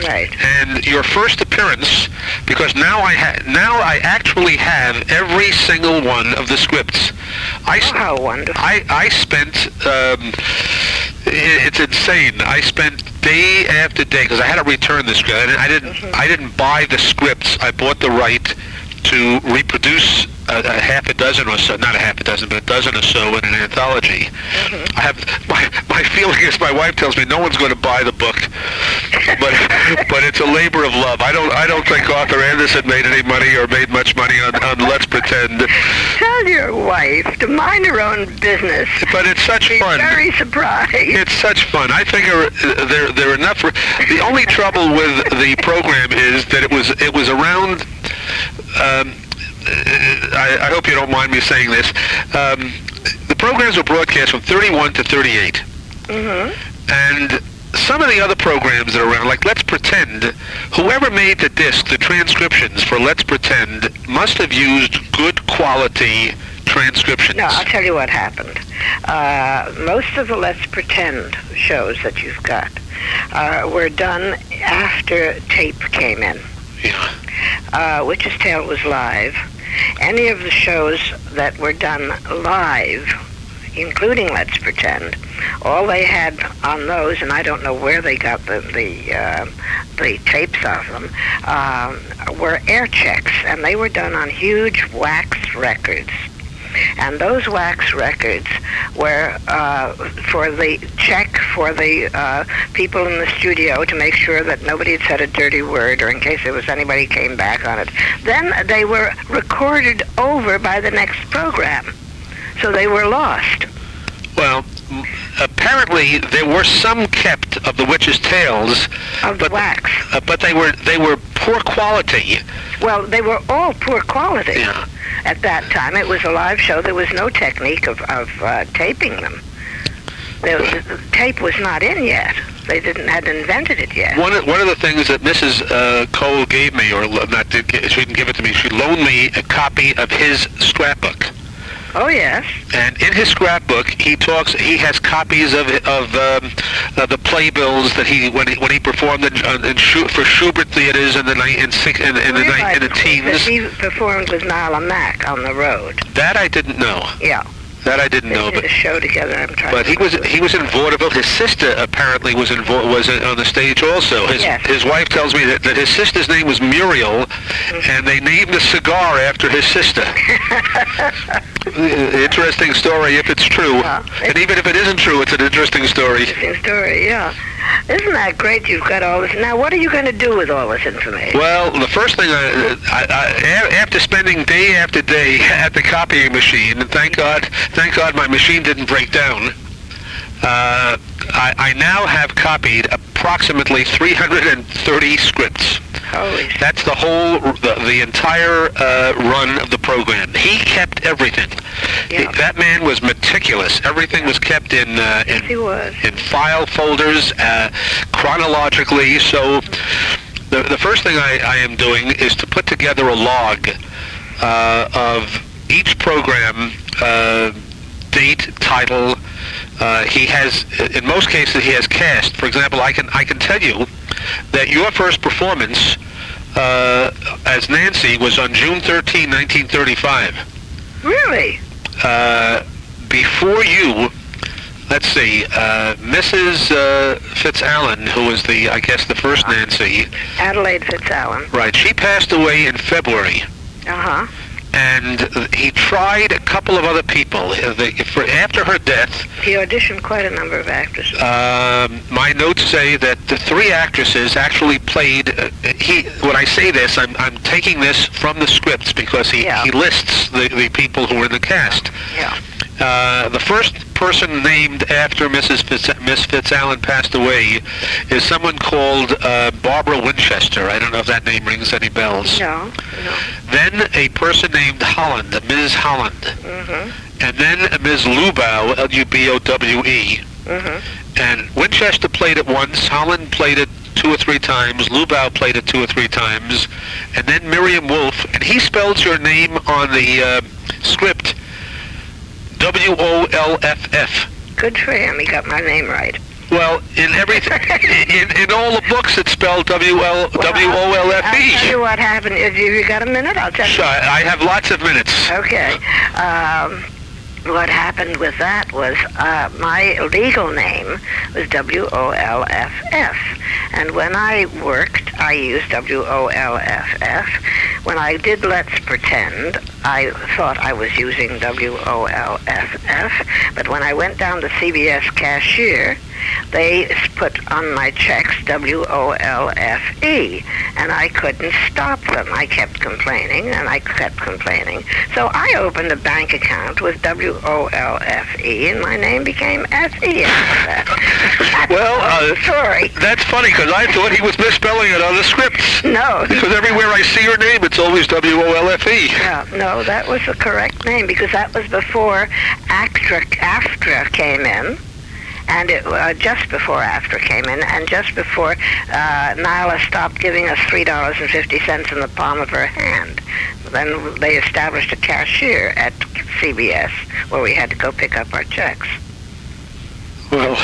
right. And your first appearance, because now I actually have every single one of the scripts. How wonderful! I spent. It's insane. I spent day after day, because I had to return the script. I didn't buy the scripts. I bought the right to reproduce a half a dozen or so, not a half a dozen, but a dozen or so in an anthology. I have my feeling is, my wife tells me no one's going to buy the book, but it's a labor of love. I don't think Arthur Anderson made any money or made much money on Let's Pretend. Tell your wife to mind her own business. But it's such fun. Very surprised. It's such fun. I think they're enough. The only trouble with the program is that it was around. I hope you don't mind me saying this. The programs were broadcast from 31 to 38. Mm-hmm. And some of the other programs that are around, like Let's Pretend, whoever made the disc, the transcriptions for Let's Pretend, must have used good quality transcriptions. No, I'll tell you what happened. Most of the Let's Pretend shows that you've got were done after tape came in. Yeah. Witch's Tale was live. Any of the shows that were done live, including Let's Pretend, all they had on those, and I don't know where they got the tapes of them, were air checks, and they were done on huge wax records. And those wax records were for the check for the people in the studio to make sure that nobody had said a dirty word, or in case there was anybody came back on it. Then they were recorded over by the next program, so they were lost. Well, apparently there were some kept of the Witch's Tales, but wax. But they were poor quality. Well, they were all poor quality. Yeah. At that time, it was a live show. There was no technique of taping them. The tape was not in yet. They hadn't invented it yet. One of the things that Mrs. Cole gave me, or not, she didn't give it to me. She loaned me a copy of his scrapbook. Oh, yes. And in his scrapbook, he has copies of the playbills that when he performed for Schubert theaters in the teens. He performed with Nala Mack on the road. That I didn't know. Yeah. That I didn't know. They did a show together. But he was in vaudeville. His sister apparently was on the stage also. His wife tells me that his sister's name was Miriam, and they named a cigar after his sister. Interesting story if it's true. And even if it isn't true, it's an interesting story. Interesting story, yeah. Isn't that great you've got all this? Now, what are you going to do with all this information? Well, the first thing, after spending day after day at the copying machine, and thank God my machine didn't break down, I now have copied approximately 330 scripts. Holy. That's the entire run of the program. He kept everything. Yeah. That man was meticulous. Everything was kept in file folders chronologically. So the first thing I am doing is to put together a log of each program, date, title. He has, in most cases, he has cast. For example, I can tell you that your first performance as Nancy was on June 13, 1935. Really? Before you, let's see, Mrs. Fitzallen, who was the first Nancy. Adelaide Fitzallen. Right. She passed away in February. Uh-huh. And he tried a couple of other people. After her death... He auditioned quite a number of actresses. My notes say that the three actresses actually played... when I say this, I'm taking this from the scripts because he lists the people who were in the cast. Yeah. The first person named after Miss Fitzallen passed away is someone called Barbara Winchester. I don't know if that name rings any bells. No. Then a person named Holland, Ms. Holland. Mm-hmm. And then a Ms. Lubow, Lubowe. Mm-hmm. And Winchester played it once, Holland played it 2 or 3 times, Lubow played it 2 or 3 times, and then Miriam Wolff, and he spells your name on the script Wolff. Good for him. He got my name right. Well, in everything, in all the books, it's spelled Wolffe. I'll tell you what happened. If you got a minute, I'll tell you. Sure, I have lots of minutes. Okay. What happened with that was my legal name was Wolff. And when I worked, I used Wolff. When I did Let's Pretend, I thought I was using Wolff. But when I went down to CBS cashier, they put on my checks Wolfe, and I couldn't stop them. I kept complaining, and I kept complaining. So I opened a bank account with Wolfe, and my name became S.E. Well, sorry. That's funny, because I thought he was misspelling it on the scripts. No. Because everywhere I see your name, it's always Wolfe. Yeah, no, that was the correct name, because that was before AFTRA came in. And it just before AFTRA came in, and just before Nyla stopped giving us $3.50 in the palm of her hand. Then they established a cashier at CBS where we had to go pick up our checks. Well,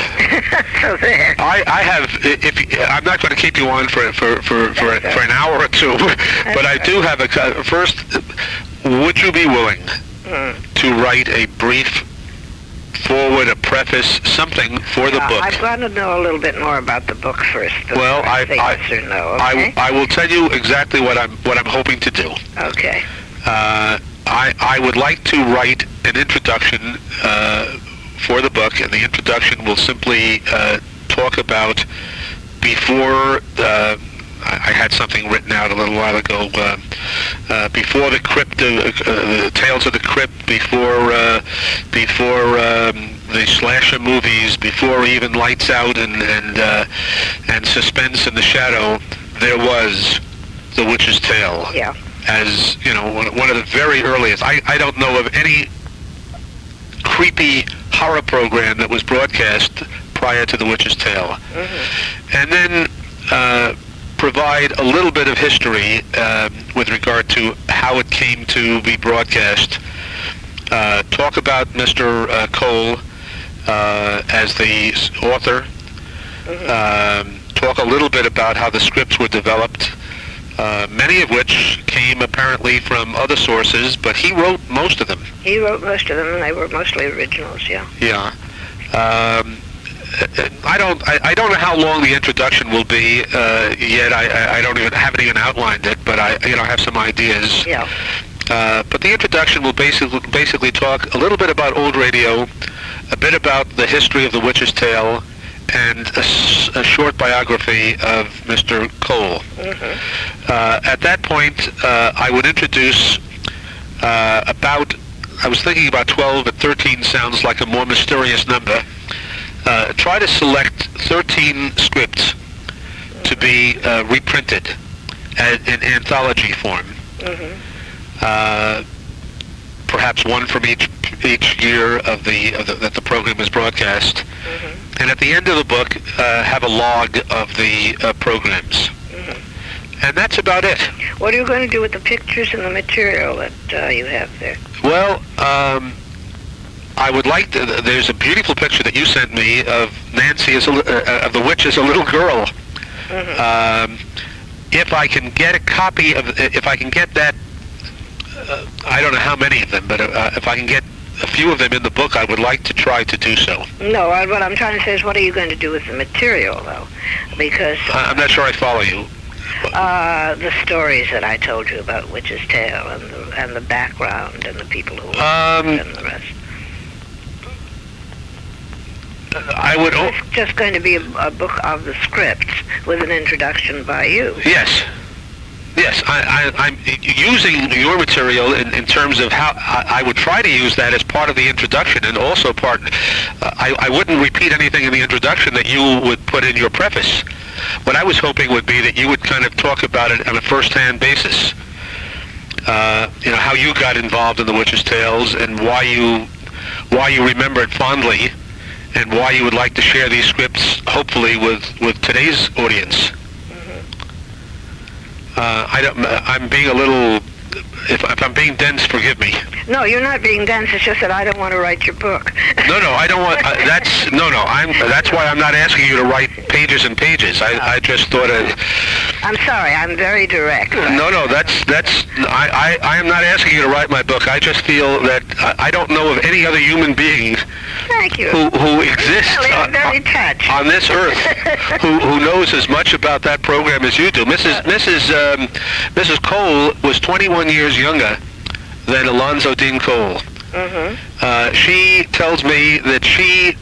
so there. I have. I'm not going to keep you on for an hour or two, but I do have a. First, would you be willing to write a brief forward, a preface, something for the book? I've got to know a little bit more about the book first. Well, yes or no, okay? I will tell you exactly what I'm hoping to do. Okay. I would like to write an introduction for the book, and the introduction will simply talk about before. I had something written out a little while ago. Before the crypt, the Tales of the Crypt, before the slasher movies, before even Lights Out and Suspense in the Shadow, there was The Witch's Tale. Yeah. As you know, one of the very earliest. I don't know of any creepy horror program that was broadcast prior to The Witch's Tale. Mm-hmm. And then provide a little bit of history with regard to how it came to be broadcast. talk about Mr. Cole as the author, talk a little bit about how the scripts were developed, many of which came apparently from other sources, but he wrote most of them. He wrote most of them, and they were mostly originals, yeah. Yeah. I don't know how long the introduction will be yet. I haven't even outlined it, but I have some ideas. Yeah. But the introduction will basically talk a little bit about old radio, a bit about the history of the Witch's Tale, and a short biography of Mr. Cole. At that point, I would introduce I was thinking about 12, but 13 sounds like a more mysterious number. Try to select 13 scripts to be reprinted in anthology form. Perhaps one from each year that the program is broadcast. And at the end of the book, have a log of the programs. And that's about it. What are you going to do with the pictures and the material that you have there? Well, I would like to. There's a beautiful picture that you sent me of Nancy of the witch as a little girl. If I can get a copy if I can get that, I don't know how many of them, but if I can get a few of them in the book, I would like to try to do so. No, what I'm trying to say is, what are you going to do with the material, though? Because I'm not sure I follow you. The stories that I told you about Witch's Tale and the background and the people who and the rest. It's just going to be a book of the scripts with an introduction by you. Yes. Yes, I'm using your material in terms of how I would try to use that as part of the introduction, and also I wouldn't repeat anything in the introduction that you would put in your preface. What I was hoping would be that you would kind of talk about it on a first-hand basis. How you got involved in the Witch's Tales and why you remember it fondly, and why you would like to share these scripts, hopefully, with today's audience. I'm being a little. If I'm being dense, forgive me. No, you're not being dense. It's just that I don't want to write your book. No, I don't want. That's why I'm not asking you to write pages and pages. I just thought. I'm sorry. I'm very direct. No. I am not asking you to write my book. I just feel that I don't know of any other human being. Thank you. Who exists on this earth who knows as much about that program as you do. Mrs. Cole was 21 years younger than Alonzo Dean Cole. She tells me that she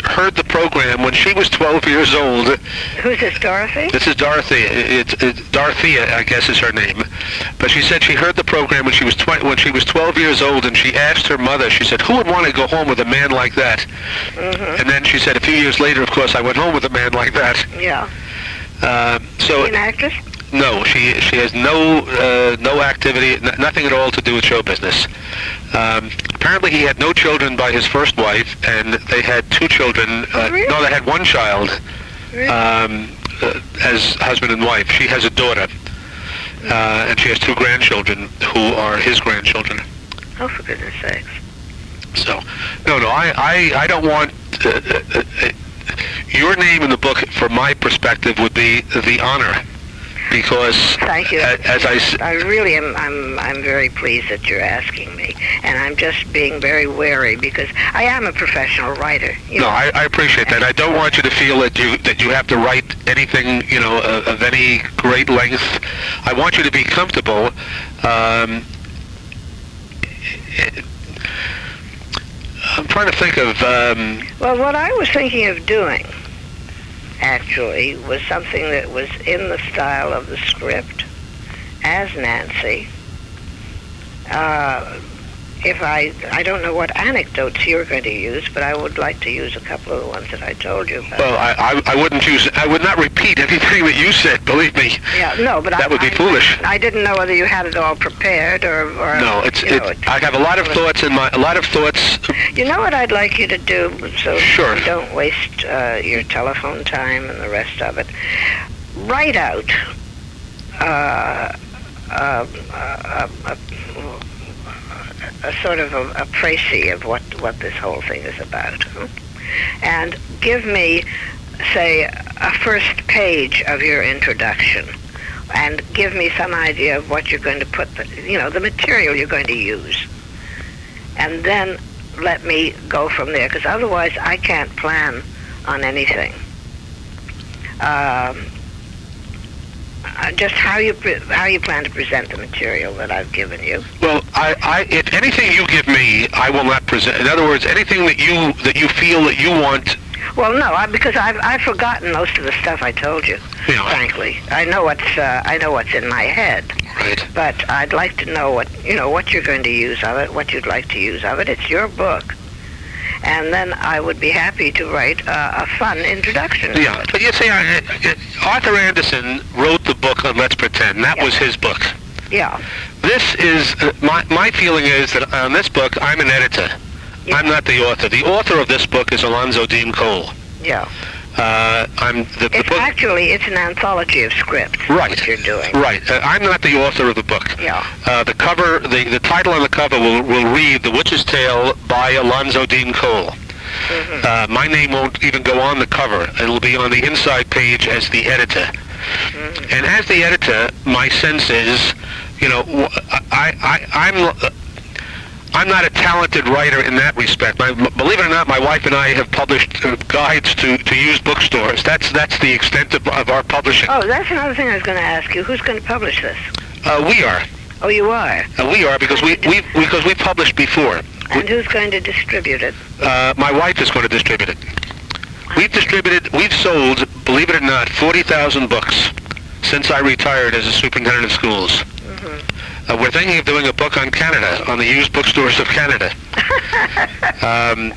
heard the program when she was 12 years old. Who's this, Dorothy? This is Dorothea. It's Dorothea, I guess, is her name. But she said she heard the program when she was 12 years old, and she asked her mother. She said, "Who would want to go home with a man like that?" And then she said, a few years later, of course, I went home with a man like that. Yeah. So. Is she an actress? No, she has no activity, nothing at all to do with show business. Apparently, he had no children by his first wife, and they had two children. Really? No, they had one child. Really? As husband and wife. She has a daughter, and she has two grandchildren who are his grandchildren. Oh, for goodness sakes! So, no, I don't want. Your name in the book, from my perspective, would be the honor. Because thank you. As I really am. I'm very pleased that you're asking me, and I'm just being very wary because I am a professional writer. No, I appreciate that. I don't want you to feel that you have to write anything of any great length. I want you to be comfortable. I'm trying to think of. Well, what I was thinking of doing, actually, was something that was in the style of the script as Nancy. If I don't know what anecdotes you're going to use, but I would like to use a couple of the ones that I told you about. Well, I would not repeat anything that you said, believe me. Yeah, no, but that would be foolish. I didn't know whether you had it all prepared or no, I have a lot of thoughts You know what I'd like you to do, so sure. You don't waste your telephone time and the rest of it. Write out a sort of a précis of what this whole thing is about. And give me, say, a first page of your introduction, and give me some idea of what you're going to put, the material you're going to use. And then let me go from there, because otherwise I can't plan on anything. Just how you plan to present the material that I've given you. Well, if anything you give me, I will not present. In other words, anything that you feel that you want. Well, no, because I've forgotten most of the stuff I told you. Yeah. Frankly, I know what's in my head. Right. But I'd like to know what you're going to use of it, what you'd like to use of it. It's your book. And then I would be happy to write a fun introduction. Yeah, but you see, Arthur Anderson wrote the book on Let's Pretend. That was his book. Yeah. This is, my feeling is that on this book, I'm an editor. Yeah. I'm not the author. The author of this book is Alonzo Dean Cole. Yeah. The book, actually, it's an anthology of scripts. Right. What you're doing. Right. I'm not the author of the book. Yeah. The cover, the title on the cover will read "The Witch's Tale" by Alonzo Dean Cole. Mm-hmm. My name won't even go on the cover. It'll be on the inside page as the editor. Mm-hmm. And as the editor, my sense is, I'm not a talented writer in that respect. Believe it or not, my wife and I have published guides to used bookstores. That's the extent of our publishing. Oh, that's another thing I was going to ask you. Who's going to publish this? We are. Oh, you are? We are, because we published before. And who's going to distribute it? My wife is going to distribute it. We've sold, believe it or not, 40,000 books since I retired as a superintendent of schools. Mm-hmm. We're thinking of doing a book on Canada, on the used bookstores of Canada.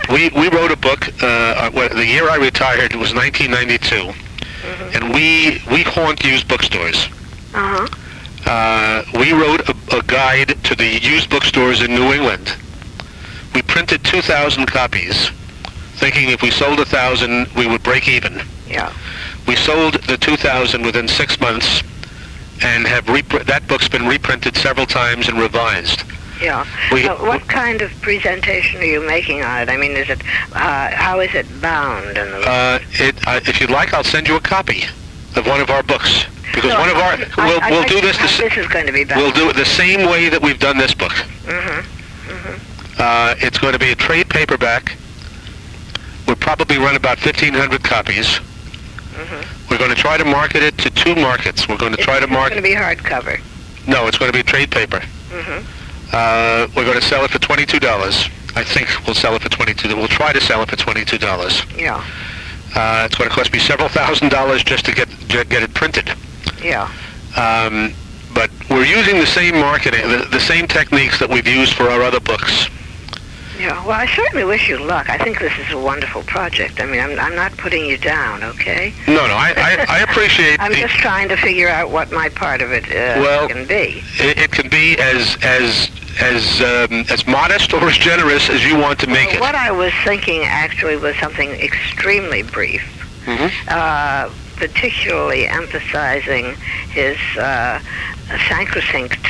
We wrote a book, the year I retired was 1992, mm-hmm. and we haunt used bookstores. Uh-huh. We wrote a guide to the used bookstores in New England. We printed 2,000 copies, thinking if we sold 1,000, we would break even. Yeah. We sold the 2,000 within 6 months, and that book's been reprinted several times and revised. Yeah. What kind of presentation are you making on it? I mean, is it how is it bound? If you'd like, I'll send you a copy of one of our books, because we'll do this. This is going to be bound. We'll do it the same way that we've done this book. Mm-hmm. Mm-hmm. It's going to be a trade paperback. We'll probably run about 1,500 copies. Mm-hmm. We're going to try to market it to 2 markets. We're going to try to market. It's going to be hardcover. No, it's going to be trade paper. Mm-hmm. We're going to sell it for $22. I think we'll sell it for $22. We'll try to sell it for $22. Yeah. It's going to cost me several $1,000s just to get it printed. Yeah. But we're using the same marketing, the same techniques that we've used for our other books. Yeah, well, I certainly wish you luck. I think this is a wonderful project. I mean, I'm not putting you down, okay? No, I appreciate. I'm just trying to figure out what my part of it can be. It can be as modest or as generous as you want to make it. What I was thinking actually was something extremely brief, particularly emphasizing his sacrosanct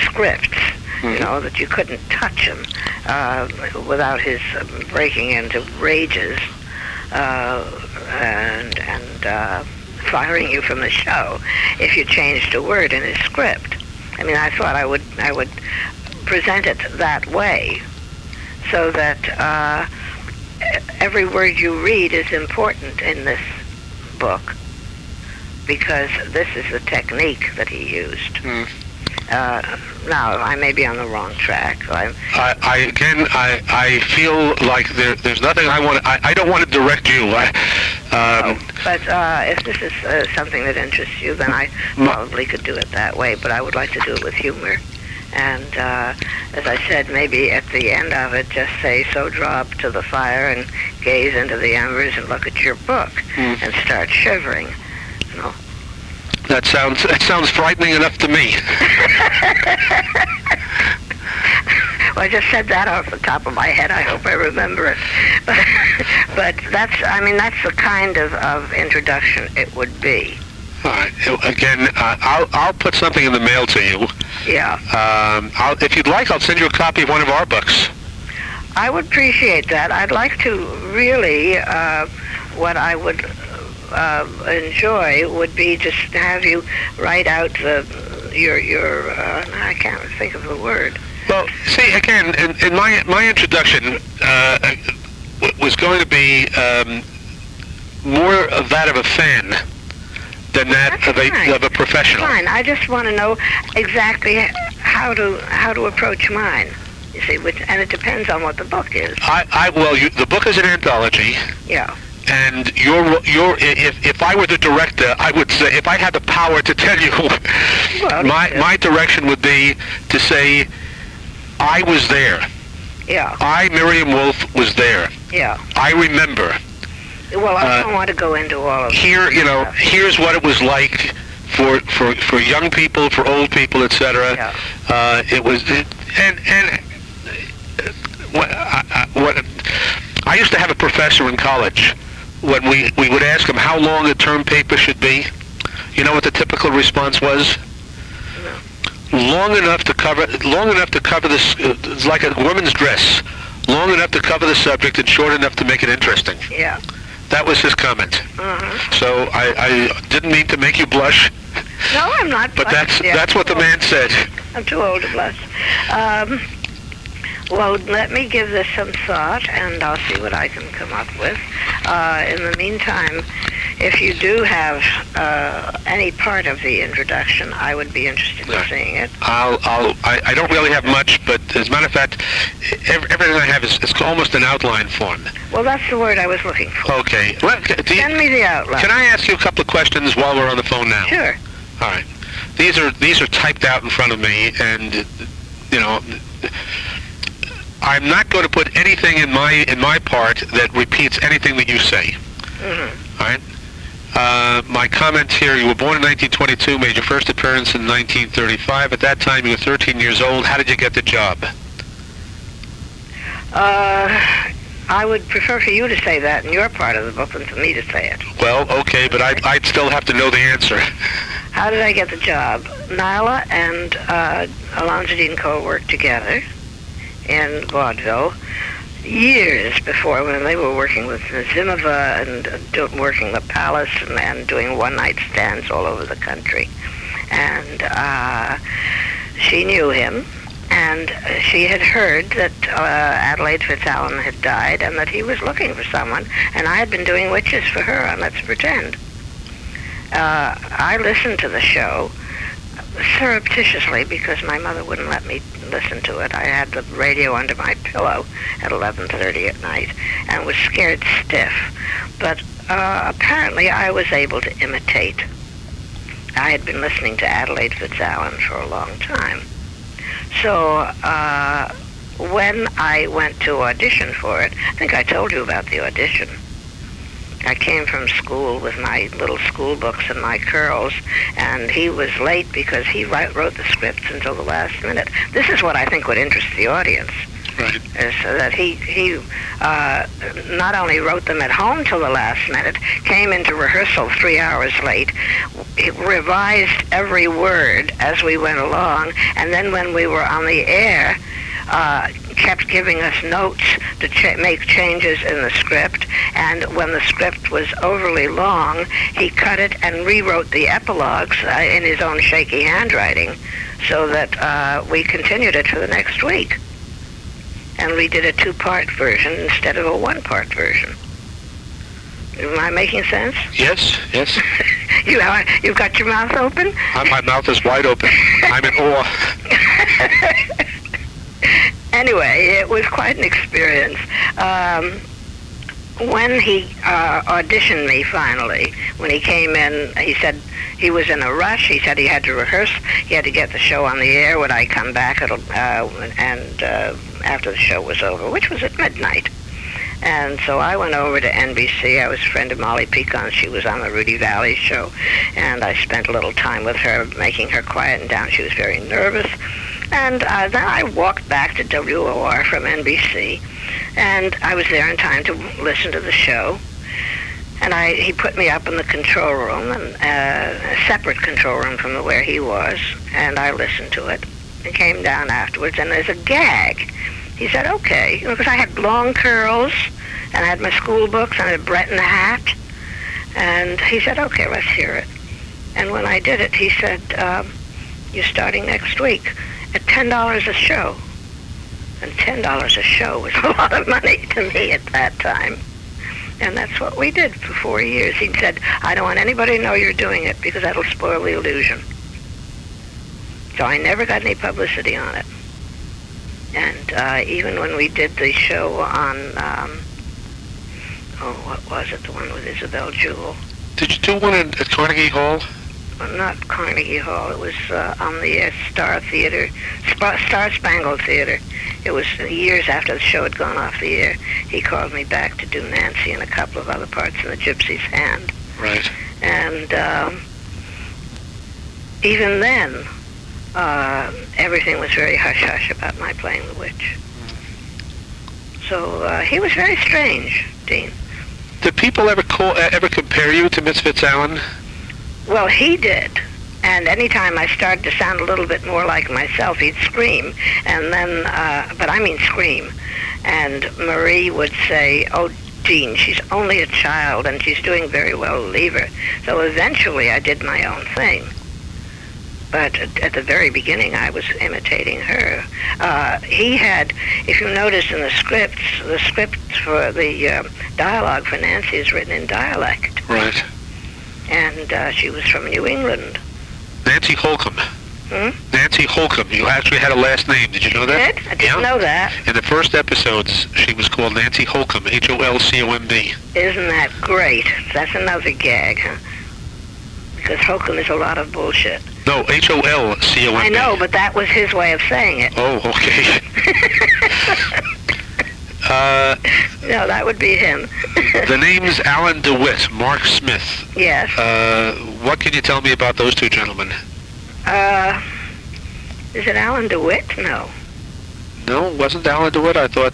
scripts. You know, that you couldn't touch him without his breaking into rages and firing you from the show if you changed a word in his script. I mean, I thought I would present it that way, so that every word you read is important in this book, because this is the technique that he used. Now, I may be on the wrong track. I feel like there's nothing I want. I don't want to direct you. But if this is something that interests you, then I probably could do it that way. But I would like to do it with humor. And as I said, maybe at the end of it, just say, "So draw up to the fire and gaze into the embers and look at your book," and start shivering. You know. That sounds frightening enough to me. Well, I just said that off the top of my head. I hope I remember it. But that's the kind of introduction it would be. All right. Again, I'll put something in the mail to you. Yeah. If you'd like, I'll send you a copy of one of our books. I would appreciate that. I'd like to really, what I would enjoy would be just to have you write out your I can't think of the word. Well, see, again, in my introduction was going to be more of that of a fan than that of a professional. Fine. I just want to know exactly how to approach mine. You see, and it depends on what the book is. The book is an anthology. Yeah. And if I were the director, I would say, if I had the power to tell you, my direction would be to say, I was there. Yeah. I, Miriam Wolff, was there. Yeah. I remember. Well, I don't want to go into all of that. Here's what it was like for young people, for old people, etc. Yeah. I used to have a professor in college. When we would ask him how long a term paper should be, you know what the typical response was? Long enough to cover this. It's like a woman's dress. Long enough to cover the subject and short enough to make it interesting. Yeah. That was his comment. Uh-huh. So I didn't mean to make you blush. No, I'm not. But that's what the man said. I'm too old to blush. Well, let me give this some thought, and I'll see what I can come up with. In the meantime, if you do have any part of the introduction, I would be interested in seeing it. I don't really have much, but as a matter of fact, everything I have is almost an outline form. Well, that's the word I was looking for. Okay. Send me the outline. Can I ask you a couple of questions while we're on the phone now? Sure. All right. These are typed out in front of me, and I'm not going to put anything in my part that repeats anything that you say. Mm-hmm. All right. My comment here: you were born in 1922, made your first appearance in 1935. At that time, you were 13 years old. How did you get the job? I would prefer for you to say that in your part of the book than for me to say it. Well, okay, but I'd still have to know the answer. How did I get the job? Nyla and Alonzo Dean Cole worked together in vaudeville years before, when they were working with Zimova and working the Palace and doing one-night stands all over the country. And she knew him, and she had heard that Adelaide Fitzallen had died and that he was looking for someone, and I had been doing witches for her on Let's Pretend. I listened to the show surreptitiously because my mother wouldn't let me listen to it. I had the radio under my pillow at 11:30 at night and was scared stiff. But apparently I was able to imitate. I had been listening to Adelaide Fitzallen for a long time. So when I went to audition for it, I think I told you about the audition. I came from school with my little school books and my curls, and he was late because he wrote the scripts until the last minute. This is what I think would interest the audience. Right. Is that he not only wrote them at home till the last minute, came into rehearsal 3 hours late, revised every word as we went along, and then when we were on the air, kept giving us notes to make changes in the script, and when the script was overly long, he cut it and rewrote the epilogues in his own shaky handwriting, so that we continued it for the next week. And we did a 2-part version instead of a 1-part version. Am I making sense? Yes. You've got your mouth open? My mouth is wide open. I'm in awe. Anyway, it was quite an experience. When he auditioned me finally, when he came in, he said he was in a rush. He said he had to rehearse. He had to get the show on the air. Would I come back after the show was over, which was at midnight. And so I went over to NBC. I was a friend of Molly Picon. She was on the Rudy Valley show. And I spent a little time with her, making her quieten down. She was very nervous. And then I walked back to WOR from NBC. And I was there in time to listen to the show. And he put me up in the control room, a separate control room from where he was. And I listened to it. and came down afterwards, and there's a gag. He said, okay, because I had long curls, and I had my school books, and I had a Breton hat, and he said, okay, let's hear it. And when I did it, he said, you're starting next week at $10 a show. And $10 a show was a lot of money to me at that time. And that's what we did for 4 years. He said, I don't want anybody to know you're doing it because that'll spoil the illusion. So I never got any publicity on it. And even when we did the show on, what was it, the one with Isabel Jewell? Did you do one at Carnegie Hall? Well, not Carnegie Hall. It was on the Star Theater, Star Spangled Theater. It was years after the show had gone off the air. He called me back to do Nancy and a couple of other parts in The Gypsy's Hand. Right. And even then, everything was very hush-hush about my playing the witch. So he was very strange, Dean. Did people ever compare you to Miss Fitzallen? Well, he did. And anytime I started to sound a little bit more like myself, he'd scream. And then, but I mean scream. And Marie would say, oh, Jean, she's only a child and she's doing very well, leave her. So eventually I did my own thing. But at the very beginning, I was imitating her. He had, if you notice in the script for the dialogue for Nancy is written in dialect. Right. And she was from New England. Nancy Holcomb. Nancy Holcomb. You actually had a last name. Did you know that? I didn't know that. In the first episodes, she was called Nancy Holcomb, Holcomb. Isn't that great? That's another gag, huh? Because Holcomb is a lot of bullshit. No, Holcomb. I know, but that was his way of saying it. Oh, okay. No, that would be him. The name's Alan DeWitt, Mark Smith. Yes. What can you tell me about those two gentlemen? Is it Alan DeWitt? No. No, wasn't Alan DeWitt? I thought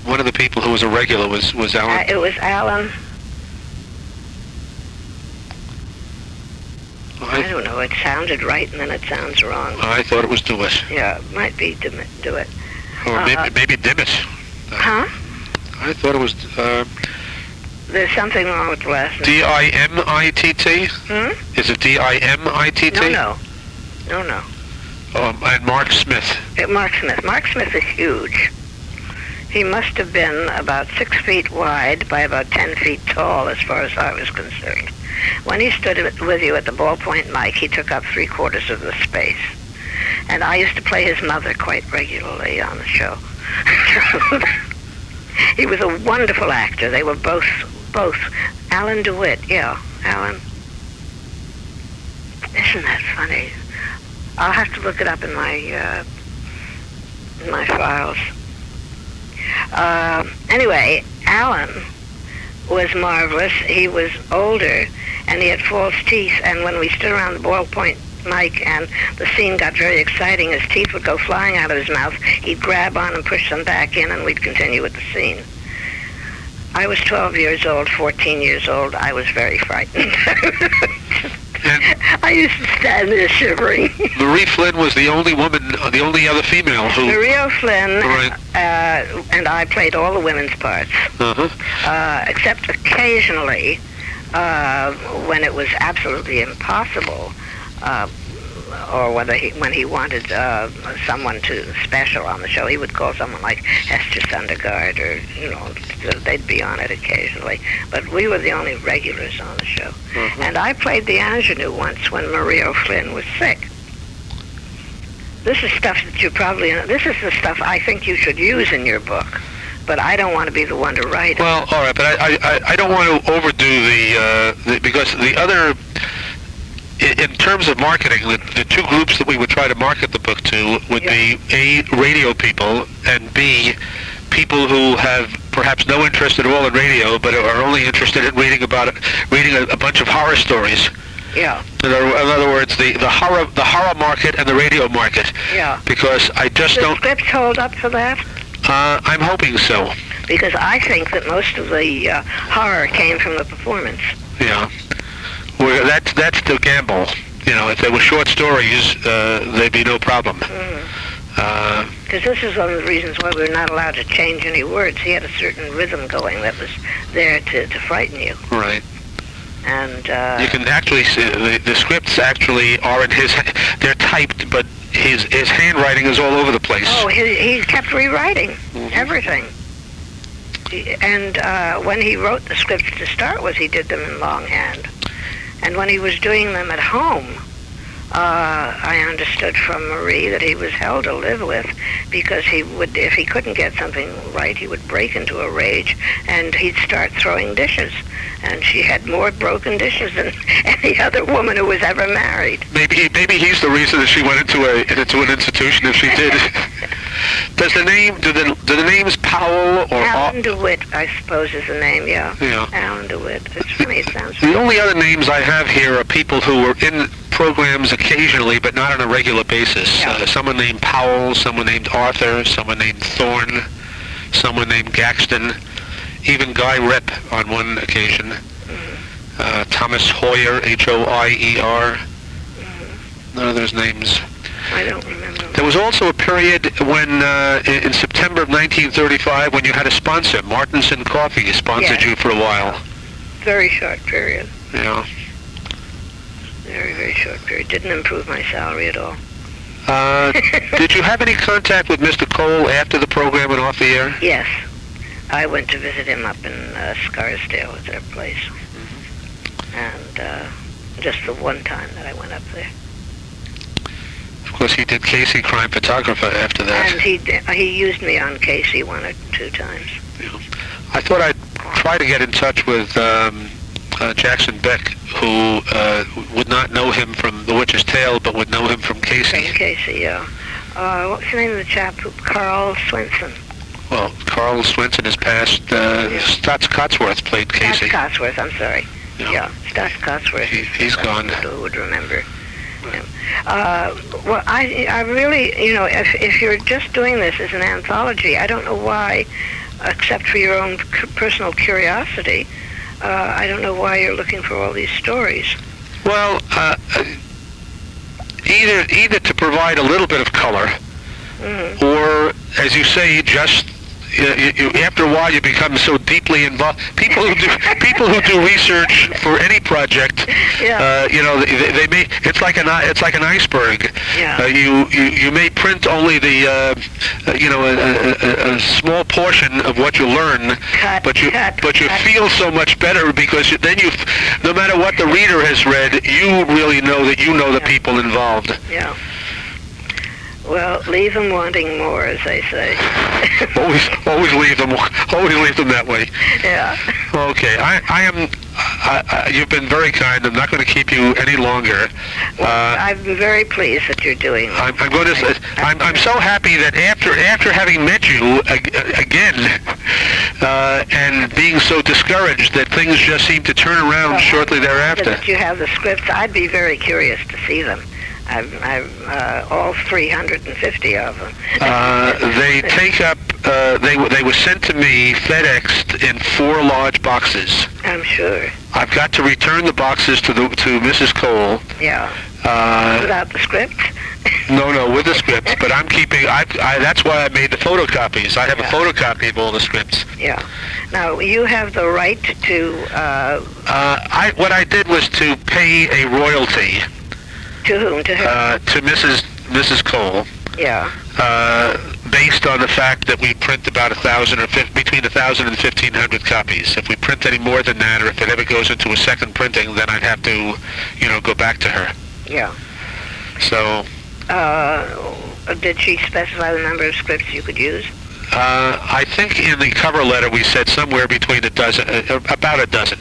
one of the people who was a regular was Alan. It was Alan. I don't know. It sounded right, and then it sounds wrong. I thought it was DeWitt. Yeah, it might be DeWitt. Or maybe Dimmitt. Huh? I thought it was... There's something wrong with the last name. D-I-M-I-T-T? Is it D-I-M-I-T-T? No. And Mark Smith. Mark Smith. Mark Smith is huge. He must have been about 6 feet wide by about 10 feet tall as far as I was concerned. When he stood with you at the ballpoint mic, he took up 3/4 of the space. And I used to play his mother quite regularly on the show. He was a wonderful actor. They were both Alan DeWitt, yeah, Alan. Isn't that funny? I'll have to look it up in my files. Anyway, Alan was marvelous. He was older, and he had false teeth, and when we stood around the ballpoint mic and the scene got very exciting, his teeth would go flying out of his mouth. He'd grab on and push them back in, and we'd continue with the scene. I was 12 years old, 14 years old. I was very frightened. I used to stand there shivering. Marie Flynn was the only woman, the only other female who... Marie Flynn, and I played all the women's parts. Except occasionally, when it was absolutely impossible, or when he wanted someone special on the show, he would call someone like Hester Sundergaard, or they'd be on it occasionally. But we were the only regulars on the show. And I played the ingenue once when Marie Flynn was sick. This is stuff that you probably this is the stuff I think you should use in your book. But I don't want to be the one to write it. Well, all right, but I don't want to overdo the because the other. In terms of marketing, the two groups that we would try to market the book to would be A, radio people, and B, people who have perhaps no interest at all in radio, but are only interested in reading a bunch of horror stories. Yeah. In other words, the horror market and the radio market. Yeah. Because I just don't... The scripts hold up for that? I'm hoping so. Because I think that most of the horror came from the performance. Yeah. Well, that's the gamble. if they were short stories, they'd be no problem. Because this is one of the reasons why we're not allowed to change any words. He had a certain rhythm going that was there to frighten you. Right. And you can actually see the scripts actually are in they're typed, but his handwriting is all over the place. Oh, he kept rewriting everything. And when he wrote the scripts to start with, he did them in longhand. And when he was doing them at home, I understood from Marie that he was hell to live with, because he would, if he couldn't get something right, he would break into a rage and he'd start throwing dishes. And she had more broken dishes than any other woman who was ever married. Maybe he's the reason that she went into an institution if she did. Does the names Powell or Alan DeWitt, I suppose, is the name? Yeah. Alan DeWitt. It's funny. It sounds. The only other names I have here are people who were in programs occasionally, but not on a regular basis. Yeah. Someone named Powell, someone named Arthur, someone named Thorne, someone named Gaxton, even Guy Rep on one occasion. Thomas Hoyer, Hoier. None of those names. I don't remember. There was also a period when, in September of 1935, when you had a sponsor. Martinson Coffee sponsored you for a while. Very short period. Yeah. Very, very short period. Didn't improve my salary at all. Did you have any contact with Mr. Cole after the program went off the air? Yes. I went to visit him up in Scarsdale at their place. And just the one time that I went up there. Of course, he did Casey Crime Photographer after that. And he used me on Casey 1 or 2 times. Yeah. I thought I'd try to get in touch with Jackson Beck, who would not know him from The Witch's Tale, but would know him from Casey. From Casey, yeah. What was the name of the chap? Carl Swenson. Well, Carl Swenson has passed. Stotts Cotsworth played Casey. Stotts Cotsworth, I'm sorry. Yeah, Stotts Cotsworth. He's gone. Who would remember? Well, I really, if you're just doing this as an anthology, I don't know why, except for your own personal curiosity, I don't know why you're looking for all these stories. Well, either to provide a little bit of color, or, as you say, just after a while you become so deeply involved. People who do research for any project, they may. It's like an iceberg. Yeah. You may print only the a small portion of what you learn, but you feel so much better because then no matter what the reader has read, you really know that you know the people involved. Yeah. Well, leave them wanting more, as they say. always leave them that way. Yeah. Okay, I am. You've been very kind. I'm not going to keep you any longer. I'm very pleased that you're doing this. I'm going to. I'm so happy that after having met you again, and being so discouraged that things just seem to turn around shortly thereafter. That you have the scripts. I'd be very curious to see them. I've all 350 of them. They take up. They were sent to me FedExed in 4 large boxes. I'm sure. I've got to return the boxes to Mrs. Cole. Yeah. Without the script? No, with the scripts. But I'm keeping. That's why I made the photocopies. I have a photocopy of all the scripts. Yeah. Now you have the right to. What I did was to pay a royalty. To whom? To her? To Mrs. Cole. Yeah. Based on the fact that we print about between 1,000 and 1,500 copies. If we print any more than that, or if it ever goes into a second printing, then I'd have to, go back to her. Yeah. So. Did she specify the number of scripts you could use? I think in the cover letter we said somewhere between about a dozen.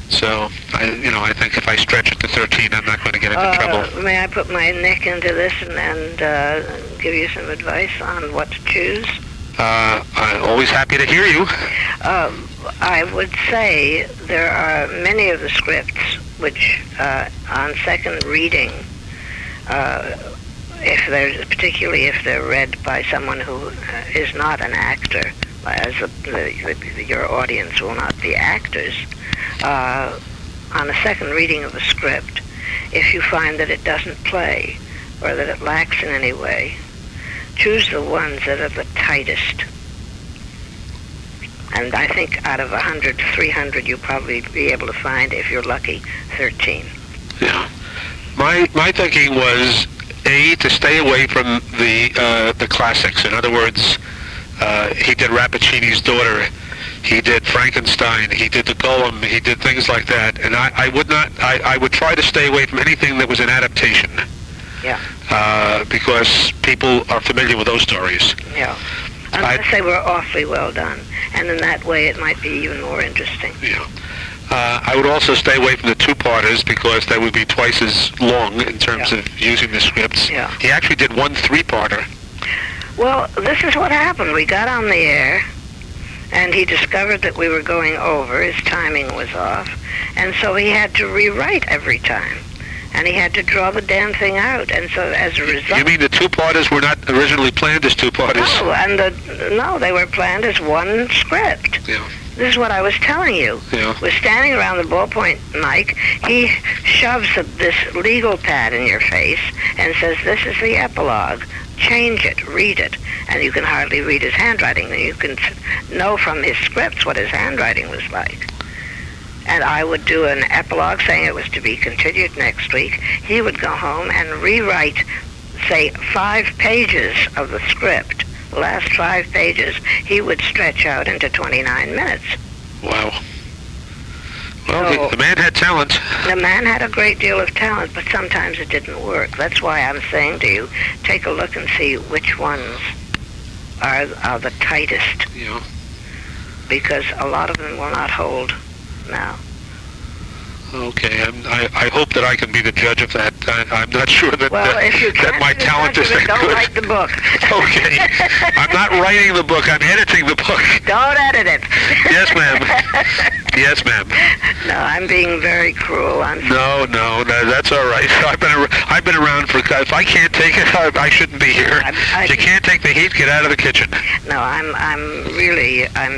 So, I think if I stretch it to 13, I'm not going to get into trouble. May I put my neck into this and give you some advice on what to choose? I'm always happy to hear you. I would say there are many of the scripts which, on second reading, particularly if they're read by someone who is not an actor, as your audience will not be actors, on a second reading of a script, if you find that it doesn't play or that it lacks in any way, choose the ones that are the tightest. And I think out of 100, 300, you'll probably be able to find, if you're lucky, 13. Yeah. My thinking was, A, to stay away from the classics. In other words, he did Rappaccini's Daughter, he did Frankenstein, he did The Golem, he did things like that. And I would try to stay away from anything that was an adaptation. Yeah. Because people are familiar with those stories. Yeah. Unless they were awfully well done. And in that way, it might be even more interesting. Yeah. I would also stay away from the two-parters because they would be twice as long in terms of using the scripts. Yeah. He actually did one three-parter. Well, this is what happened. We got on the air, and he discovered that we were going over. His timing was off. And so he had to rewrite every time. And he had to draw the damn thing out. And so as a result... You mean the two-parters were not originally planned as two-parters? No, they were planned as one script. Yeah. This is what I was telling you. Yeah. We're standing around the ballpoint mic. He shoves this legal pad in your face and says, this is the epilogue. Change it, read it. And you can hardly read his handwriting. And you can know from his scripts what his handwriting was like. And I would do an epilogue saying it was to be continued next week. He would go home and rewrite, say, 5 pages of the script. The last 5 pages he would stretch out into 29 minutes. Wow. Well, So, the man had talent. the man had a great deal of talent, but sometimes it didn't work. That's why I'm saying to you, take a look and see which ones are the tightest. Yeah. Because a lot of them will not hold now. Okay, I hope that I can be the judge of that. I'm not sure that, Well, if you that can't my be the talent judge is of that it, don't good. write the book. Okay. I'm not writing the book, I'm editing the book. Don't edit it. Yes, ma'am. Yes, ma'am. No, I'm being very cruel. No, that's all right. I've been around for... If I can't take it, I shouldn't be here. If you can't take the heat, get out of the kitchen. No, I'm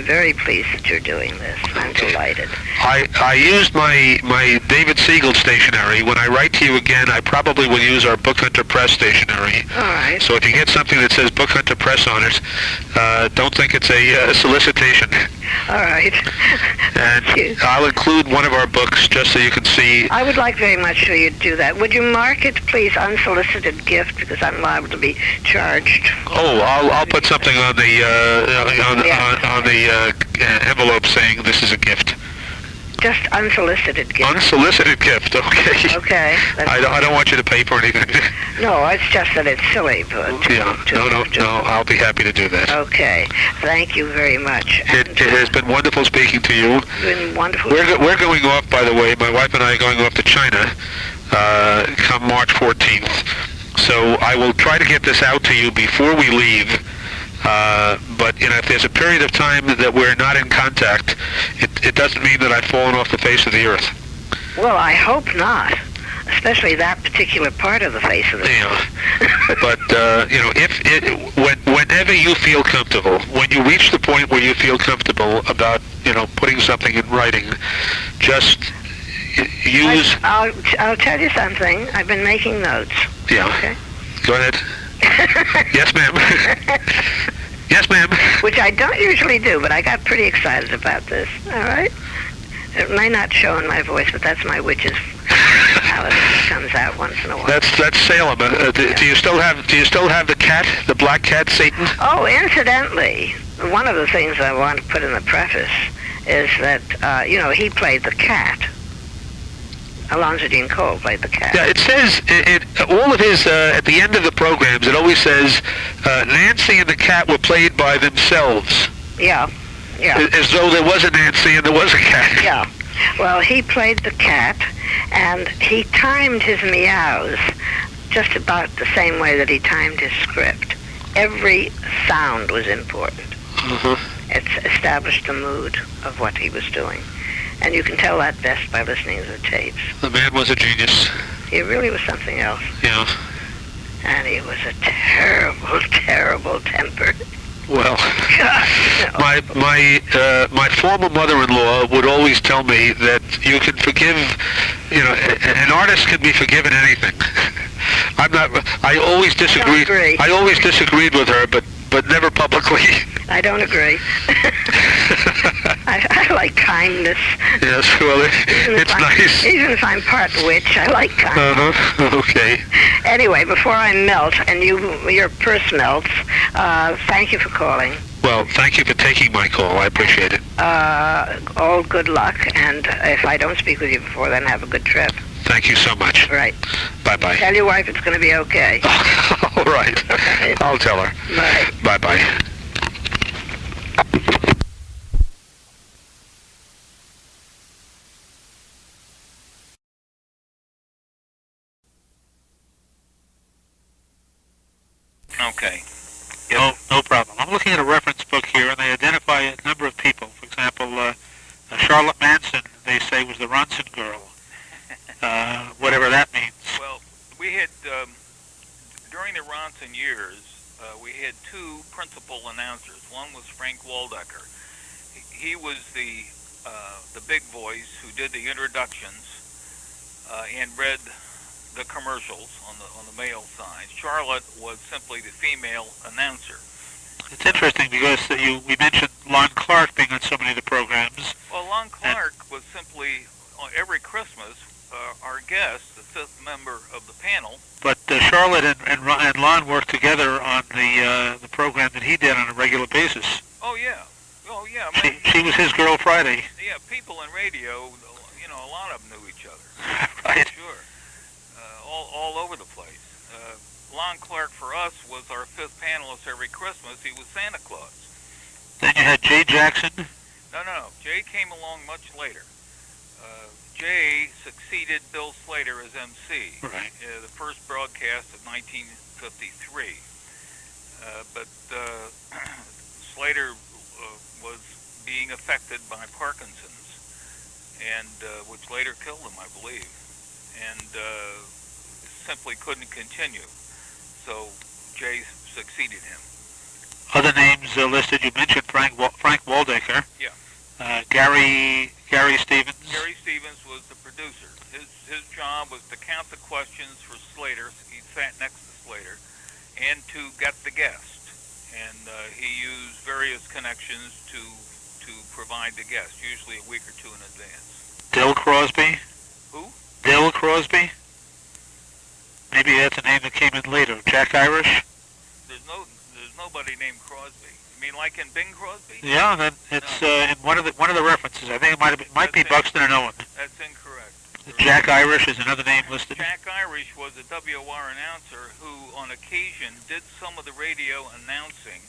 very pleased that you're doing this. I'm delighted. I used my David Siegel stationery. When I write to you again, I probably will use our Book Hunter Press stationery. All right. So if you get something that says Book Hunter Press on it, don't think it's a solicitation. All right. And I'll include one of our books just so you can see. I would like very much for you to do that. Would you mark it, please, unsolicited gift, because I'm liable to be charged. Oh, I'll put something on the envelope saying this is a gift. Just unsolicited gift. Unsolicited gift, okay. Okay. I don't want you to pay for anything. No, it's just that it's silly. But No, I'll be happy to do that. Okay. Thank you very much. It has been wonderful speaking to you. It's been wonderful. We're going off, by the way. My wife and I are going off to China come March 14th. So I will try to get this out to you before we leave. But if there's a period of time that we're not in contact, it doesn't mean that I've fallen off the face of the earth. Well, I hope not. Especially that particular part of the face of the earth. But whenever you feel comfortable, when you reach the point where you feel comfortable about putting something in writing, just use. I'll tell you something. I've been making notes. Yeah. Okay. Go ahead. Yes, ma'am. Yes, ma'am. Which I don't usually do, but I got pretty excited about this. All right. It may not show in my voice, but that's my witch's Alice comes out once in a while. That's Salem. Do you still have the cat, the black cat, Satan? Oh, incidentally, one of the things I want to put in the preface is that he played the cat. Alonzo Dean Cole played the cat. Yeah, it says all of his at the end of the programs. It always says Nancy and the cat were played by themselves. Yeah. As though there was a Nancy and there was a cat. Yeah. Well, he played the cat, and he timed his meows just about the same way that he timed his script. Every sound was important. Mm-hmm. It established the mood of what he was doing. And you can tell that best by listening to the tapes. The man was a genius. He really was something else. Yeah. And he was a terrible, terrible temper. Well, my former mother-in-law would always tell me that you can forgive an artist can be forgiven anything. I'm not. I always disagreed. I always disagreed with her, but never publicly. I don't agree. I like kindness. Yes, well, it's nice. Even if I'm part witch, I like kindness. Okay. Anyway, before I melt and your purse melts, thank you for calling. Well, thank you for taking my call. I appreciate it. All good luck, and if I don't speak with you before, then have a good trip. Thank you so much. Right. Bye-bye. Tell your wife it's going to be okay. All right. I'll tell her. Bye. Bye-bye. Okay. No problem. I'm looking at a reference book here, and they identify a number of people. For example, Charlotte Manson, they say, was the Ronson girl. Whatever that means. Well, we had, during the Ronson years, we had two principal announcers. One was Frank Waldecker. He was the big voice who did the introductions and read the commercials on the male side. Charlotte was simply the female announcer. It's interesting because we mentioned Lon Clark being on so many of the programs. Well, Lon Clark was simply every Christmas our guest, the fifth member of the panel. But Charlotte and Lon worked together on the program that he did on a regular basis. Oh yeah. She was his girl Friday. Yeah, people in radio, a lot of them knew each other. Right. Sure. All over the place. Lon Clark for us was our fifth panelist every Christmas. He was Santa Claus. Then you had Jay Jackson. No. Jay came along much later. Jay succeeded Bill Slater as MC. Right. The first broadcast of 1953. But Slater was being affected by Parkinson's, and which later killed him, I believe. And simply couldn't continue. So Jay succeeded him. Other names listed, you mentioned Frank Waldecker. Yeah. Gary Stevens. Gary Stevens was the producer. His job was to count the questions for Slater. He sat next to Slater, and to get the guest. And he used various connections to provide the guest, usually a week or two in advance. Dill Crosby. Who? Dill Crosby. Maybe that's a name that came in later. Jack Irish. There's nobody named Crosby. You mean like in Bing Crosby? Yeah, it's in one of the references. I think it might be Buxton and Owen. That's incorrect. Jack Irish is another name listed. Jack Irish was a WOR announcer who, on occasion, did some of the radio announcing,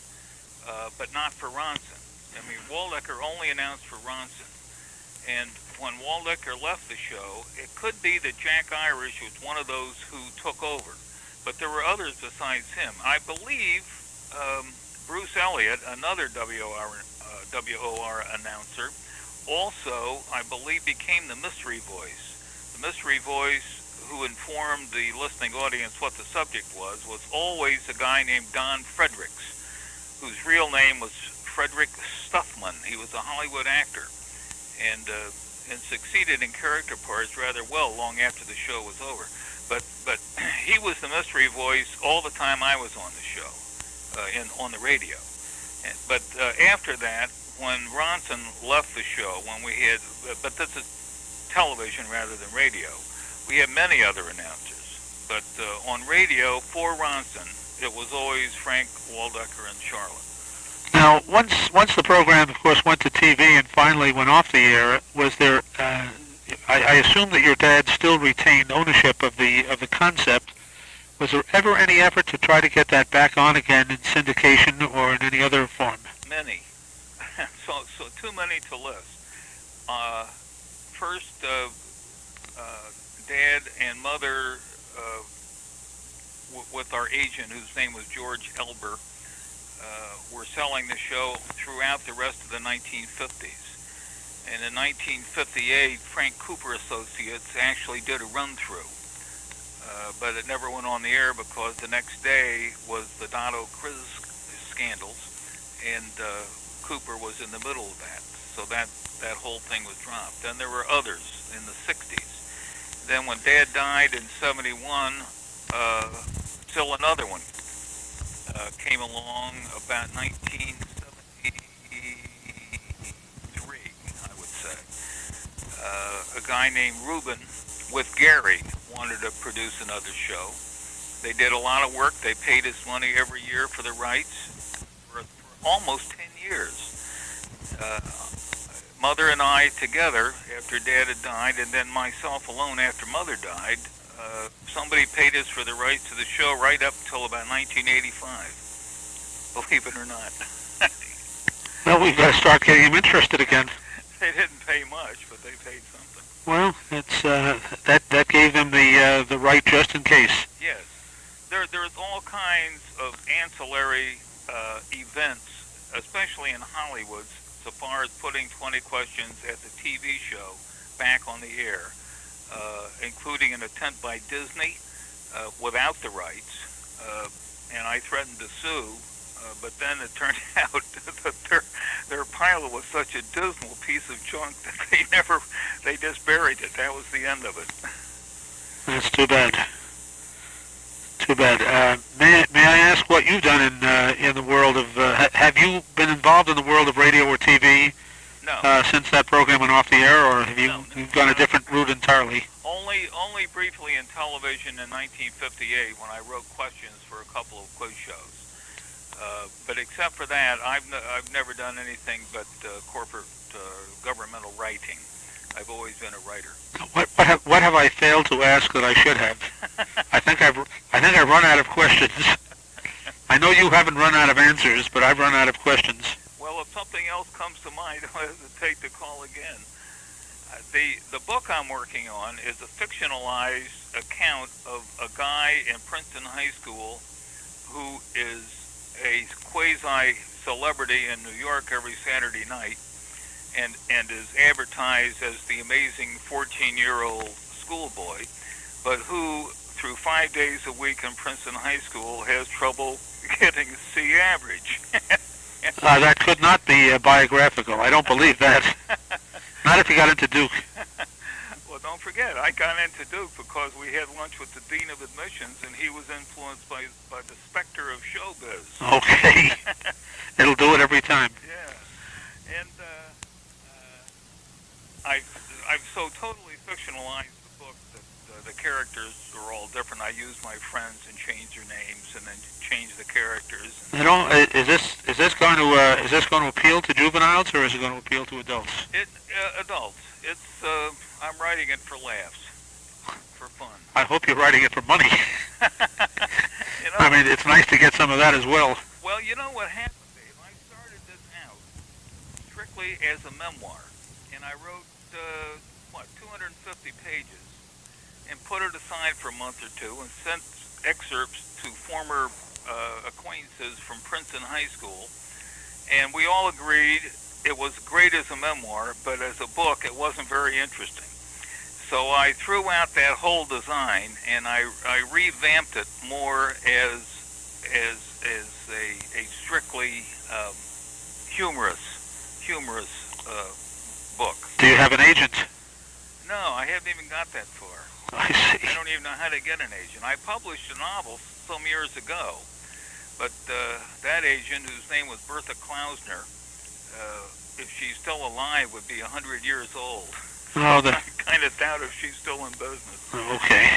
but not for Ronson. I mean, Waldecker only announced for Ronson. And when Waldecker left the show, it could be that Jack Irish was one of those who took over. But there were others besides him. I believe Bruce Elliott, another WOR announcer, also, I believe, became the mystery voice. The mystery voice who informed the listening audience what the subject was always a guy named Don Fredericks, whose real name was Frederick Stuffman. He was a Hollywood actor, and succeeded in character parts rather well long after the show was over. But he was the mystery voice all the time I was on the show, on the radio. But after that, when Ronson left the show, when we had, but this is television rather than radio, we had many other announcers. But on radio, for Ronson, it was always Frank Waldecker and Charlotte. Now, once the program, of course, went to TV and finally went off the air, was there? I assume that your dad still retained ownership of the concept. Was there ever any effort to try to get that back on again in syndication or in any other form? Many. so too many to list. First, Dad and Mother, with our agent, whose name was George Elber, were selling the show throughout the rest of the 1950s. And in 1958, Frank Cooper Associates actually did a run-through. But it never went on the air because the next day was the Dotto Criz scandals, and Cooper was in the middle of that. So that whole thing was dropped. Then there were others in the 60s. Then when Dad died in '71, still another one came along about 1973, I would say. A guy named Reuben with Gary wanted to produce another show. They did a lot of work. They paid us money every year for the rights for almost 10 years. Mother and I together after Dad had died, and then myself alone after Mother died. Somebody paid us for the rights to the show right up until about 1985. Believe it or not. Well, we've got to start getting him interested again. They didn't pay much, but they paid something. Well, it's that gave them the right just in case. Yes, there's all kinds of ancillary events, especially in Hollywood, so far as putting 20 Questions at the TV show back on the air, including an attempt by Disney without the rights, and I threatened to sue. But then it turned out that their pilot was such a dismal piece of junk that they just buried it. That was the end of it. That's too bad. Too bad. May I ask what you've done in the world of? Have you been involved in the world of radio or TV? No. Since that program went off the air, or have you you've gone a different route entirely? Only briefly in television in 1958 when I wrote questions for a couple of quiz shows. But except for that, I've never done anything but corporate governmental writing. I've always been a writer. What have I failed to ask that I should have? I think I've run out of questions. I know you haven't run out of answers, but I've run out of questions. Well, if something else comes to mind, don't hesitate to call again. The book I'm working on is a fictionalized account of a guy in Princeton High School who is a quasi-celebrity in New York every Saturday night and is advertised as the amazing 14-year-old schoolboy, but who, through 5 days a week in Princeton High School, has trouble getting C average. That could not be biographical. I don't believe that. Not if you got into Duke. Well, don't forget, I got into Duke because we had lunch with the Dean of Admissions, and he was influenced by the specter of showbiz. Okay. It'll do it every time. Yeah. And I've so totally fictionalized the book that the characters are all different. I use my friends and change their names, and then change the characters. You know, is this going to appeal to juveniles, or is it going to appeal to adults? Adults. It's I'm writing it for laughs, for fun. I hope you're writing it for money. You know, I mean, it's nice to get some of that as well. Well, you know what happened, Dave? I started this out strictly as a memoir, and I wrote 250 pages, and put it aside for a month or two, and sent excerpts to former acquaintances from Princeton High School, and we all agreed it was great as a memoir, but as a book, it wasn't very interesting. So I threw out that whole design, and I revamped it more as a strictly humorous book. Do you have an agent? No, I haven't even got that far. I see. I don't even know how to get an agent. I published a novel some years ago, but that agent, whose name was Bertha Klausner, if she's still alive, would be 100 years old. Oh, I kind of doubt if she's still in business. Okay.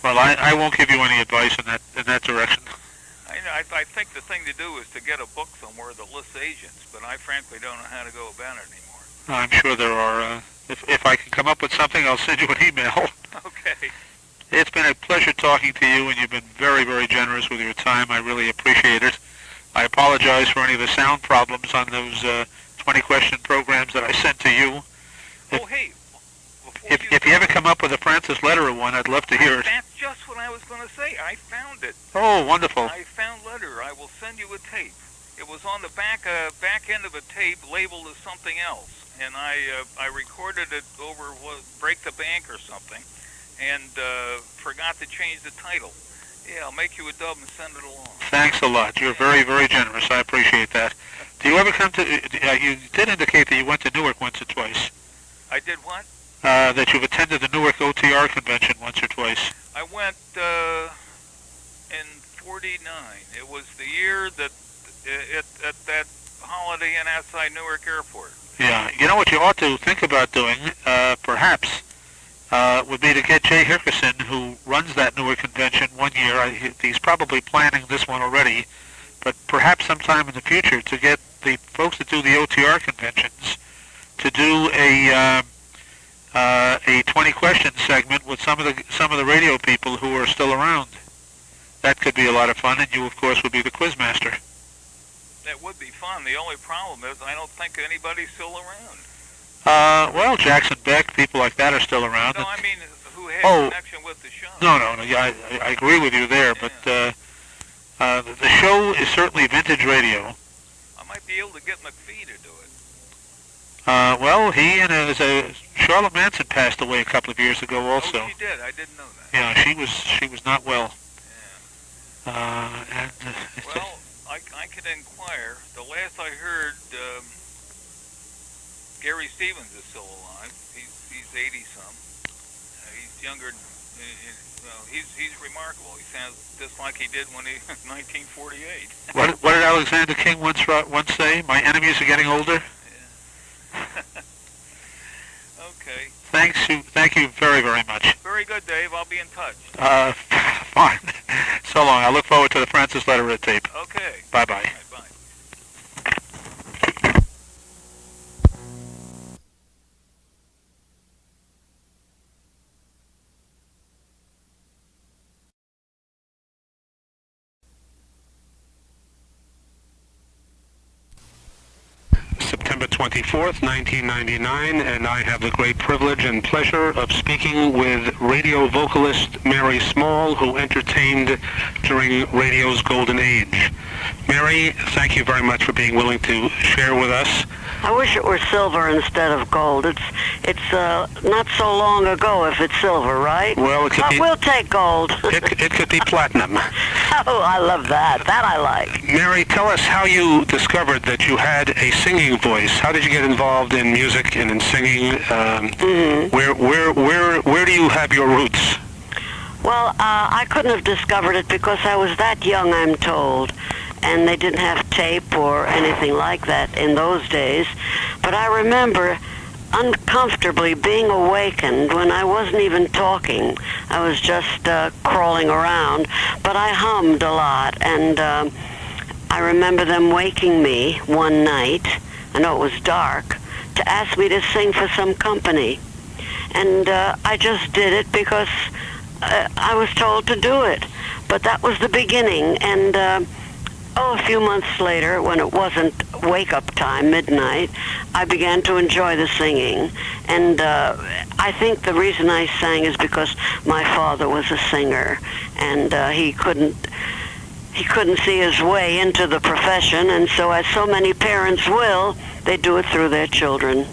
Well, I won't give you any advice in that direction. I think the thing to do is to get a book somewhere that lists agents, but I frankly don't know how to go about it anymore. I'm sure there are. If I can come up with something, I'll send you an email. Okay. It's been a pleasure talking to you, and you've been very, very generous with your time. I really appreciate it. I apologize for any of the sound problems on those 20-question programs that I sent to you. If you ever come up with a Francis Lederer one, I'd love to hear it. That's just what I was going to say. I found it. Oh, wonderful. I found Lederer. I will send you a tape. It was on the back end of a tape labeled as something else, and I recorded it over Break the Bank or something, and forgot to change the title. Yeah, I'll make you a dub and send it along. Thanks a lot. You're very, very generous. I appreciate that. Do you ever come to... you did indicate that you went to Newark once or twice. I did what? that you've attended the Newark OTR convention once or twice. I went in '49. It was the year that at that Holiday Inn outside Newark Airport. Yeah, you know what you ought to think about doing, perhaps, would be to get Jay Hickerson, who runs that Newark convention one year. He's probably planning this one already, but perhaps sometime in the future to get the folks that do the OTR conventions to do a 20-question segment with some of the radio people who are still around. That could be a lot of fun, and you, of course, would be the quizmaster. That would be fun. The only problem is I don't think anybody's still around. Well, Jackson Beck, people like that are still around. No, I mean who has a connection with the show. No, yeah, I agree with you there, but the show is certainly vintage radio. I might be able to get McPhee to do it. Well, he and Charlotte Manson passed away a couple of years ago also. Oh, she did. I didn't know that. Yeah, she was not well. Yeah. Well, I could inquire. The last I heard, Gary Stevens is still alive. He's 80-some. He's younger. He's remarkable. He sounds just like he did when he 1948. What did Alexander King once say? My enemies are getting older. Yeah. Okay. Thank you very, very much. Very good, Dave. I'll be in touch. Fine. So long. I look forward to the Francis Lederer tape. Okay. Bye-bye. Right, bye. September 24th, 1999, and I have the great privilege and pleasure of speaking with radio vocalist Mary Small, who entertained during radio's golden age. Mary, thank you very much for being willing to share with us. I wish it were silver instead of gold. It's not so long ago if it's silver, right? Well, it could be, we'll take gold. it could be platinum. Oh, I love that. That I like. Mary, tell us how you discovered that you had a singing voice. How did you get involved in music and in singing? Where do you have your roots? Well, I couldn't have discovered it because I was that young, I'm told. And they didn't have tape or anything like that in those days. But I remember uncomfortably being awakened when I wasn't even talking. I was just crawling around. But I hummed a lot, and I remember them waking me one night, I know it was dark, to ask me to sing for some company. And I just did it because I was told to do it. But that was the beginning, and a few months later, when it wasn't wake-up time, midnight, I began to enjoy the singing. And I think the reason I sang is because my father was a singer, and he couldn't see his way into the profession, and so as so many parents will, they do it through their children.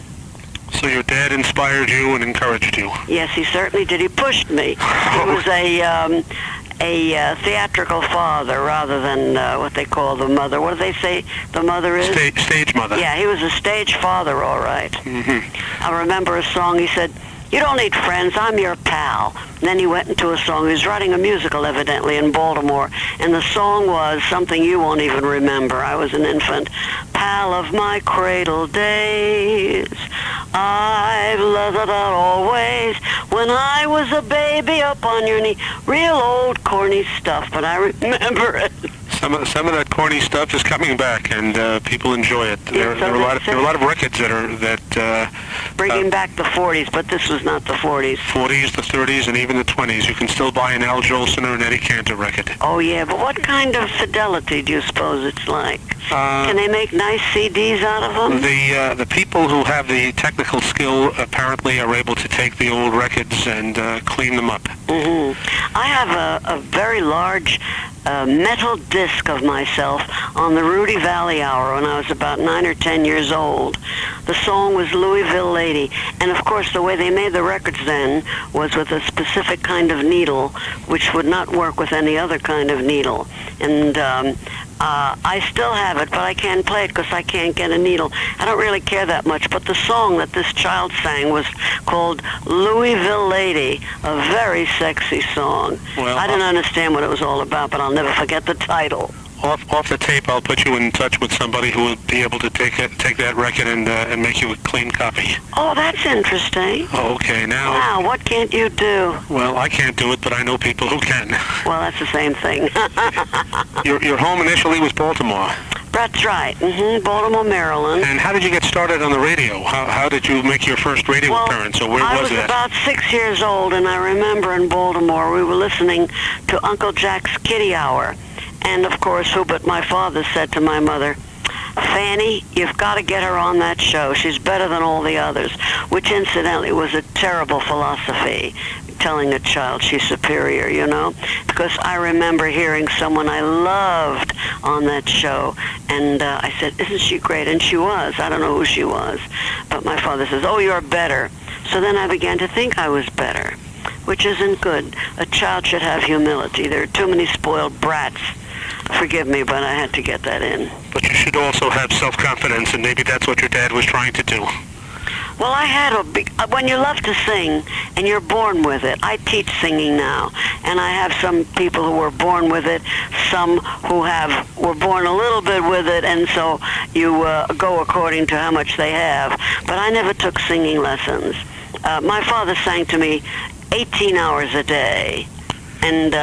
So your dad inspired you and encouraged you? Yes, he certainly did. He pushed me. He was a theatrical father rather than what they call the mother. What do they say the mother is? Stage mother. Yeah, he was a stage father, all right. Mm-hmm. I remember a song, he said, "You don't need friends, I'm your pal." And then he went into a song. He was writing a musical, evidently, in Baltimore. And the song was something you won't even remember. I was an infant. "Pal of my cradle days, I've loved it always. When I was a baby up on your knee." Real old corny stuff, but I remember it. Some of that corny stuff is coming back, and people enjoy it. There are a lot of records that bringing back the 40s, but this was not the 40s. 40s, the 30s, and even the 20s. You can still buy an Al Jolson or an Eddie Cantor record. Oh yeah, but what kind of fidelity do you suppose it's like? Can they make nice CDs out of them? The people who have the technical skill apparently are able to take the old records and clean them up. Mm-hmm. I have a very large metal disc of myself on the Rudy Valley Hour when I was about 9 or 10 years old. The song was Louisville Lady, and of course the way they made the records then was with a specific kind of needle which would not work with any other kind of needle. And I still have it, but I can't play it because I can't get a needle. I don't really care that much, but the song that this child sang was called Louisville Lady, a very sexy song. Well, I didn't understand what it was all about, but I'll never forget the title. Off the tape, I'll put you in touch with somebody who will be able to take that record and make you a clean copy. Oh, that's interesting. Okay, now... Wow, what can't you do? Well, I can't do it, but I know people who can. Well, that's the same thing. Your home initially was Baltimore. That's right. Baltimore, Maryland. And how did you get started on the radio? How did you make your first radio appearance, or where was that? I was about 6 years old, and I remember in Baltimore we were listening to Uncle Jack's Kitty Hour. And, of course, who but my father said to my mother, Fanny, you've got to get her on that show. She's better than all the others, which, incidentally, was a terrible philosophy, telling a child she's superior, you know, because I remember hearing someone I loved on that show, and I said, isn't she great? And she was. I don't know who she was. But my father says, oh, you're better. So then I began to think I was better, which isn't good. A child should have humility. There are too many spoiled brats. Forgive me, but I had to get that in. But you should also have self-confidence, and maybe that's what your dad was trying to do. Well, I had when you love to sing and you're born with it. I teach singing now, and I have some people who were born with it, some who were born a little bit with it, and so you go according to how much they have. But I never took singing lessons. My father sang to me 18 hours a day. And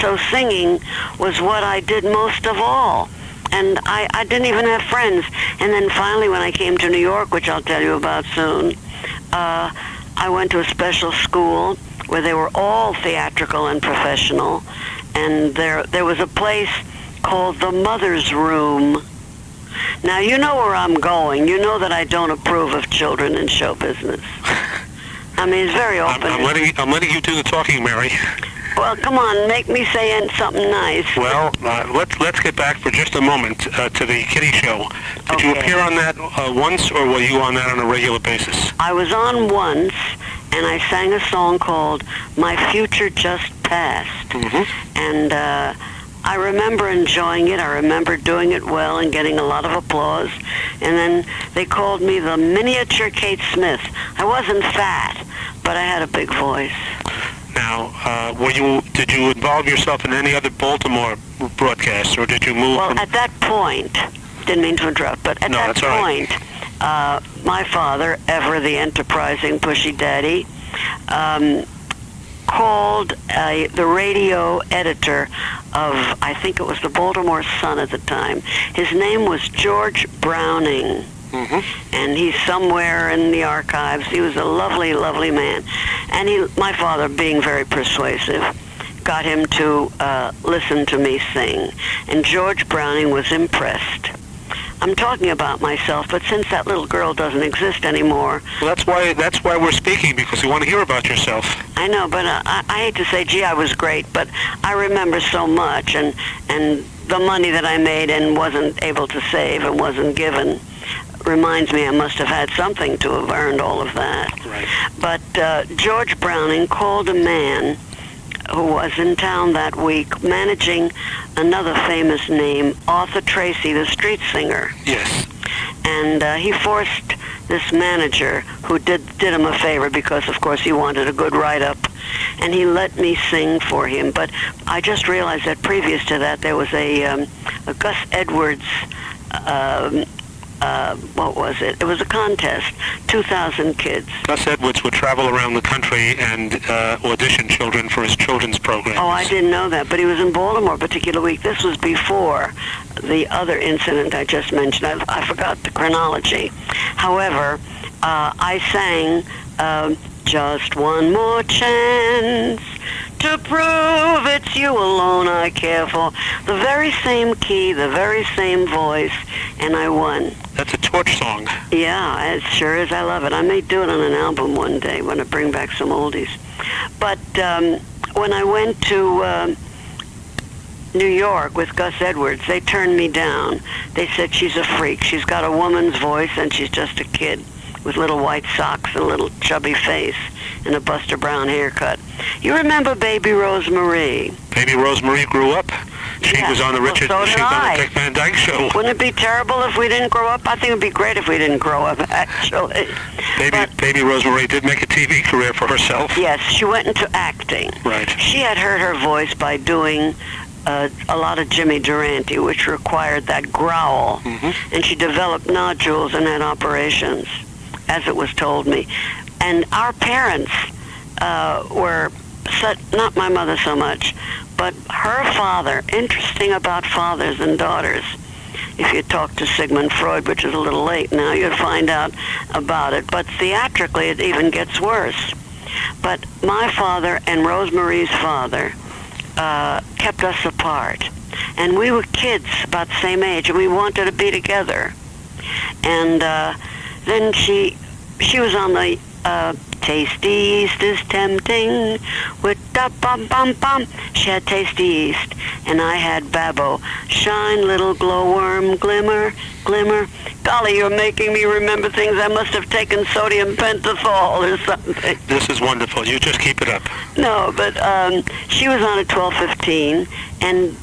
so singing was what I did most of all. And I didn't even have friends. And then finally when I came to New York, which I'll tell you about soon, I went to a special school where they were all theatrical and professional. And there was a place called the Mother's Room. Now, you know where I'm going. You know that I don't approve of children in show business. I mean, it's very open. I'm letting you do the talking, Mary. Well, come on, make me say something nice. Well, let's get back for just a moment to the Kitty Show. Did you appear on that once, or were you on that on a regular basis? I was on once, and I sang a song called My Future Just Passed. And I remember enjoying it. I remember doing it well and getting a lot of applause. And then they called me the miniature Kate Smith. I wasn't fat, but I had a big voice. Now, did you involve yourself in any other Baltimore broadcasts, or did you move? Well, at that point, didn't mean to interrupt, but at that point, my father, ever the enterprising pushy daddy, called the radio editor of, I think it was the Baltimore Sun at the time. His name was George Browning. And he's somewhere in the archives. He was a lovely, lovely man. And my father, being very persuasive, got him to listen to me sing. And George Browning was impressed. I'm talking about myself, but since that little girl doesn't exist anymore... Well, that's why we're speaking, because we want to hear about yourself. I know, but I hate to say, gee, I was great, but I remember so much, and the money that I made and wasn't able to save and wasn't given reminds me I must have had something to have earned all of that. Right. But George Browning called a man who was in town that week managing another famous name, Arthur Tracy, the street singer. Yes. And he forced this manager, who did him a favor because, of course, he wanted a good write-up, and he let me sing for him. But I just realized that previous to that there was a Gus Edwards what was it? It was a contest, 2,000 kids. Gus Edwards would travel around the country and audition children for his children's programs. Oh, I didn't know that, but he was in Baltimore a particular week. This was before the other incident I just mentioned. I forgot the chronology. However, I sang Just One More Chance to prove it's you alone I care for. The very same key, the very same voice, and I won. That's a torch song. Yeah, it sure is. I love it. I may do it on an album one day when I bring back some oldies. But when I went to New York with Gus Edwards, they turned me down. They said she's a freak. She's got a woman's voice, and she's just a kid with little white socks and a little chubby face and a Buster Brown haircut. You remember Baby Rosemarie? Baby Rosemarie grew up She was on the Richard. Well, so she did was on I. the Dick Van Dyke Show. Wouldn't it be terrible if we didn't grow up? I think it would be great if we didn't grow up, actually. Baby Rosemary did make a TV career for herself. Yes, she went into acting. Right. She had heard her voice by doing a lot of Jimmy Durante, which required that growl. And she developed nodules and had operations, as it was told me. And our parents were, not my mother so much, but her father. Interesting about fathers and daughters. If you talk to Sigmund Freud, which is a little late now, you'd find out about it. But theatrically, it even gets worse. But my father and Rosemarie's father kept us apart. And we were kids about the same age, and we wanted to be together. And then she was on the Tasty East is tempting with da bum bum bum. She had Tasty East, and I had Babbo. Shine, little glowworm, glimmer, glimmer. Golly, you're making me remember things. I must have taken sodium pentothal or something. This is wonderful. You just keep it up. No, but she was on at 12:15, and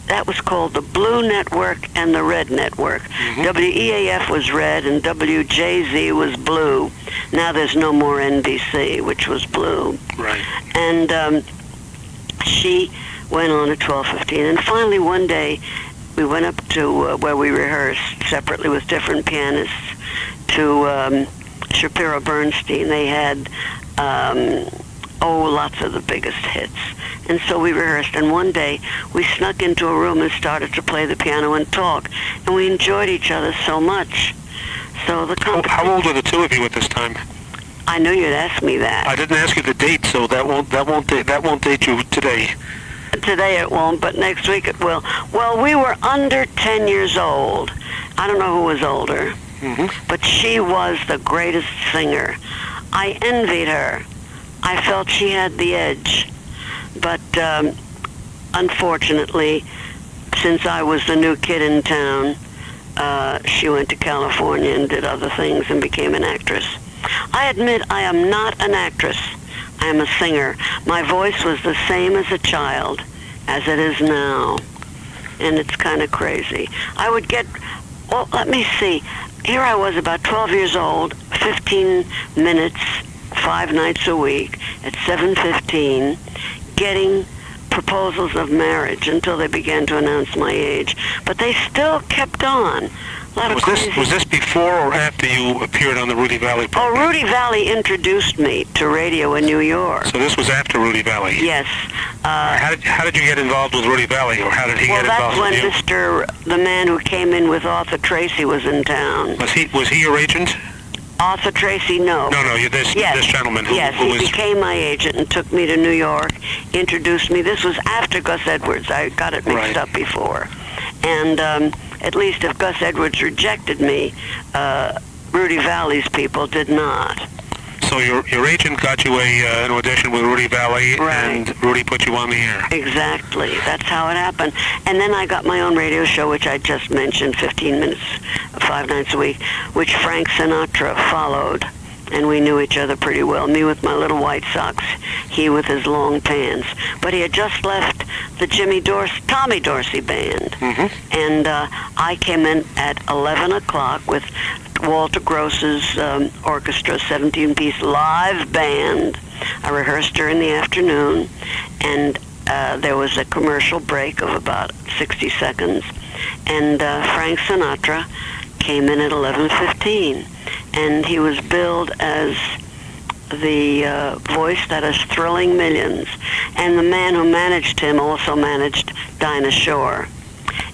that was called the Blue Network and the Red Network. WEAF was red and WJZ was blue. Now there's no more NBC, which was blue. Right. And she went on at 12:15. And finally one day we went up to where we rehearsed separately with different pianists to Shapiro Bernstein. They had lots of the biggest hits. And so we rehearsed, and one day we snuck into a room and started to play the piano and talk, and we enjoyed each other so much. So the How old are the two of you at this time? I knew you'd ask me that. I didn't ask you the date, so that won't date you today. Today it won't, but next week it will. Well, we were under 10 years old. I don't know who was older, but she was the greatest singer. I envied her. I felt she had the edge. But unfortunately, since I was the new kid in town, she went to California and did other things and became an actress. I admit I am not an actress. I am a singer. My voice was the same as a child as it is now. And it's kind of crazy. I would get, well, let me see. Here I was about 12 years old, 15 minutes, 5 nights a week at 7:15, getting proposals of marriage until they began to announce my age. But they still kept on. Was this before or after you appeared on the Rudy Valley program? Oh, Rudy Valley introduced me to radio in New York. So this was after Rudy Valley? Yes. How did you get involved with Rudy Valley, or how did he get involved with you? Well, that's when the man who came in with Arthur Tracy was in town. Was he your agent? Arthur Tracy, no. No, this gentleman who he became my agent and took me to New York, introduced me. This was after Gus Edwards. I got it mixed up before. And at least if Gus Edwards rejected me, Rudy Valley's people did not. So your agent got you an audition with Rudy Valley, and Rudy put you on the air. Exactly. That's how it happened. And then I got my own radio show, which I just mentioned, 15 minutes, 5 nights a week, which Frank Sinatra followed. And we knew each other pretty well. Me with my little white socks, he with his long pants. But he had just left the Tommy Dorsey band. And I came in at 11 o'clock with Walter Gross's orchestra, 17-piece live band. I rehearsed during the afternoon, and there was a commercial break of about 60 seconds. And Frank Sinatra came in at 11:15, and he was billed as the voice that is thrilling millions. And the man who managed him also managed Dinah Shore.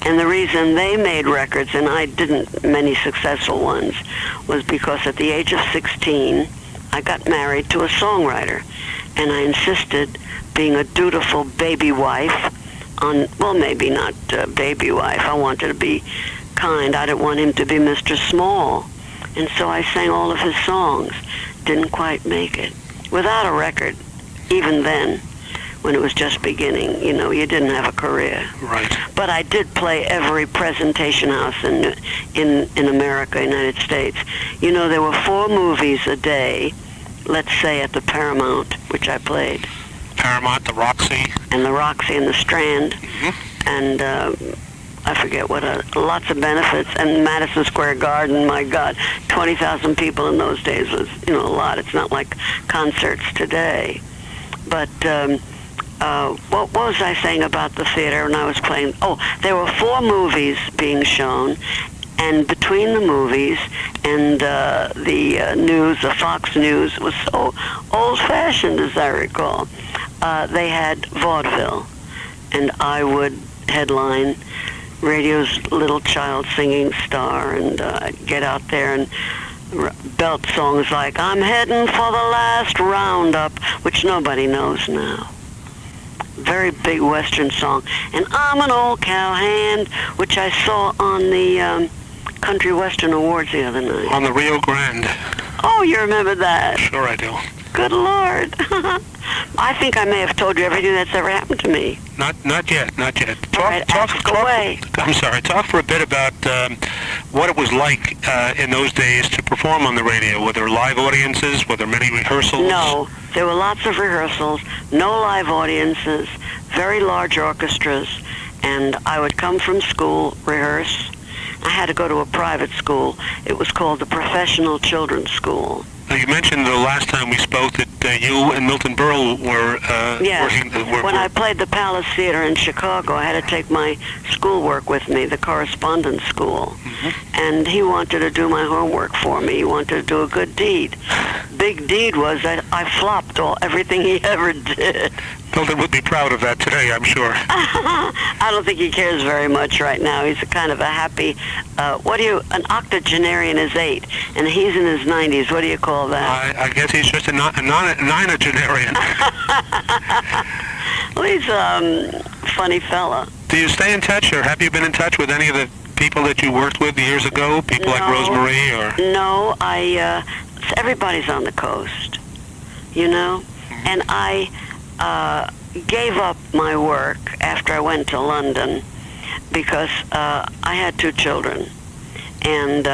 And the reason they made records, and I didn't, many successful ones, was because at the age of 16, I got married to a songwriter. And I insisted, being a dutiful baby wife, maybe not baby wife, I wanted to be kind. I didn't want him to be Mr. Small. And so I sang all of his songs. Didn't quite make it. Without a record, even then, when it was just beginning, you didn't have a career. Right. But I did play every presentation house in America, United States. There were 4 movies a day, let's say at the Paramount, which I played. Paramount, the Roxy. And the Roxy and the Strand. and I forget what, lots of benefits, and Madison Square Garden, my God, 20,000 people in those days was, a lot. It's not like concerts today. But what was I saying about the theater when I was playing? Oh, there were 4 movies being shown, and between the movies and the news, the Fox News, was so old-fashioned, as I recall. They had vaudeville, and I would headline radio's Little Child Singing Star, and get out there and belt songs like I'm Heading for the Last Roundup, which nobody knows now. Very big Western song. And I'm an Old Cowhand, which I saw on the Country Western Awards the other night. On the Rio Grande. Oh, you remember that? Sure I do. Good Lord. I think I may have told you everything that's ever happened to me. Not yet. Talk away. I'm sorry. Talk for a bit about what it was like in those days to perform on the radio. Were there live audiences? Were there many rehearsals? No. There were lots of rehearsals, no live audiences, very large orchestras, and I would come from school, rehearse. I had to go to a private school. It was called the Professional Children's School. Now, you mentioned the last time we spoke that you and Milton Berle were working. When I played the Palace Theater in Chicago, I had to take my schoolwork with me, the correspondence school. Mm-hmm. And he wanted to do my homework for me. He wanted to do a good deed. Big deed was that I flopped everything he ever did. Milton would be proud of that today, I'm sure. I don't think he cares very much right now. He's a kind of a happy, an octogenarian is 8, and he's in his 90s. What do you call that? I guess he's just a nonagenarian. Well, he's a funny fella. Do you stay in touch, or have you been in touch with any of the people that you worked with years ago? People like Rosemary, or? No, everybody's on the coast, and I gave up my work after I went to London because I had 2 children, and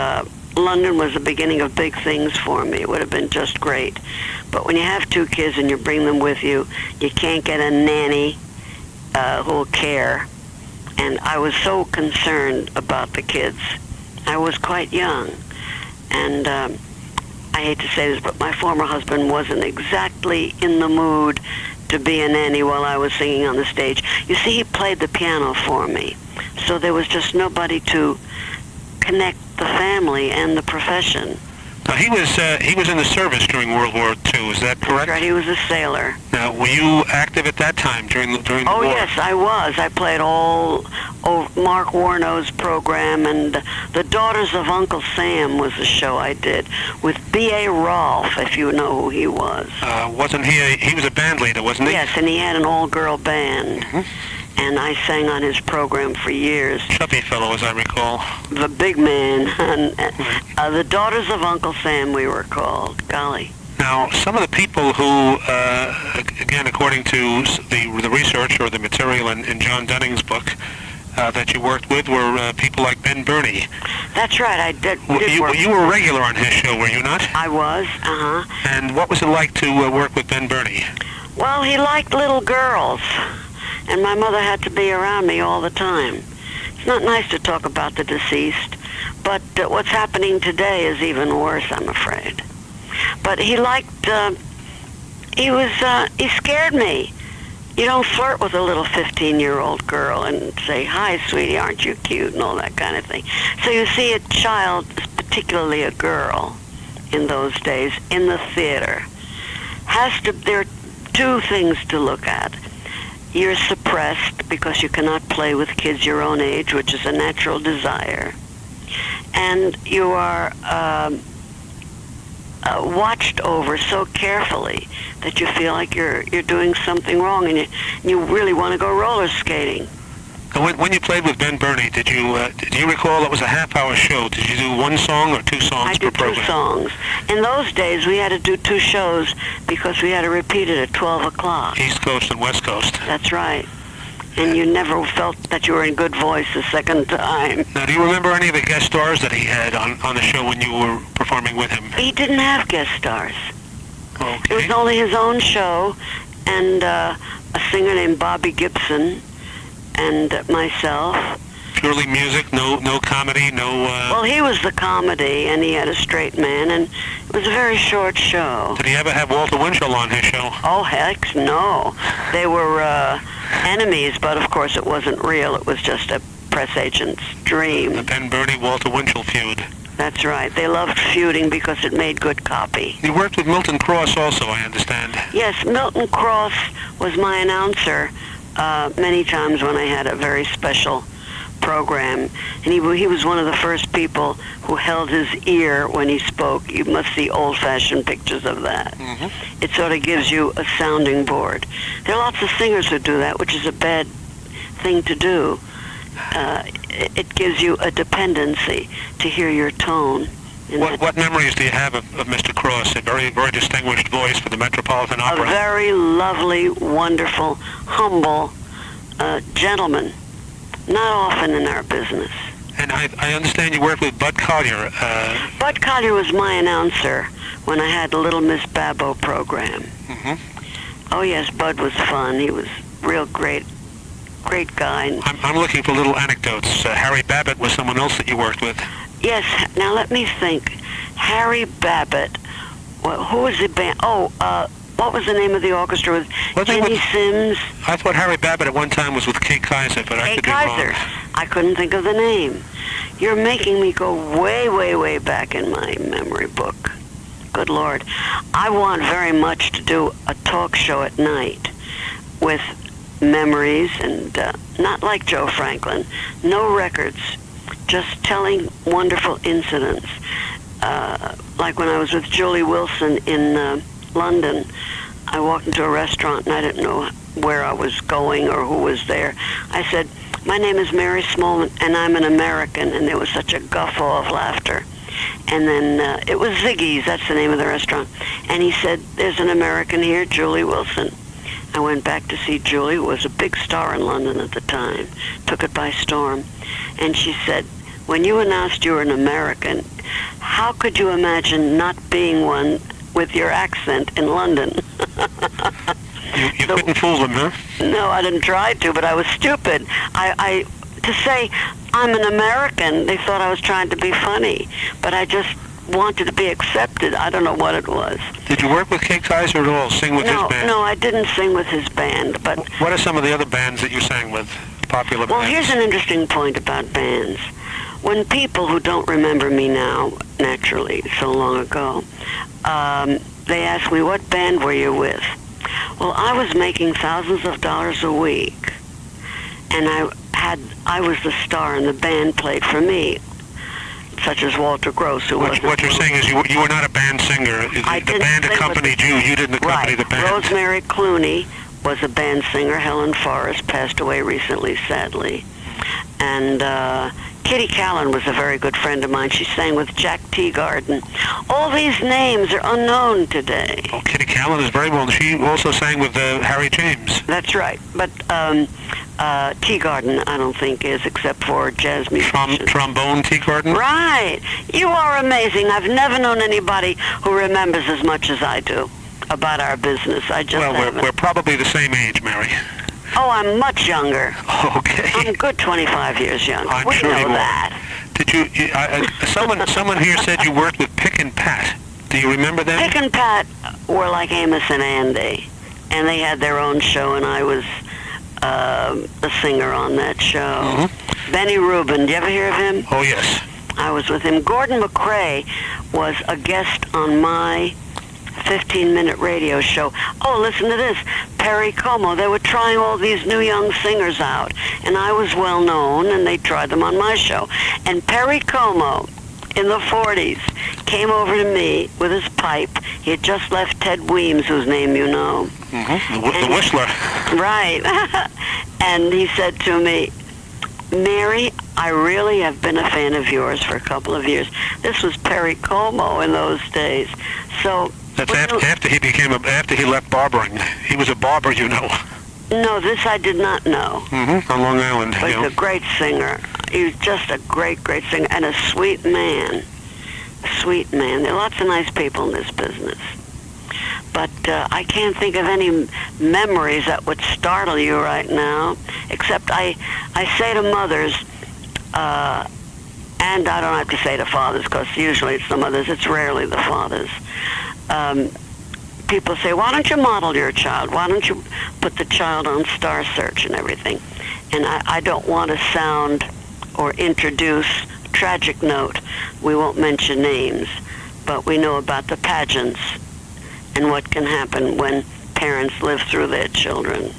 London was the beginning of big things for me. It would have been just great. But when you have 2 kids and you bring them with you, you can't get a nanny who'll care. And I was so concerned about the kids. I was quite young. And I hate to say this, but my former husband wasn't exactly in the mood to be a nanny while I was singing on the stage. You see, he played the piano for me. So there was just nobody to connect the family and the profession. Now, he was in the service during World War II, is that correct? That's right, he was a sailor. Now, were you active at that time during the war? Oh, yes, I was. I played Mark Warno's program, and The Daughters of Uncle Sam was the show I did with B.A. Rolfe, if you know who he was. Wasn't he was a band leader, wasn't he? Yes, and he had an all-girl band. Mm-hmm. And I sang on his program for years. Chubby fellow, as I recall. The big man. The Daughters of Uncle Sam, we were called. Golly. Now, some of the people who, again, according to the research or the material in John Dunning's book that you worked with, were people like Ben Burney. That's right, I did work. You were regular on his show, were you not? I was, And what was it like to work with Ben Burney? Well, he liked little girls. And my mother had to be around me all the time. It's not nice to talk about the deceased, but what's happening today is even worse, I'm afraid. But he he scared me. You don't flirt with a little 15-year-old girl and say, "Hi, sweetie, aren't you cute?" and all that kind of thing. So you see a child, particularly a girl, in those days, in the theater, there are 2 things to look at. You're suppressed because you cannot play with kids your own age, which is a natural desire. And you are watched over so carefully that you feel like you're doing something wrong, and you really want to go roller skating. When you played with Ben Burney, do you recall it was a half-hour show? Did you do 1 song or 2 songs per program? I did 2 songs. In those days, we had to do 2 shows because we had to repeat it at 12 o'clock. East Coast and West Coast. That's right. And you never felt that you were in good voice the second time. Now, do you remember any of the guest stars that he had on the show when you were performing with him? He didn't have guest stars. Okay. It was only his own show and a singer named Bobby Gibson. and myself. Purely music, no comedy, no... Well, he was the comedy, and he had a straight man, and it was a very short show. Did he ever have Walter Winchell on his show? Oh, heck no. They were enemies, but of course it wasn't real. It was just a press agent's dream. The Ben Bernie-Walter Winchell feud. That's right. They loved feuding because it made good copy. You worked with Milton Cross also, I understand. Yes, Milton Cross was my announcer many times when I had a very special program, and he was one of the first people who held his ear when he spoke. You must see old-fashioned pictures of that. Mm-hmm. It sort of gives you a sounding board. There are lots of singers who do that, which is a bad thing to do. It gives you a dependency to hear your tone. What memories do you have of Mr. Cross? A very, very distinguished voice for the Metropolitan Opera. A very lovely, wonderful, humble gentleman. Not often in our business. And I understand you worked with Bud Collier. Bud Collier was my announcer when I had the Little Miss Babbo program. Mm-hmm. Oh yes, Bud was fun. He was real great guy. I'm looking for little anecdotes. Harry Babbitt was someone else that you worked with. Yes. Now let me think. Harry Babbitt. Well, who was the band? What was the name of the orchestra with Ginny Sims? I thought Harry Babbitt at one time was with Kay Kaiser, but I could be wrong. I couldn't think of the name. You're making me go way, way, way back in my memory book. Good Lord. I want very much to do a talk show at night with memories and not like Joe Franklin, no records, just telling wonderful incidents. Like when I was with Julie Wilson in London, I walked into a restaurant and I didn't know where I was going or who was there. I said, "My name is Mary Smallman and I'm an American," and there was such a guffaw of laughter. And then it was Ziggy's, that's the name of the restaurant. And he said, "There's an American here, Julie Wilson." I went back to see Julie, who was a big star in London at the time, took it by storm. And she said, "When you announced you were an American, how could you imagine not being one with your accent in London?" You couldn't fool them, huh? No, I didn't try to, but I was stupid. To say I'm an American, they thought I was trying to be funny, but I just wanted to be accepted. I don't know what it was. Did you work with Kay Kaiser at all, sing with his band? No, I didn't sing with his band, but... What are some of the other bands that you sang with, popular bands? Well, here's an interesting point about bands. When people who don't remember me now, naturally, so long ago, they ask me, "What band were you with?" Well, I was making thousands of dollars a week, and I was the star, and the band played for me, such as Walter Gross, who was... What you're saying is you were not a band singer. The band accompanied you. You didn't accompany the band. Rosemary Clooney was a band singer. Helen Forrest passed away recently, sadly. And Kitty Callan was a very good friend of mine. She sang with Jack Teagarden. All these names are unknown today. Oh, Kitty Callan is very well. She also sang with Harry James. That's right. But Teagarden, I don't think is, except for jazz musicians. Trombone Teagarden? Right. You are amazing. I've never known anybody who remembers as much as I do about our business. I just haven't. We're probably the same age, Mary. Oh, I'm much younger. Okay. I'm a good 25 years younger. I'm we sure know you that. Did you? Someone here said you worked with Pick and Pat. Do you remember them? Pick and Pat were like Amos and Andy, and they had their own show, and I was a singer on that show. Mm-hmm. Benny Rubin, do you ever hear of him? Oh yes. I was with him. Gordon McRae was a guest on my 15-minute radio show. Oh, listen to this. Perry Como. They were trying all these new young singers out, and I was well known, and they tried them on my show. And Perry Como, in the 40s, came over to me with his pipe. He had just left Ted Weems, whose name you know. Mm-hmm. The Whistler. Right. And he said to me, "Mary, I really have been a fan of yours for a couple of years." This was Perry Como in those days. So... That's after he left barbering. He was a barber, you know. No, this I did not know. Mm-hmm. On Long Island. But he's a great singer. He was just a great, great singer, and a sweet man. A sweet man. There are lots of nice people in this business. but I can't think of any memories that would startle you right now, except I say to mothers, and I don't have to say to fathers, because usually it's the mothers, it's rarely the fathers. People say, why don't you model your child? Why don't you put the child on Star Search and everything? And I don't want to sound or introduce a tragic note. We won't mention names, but we know about the pageants and what can happen when parents live through their children.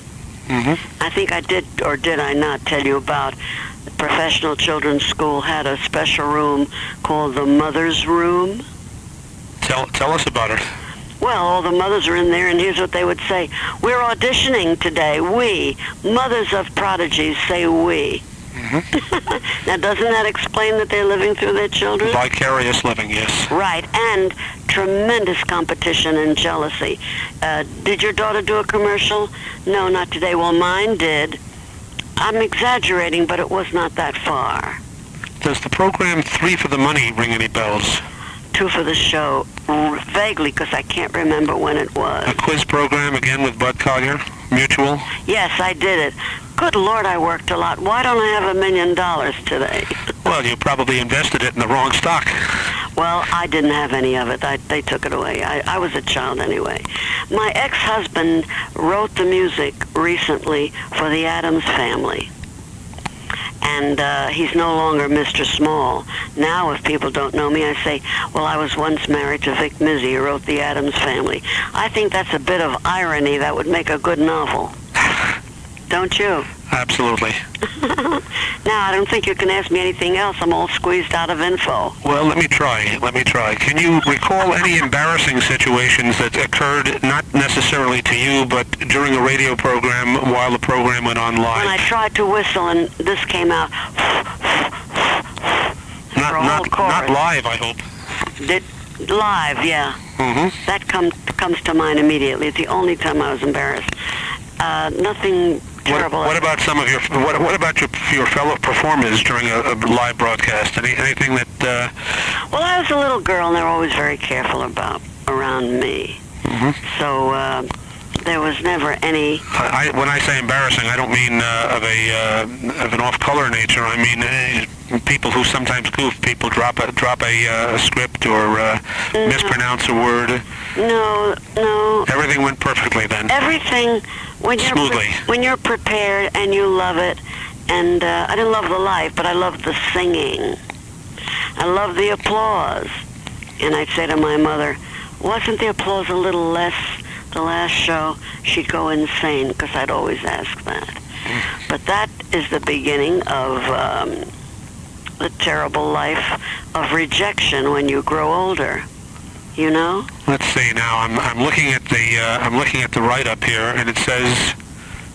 I think I did, or did I not, tell you about the Professional Children's School had a special room called the Mother's Room. Tell us about it. Well, all the mothers are in there, and here's what they would say. We're auditioning today. We, mothers of prodigies, say we. Now, doesn't that explain that they're living through their children? Vicarious living, yes. Right, and tremendous competition and jealousy. Did your daughter do a commercial? No, not today. Well, mine did. I'm exaggerating, but it was not that far. Does the program 3 for the Money ring any bells? 2 for the show, vaguely, because I can't remember when it was. A quiz program, again, with Bud Collier, Mutual? Yes, I did it. Good Lord, I worked a lot. Why don't I have $1 million today? Well, you probably invested it in the wrong stock. Well, I didn't have any of it. They took it away. I was a child anyway. My ex-husband wrote the music recently for the Addams Family. And he's no longer Mr. Small. Now, if people don't know me, I say, well, I was once married to Vic Mizzy, who wrote The Addams Family. I think that's a bit of irony that would make a good novel. Don't you? Absolutely. Now, I don't think you can ask me anything else. I'm all squeezed out of info. Well, let me try. Can you recall any embarrassing situations that occurred, not necessarily to you, but during a radio program while the program went on live? When I tried to whistle and this came out. Not live, I hope. Live, yeah. That comes to mind immediately. It's the only time I was embarrassed. Nothing terrible. What about some of your your fellow performers during a live broadcast? Anything that? Well, I was a little girl, and they were always very careful around me. So there was never any. When I say embarrassing, I don't mean of an off-color nature. I mean people who sometimes goof. People drop a script or mispronounce a word. No. Everything went perfectly then. Everything. When you're prepared and you love it, and I didn't love the life, but I loved the singing. I loved the applause. And I'd say to my mother, wasn't the applause a little less the last show? She'd go insane, because I'd always ask that. But that is the beginning of the terrible life of rejection when you grow older. You know? Let's see now. I'm looking at the write-up here, and it says,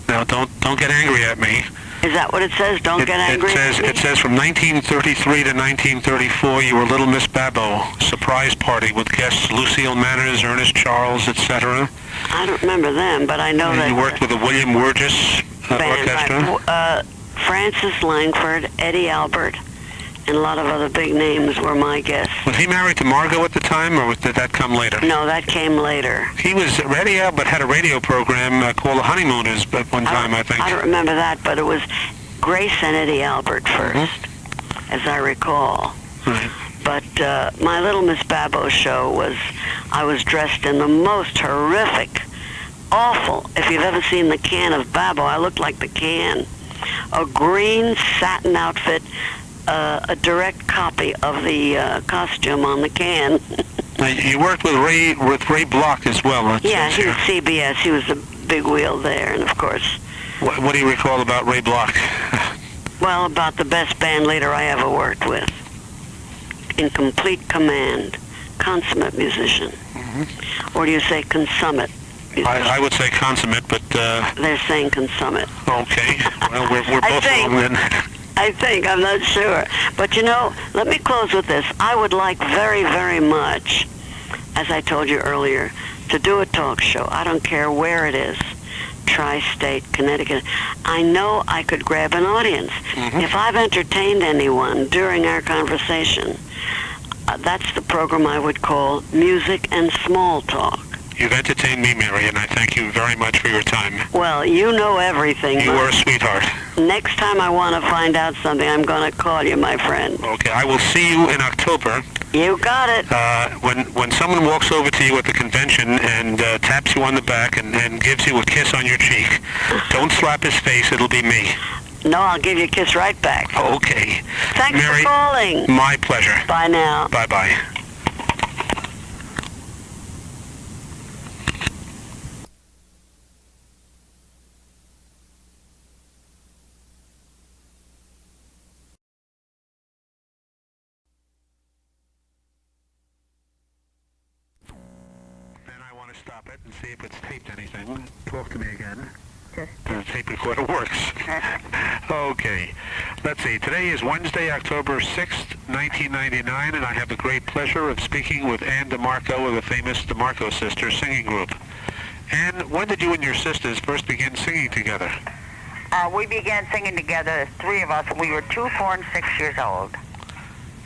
now don't get angry at me. Is that what it says? Don't get angry at me? It says from 1933 to 1934, you were Little Miss Babbo, surprise party with guests Lucille Manners, Ernest Charles, etc. I don't remember them, but I know that you worked with the William Wurgis Orchestra. Right. Francis Langford, Eddie Albert, and a lot of other big names were my guests. Was he married to Margot at the time, or did that come later? No, that came later. He was radio, but had a radio program called The Honeymooners at one time, I think. I don't remember that, but it was Grace and Eddie Albert first, as I recall. Right. But my Little Miss Babbo show I was dressed in the most horrific, awful, if you've ever seen the can of Babbo, I looked like the can. A green satin outfit, a direct copy of the costume on the can. You worked with Ray Block as well. Yeah, he was CBS. He was the big wheel there, and of course. What do you recall about Ray Block? Well, about the best band leader I ever worked with. In complete command, consummate musician. Or do you say consummate musician? I would say consummate, but they're saying consummate. Okay. Well, we're both wrong then. I think, I'm not sure. But you know, let me close with this. I would like very, very much, as I told you earlier, to do a talk show. I don't care where it is. Tri-state, Connecticut. I know I could grab an audience. If I've entertained anyone during our conversation, that's the program I would call Music and Small Talk. You've entertained me, Mary, and I thank you very much for your time. Well, you know everything. You are a sweetheart. Next time I want to find out something, I'm going to call you, my friend. Okay, I will see you in October. You got it. When someone walks over to you at the convention and taps you on the back and gives you a kiss on your cheek, don't slap his face, it'll be me. No, I'll give you a kiss right back. Okay. Thanks Mary, for calling. My pleasure. Bye now. Bye-bye. Stop it and see if it's taped anything. Talk to me again. The tape recorder works. Okay. Let's see. Today is Wednesday, October 6th, 1999, and I have the great pleasure of speaking with DeMarco of the famous DeMarco Sisters singing group. Ann, when did you and your sisters first begin singing together? We began singing together, the three of us. We were 2, 4, and 6 years old.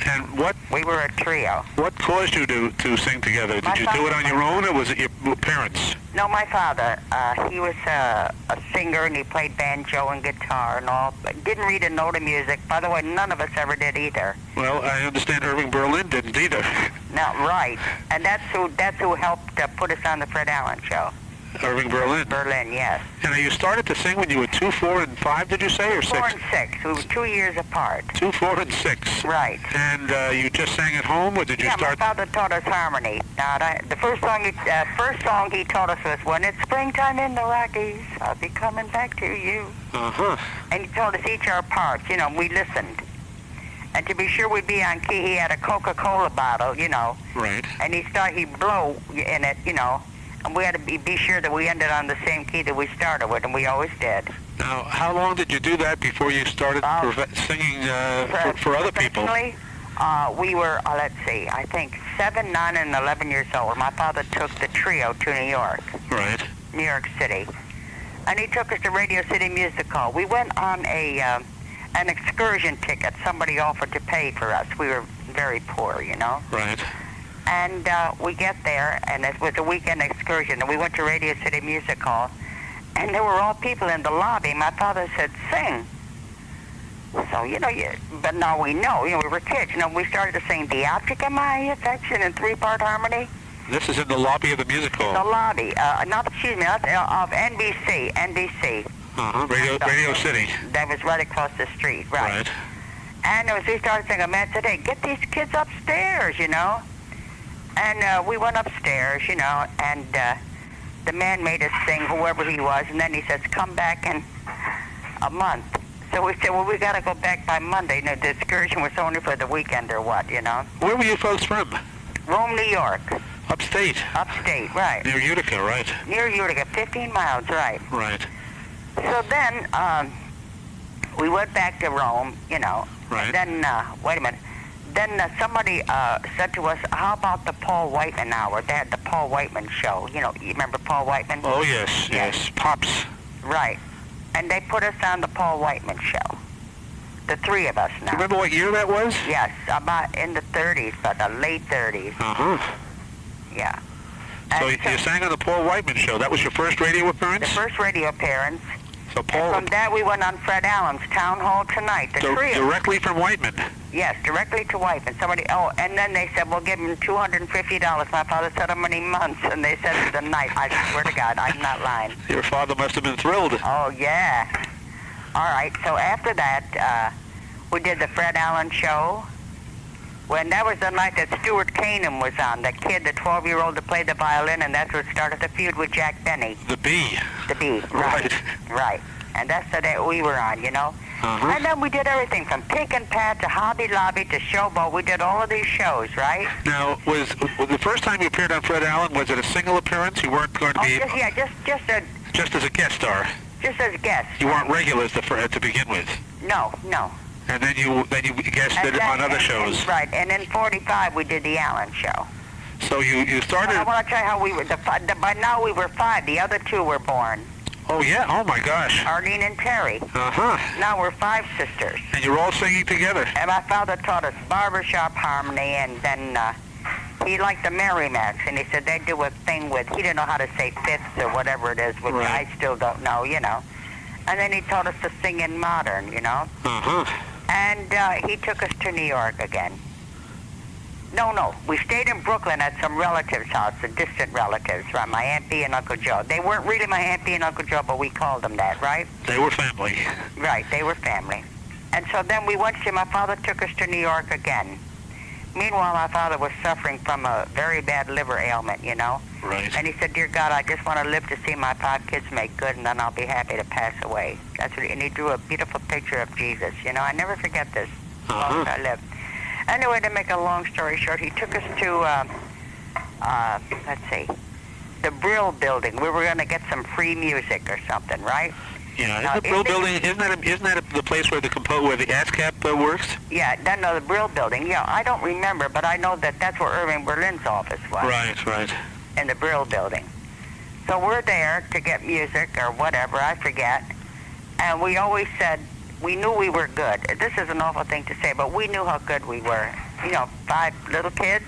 And what? We were a trio. What caused you to sing together? Did you do it on your own, or was it your parents? No, my father. He was a singer, and he played banjo and guitar and all. But didn't read a note of music. By the way, none of us ever did either. Well, I understand Irving Berlin didn't either. No, right. And that's who helped put us on the Fred Allen show. Irving Berlin? Berlin, yes. And you started to sing when you were 2, 4, and 5, did you say, or 6? 4 and 6. We were 2 years apart. 2, 4, and 6. Right. And you just sang at home, or did you start? My father taught us harmony. The first song he taught us was, "When it's springtime in the Rockies, I'll be coming back to you." Uh-huh. And he taught us each our parts. We listened. And to be sure we'd be on key, he had a Coca-Cola bottle, Right. And he'd blow in it, And we had to be sure that we ended on the same key that we started with, and we always did. Now, how long did you do that before you started singing for other people? We were, let's see, I think 7, 9, and 11 years old. My father took the trio to New York. Right. New York City. And he took us to Radio City Music Hall. We went on an excursion ticket. Somebody offered to pay for us. We were very poor, Right. And we get there, and it was a weekend excursion, and we went to Radio City Music Hall, and there were all people in the lobby. My father said, "Sing." So, but now we know, we were kids. We started to sing "The Object of My Affection" in 3-part harmony. This is in the lobby of the music hall? The lobby, of NBC. Uh-huh, Radio City. That was right across the street, right. And as we started singing, man said, "Hey, get these kids upstairs, And we went upstairs, and the man made us sing, whoever he was, and then he says, "Come back in a month." So we said, "Well, we got to go back by Monday." The excursion was only for the weekend or what, Where were you folks from? Rome, New York. Upstate? Upstate, right. Near Utica, right? Near Utica, 15 miles, right. Right. So then we went back to Rome, Right. And then, wait a minute. Then somebody said to us, "How about the Paul Whiteman hour?" They had the Paul Whiteman show. You remember Paul Whiteman? Oh, yes. Pops. Right. And they put us on the Paul Whiteman show. The three of us now. Do you remember what year that was? Yes, about in the 30s, but the late 30s. Uh-huh. Yeah. So you sang on the Paul Whiteman show. That was your first radio appearance? The first radio appearance. So Paul... And from that we went on Fred Allen's Town Hall Tonight. The trio. Directly from Whiteman? Yes, directly to Whiteman. And then they said, "We'll give him $250. My father said, "How many months?" And they said it was a night. I swear to God, I'm not lying. Your father must have been thrilled. Oh, yeah. All right, so after that, we did the Fred Allen show. When that was the night that Stuart Canham was on, the kid, the 12-year-old that played the violin, and that's what started the feud with Jack Benny. The Bee. The Bee, right. Right. And that's the day we were on, Uh-huh. And then we did everything from Pink and Pat to Hobby Lobby to Showboat. We did all of these shows, right? Now, was the first time you appeared on Fred Allen, was it a single appearance? You weren't going to be... Just as a guest star? Just as a guest. You weren't regulars to begin with? No. And then you guested on other shows? Right, and in 45 we did the Allen show. So you started... I want to tell you how we were... by now we were 5. The other 2 were born. Oh, yeah? Oh, my gosh. Arlene and Terry. Uh-huh. Now we're 5 sisters. And you're all singing together? And my father taught us barbershop harmony, and then he liked the Merrimax, and he said they do a thing with, he didn't know how to say fifths or whatever it is, which I still don't know, you know. And then he taught us to sing in modern, you know. And he took us to New York again. No, we stayed in Brooklyn at some relatives' house, the distant relatives, right? My Aunt Bee and Uncle Joe. They weren't really my Aunt Bee and Uncle Joe, but we called them that, right? They were family. Right, they were family. And so then we went to, my father took us to New York again. Meanwhile, my father was suffering from a very bad liver ailment, you know. Right. And he said, "Dear God, I just want to live to see my 5 kids make good, and then I'll be happy to pass away." That's what, and he drew a beautiful picture of Jesus. You know, I never forget this as long as I live. Anyway, to make a long story short, he took us to, let's see, the Brill Building. We were going to get some free music or something, right? Yeah, isn't the Brill Building, isn't that the place where the ASCAP works? Yeah, no, the Brill Building. Yeah, I don't remember, but I know that that's where Irving Berlin's office was. Right. In the Brill Building. So we're there to get music or whatever, I forget. And we always said, we knew we were good. This is an awful thing to say, but we knew how good we were. You know, 5 little kids,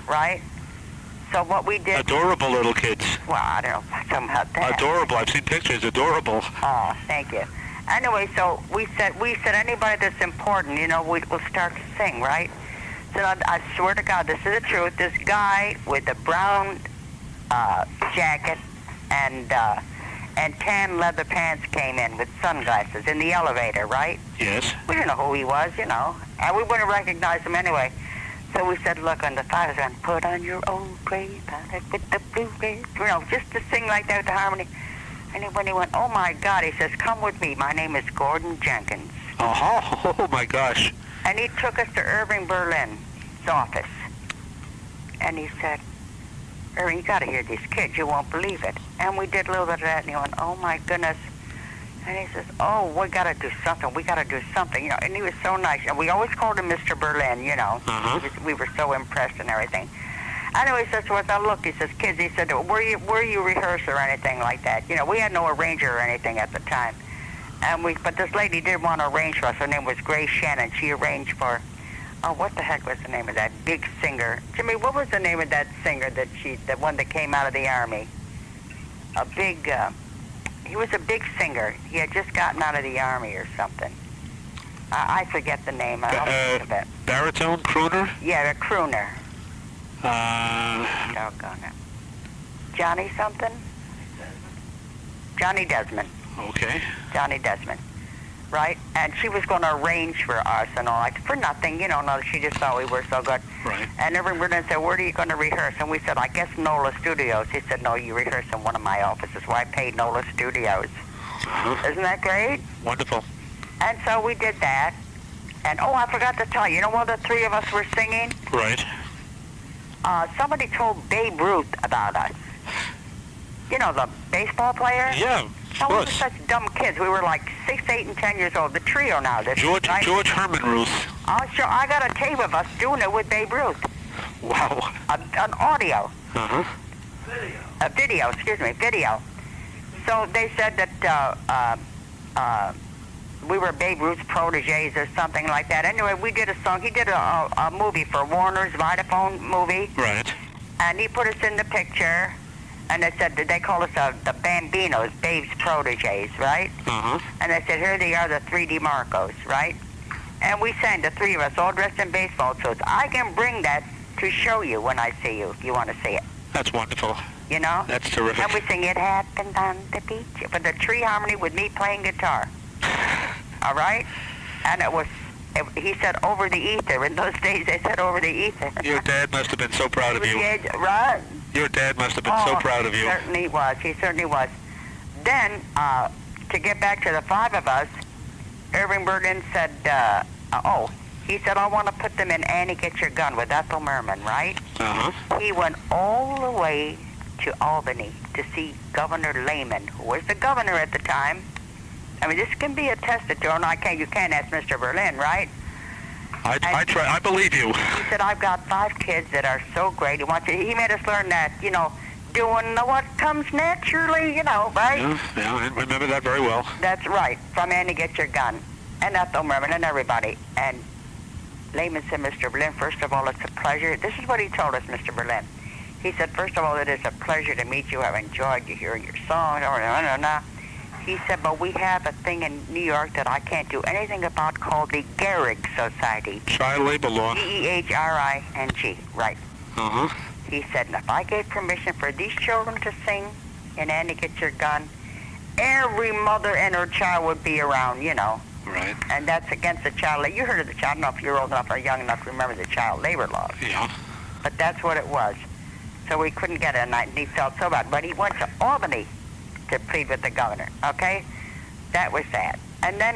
right? So what we did... Adorable little kids. Well, I don't know something about that. Adorable. I've seen pictures. Adorable. Oh, thank you. Anyway, so we said anybody that's important, you know, we'll start to sing, right? So I swear to God, this is the truth. This guy with the brown jacket and tan leather pants came in with sunglasses in the elevator, right? Yes. We didn't know who he was, you know, and we wouldn't recognize him anyway. So we said, look on the fire and put on your old gray bonnet with the blue red, you know, just to sing like that with the harmony. And when he went, oh my God, he says, come with me. My name is Gordon Jenkins. Oh my gosh. And he took us to Irving Berlin's office. And he said, Irving, you got to hear these kids. You won't believe it. And we did a little bit of that. And he went, oh my goodness. And he says, oh, we got to do something. We got to do something. You know, and he was so nice. And we always called him Mr. Berlin, you know. We were so impressed and everything. Anyway, he says to us, now look, he says, kids, he said, where you rehearse or anything like that? You know, we had no arranger or anything at the time. But this lady did want to arrange for us. Her name was Grace Shannon. She arranged for, what the heck was the name of that big singer? Jimmy, what was the name of that singer the one that came out of the Army? He was a big singer. He had just gotten out of the Army or something. I forget the name. I don't think of it. Baritone? Crooner? Yeah, a crooner. Doggone it. Johnny something? Johnny Desmond. Okay. Johnny Desmond. Right? And she was going to arrange for us and all, like, for nothing, you know, no, she just thought we were so good. Right. And everyone said, where are you going to rehearse? And we said, I guess NOLA Studios. He said, no, you rehearse in one of my offices. Well, I paid NOLA Studios. Isn't that great? Wonderful. And so we did that. And, I forgot to tell you, you know while the 3 of us were singing? Right. Somebody told Babe Ruth about us. You know, the baseball player? Yeah, of we were course. such dumb kids. We were like 6, 8, and 10 years old. The trio now. George Herman Ruth. Oh, sure. I got a tape of us doing it with Babe Ruth. Wow. An audio. Video. Video. So they said that we were Babe Ruth's proteges or something like that. Anyway, we did a song. He did a movie for Warner's Vodafone movie. Right. And he put us in the picture. And they said, they call us the Bambinos, Babe's proteges, right? And they said, here they are, the 3 DeMarcos, right? And we sang, the 3 of us, all dressed in baseball suits. I can bring that to show you when I see you, if you want to see it. That's wonderful. You know? That's terrific. And we sing, it happened on the beach, for the tree harmony with me playing guitar. All right? And he said, over the ether. In those days, they said over the ether. Your dad must have been so proud of you. Right. Your dad must have been so proud of you. He certainly was. He certainly was. Then, to get back to the 5 of us, Irving Berlin said, he said, I want to put them in Annie Get Your Gun with Ethel Merman, right? He went all the way to Albany to see Governor Lehman, who was the governor at the time. I mean, this can be attested to. You can't ask Mr. Berlin, right? I believe you. He said, I've got 5 kids that are so great. He made us learn that, you know, doing what comes naturally, you know, right? Yeah, I remember that very well. That's right, from Annie Get Your Gun, and Ethel Merman and everybody. And Lehman said, Mr. Berlin, first of all, it's a pleasure. This is what he told us, Mr. Berlin. He said, first of all, it is a pleasure to meet you. I've enjoyed you hearing your songs. He said, but we have a thing in New York that I can't do anything about called the Gehrig Society. Child labor law. Gehring, right. Uh-huh. He said, and if I gave permission for these children to sing in Annie Get Your Gun, every mother and her child would be around, you know. Right. And that's against the child labor. You heard of the child. I don't know if you're old enough or young enough to remember the child labor laws. Yeah. But that's what it was. So we couldn't get it at night, and he felt so bad. But he went to Albany to plead with the governor, okay? That was that. And then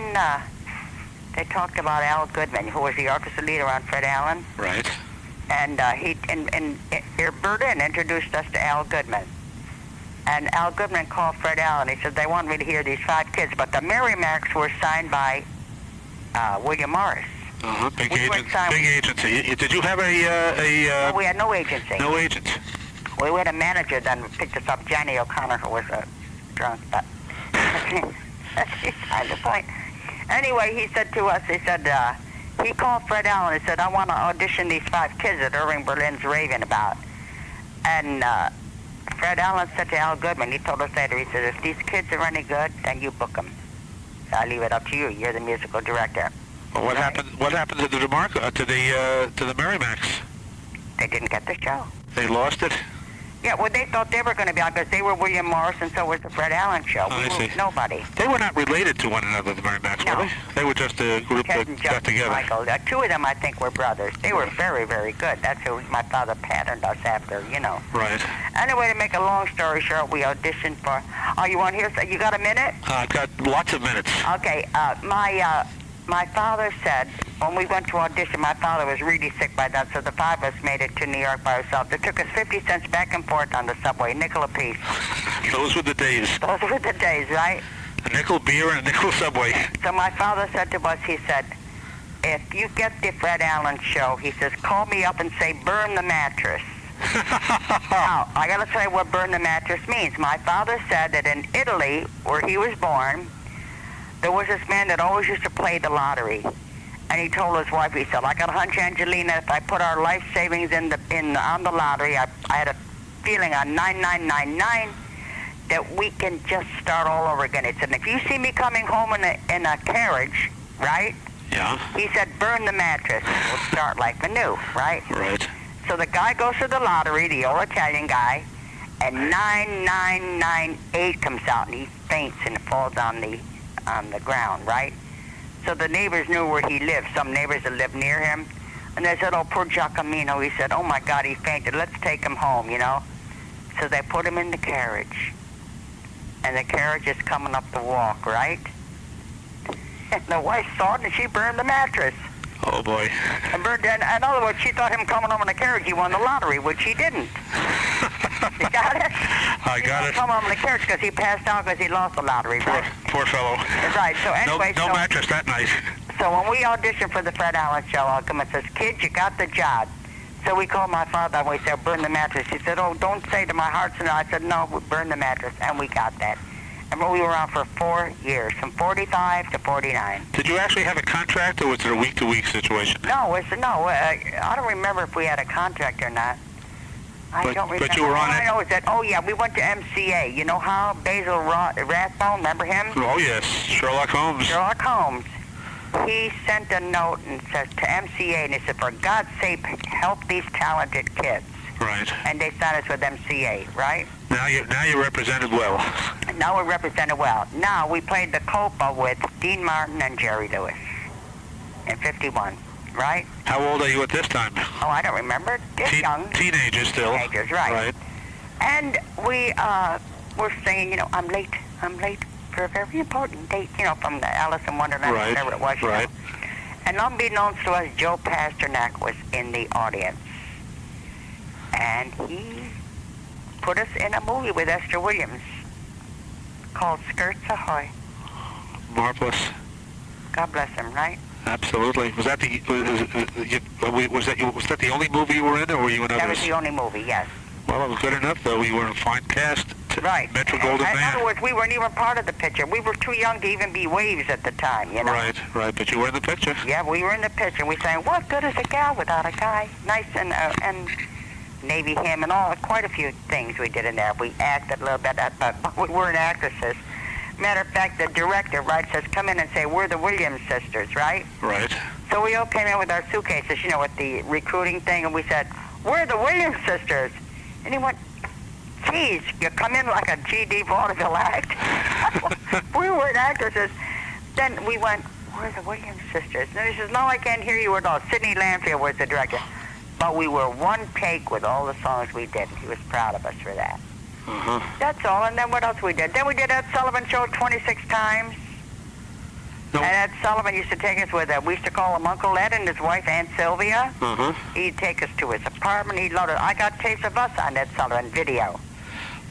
they talked about Al Goodman, who was the orchestra leader on Fred Allen. Right. And Berlin introduced us to Al Goodman. And Al Goodman called Fred Allen. He said, they want me to hear these 5 kids. But the Merrimacs were signed by William Morris. Uh-huh. Big agency. Did you have No, we had no agency. No agent. We had a manager then picked us up, Johnny O'Connor, who was a drunk. But that's beside the point. Anyway, he said to us, he called Fred Allen. He said, I want to audition these 5 kids that Irving Berlin's raving about. And Fred Allen said to Al Goodman, he told us later, he said, if these kids are any good, then you book them. So I leave it up to you. You're the musical director. Well, what happened to the DeMarco, to the Merrimacs? They didn't get the show. They lost it? Yeah, well, they thought they were going to be on because they were William Morris, and so was the Fred Allen show. I see. Nobody. They were not related to one another, the Merrimacs, were they? They were just a group that got together. Michael. 2 of them, I think, were brothers. They were very, very good. That's who my father patterned us after, you know. Right. Anyway, to make a long story short, we auditioned for... Oh, you want to hear? You got a minute? I've got lots of minutes. Okay. My father said, when we went to audition, my father was really sick by then, so the 5 of us made it to New York by ourselves. It took us 50 cents back and forth on the subway, nickel apiece. Those were the days. Those were the days, right? A nickel beer and a nickel subway. So my father said to us, he said, if you get the Fred Allen show, he says, call me up and say, burn the mattress. Now, I got to tell you what burn the mattress means. My father said that in Italy, where he was born, there was this man that always used to play the lottery. And he told his wife, he said, I got a hunch, Angelina, if I put our life savings on the lottery, I had a feeling on 9999 that we can just start all over again. He said, if you see me coming home in a carriage, right? Yeah. He said, burn the mattress. We'll start like anew, right? Right. So the guy goes to the lottery, the old Italian guy, and 9998 comes out, and he faints and falls on the ground, right? So the neighbors knew where he lived, some neighbors that lived near him. And they said, oh, poor Giacomino. He said, oh, my God, he fainted. Let's take him home, you know. So they put him in the carriage. And the carriage is coming up the walk, right? And the wife saw it, and she burned the mattress. Oh, boy. And in other words, she thought him coming home in a carriage, he won the lottery, which he didn't. You got it? I got it. Come home in a carriage because he passed out because he lost the lottery, right? Poor fellow. Right, so anyway... No mattress that night. So when we auditioned for the Fred Allen show, Al Goodman says, kid, you got the job. So we called my father and we said, burn the mattress. He said, oh, don't say to my heart's and I said, no, we burn the mattress. And we got that. And we were on for 4 years, from 45 to 49. Did you actually have a contract, or was it a week-to-week situation? No, I don't remember if we had a contract or not. I don't remember. But you were on it? I know is that, oh yeah, we went to MCA. You know how? Basil Rathbone, remember him? Oh yes, Sherlock Holmes. Sherlock Holmes. He sent a note and says to MCA, and he said, for God's sake, help these talented kids. Right. And they signed us with MCA, right? Now you're represented well. Now we're represented well. Now we played the Copa with Dean Martin and Jerry Lewis in 51, right? How old are you at this time? Oh, I don't remember. Just young. Teenagers still. Teenagers, right. And we were singing, you know, I'm late for a very important date, you know, from the Alice in Wonderland, whatever it was, you know. And unbeknownst to us, Joe Pasternak was in the audience. And he put us in a movie with Esther Williams called Skirts Ahoy. Marvelous. God bless him, right? Absolutely. Was that the only movie you were in, or were you in others? That was the only movie, yes. Well, it was good enough, though. You were in fine cast. Right. Metro Golden In Man. other words, we weren't even part of the picture. We were too young to even be waves at the time, you know. Right. But you were in the picture. Yeah, we were in the picture. We sang, "What good is a gal without a guy?" Nice and Navy hymn and all. Quite a few things we did in there. We acted a little bit, but we weren't actresses. Matter of fact, the director writes us, "Come in and say we're the Williams sisters," right? Right. So we all came in with our suitcases, you know, with the recruiting thing, and we said, "We're the Williams sisters," and he went, "Geez, you come in like a GD vaudeville act." We weren't actresses. Then we went, "We're the Williams sisters." And he says, "No, I can't hear you at all." Sidney Lanfield was the director. But we were one take with all the songs we did. He was proud of us for that. That's all. And then what else we did? Then we did Ed Sullivan Show 26 times. And Ed Sullivan used to take us with we used to call him Uncle Ed and his wife Aunt Sylvia. He'd take us to his apartment. He'd load it. I got tapes of us on Ed Sullivan video.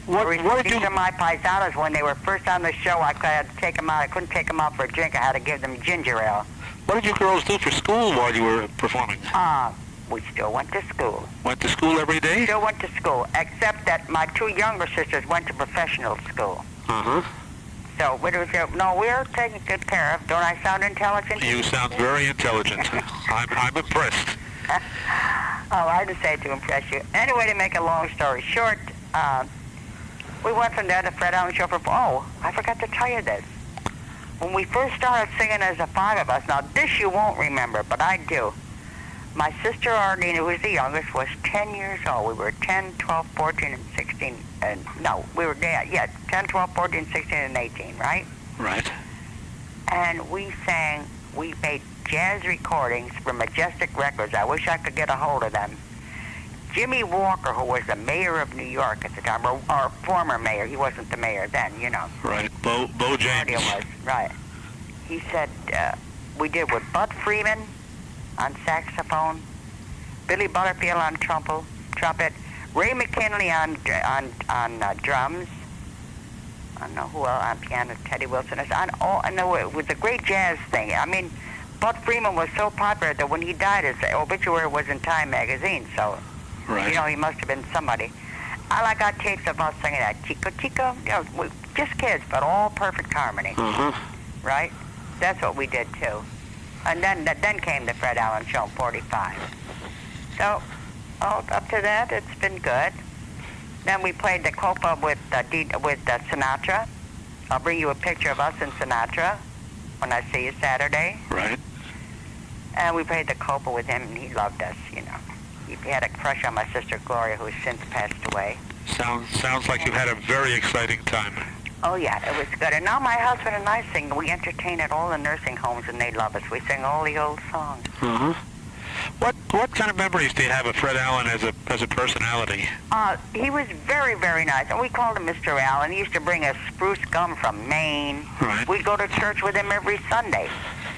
These are my paisanos. When they were first on the show, I had to take them out. I couldn't take them out for a drink. I had to give them ginger ale. What did you girls do for school while you were performing? We still went to school. Went to school every day? Still went to school, except that my two younger sisters went to professional school. So we were taken good care of. Don't I sound intelligent? You sound very intelligent. I'm impressed. Oh, I didn't say it to impress you. Anyway, to make a long story short, we went from there to Fred Allen Show for... Oh, I forgot to tell you this. When we first started singing as the five of us, now this you won't remember, but I do. My sister Arlene, who was the youngest, was 10 years old. We were 10, 12, 14, and 16. We were 10, 12, 14, 16, and 18, right? Right. And we made jazz recordings for Majestic Records. I wish I could get a hold of them. Jimmy Walker, who was the mayor of New York at the time, or former mayor, he wasn't the mayor then, you know. Right, Bo James. Was, right. He said, we did with Bud Freeman on saxophone, Billy Butterfield on trumpet, Ray McKinley on drums. I don't know who else on piano, Teddy Wilson. It was a great jazz thing. I mean, Bud Freeman was so popular that when he died, his obituary was in Time magazine, so, you know, he must have been somebody. I got tapes of us singing that Chico Chico, you know, just kids, but all perfect harmony. Right? That's what we did, too. And then came the Fred Allen Show in 45. So, up to that, it's been good. Then we played the Copa with Sinatra. I'll bring you a picture of us in Sinatra when I see you Saturday. Right. And we played the Copa with him, and he loved us, you know. He had a crush on my sister Gloria, who has since passed away. Sounds like you had a very exciting time. Oh, yeah, it was good. And now my husband and I sing. We entertain at all the nursing homes, and they love us. We sing all the old songs. What kind of memories do you have of Fred Allen as a personality? He was very, very nice, and we called him Mr. Allen. He used to bring us spruce gum from Maine. Right. We'd go to church with him every Sunday,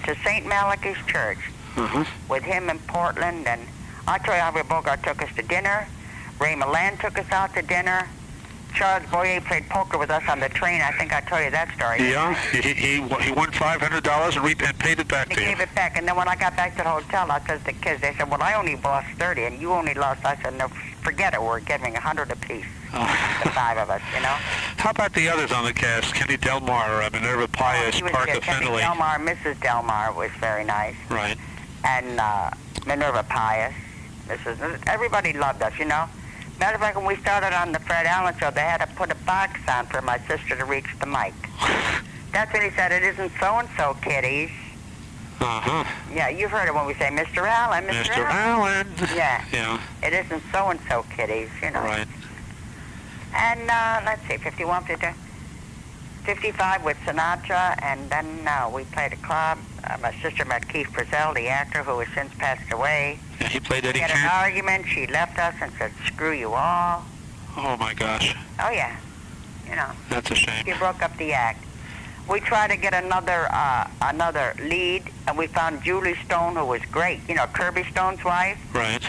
to St. Malachy's Church, with him in Portland. And I'll tell you how Bogart took us to dinner. Ray Milland took us out to dinner. Charles Boyer played poker with us on the train. I think I told you that story. Yeah, he won $500 and paid it back to you. He gave it back, and then when I got back to the hotel, I said to the kids, they said, well, I only lost 30, and you only lost. I said, no, forget it. We're giving 100 apiece, the five of us, you know. How about the others on the cast? Kenny Delmar, Minerva Pius, Parker Fennelly. Kenny Delmar, Mrs. Delmar was very nice. Right. And Minerva Pius. Everybody loved us, you know. Matter of fact, when we started on the Fred Allen Show, they had to put a box on for my sister to reach the mic. That's when he said, it isn't so-and-so, kiddies. Yeah, you've heard it when we say, Mr. Allen, Mr. Allen. Yeah. It isn't so-and-so, kiddies, you know. Right. And, let's see, 51, 55 with Sinatra, and then we played a club. My sister met Keith Brazell, the actor, who has since passed away. Yeah, he played Eddie We had an argument. She left us and said, screw you all. Oh, my gosh. Oh, yeah. You know. That's a shame. She broke up the act. We tried to get another lead, and we found Julie Stone, who was great. You know, Kirby Stone's wife. Right.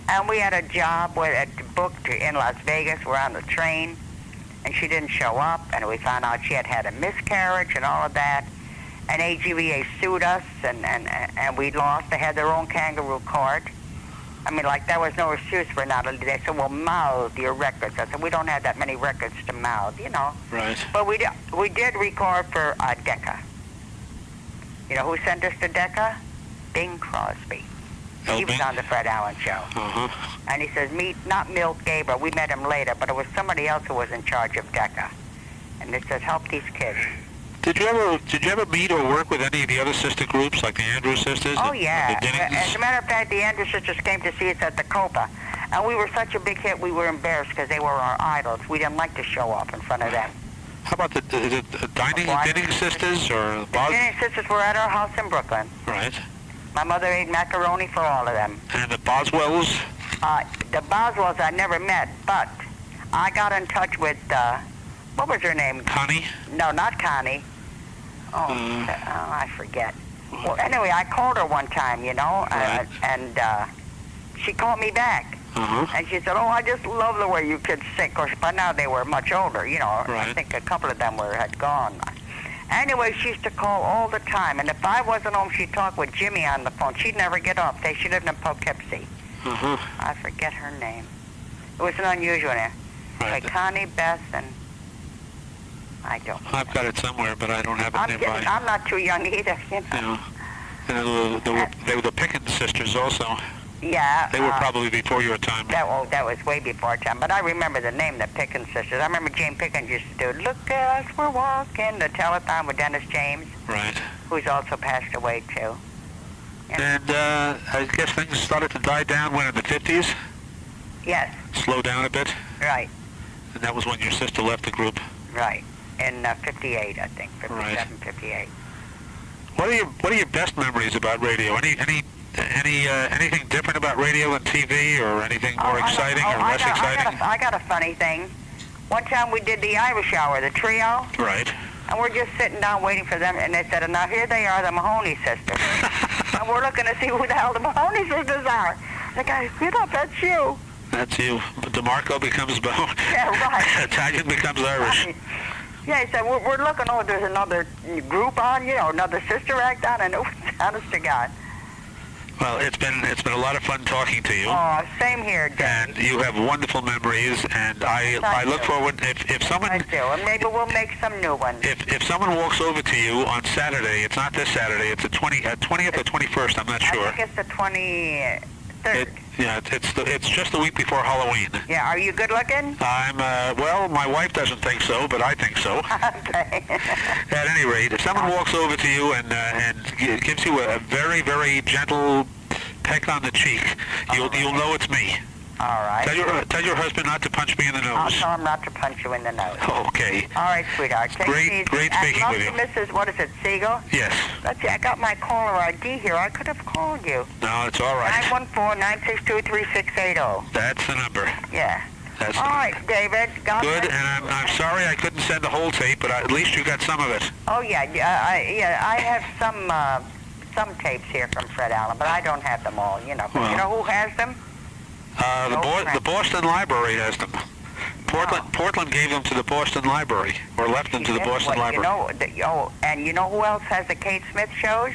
And we had a job booked in Las Vegas. We're on the train, and she didn't show up, and we found out she had a miscarriage and all of that. And AGVA sued us, and we lost. They had their own kangaroo court. I mean, like, there was no excuse for not. They said, well, mouth your records. I said, we don't have that many records to mouth, you know. Right. But we did record for Decca. You know who sent us to Decca? Bing Crosby. He was on the Fred Allen show. Uh-huh. And he says, not Milt Gaber. We met him later, but it was somebody else who was in charge of Decca. And it says, help these kids. Did you ever meet or work with any of the other sister groups, like the Andrews sisters? Oh, yeah. The Dinnings? As a matter of fact, the Andrews sisters came to see us at the Copa. And we were such a big hit, we were embarrassed because they were our idols. We didn't like to show off in front of them. How about the Dinning sisters or The Dinning sisters were at our house in Brooklyn. Right. My mother ate macaroni for all of them. And the Boswells? The Boswells I never met, but I got in touch with, what was her name? Connie? No, not Connie. I forget. Well, anyway, I called her one time, you know, right. and she called me back. Uh-huh. And she said, oh, I just love the way you kids sing. Of course, by now they were much older, you know. Right. I think a couple of them had gone. Anyway, she used to call all the time. And if I wasn't home, she'd talk with Jimmy on the phone. She'd never get off. She lived in Poughkeepsie. Uh-huh. I forget her name. It was an unusual name. Right. Like Connie, Beth, and I don't know. I've got it somewhere, but I don't have it nearby. I'm not too young either, you know. Yeah. And they were the Pickens sisters also. Yeah. They were probably before your time. That was way before our time. But I remember the name, the Pickens sisters. I remember Jane Pickens used to do, look at us, we're walking, the telethon with Dennis James. Right. Who's also passed away, too. And I guess things started to die down when in the 50s? Yes. Slow down a bit? Right. And that was when your sister left the group? Right. In 58, I think. 57, right. 58. What are your best memories about radio? Anything different about radio and TV, or anything more exciting or less exciting? I got a funny thing. One time we did the Irish Hour, the trio. Right. And we're just sitting down waiting for them, and they said, now here they are, the Mahoney sisters. And we're looking to see who the hell the Mahoney sisters are. The guy, that's you. That's you. DeMarco becomes Bone. Yeah, right. Italian becomes Irish. Right. Yeah, he said, we're looking, there's another group on, you know, another sister act on, and it was honest to God. Well, it's been a lot of fun talking to you. Oh, same here, Dave. And you have wonderful memories, and I look forward, if someone... I do, and maybe we'll make some new ones. If someone walks over to you on Saturday, it's not this Saturday, it's the 20th or 21st, I'm not sure. I think it's the 23rd. It's just the week before Halloween. Yeah, are you good looking? Well, my wife doesn't think so, but I think so. Okay. At any rate, if someone walks over to you and gives you a very, very gentle peck on the cheek, you'll know it's me. All right. Tell your husband not to punch me in the nose. I'll tell him not to punch you in the nose. Okay. All right, sweetheart. Great speaking with you. Mrs. What is it, Siegel? Yes. Let's see, I got my caller ID here. I could have called you. No, it's all right. 914-962-3680. That's the number. Yeah. That's all right, David. God good, bless. and I'm sorry I couldn't send the whole tape, but at least you got some of it. Oh, yeah. I have some tapes here from Fred Allen, but I don't have them all, you know. But you know who has them? The Boston Library has them. Portland gave them to the Boston Library, or left them to the Boston Library. And you know who else has the Kate Smith shows?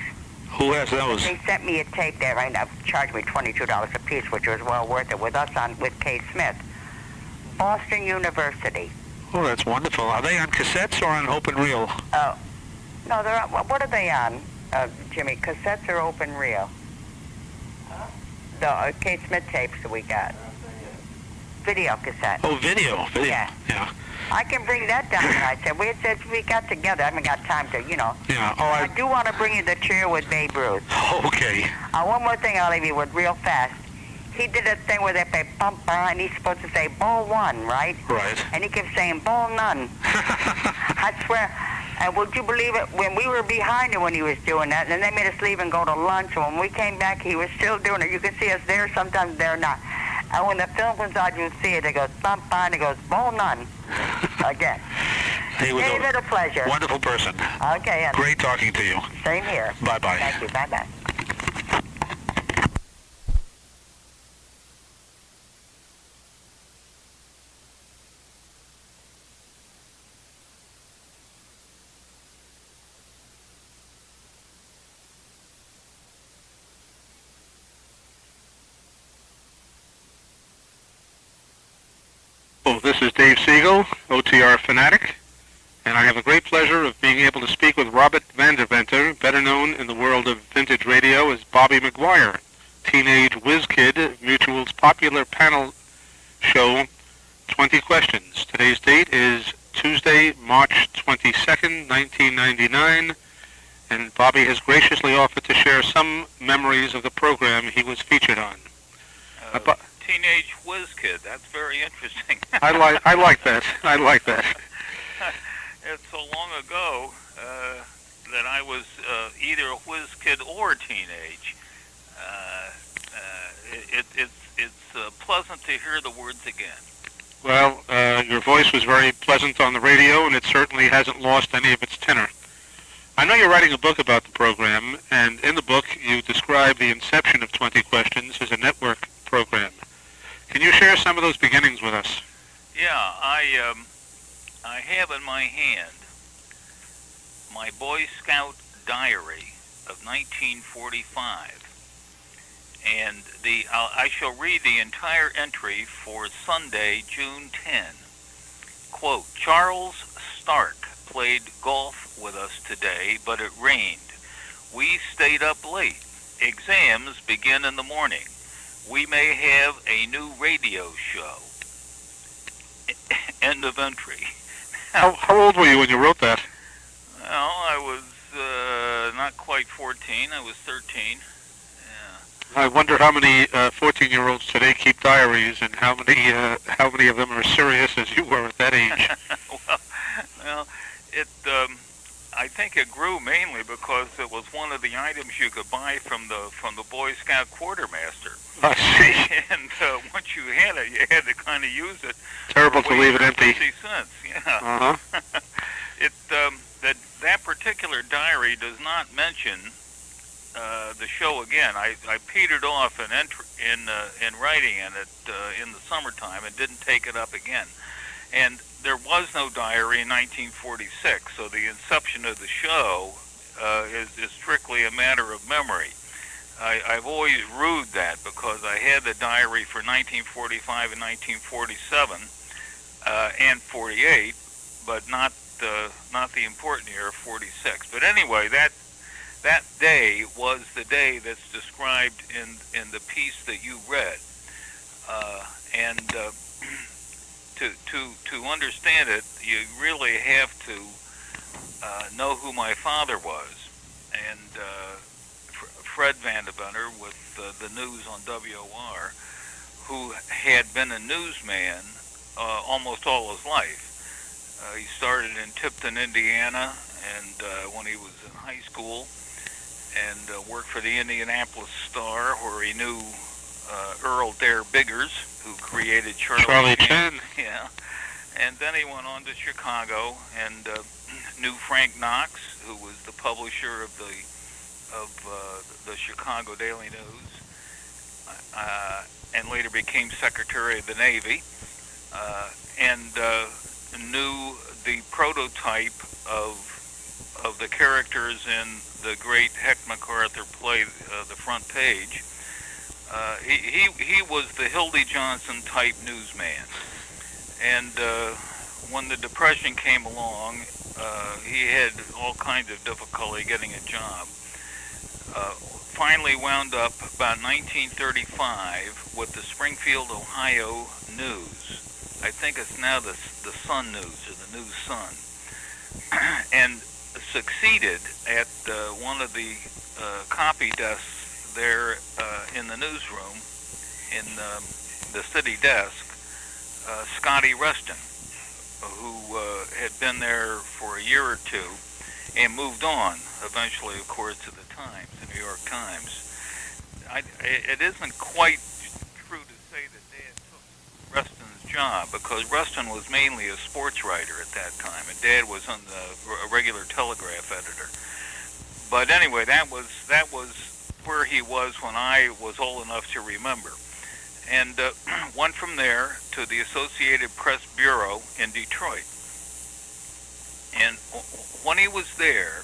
Who has those? They sent me a tape there, right now, charged me $22 a piece, which was well worth it, with us with Kate Smith. Boston University. Oh, that's wonderful. Are they on cassettes or on open reel? No, they're on, what are they on, Jimmy? Cassettes or open reel? The Kate Smith tapes that we got. Video cassette. Oh, video. Yeah. I can bring that down tonight. We got together. I haven't got time to, you know. Yeah. I do want to bring you the chair with Babe Ruth. Okay. One more thing I'll leave you with real fast. He did a thing where they say bump, and he's supposed to say ball one, right? Right. And he kept saying ball none. I swear. And would you believe it? When we were behind him when he was doing that, and they made us leave and go to lunch, and when we came back, he was still doing it. You can see us there, sometimes they're not. And when the film comes out, you see it. It goes bump, and it goes ball none. Again. He was a pleasure. Wonderful person. Okay. Great talking to you. Same here. Bye-bye. Thank you. Bye-bye. is Dave Siegel, OTR fanatic, and I have the great pleasure of being able to speak with Robert Vanderventer, better known in the world of vintage radio as Bobby McGuire, teenage whiz kid of Mutual's popular panel show 20 Questions. Today's date is Tuesday, March 22nd, 1999, and Bobby has graciously offered to share some memories of the program he was featured on. Teenage whiz kid. That's very interesting. I like that. I like that. It's so long ago that I was either a whiz kid or teenage. It's pleasant to hear the words again. Well, your voice was very pleasant on the radio, and it certainly hasn't lost any of its tenor. I know you're writing a book about the program, and in the book you describe the inception of 20 Questions as a network program. Can you share some of those beginnings with us? Yeah, I have in my hand my Boy Scout diary of 1945, and I shall read the entire entry for Sunday, June 10. Quote, Charles Stark played golf with us today, but it rained. We stayed up late. Exams begin in the morning. We may have a new radio show. End of entry. How old were you when you wrote that? Well, I was not quite 14. I was 13. Yeah. I wonder how many 14-year-olds today keep diaries, and how many of them are serious as you were at that age. well, I think it grew mainly because it was one of the items you could buy from the Boy Scout quartermaster. I see. And once you had it, you had to kind of use it. Terrible to leave it empty. 50 cents, yeah. That particular diary does not mention the show again. I petered off in writing in it in the summertime and didn't take it up again. And there was no diary in 1946, so the inception of the show is strictly a matter of memory. I've always rued that because I had the diary for 1945 and 1947 and 48, but not the important year of 46. But anyway, that day was the day that's described in the piece that you read, To understand it, you really have to know who my father was, and Fred Vanderventer with the news on WOR, who had been a newsman almost all his life. He started in Tipton, Indiana, and when he was in high school, and worked for the Indianapolis Star, where he knew Earl Dare Biggers, who created Charlie Chan. Yeah. And then he went on to Chicago and knew Frank Knox, who was the publisher of the Chicago Daily News, and later became Secretary of the Navy, and knew the prototype of the characters in the great Heck MacArthur play, The Front Page. He was the Hildy Johnson type newsman, and when the Depression came along, he had all kinds of difficulty getting a job. Finally wound up about 1935 with the Springfield, Ohio News. I think it's now the Sun News, or the News Sun, and succeeded at one of the copy desks there in the newsroom, in the city desk, Scotty Reston, who had been there for a year or two and moved on eventually, of course, to the Times, the New York Times. It isn't quite true to say that Dad took Reston's job, because Reston was mainly a sports writer at that time, and Dad was a regular Telegraph editor. But anyway, that was where he was when I was old enough to remember. And went from there to the Associated Press Bureau in Detroit. And when he was there,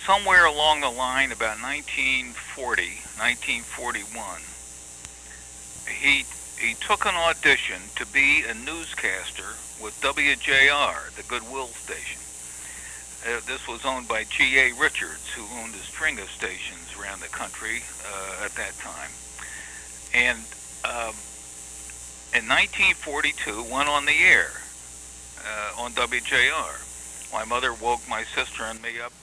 somewhere along the line, about 1940, 1941, he took an audition to be a newscaster with WJR, the Goodwill station. This was owned by G.A. Richards, who owned a string of stations around the country at that time. And in 1942, went on the air on WJR. My mother woke my sister and me up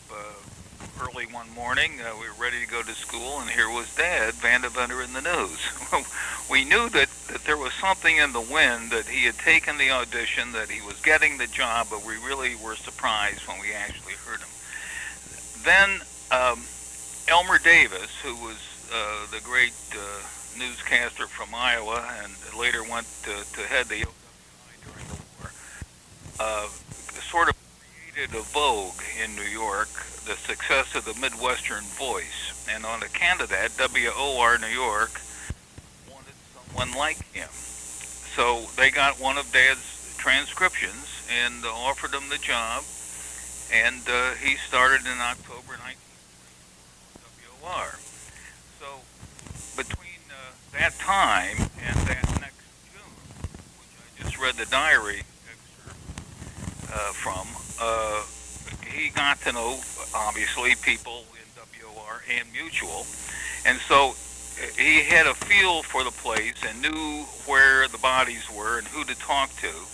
early one morning. We were ready to go to school, and here was Dad, Van Deventer in the news. We knew that there was something in the wind, that he had taken the audition, that he was getting the job, but we really were surprised when we actually heard him. Then Elmer Davis, who was the great newscaster from Iowa and later went to head the OWI during the war, sort of created a vogue in New York, the success of the Midwestern Voice. And on account of that, WOR New York wanted someone like him. So they got one of Dad's transcriptions and offered him the job, and he started in October 1940 WOR. So between that time and that next June, which I just read the diary excerpt from, he got to know, obviously, people in WOR and Mutual, and so he had a feel for the place and knew where the bodies were and who to talk to,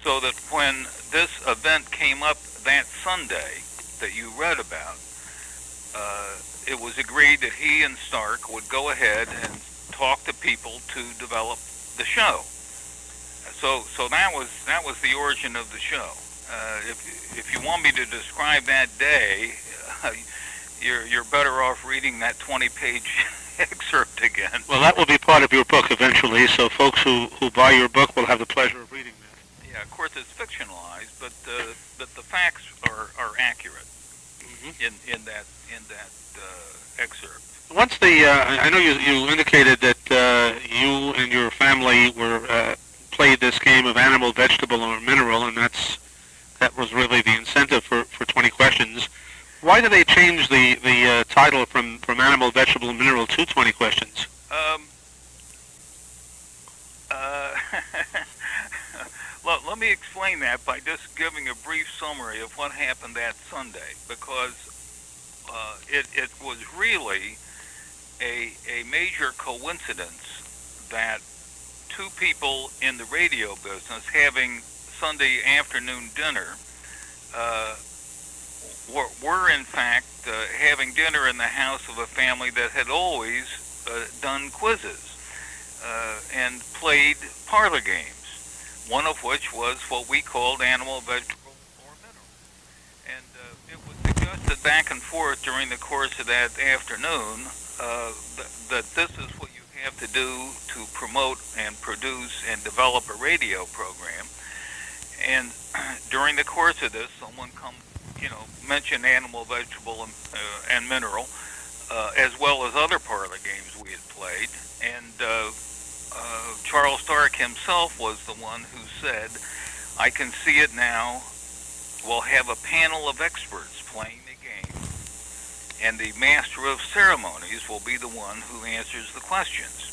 so that when this event came up that Sunday that you read about, it was agreed that he and Stark would go ahead and talk to people to develop the show. So that was the origin of the show. If you want me to describe that day, you're better off reading that 20-page excerpt again. Well, that will be part of your book eventually, so folks who buy your book will have the pleasure of reading that. Yeah, of course it's fictionalized, but the facts are accurate in that excerpt. Once I know you indicated that you and your family were played this game of animal, vegetable, or mineral, and that was really the incentive for 20 questions. Why did they change the title from animal, vegetable, and mineral to 20 questions? Let me explain that by just giving a brief summary of what happened that Sunday, because it was really a major coincidence that two people in the radio business having Sunday afternoon dinner were in fact having dinner in the house of a family that had always done quizzes and played parlor games, one of which was what we called animal, vegetable, or mineral. And it was suggested back and forth during the course of that afternoon that this is what you have to do to promote and produce and develop a radio program. And during the course of this, someone mentioned animal, vegetable, and mineral, as well as other parlor games we had played. And Charles Stark himself was the one who said, "I can see it now. We'll have a panel of experts playing the game, and the master of ceremonies will be the one who answers the questions.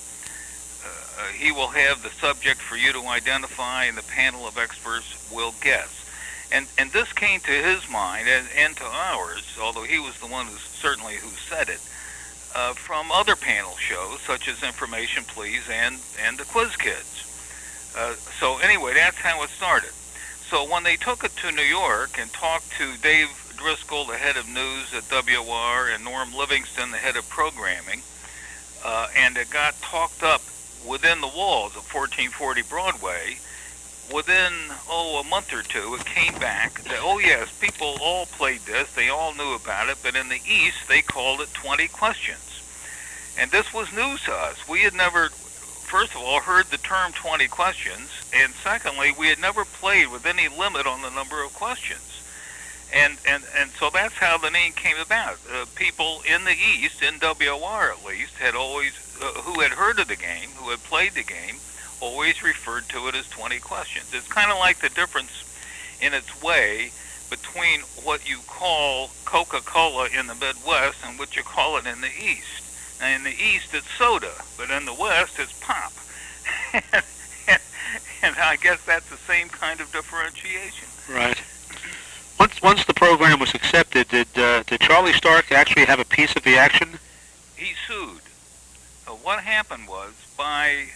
He will have the subject for you to identify, and the panel of experts will guess." And this came to his mind and to ours, although he was the one who said it, from other panel shows such as Information Please and the Quiz Kids. So anyway, that's how it started. So when they took it to New York and talked to Dave Driscoll, the head of news at WOR, and Norm Livingston, the head of programming, and it got talked up within the walls of 1440 Broadway, within, a month or two, it came back that, oh yes, people all played this, they all knew about it, but in the East, they called it 20 questions. And this was news to us. We had never, first of all, heard the term 20 questions, and secondly, we had never played with any limit on the number of questions. And so that's how the name came about. People in the East, in WOR at least, had always, who had heard of the game, who had played the game, always referred to it as 20 questions. It's kind of like the difference in its way between what you call Coca-Cola in the Midwest and what you call it in the East. Now, in the East, it's soda, but in the West, it's pop. and I guess that's the same kind of differentiation. Right. Once the program was accepted, did Charlie Stark actually have a piece of the action? He sued. What happened was, by,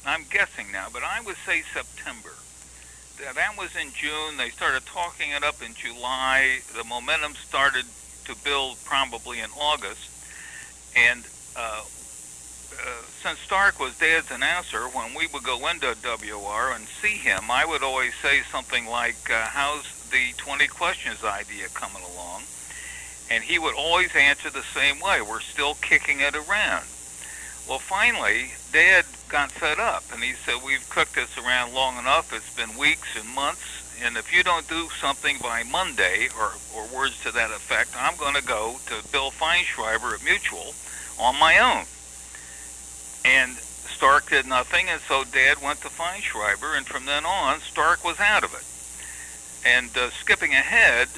I'm guessing now, but I would say September. That was in June. They started talking it up in July. The momentum started to build probably in August. And since Stark was Dad's announcer, when we would go into WR and see him, I would always say something like, how's the 20 questions idea coming along? And he would always answer the same way, we're still kicking it around. Well, finally, Dad got fed up, and he said, we've cooked this around long enough. It's been weeks and months, and if you don't do something by Monday, or words to that effect, I'm going to go to Bill Feinschreiber at Mutual on my own. And Stark did nothing, and so Dad went to Feinschreiber, and from then on, Stark was out of it. And skipping ahead,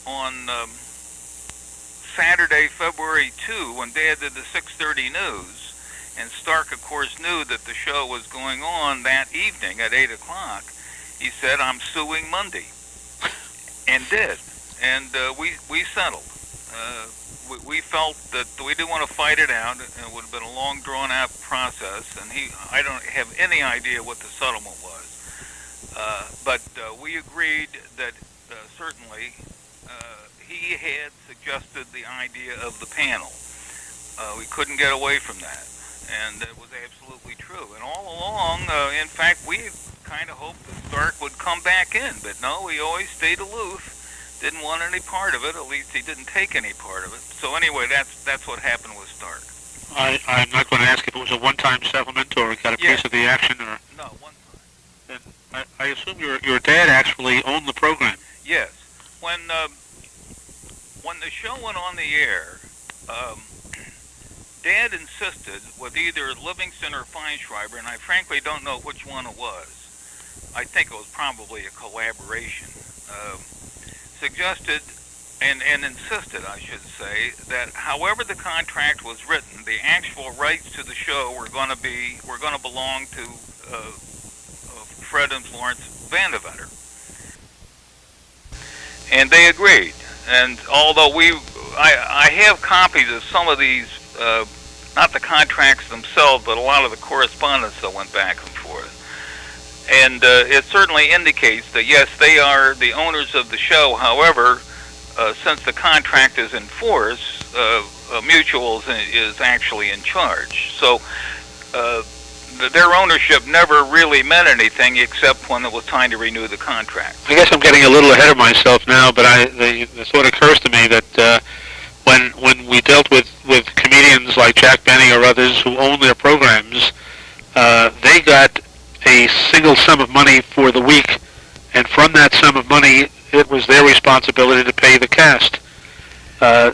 on Saturday, February 2, when Dad did the 6:30 news, and Stark, of course, knew that the show was going on that evening at 8 o'clock, he said, I'm suing Monday, and did. And we settled. We felt that we didn't want to fight it out. It would have been a long, drawn-out process, and I don't have any idea what the settlement was. But we agreed that certainly he had suggested the idea of the panel. We couldn't get away from that, and it was absolutely true. And all along, in fact, we kind of hoped that Stark would come back in, but no, he always stayed aloof. Didn't want any part of it. At least he didn't take any part of it. So anyway, that's what happened with Stark. I'm not going to ask if it was a one-time settlement or got a piece of the action, or no, one time. And I assume your dad actually owned the program. Yes. When the show went on the air, Dad insisted with either Livingston or Feinschreiber, and I frankly don't know which one it was. I think it was probably a collaboration. Suggested and insisted, I should say, that however the contract was written, the actual rights to the show were going to belong to Fred and Florence Vandeventer. And they agreed. And although I have copies of some of these, not the contracts themselves, but a lot of the correspondence that went back and forth. And it certainly indicates that, yes, they are the owners of the show. However, since the contract is in force, Mutual is actually in charge. So their ownership never really meant anything except when it was time to renew the contract. I guess I'm getting a little ahead of myself now, but the thought occurs to me that when we dealt with comedians like Jack Benny or others who own their programs, they got a single sum of money for the week, and from that sum of money, it was their responsibility to pay the cast.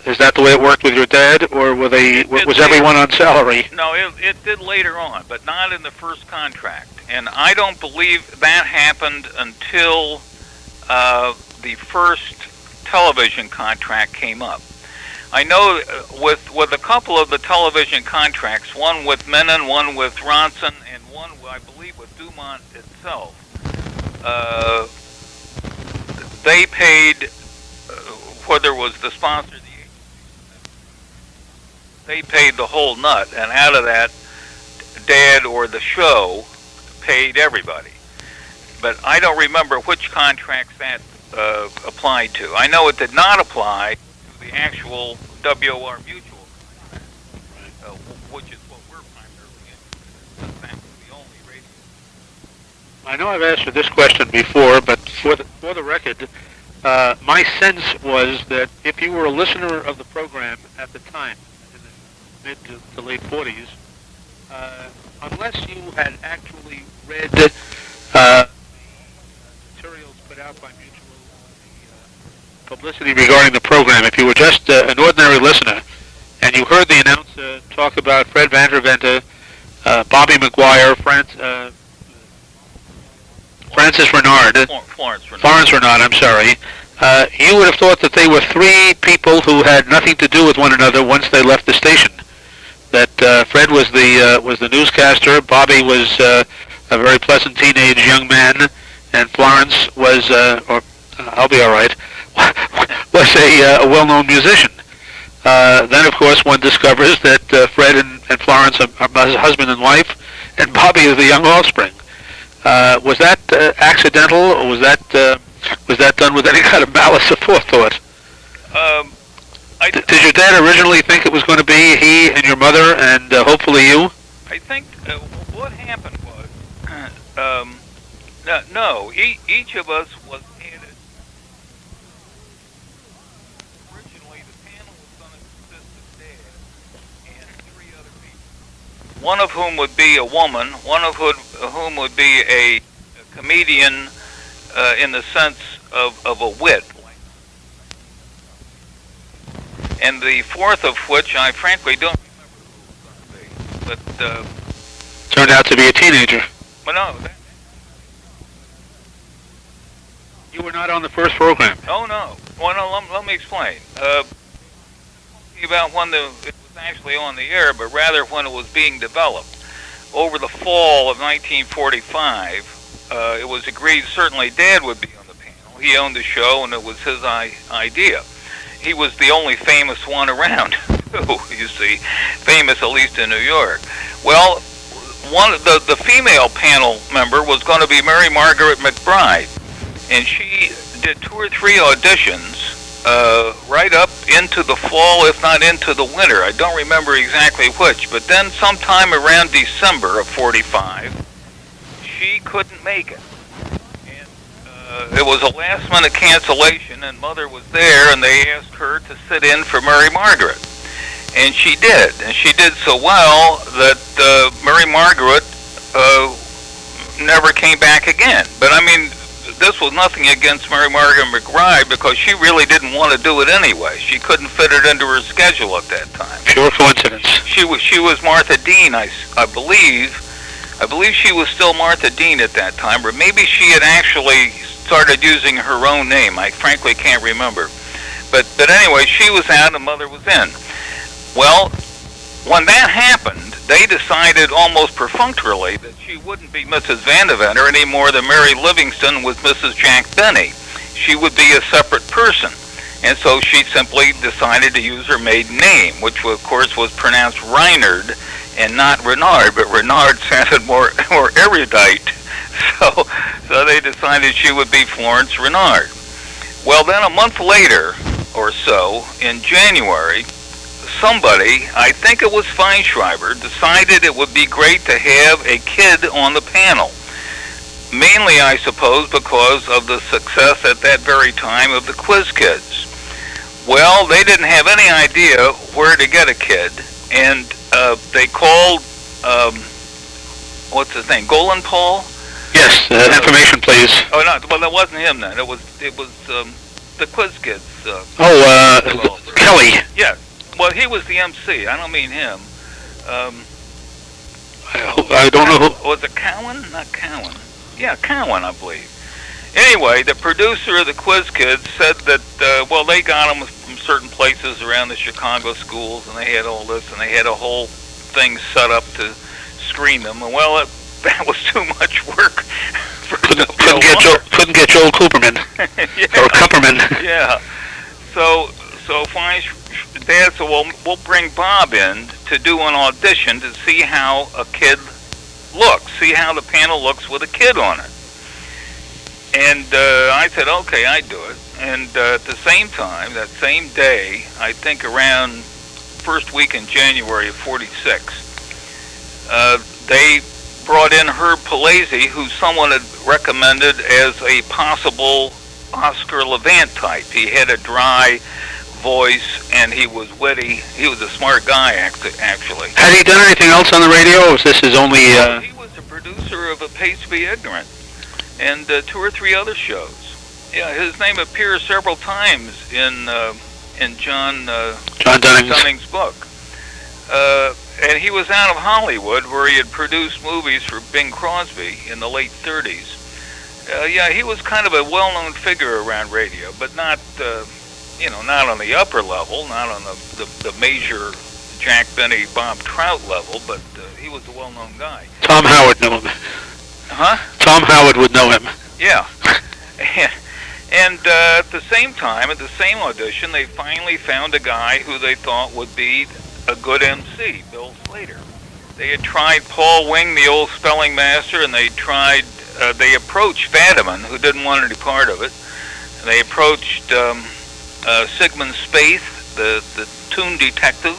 Is that the way it worked with your dad, or was everyone on salary? No, it did later on, but not in the first contract. And I don't believe that happened until the first television contract came up. I know with a couple of the television contracts, one with Menon, one with Ronson, and one, I believe, with Dumont itself, they paid, whether it was the sponsor, they paid the whole nut, and out of that, Dad or the show paid everybody. But I don't remember which contracts that applied to. I know it did not apply to the actual WR Mutual contract, which is what we're primarily in. That was the only radio. I know I've asked you this question before, but for the record, my sense was that if you were a listener of the program at the time, in the mid to late 40s, unless you had actually read materials put out by Mutual, publicity regarding the program, if you were just an ordinary listener and you heard the announcer talk about Fred Vandeventer, Bobby McGuire, Francis Renard, Florence Renard, I'm sorry, you would have thought that they were three people who had nothing to do with one another once they left the station. that Fred was the newscaster, Bobby was a very pleasant teenage young man, and Florence was, I'll be all right, was a well-known musician. Then, of course, one discovers that Fred and Florence are husband and wife, and Bobby is the young offspring. Was that accidental, or was that done with any kind of malice or forethought? Did your dad originally think it was going to be he and your mother, and hopefully you? I think what happened was, no, each of us was handed. Originally, the panel was going to consist of Dad and 3 other people. One of whom would be a woman, one of whom would be a comedian in the sense of a wit. And the 4th of which I frankly don't remember who it was going to be. But turned out to be a teenager. Well, no. You were not on the first program. Oh, no. Well, no, let me explain. About when it was actually on the air, but rather when it was being developed. Over the fall of 1945, it was agreed certainly Dad would be on the panel. He owned the show, and it was his idea. He was the only famous one around, you see, famous at least in New York. Well, the female panel member was going to be Mary Margaret McBride, and she did 2 or 3 auditions right up into the fall, if not into the winter. I don't remember exactly which, but then sometime around December of 45, she couldn't make it. It was a last-minute cancellation, and Mother was there, and they asked her to sit in for Mary Margaret. And she did so well that Mary Margaret never came back again. But, I mean, this was nothing against Mary Margaret McBride, because she really didn't want to do it anyway. She couldn't fit it into her schedule at that time. Pure coincidence. She was Martha Dean, I believe. I believe she was still Martha Dean at that time, or maybe she had actually started using her own name. I frankly can't remember. But anyway, she was out and Mother was in. Well, when that happened, they decided almost perfunctorily that she wouldn't be Mrs. Vandeventer any more than Mary Livingston was Mrs. Jack Benny. She would be a separate person. And so she simply decided to use her maiden name, which of course was pronounced Reinard and not Renard, but Renard sounded more erudite. So they decided she would be Florence Renard. Well, then a month later or so, in January, somebody, I think it was Feinschreiber, decided it would be great to have a kid on the panel. Mainly, I suppose, because of the success at that very time of the Quiz Kids. Well, they didn't have any idea where to get a kid, and they called, what's his name, Golan Paul? Yes, information, please. Oh, no, well, that wasn't him then. It was the Quiz Kids. Kelly. Yeah. Well, he was the MC. I don't mean him. I don't know who. Was it Cowan? Not Cowan. Yeah, Cowan, I believe. Anyway, the producer of the Quiz Kids said that, well, they got them from certain places around the Chicago schools, and they had all this, and they had a whole thing set up to screen them. And, well, that was too much work. Couldn't get Joel Cooperman. Yeah. Or Cupperman. Yeah. So fine. Dad said, well, we'll bring Bob in to do an audition to see how a kid looks, see how the panel looks with a kid on it. And I said, okay, I'd do it. And at the same time, that same day, I think around first week in January of 46, they brought in Herb Palazzi, who someone had recommended as a possible Oscar Levant type. He had a dry voice, and he was witty. He was a smart guy, actually. Had he done anything else on the radio, or was this his only... He was the producer of A Pace to Be Ignorant, and 2 or 3 other shows. Yeah, his name appears several times in John Dunning's book. And he was out of Hollywood, where he had produced movies for Bing Crosby in the late 30s. Yeah, he was kind of a well-known figure around radio, but not, not on the upper level, not on the major Jack Benny, Bob Trout level, but he was a well-known guy. Tom Howard knew him. Huh? Tom Howard would know him. Yeah. And at the same time, at the same audition, they finally found a guy who they thought would be a good MC, Bill Slater. They had tried Paul Wing, the old spelling master, and they approached Fadiman, who didn't want any part of it. And they approached Sigmund Spaeth, the tune detective,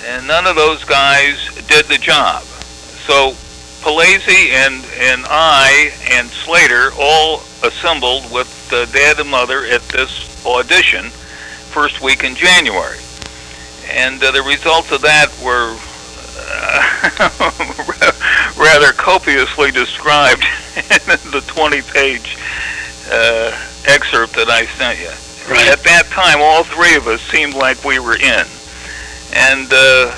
and none of those guys did the job. So Palese and I and Slater all assembled with Dad and Mother at this audition first week in January. And the results of that were rather copiously described in the 20-page excerpt that I sent you. Right. At that time, all three of us seemed like we were in. And the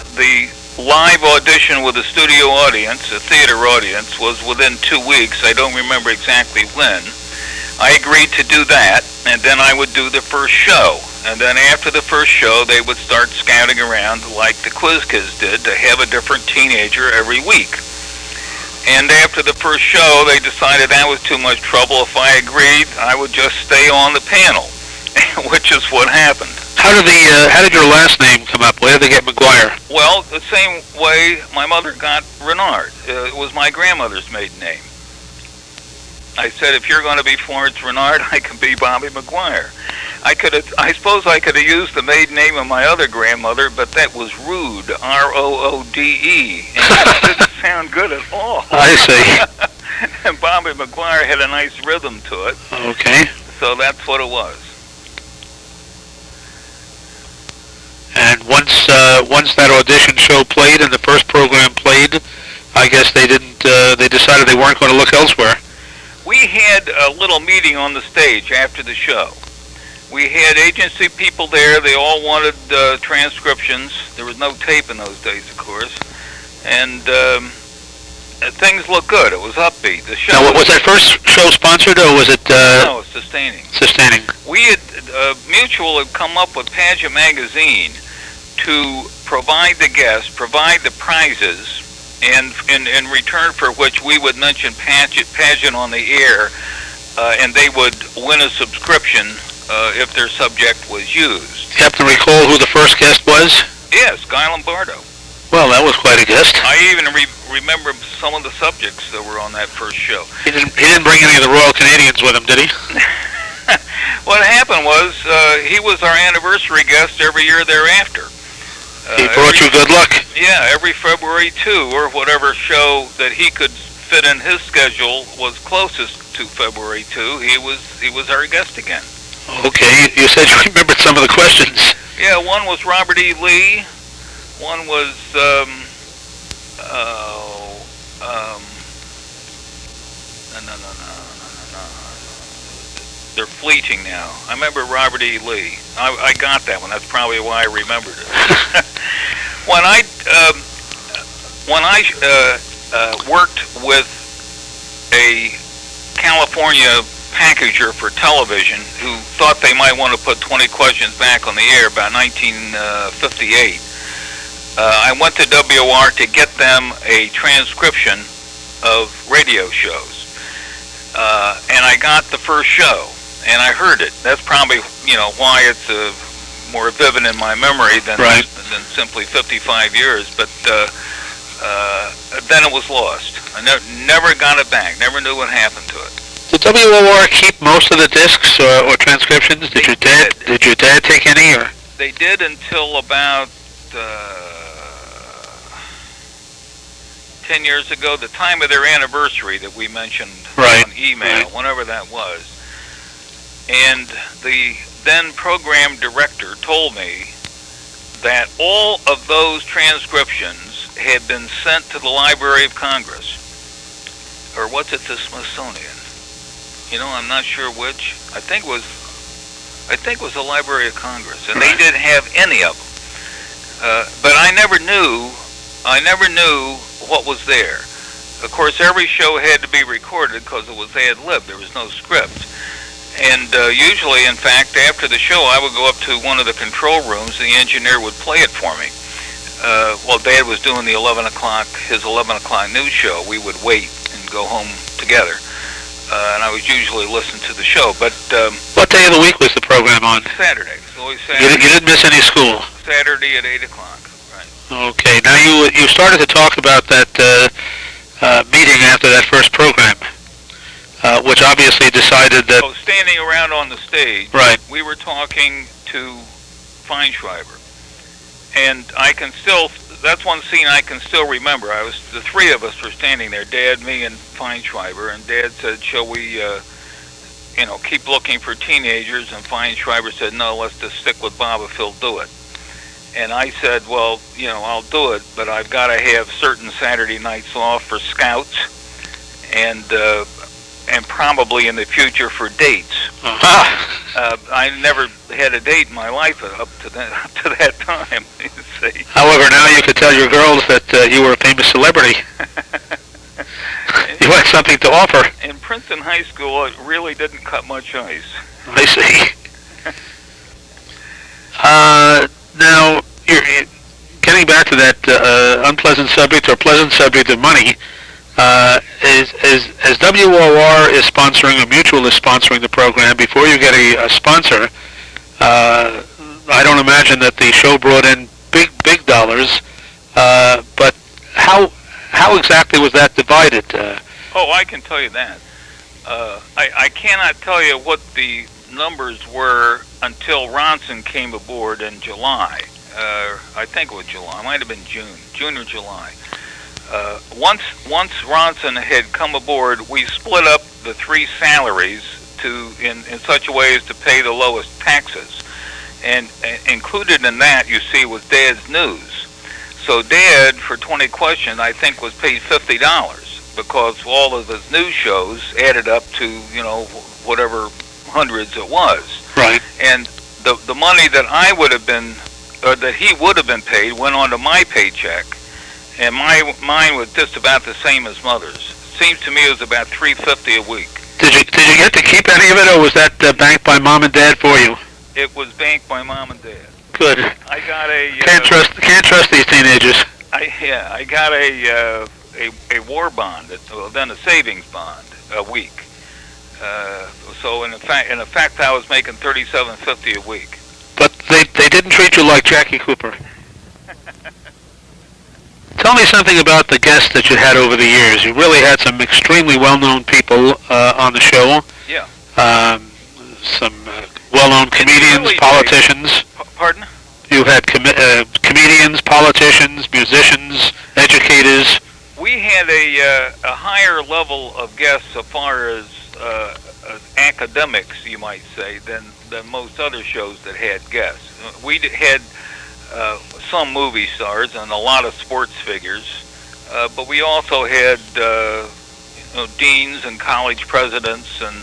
live audition with a studio audience, a theater audience, was within 2 weeks. I don't remember exactly when. I agreed to do that, and then I would do the first show. And then after the first show, they would start scouting around like the Quiz Kids did to have a different teenager every week. And after the first show, they decided that was too much trouble. If I agreed, I would just stay on the panel, which is what happened. How did your last name come up? Where did they get McGuire? Well, the same way my mother got Renard. It was my grandmother's maiden name. I said, if you're going to be Florence Renard, I can be Bobby McGuire. I suppose I could have used the maiden name of my other grandmother, but that was Roode, R-O-O-D-E, and it didn't sound good at all. I see. And Bobby McGuire had a nice rhythm to it. Okay. So that's what it was. And once that audition show played and the first program played, I guess they decided they weren't going to look elsewhere. We had a little meeting on the stage after the show. We had agency people there. They all wanted transcriptions. There was no tape in those days, of course. And things looked good. It was upbeat. The show. Now, was that first show sponsored, or was it... No, it was sustaining. Sustaining. We had... Mutual had come up with Pageant Magazine to provide the guests, provide the prizes, and in return for which we would mention Pageant on the air, and they would win a subscription if their subject was used. You have to recall who the first guest was? Yes, Guy Lombardo. Well, that was quite a guest. I even remember some of the subjects that were on that first show. He didn't bring any of the Royal Canadians with him, did he? What happened was he was our anniversary guest every year thereafter. He brought you good luck. Yeah, every February 2 or whatever show that he could fit in his schedule was closest to February 2. He was our guest again. Okay, you said you remembered some of the questions. Yeah, one was Robert E. Lee. One was no. They're fleeting now. I remember Robert E. Lee. I got that one. That's probably why I remembered it. When I worked with a California packager for television who thought they might want to put 20 questions back on the air about 1958, I went to WR to get them a transcription of radio shows. And I got the first show, and I heard it. That's probably, why it's more vivid in my memory than simply 55 years. But then it was lost. I never got it back. Never knew what happened to it. Did WOR keep most of the discs or transcriptions? Did your dad take any? Or they did until about 10 years ago, the time of their anniversary that we mentioned on email, whenever that was. And the then program director told me that all of those transcriptions had been sent to the Library of Congress. Or what's it, the Smithsonian? I'm not sure which. I think it was the Library of Congress, and they didn't have any of them. But I never knew what was there. Of course, every show had to be recorded because it was ad-lib. There was no script. And usually, in fact, after the show, I would go up to one of the control rooms, and the engineer would play it for me. while Dad was doing the his 11 o'clock news show, we would wait and go home together. And I was usually listening to the show. But what day of the week was the program on? Saturday. It was always Saturday. You didn't miss any school? Saturday at 8 o'clock. Right. Okay. Now you started to talk about that meeting after that first program, which obviously decided that... So standing around on the stage, right. We were talking to Feinschreiber. And that's one scene I can still remember. The three of us were standing there, Dad, me, and Feinschreiber, and Dad said, shall we, keep looking for teenagers? And Feinschreiber said, no, let's just stick with Bob if he'll do it. And I said, well, I'll do it, but I've got to have certain Saturday nights off for scouts and probably in the future for dates. I never had a date in my life up to that time. However, now you could tell your girls that you were a famous celebrity. You had something to offer. In Princeton High School, it really didn't cut much ice. I see. Now, you're getting back to that unpleasant subject or pleasant subject of money. As WOR is sponsoring, or Mutual is sponsoring the program, before you get a sponsor, I don't imagine that the show brought in big dollars, but how exactly was that divided? I can tell you that. I cannot tell you what the numbers were until Ronson came aboard in July. I think it was July. It might have been June or July. Once Ronson had come aboard, we split up the three salaries in such a way as to pay the lowest taxes. And included in that, you see, was Dad's news. So Dad, for 20 Questions, I think was paid $50 because all of his news shows added up to, whatever hundreds it was. Right. And the money that I would have been, or that he would have been paid, went onto my paycheck. And mine was just about the same as Mother's. Seems to me it was about $350 a week. Did you get to keep any of it, or was that banked by Mom and Dad for you? It was banked by Mom and Dad. Good. I got a can't trust these teenagers. I got a war bond, then a savings bond a week. So in effect, I was making $37.50 a week. But they didn't treat you like Jackie Cooper. Tell me something about the guests that you had over the years. You really had some extremely well-known people on the show. Yeah. Some well-known comedians, politicians. Pardon? You had comedians, politicians, musicians, educators. We had a higher level of guests so far as academics, you might say, than most other shows that had guests. We had some movie stars and a lot of sports figures, but we also had deans and college presidents and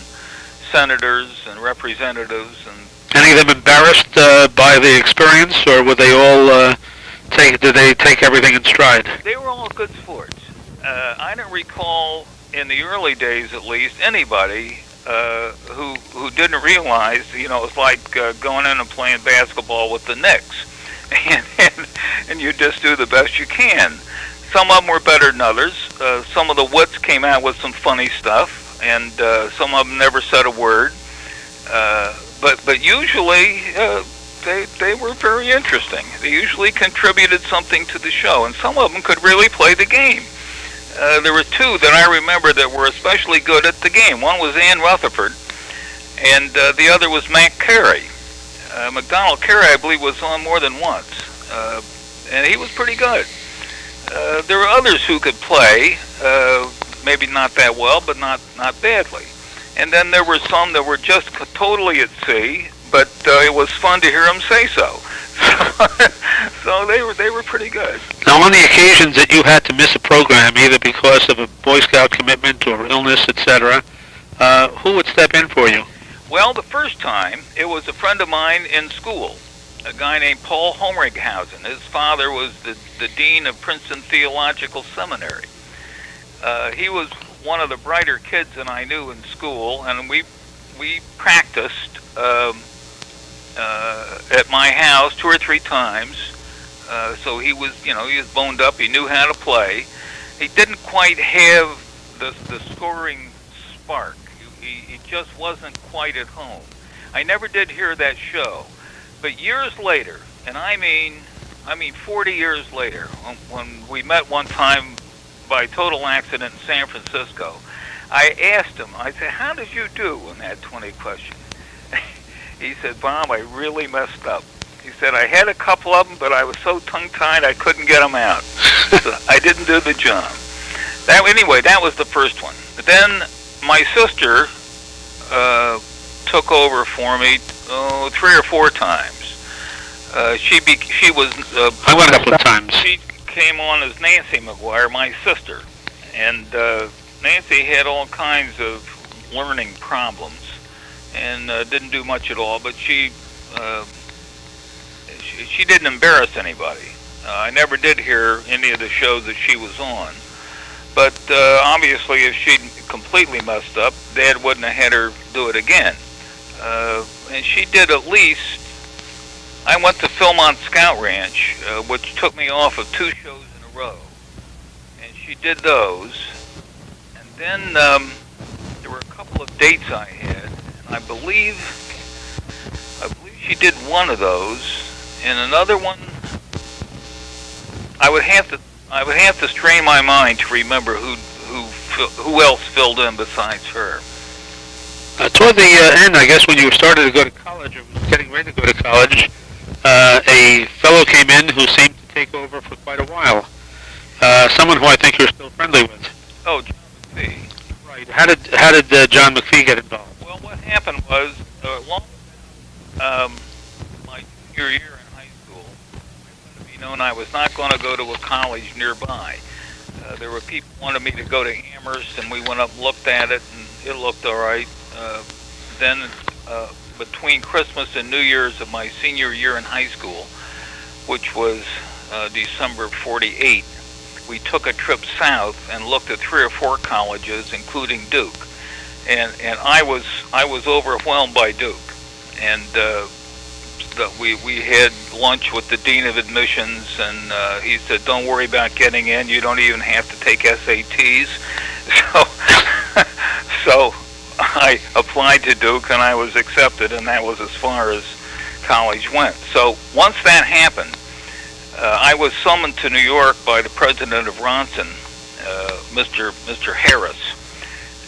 senators and representatives. And any of them embarrassed by the experience, or were they all did they take everything in stride? They were all good sports. I don't recall, in the early days at least, anybody who didn't realize, it's like going in and playing basketball with the Knicks. And you just do the best you can. Some of them were better than others. Some of the wits came out with some funny stuff, and some of them never said a word. But usually they were very interesting. They usually contributed something to the show, and some of them could really play the game. There were two that I remember that were especially good at the game. One was Ann Rutherford, and the other was Mac Carey. McDonald Carey, I believe, was on more than once, and he was pretty good. There were others who could play, maybe not that well, but not badly. And then there were some that were just totally at sea, but it was fun to hear them say so. So they were pretty good. Now, on the occasions that you had to miss a program, either because of a Boy Scout commitment or illness, etc., who would step in for you? Well, the first time, it was a friend of mine in school, a guy named Paul Homrighausen. His father was the dean of Princeton Theological Seminary. He was one of the brighter kids that I knew in school, and we practiced at my house 2 or 3 times So he was boned up. He knew how to play. He didn't quite have the scoring spark. He just wasn't quite at home. I never did hear that show. But years later, and I mean 40 years later, when we met one time by total accident in San Francisco, I asked him, I said, how did you do in that 20 question? He said, Bob, I really messed up. He said, I had a couple of them, but I was so tongue-tied I couldn't get them out. So I didn't do the job. Anyway, that was the first one. Then my sister took over for me 3 or 4 times. She was. I went a couple of times. She came on as Nancy McGuire, my sister, and Nancy had all kinds of learning problems and didn't do much at all. But she didn't embarrass anybody. I never did hear any of the shows that she was on. But obviously, if she'd completely messed up, Dad wouldn't have had her do it again. And she did at least. I went to Philmont Scout Ranch, which took me off of 2 shows in a row, and she did those. And then there were a couple of dates I had, and I believe she did one of those, and another one. I would have to strain my mind to remember who else filled in besides her. Toward the end, I guess, when you started to go to college, or was getting ready to go to college, a fellow came in who seemed to take over for quite a while. Someone who I think you're still friendly with. Oh, John McPhee. Right. How did John McPhee get involved? Well, what happened was, my junior year in high school, I was not going to go to a college nearby. There were people who wanted me to go to Amherst, and we went up and looked at it, and it looked all right. Then between Christmas and New Year's of my senior year in high school, which was December of '48, we took a trip south and looked at 3 or 4 colleges, including Duke, and I was overwhelmed by Duke, and we had lunch with the dean of admissions, and he said, "Don't worry about getting in. You don't even have to take SATs." So I applied to Duke, and I was accepted, and that was as far as college went. So once that happened, I was summoned to New York by the president of Ronson, Mr. Harris,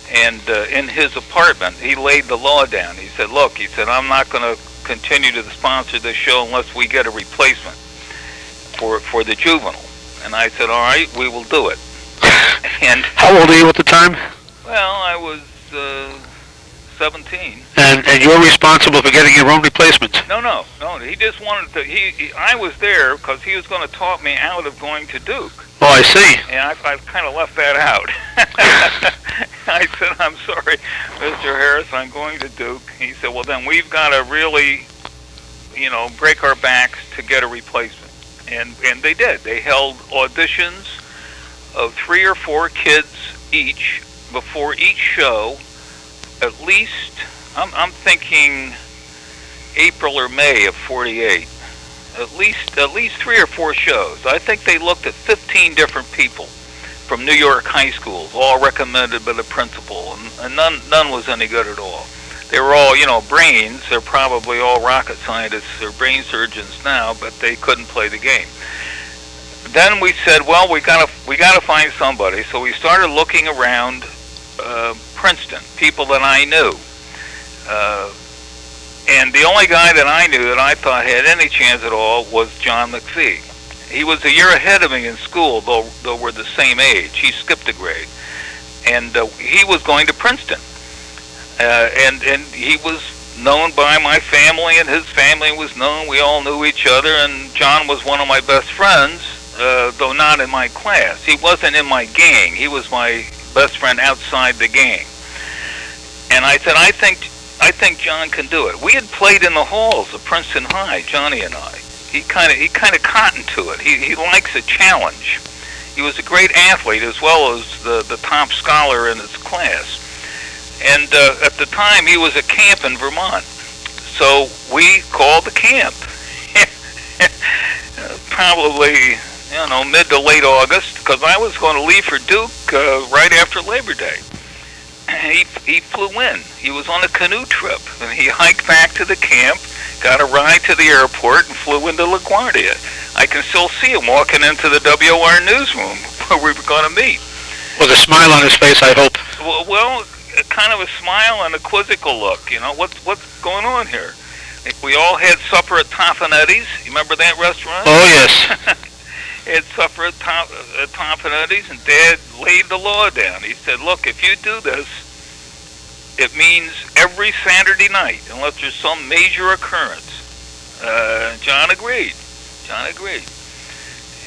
and in his apartment, he laid the law down. He said, "Look," he said, "I'm not going to continue to sponsor this show unless we get a replacement for the juvenile." And I said, "All right, we will do it." And how old were you at the time? Well, I was 17. And you're responsible for getting your own replacement? No. He just wanted to. I was there because he was going to talk me out of going to Duke. Oh, I see. And I kind of left that out. I said, "I'm sorry, Mr. Harris, I'm going to Duke." He said, "Well, then we've got to really, break our backs to get a replacement." And they did. They held auditions of 3 or 4 kids each before each show. At least, I'm thinking April or May of '48. At least 3 or 4 shows. I think they looked at 15 different people from New York high schools, all recommended by the principal, and none was any good at all. They were all, brains. They're probably all rocket scientists or brain surgeons now, but they couldn't play the game. Then we said, well, we gotta find somebody. So we started looking around Princeton, people that I knew. And the only guy that I knew that I thought had any chance at all was John McPhee. He was a year ahead of me in school, though we're the same age. He skipped a grade. And he was going to Princeton. And he was known by my family, and his family was known. We all knew each other, and John was one of my best friends, though not in my class. He wasn't in my gang. He was my best friend outside the gang. And I said, I think John can do it. We had played in the halls of Princeton High, Johnny and I. He kind of cottoned to it. He likes a challenge. He was a great athlete as well as the top scholar in his class. And at the time, he was at camp in Vermont. So we called the camp. Probably, mid to late August, because I was going to leave for Duke right after Labor Day. He flew in. He was on a canoe trip, and he hiked back to the camp, got a ride to the airport, and flew into LaGuardia. I can still see him walking into the WR newsroom where we were going to meet. With a smile on his face, I hope. Well, kind of a smile and a quizzical look. What's going on here? We all had supper at Tompanetti's. You remember that restaurant? Oh, yes. Had supper at Tompanetti's, and Dad laid the law down. He said, look, if you do this, it means every Saturday night, unless there's some major occurrence. John agreed.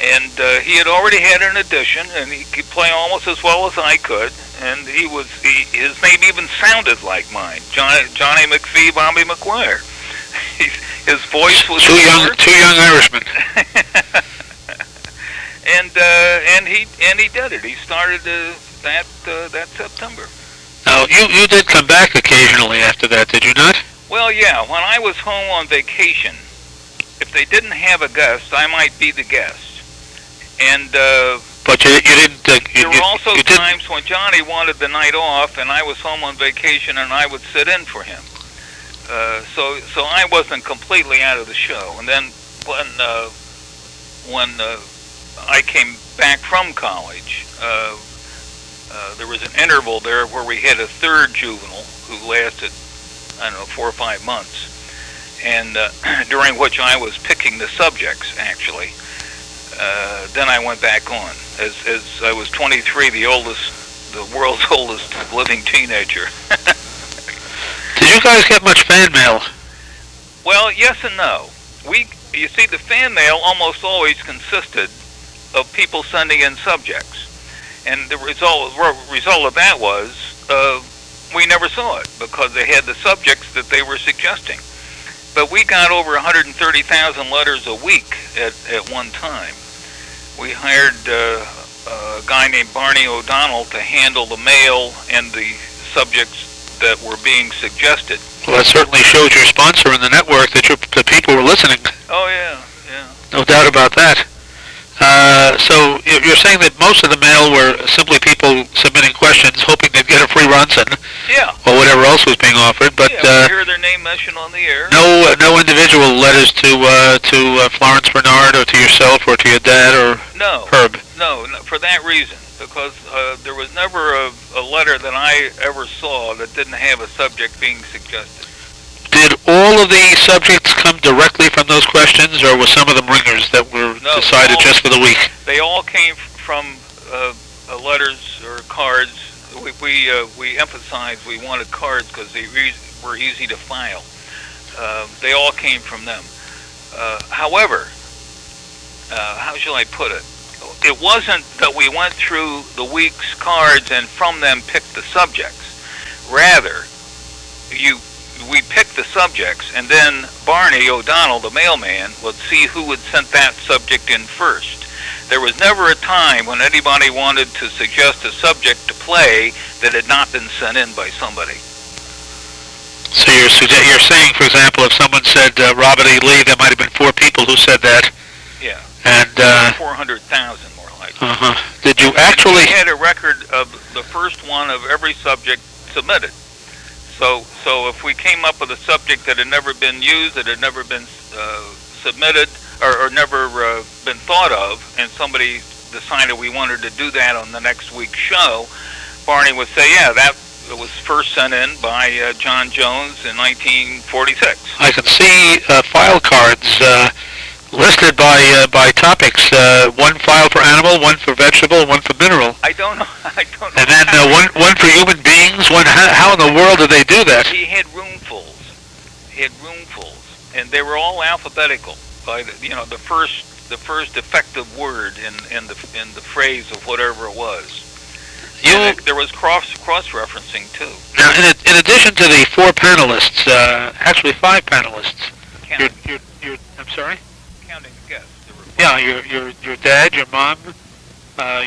And he had already had an audition, and he could play almost as well as I could. And his name even sounded like mine, Johnny McPhee, Bobby McGuire. His voice was two young Irishmen. And he did it. He started that September. Now you did come back occasionally after that, did you not? Well, yeah. When I was home on vacation, if they didn't have a guest, I might be the guest. And but you didn't. There were also times when Johnny wanted the night off, and I was home on vacation, and I would sit in for him. So I wasn't completely out of the show. And then when I came back from college, there was an interval there where we had a third juvenile who lasted, 4 or 5 months, and during which I was picking the subjects, actually. Then I went back on. As I was 23, the world's oldest living teenager. Did you guys get much fan mail? Well, yes and no. You see, the fan mail almost always consisted of people sending in subjects. And the result of that was we never saw it because they had the subjects that they were suggesting. But we got over 130,000 letters a week at one time. We hired a guy named Barney O'Donnell to handle the mail and the subjects that were being suggested. Well, that certainly shows your sponsor in the network that the people were listening. Oh, yeah. No doubt about that. So you're saying that most of the mail were simply people submitting questions, hoping they'd get a free Ronson, or whatever else was being offered. But we hear their name mentioned on the air. No individual letters to Florence Bernard or to yourself or to your dad or Herb. No, for that reason, because there was never a letter that I ever saw that didn't have a subject being suggested. Did all of the subjects come directly from those questions, or were some of them ringers that were decided just for the week? They all came from letters or cards. We emphasized we wanted cards because they were easy to file. They all came from them. However, how shall I put it? It wasn't that we went through the week's cards and from them picked the subjects. Rather, we picked the subjects, and then Barney O'Donnell, the mailman, would see who had sent that subject in first. There was never a time when anybody wanted to suggest a subject to play that had not been sent in by somebody. So you're saying, for example, if someone said Robert E. Lee, there might have been 4 people who said that. Yeah. And 400,000 more like. Did you actually? We had a record of the first one of every subject submitted. So if we came up with a subject that had never been used, that had never been submitted, or never been thought of, and somebody decided we wanted to do that on the next week's show, Barney would say, yeah, that was first sent in by John Jones in 1946. I can see file cards listed by topics. One file for animal, one for vegetable, one for mineral. I don't know. And then one for human beings. How in the world did they do that? He had roomfuls. And they were all alphabetical by the first effective word in the phrase of whatever it was. There was cross-referencing too. Now, in addition to the 4 panelists, actually 5 panelists. I'm sorry. Counting the guests. Yeah, your dad, your mom,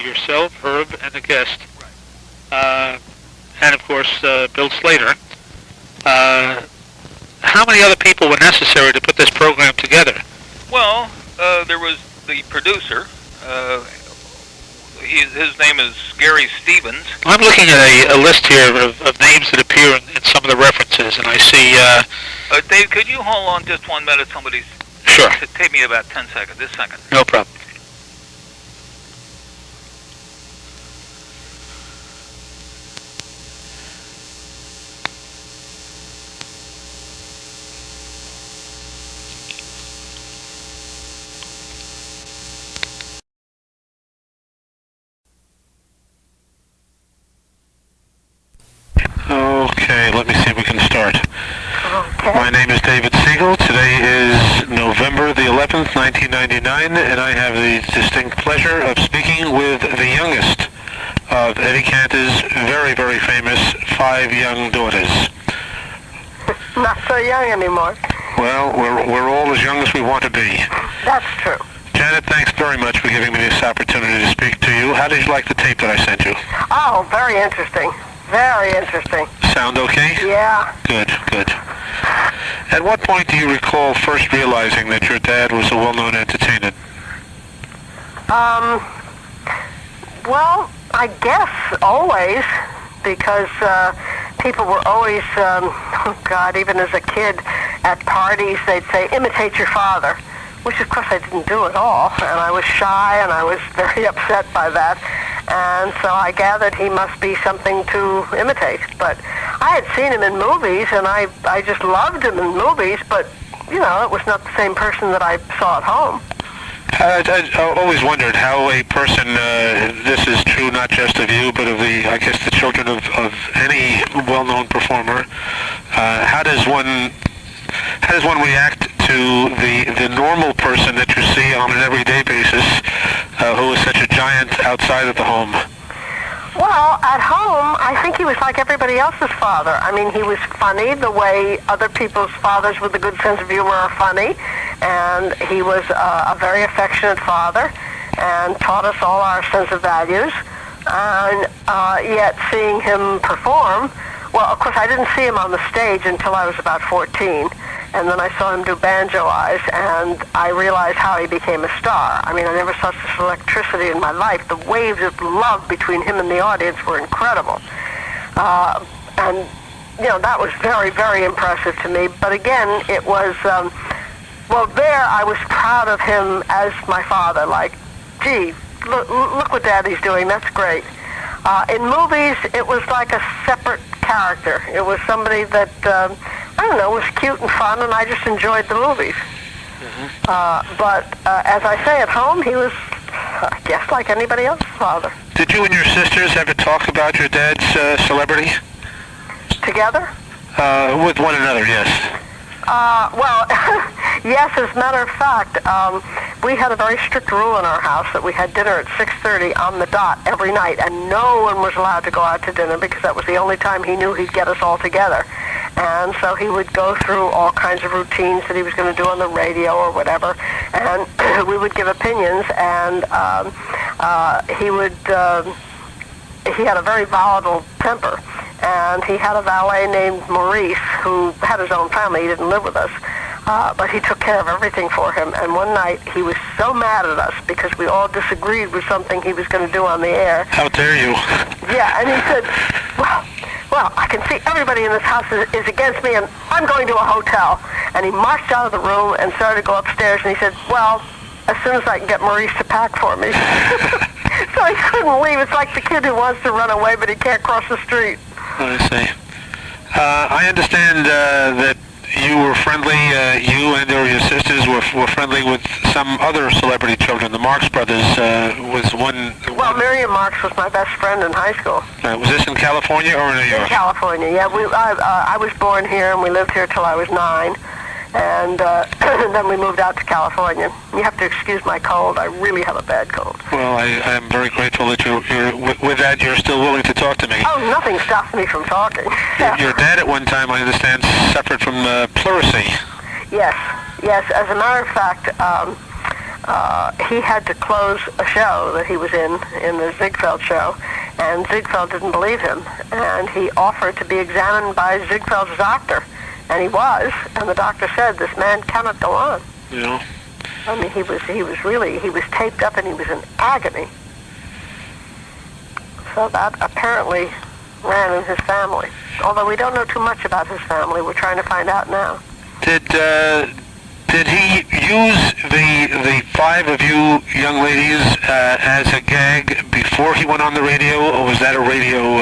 yourself, Herb, and the guest, and of course Bill Slater. Right. How many other people were necessary to put this program together? Well, there was the producer. His name is Gary Stevens. I'm looking at a list here of names that appear in some of the references, and I see... Dave, could you hold on just 1 minute? Somebody's... Sure. Take me about 10 seconds. This second. No problem. Okay, let me see if we can start. Okay. My name is David Siegel. Today is November the 11th, 1999, and I have the distinct pleasure of speaking with the youngest of Eddie Cantor's very, very famous 5 young daughters. Not so young anymore. Well, we're all as young as we want to be. That's true. Janet, thanks very much for giving me this opportunity to speak to you. How did you like the tape that I sent you? Oh, very interesting. Very interesting. Sound okay? Yeah. Good, good. At what point do you recall first realizing that your dad was a well-known entertainer? Well, I guess always, because people were always, oh God, even as a kid at parties, they'd say, imitate your father, which of course I didn't do at all, and I was shy, and I was very upset by that. And so I gathered he must be something to imitate. But I had seen him in movies, and I just loved him in movies, but, you know, it was not the same person that I saw at home. I always wondered how a person, this is true not just of you, but of I guess the children of any well-known performer, how does one react to the normal person that you see on an everyday basis, who is such a giant outside of the home? Well, at home, I think he was like everybody else's father. I mean, he was funny the way other people's fathers with a good sense of humor are funny, and he was a very affectionate father and taught us all our sense of values. And yet seeing him perform, well, of course, I didn't see him on the stage until I was about 14. And then I saw him do Banjo Eyes, and I realized how he became a star. I mean, I never saw such electricity in my life. The waves of love between him and the audience were incredible. And, you know, that was very, very impressive to me. But again, it was, well, there I was proud of him as my father. Like, gee, look what Daddy's doing. That's great. In movies, it was like a separate character. It was somebody that... I don't know, it was cute and fun, and I just enjoyed the movies. But as I say, at home, he was, I guess, like anybody else's father. Did you and your sisters ever talk about your dad's celebrity? Together? With one another, yes. Well, yes, as a matter of fact, we had a very strict rule in our house that we had dinner at 6:30 on the dot every night, and no one was allowed to go out to dinner because that was the only time he knew he'd get us all together. And so he would go through all kinds of routines that he was going to do on the radio or whatever, and we would give opinions, and he had a very volatile temper, and he had a valet named Maurice who had his own family. He didn't live with us, but he took care of everything for him. And one night he was so mad at us because we all disagreed with something he was going to do on the air. How dare you? Yeah, and he said, well, I can see everybody in this house is against me, and I'm going to a hotel. And he marched out of the room and started to go upstairs, and he said, well, as soon as I can get Maurice to pack for me. So he couldn't leave. It's like the kid who wants to run away, but he can't cross the street. I see. I understand that you were friendly, you and or your sisters were friendly with some other celebrity children. The Marx brothers was one... Well, Miriam Marx was my best friend in high school. Was this in California or in New York? In California, yeah. I was born here, and we lived here till I was 9. And then we moved out to California. You have to excuse my cold. I really have a bad cold. Well, I am very grateful that with that you're still willing to talk to me. Oh, nothing stops me from talking. Your dad at one time, I understand, suffered from pleurisy. Yes. As a matter of fact, he had to close a show that he was in the Ziegfeld show, and Ziegfeld didn't believe him, and he offered to be examined by Ziegfeld's doctor. And he was, and the doctor said, this man cannot go on. You know, I mean, he was taped up and he was in agony. So that apparently ran in his family. Although we don't know too much about his family. We're trying to find out now. Did he use the five of you young ladies as a gag before he went on the radio, or was that a radio?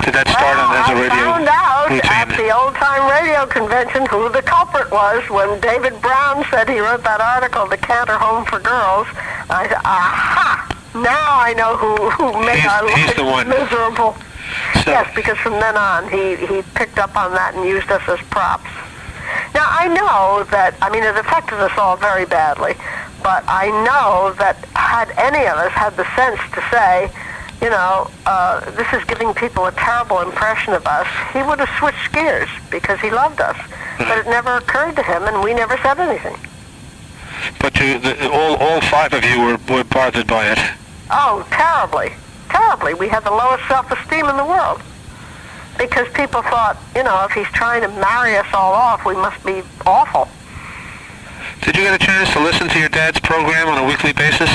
Did that start as a radio? I found out routine? at the old-time radio convention who the culprit was when David Brown said he wrote that article, "The Cantor Home for Girls." I said, "Aha! Now I know who made our lives miserable." So, yes, because from then on he picked up on that and used us as props. Now, I know that, I mean, it affected us all very badly, but I know that had any of us had the sense to say, you know, this is giving people a terrible impression of us, he would have switched gears because he loved us. But it never occurred to him, and we never said anything. But all five of you were bothered by it. Oh, terribly. Terribly. We had the lowest self-esteem in the world. Because people thought, you know, if he's trying to marry us all off, we must be awful. Did you get a chance to listen to your dad's program on a weekly basis?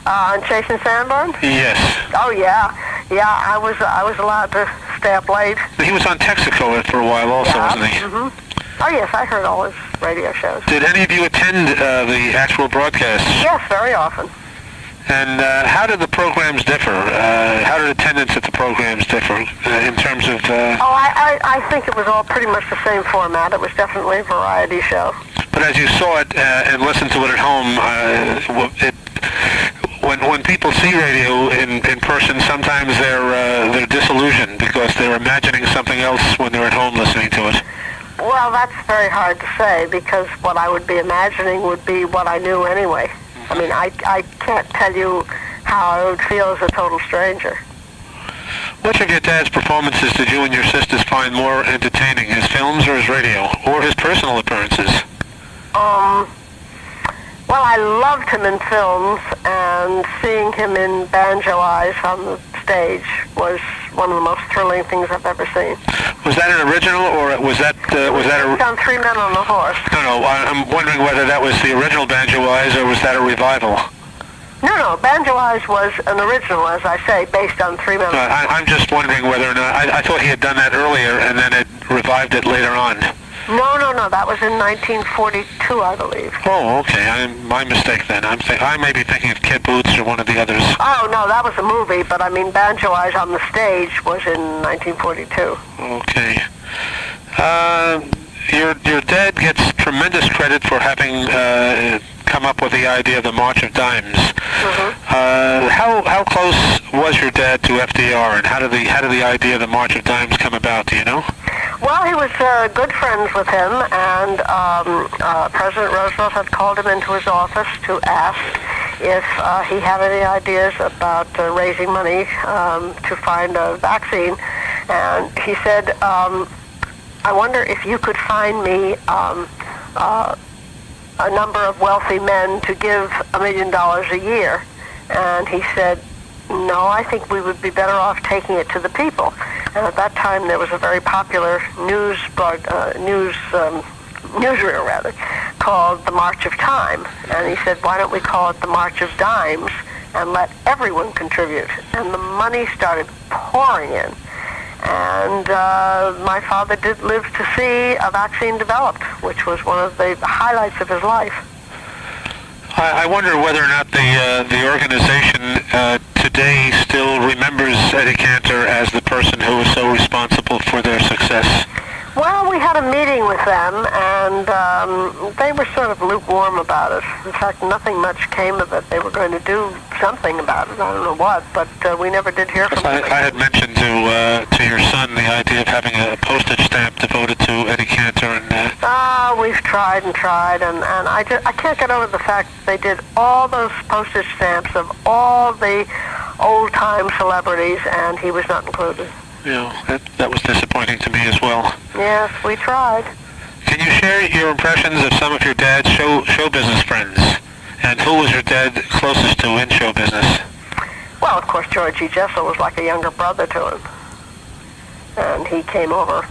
On Chasing Sanborn? Yes. Oh, yeah. Yeah, I was allowed to stay up late. He was on Texaco for a while also, wasn't he? Mm-hmm. Oh, yes, I heard all his radio shows. Did any of you attend the actual broadcasts? Yes, very often. And how did the programs differ? How did attendance at the programs differ in terms of... I think it was all pretty much the same format. It was definitely a variety show. But as you saw it and listened to it at home, when people see radio in person, sometimes they're disillusioned because they're imagining something else when they're at home listening to it. Well, that's very hard to say because what I would be imagining would be what I knew anyway. I mean, I can't tell you how I would feel as a total stranger. Which of your dad's performances did you and your sisters find more entertaining, his films or his radio, or his personal appearances? Well, I loved him in films, and seeing him in Banjo Eyes on the stage was one of the most thrilling things I've ever seen. Was that an original, or was that on Three Men on a Horse? No, I'm wondering whether that was the original Banjo Eyes, or was that a revival? No, Banjo Eyes was an original, as I say, based on Three Men on a Horse. I'm just wondering whether or not, I thought he had done that earlier, and then it revived it later on. No, that was in 1942, I believe. Oh, okay, my mistake then. I may be thinking of Kid Boots or one of the others. Oh, no, that was a movie, but I mean Banjo Eyes on the stage was in 1942. Okay. Your dad gets tremendous credit for having come up with the idea of the March of Dimes. Mm-hmm. How close was your dad to FDR, and how did the idea of the March of Dimes come about? Do you know? Well, he was good friends with him, and President Roosevelt had called him into his office to ask if he had any ideas about raising money to find a vaccine. And he said, I wonder if you could find me a number of wealthy men to give $1 million a year. And he said, no, I think we would be better off taking it to the people. And at that time, there was a very popular newsreel called The March of Time. And he said, why don't we call it The March of Dimes and let everyone contribute? And the money started pouring in. And my father did live to see a vaccine developed, which was one of the highlights of his life. I wonder whether or not the organization today still remembers Eddie Cantor as the person who was so responsible for their success. Well, we had a meeting with them, and they were sort of lukewarm about it. In fact, nothing much came of it. They were going to do something about it. I don't know what, but we never did hear from them. I had mentioned to your son the idea of having a postage stamp devoted to Eddie Cantor. And we've tried and tried, and I can't get over the fact that they did all those postage stamps of all the old-time celebrities, and he was not included. That was disappointing to me as well. Yes, we tried. Can you share your impressions of some of your dad's show business friends? And who was your dad closest to in show business? Well, of course, George E. Jessel was like a younger brother to him. And he came over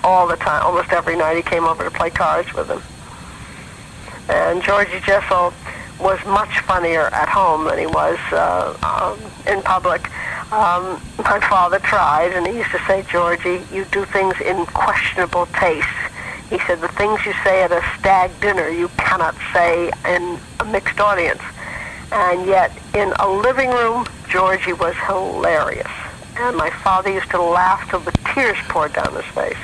all the time. Almost every night he came over to play cards with him. And Georgie Jessel was much funnier at home than he was in public. My father tried, and he used to say, Georgie, you do things in questionable taste. He said, the things you say at a stag dinner you cannot say in a mixed audience. And yet, in a living room, Georgie was hilarious. And my father used to laugh till the tears poured down his face.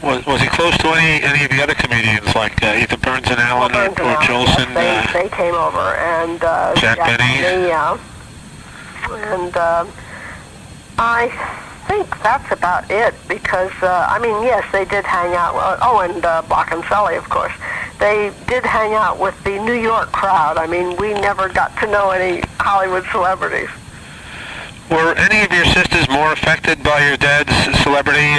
Was he close to any of the other comedians, like either Burns and Allen or Jolson? Yes, they came over, and Jack Benny. Yeah. And I think that's about it, because, yes, they did hang out. And Block and Sully, of course. They did hang out with the New York crowd. I mean, we never got to know any Hollywood celebrities. Were any of your sisters more affected by your dad's celebrity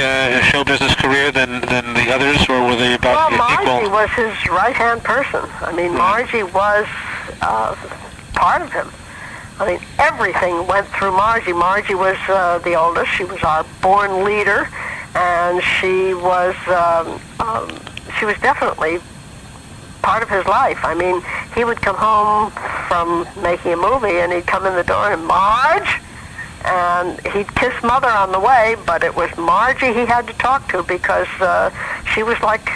show business career than the others, or were they about equal? Margie was his right-hand person. I mean, Margie was part of him. I mean, everything went through Margie. Margie was the oldest. She was our born leader, and she was definitely part of his life. I mean, he would come home from making a movie, and he'd come in the door and, Marge! And he'd kiss Mother on the way, but it was Margie he had to talk to, because she was like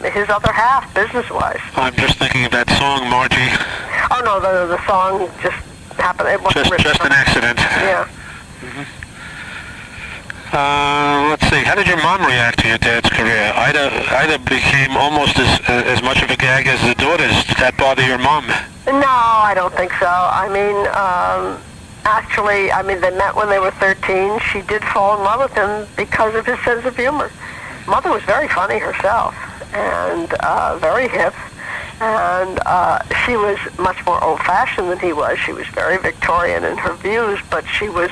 his other half, business-wise. I'm just thinking of that song, Margie. Oh, no, the song just happened. It wasn't just an accident. Yeah. Let's see. How did your mom react to your dad's career? Ida became almost as much of a gag as the daughters. Did that bother your mom? No, I don't think so. I mean, actually, they met when they were 13. She did fall in love with him because of his sense of humor. Mother was very funny herself, and very hip. And she was much more old-fashioned than he was. She was very Victorian in her views, but she was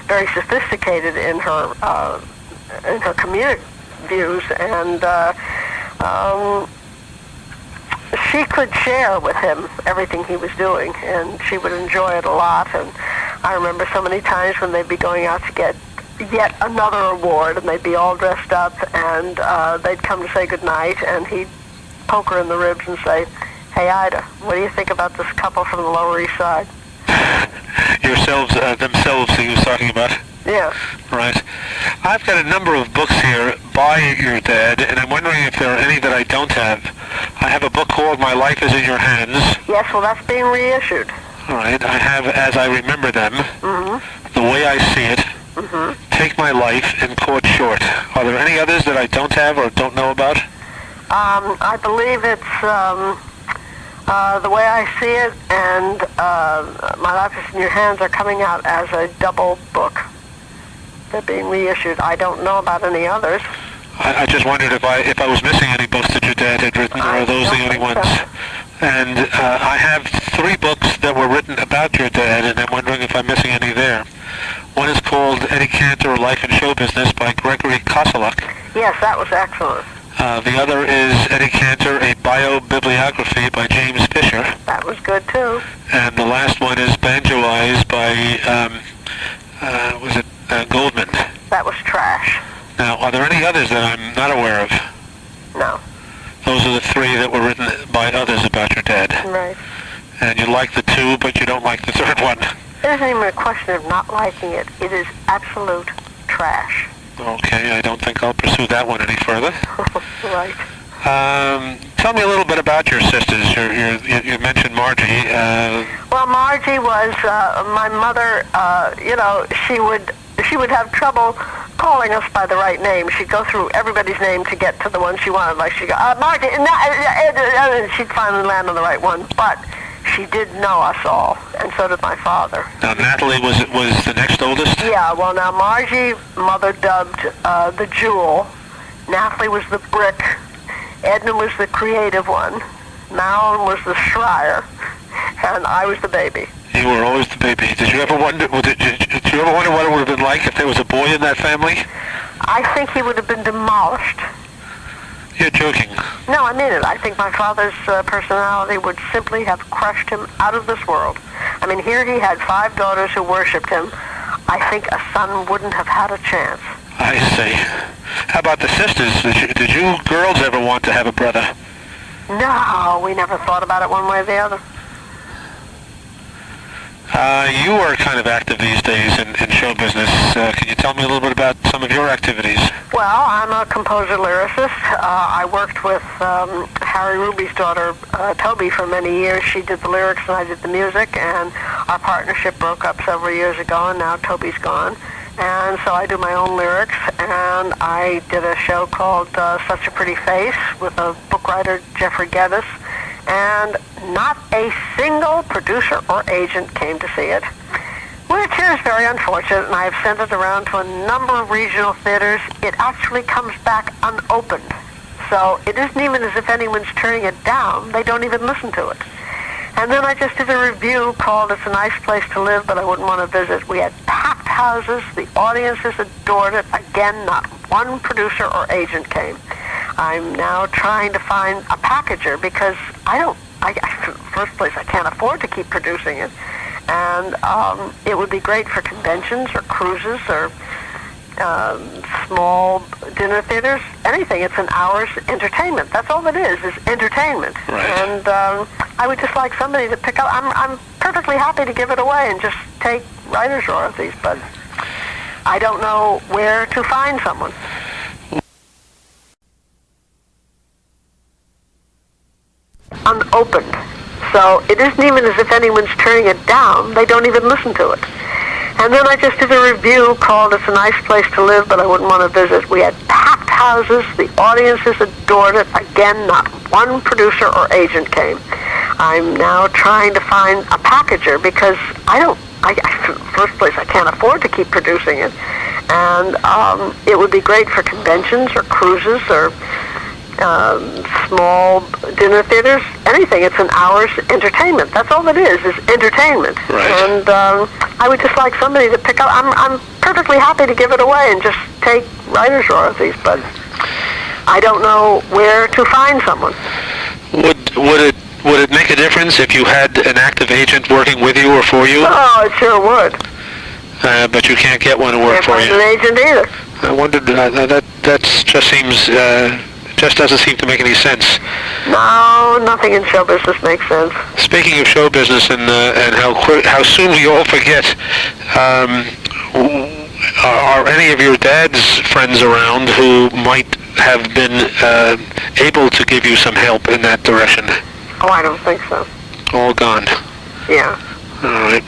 very sophisticated in her comedic views, and she could share with him everything he was doing, and she would enjoy it a lot. And I remember so many times when they'd be going out to get yet another award, and they'd be all dressed up, and they'd come to say goodnight, and he'd poke her in the ribs and say, hey, Ida, what do you think about this couple from the Lower East Side? Themselves he was talking about? Yeah. Right. I've got a number of books here by your dad, and I'm wondering if there are any that I don't have. I have a book called My Life is in Your Hands. Yes, well, that's being reissued. All right. I have As I Remember Them, The Way I See It, Take My Life, and Caught Short. Are there any others that I don't have or don't know about? I believe it's The Way I See It and My Life is in Your Hands are coming out as a double book. They're being reissued. I don't know about any others. I just wondered if I was missing any books that your dad had written, or are those the only ones? And I have 3 books that were written about your dad, and I'm wondering if I'm missing any there. One is called Eddie Cantor, Life and Show Business by Gregory Koselleck. Yes, that was excellent. The other is Eddie Cantor, a Bio-Bibliography by James Fisher. That was good, too. And the last one is Banjo Eyes by, Goldman. That was trash. Now, are there any others that I'm not aware of? No. Those are the 3 that were written by others about your dad. Right. And you like the 2, but you don't like the 3rd one. It isn't even a question of not liking it. It is absolute trash. Okay, I don't think I'll pursue that one any further. Right. Tell me a little bit about your sisters. You mentioned Margie. Well, Margie was my mother. She would have trouble calling us by the right name. She'd go through everybody's name to get to the one she wanted. Like she'd go, Margie, and she'd finally land on the right one. But she did know us all, and so did my father. Now, Natalie was the next oldest? Yeah, well, now, Margie, Mother dubbed the Jewel. Natalie was the Brick. Edna was the creative one. Malin was the Schreier. And I was the baby. You were always the baby. Did you ever wonder? Did you ever wonder what it would have been like if there was a boy in that family? I think he would have been demolished. You're joking. No, I mean it. I think my father's personality would simply have crushed him out of this world. I mean, here he had 5 daughters who worshipped him. I think a son wouldn't have had a chance. I see. How about the sisters? Did you girls ever want to have a brother? No, we never thought about it one way or the other. You are kind of active these days in show business. Can you tell me a little bit about some of your activities? Well, I'm a composer-lyricist. I worked with Harry Ruby's daughter, Toby, for many years. She did the lyrics and I did the music, and our partnership broke up several years ago, and now Toby's gone. And so I do my own lyrics, and I did a show called Such a Pretty Face with a book writer, Jeffrey Geddes, and not a single producer or agent came to see it, which is very unfortunate, and I've sent it around to a number of regional theaters. It actually comes back unopened, so it isn't even as if anyone's turning it down. They don't even listen to it. And then I just did a review called It's a Nice Place to Live, but I wouldn't want to visit. We had packed houses. The audiences adored it. Again, not one producer or agent came. I'm now trying to find a packager because in the first place, I can't afford to keep producing it. And it would be great for conventions or cruises or small dinner theaters, anything. It's an hour's entertainment. That's all it is entertainment. Right. And I would just like somebody to pick up. I'm perfectly happy to give it away and just take writer's royalties, but I don't know where to find someone. Unopened. So it isn't even as if anyone's turning it down. They don't even listen to it. And then I just did a review called It's a Nice Place to Live, but I wouldn't want to visit. We had packed houses. The audiences adored it. Again, not one producer or agent came. I'm now trying to find a packager because in the first place, I can't afford to keep producing it. And it would be great for conventions or cruises or small dinner theaters, anything. It's an hour's entertainment. That's all it is entertainment. Right. And I would just like somebody to pick up. I'm perfectly happy to give it away and just take writer's royalties, but I don't know where to find someone. Would it make a difference if you had an active agent working with you or for you? Oh, it sure would. But you can't get one to work for you. Can't find an agent either. I wondered, that just seems, just doesn't seem to make any sense. No, nothing in show business makes sense. Speaking of show business and how soon we all forget, are any of your dad's friends around who might have been able to give you some help in that direction? Oh, I don't think so. All gone. Yeah. All right.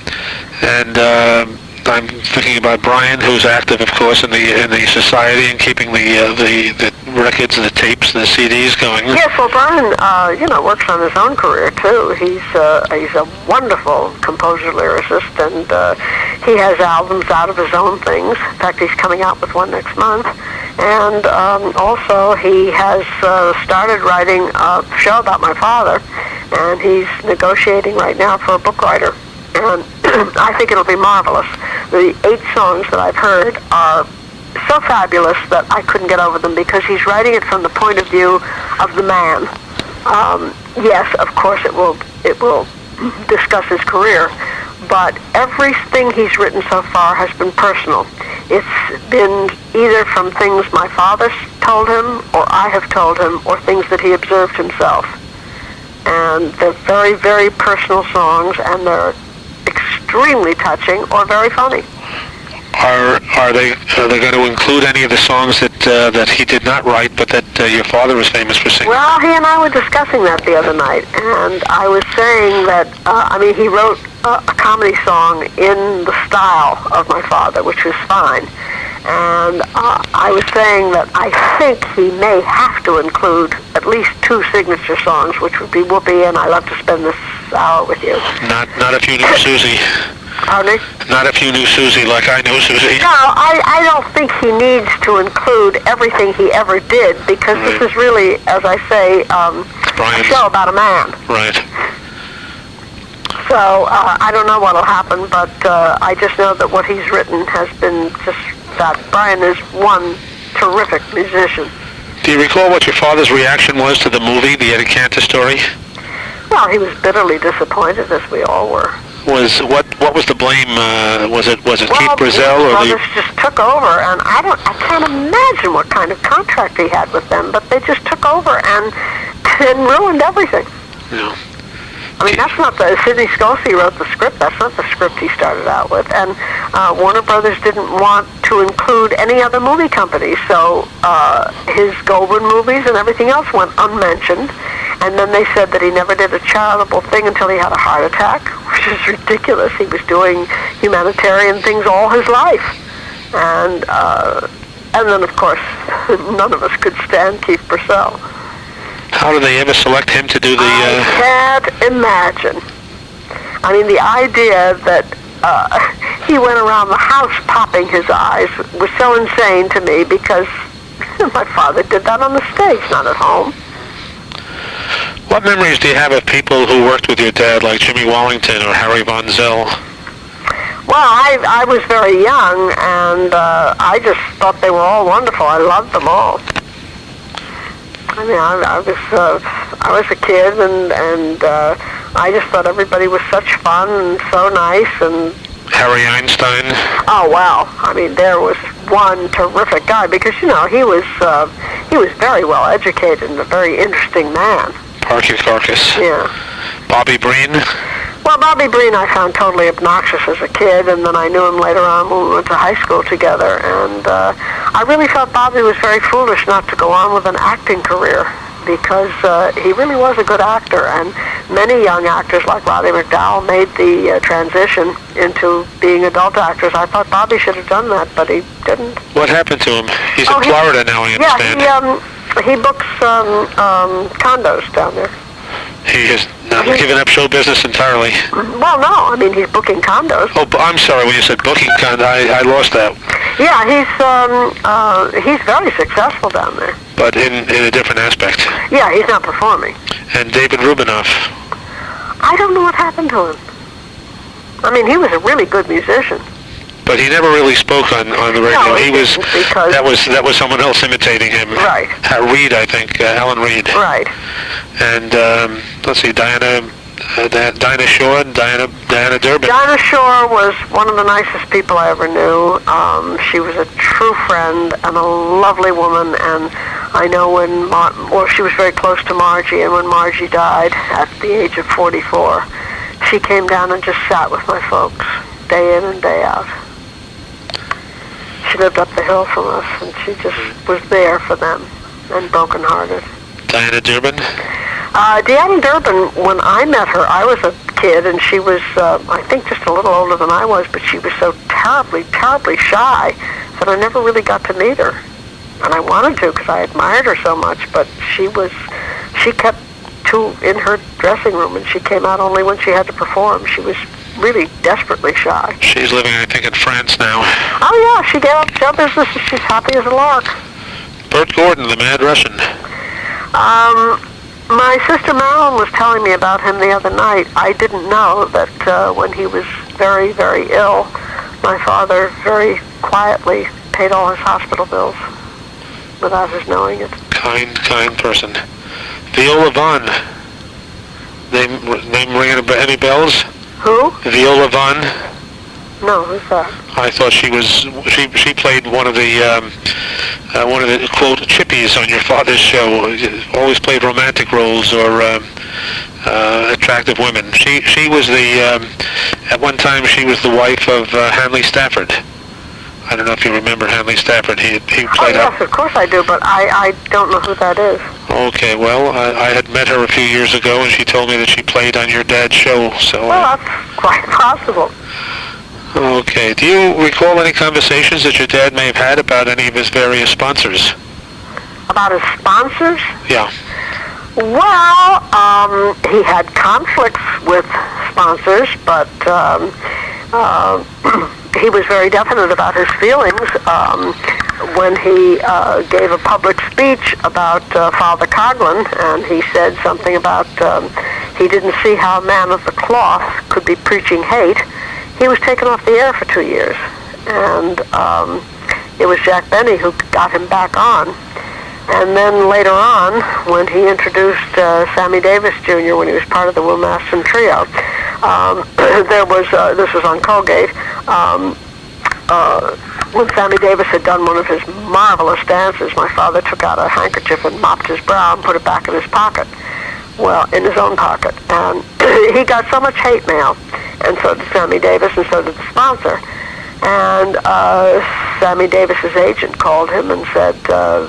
And I'm thinking about Brian, who's active, of course, in the society and keeping the records, the tapes, the CDs going. Yes, well, Byron, works on his own career too. He's a wonderful composer-lyricist, and he has albums out of his own things. In fact, he's coming out with one next month. And also, he has started writing a show about my father, and he's negotiating right now for a book writer. And I think it'll be marvelous. The 8 songs that I've heard are so fabulous that I couldn't get over them because he's writing it from the point of view of the man. Yes, of course it will discuss his career, but everything he's written so far has been personal. It's been either from things my father told him, or I have told him, or things that he observed himself. And they're very, very personal songs, and they're extremely touching or very funny. Are they going to include any of the songs that he did not write, but that your father was famous for singing? Well, he and I were discussing that the other night, and I was saying that he wrote a comedy song in the style of my father, which was fine. And I was saying that I think he may have to include at least 2 signature songs, which would be Whoopi and I Love to Spend This Hour With You. Not if you knew Susie. Pardon me? Not if you knew Susie like I know Susie. No, I don't think he needs to include everything he ever did, because This is really, as I say, a show about a man. Right. So I don't know what will happen, but I just know that what he's written has been just that. Brian is one terrific musician. Do you recall what your father's reaction was to the movie, the Eddie Cantor story? Well, he was bitterly disappointed, as we all were. What was the blame? Was it Keith Brazell or the brothers just took over, and I can't imagine what kind of contract he had with them, but they just took over, and and ruined everything. Yeah. I mean, that's not the, Sidney Scalzi wrote the script, that's not the script he started out with, and Warner Brothers didn't want to include any other movie company, so his Goldwyn movies and everything else went unmentioned, and then they said that he never did a charitable thing until he had a heart attack, which is ridiculous. He was doing humanitarian things all his life, and then, of course, none of us could stand Keith Purcell. How did they ever select him to do the... I can't imagine. I mean, the idea that he went around the house popping his eyes was so insane to me because my father did that on the stage, not at home. What memories do you have of people who worked with your dad, like Jimmy Wallington or Harry Von Zell? Well, I was very young, and I just thought they were all wonderful. I loved them all. I mean, I was a kid, and I just thought everybody was such fun and so nice. And Harry Einstein. Oh wow! I mean, there was one terrific guy because he was very well educated and a very interesting man. Parky Carcass. Yeah. Bobby Breen. Well, Bobby Breen I found totally obnoxious as a kid, and then I knew him later on when we went to high school together, and I really thought Bobby was very foolish not to go on with an acting career, because he really was a good actor, and many young actors like Roddy McDowall made the transition into being adult actors. I thought Bobby should have done that, but he didn't. What happened to him? He's in Florida now, I understand. Yeah, he books condos down there. He has not given up show business entirely. Well, no, I mean, he's booking condos. Oh, I'm sorry, when you said booking condos, I lost that. Yeah, he's very successful down there. But in a different aspect. Yeah, he's not performing. And David Rubinoff. I don't know what happened to him. I mean, he was a really good musician. But he never really spoke on the radio. No, he was that was someone else imitating him. Right. Reed, I think, Alan Reed. Right. And let's see, Dinah Shore and Diana Durbin. Dinah Shore was one of the nicest people I ever knew. She was a true friend and a lovely woman. And I know when she was very close to Margie, and when Margie died at the age of 44, she came down and just sat with my folks day in and day out. She lived up the hill from us, and she just was there for them, and broken-hearted. Diana Durbin? Diana Durbin, when I met her, I was a kid, and she was, I think, just a little older than I was, but she was so terribly, terribly shy that I never really got to meet her. And I wanted to, because I admired her so much, but she kept in her dressing room, and she came out only when she had to perform. She was really desperately shy. She's living, I think, in France now. Oh, yeah, she gave up show business, and she's happy as a lark. Burt Gordon, the Mad Russian. My sister Marilyn was telling me about him the other night. I didn't know that when he was very, very ill, my father very quietly paid all his hospital bills without his knowing it. Kind person. Viola Vonn. Name ringing any bells? Who? Viola Vonn. No, who's that? I thought she played one of the quote chippies on your father's show. Always played romantic roles or attractive women. She was at one time she was the wife of Hanley Stafford. I don't know if you remember Hanley Stafford. He played. Oh yes, of course I do, but I don't know who that is. Okay, well, I had met her a few years ago, and she told me that she played on your dad's show. So. Well, that's quite possible. Okay. Do you recall any conversations that your dad may have had about any of his various sponsors? About his sponsors? Yeah. Well, he had conflicts with sponsors, but he was very definite about his feelings when he gave a public speech about Father Coughlin, and he said something about he didn't see how a man of the cloth could be preaching hate. He was taken off the air for 2 years, and it was Jack Benny who got him back on. And then later on, when he introduced Sammy Davis Jr. when he was part of the Will Maston Trio, there was this was on Colgate. when Sammy Davis had done one of his marvelous dances, my father took out a handkerchief and mopped his brow and put it back in his pocket. Well, in his own pocket. And he got so much hate mail, and so did Sammy Davis, and so did the sponsor. And Sammy Davis's agent called him and said, I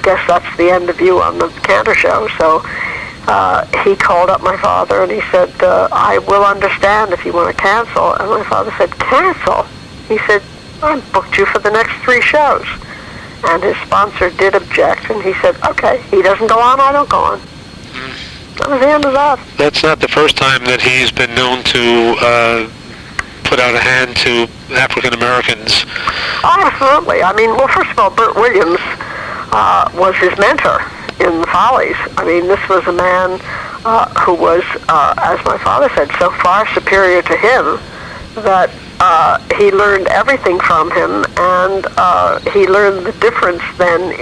guess that's the end of you on the Cantor show. So he called up my father and he said, I will understand if you want to cancel. And my father said, cancel? He said, I booked you for the next 3 shows. And his sponsor did object, and he said, okay, he doesn't go on, I don't go on. That was the end of that. That's not the first time that he's been known to put out a hand to African Americans. Oh, absolutely. I mean, well, first of all, Burt Williams was his mentor in the Follies. I mean, this was a man who was, as my father said, so far superior to him that he learned everything from him, and he learned the difference then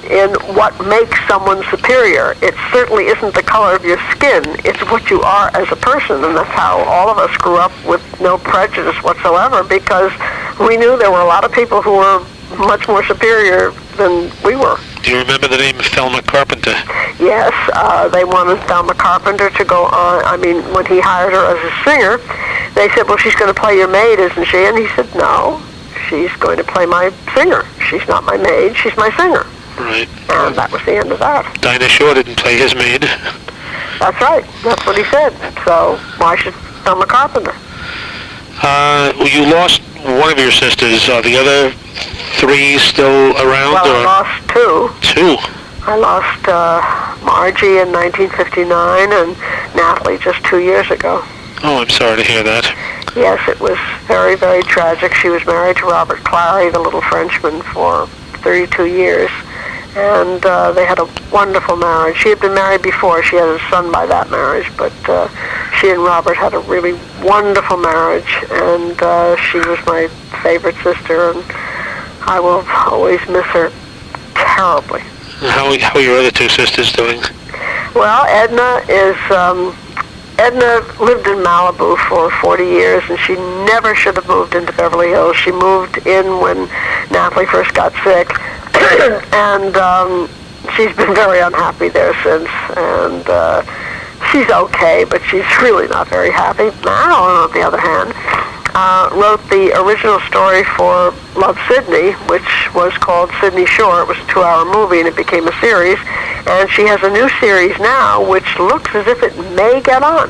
in what makes someone superior. It certainly isn't the color of your skin, it's what you are as a person, and that's how all of us grew up with no prejudice whatsoever, because we knew there were a lot of people who were much more superior than we were. Do you remember the name of Thelma Carpenter? Yes, they wanted Thelma Carpenter to go on. I mean, when he hired her as a singer, they said, well, she's going to play your maid, isn't she? And he said, no, she's going to play my singer. She's not my maid, she's my singer. Right. And that was the end of that. Dinah Shore didn't play his maid. That's right. That's what he said. So why should Thelma Carpenter? You lost one of your sisters. Are the other 3 still around? Well, I lost 2. 2? I lost Margie in 1959 and Natalie just 2 years ago. Oh, I'm sorry to hear that. Yes, it was very, very tragic. She was married to Robert Clary, the little Frenchman, for 32 years. And they had a wonderful marriage. She had been married before. She had a son by that marriage, but she and Robert had a really wonderful marriage, and she was my favorite sister, and I will always miss her terribly. How are your other 2 sisters doing? Well, Edna lived in Malibu for 40 years, and she never should have moved into Beverly Hills. She moved in when Natalie first got sick, and she's been very unhappy there since, and she's okay, but she's really not very happy. Marilyn, on the other hand, wrote the original story for Love, Sidney, which was called Sidney Shore. It was a 2-hour movie, and it became a series, and she has a new series now, which looks as if it may get on.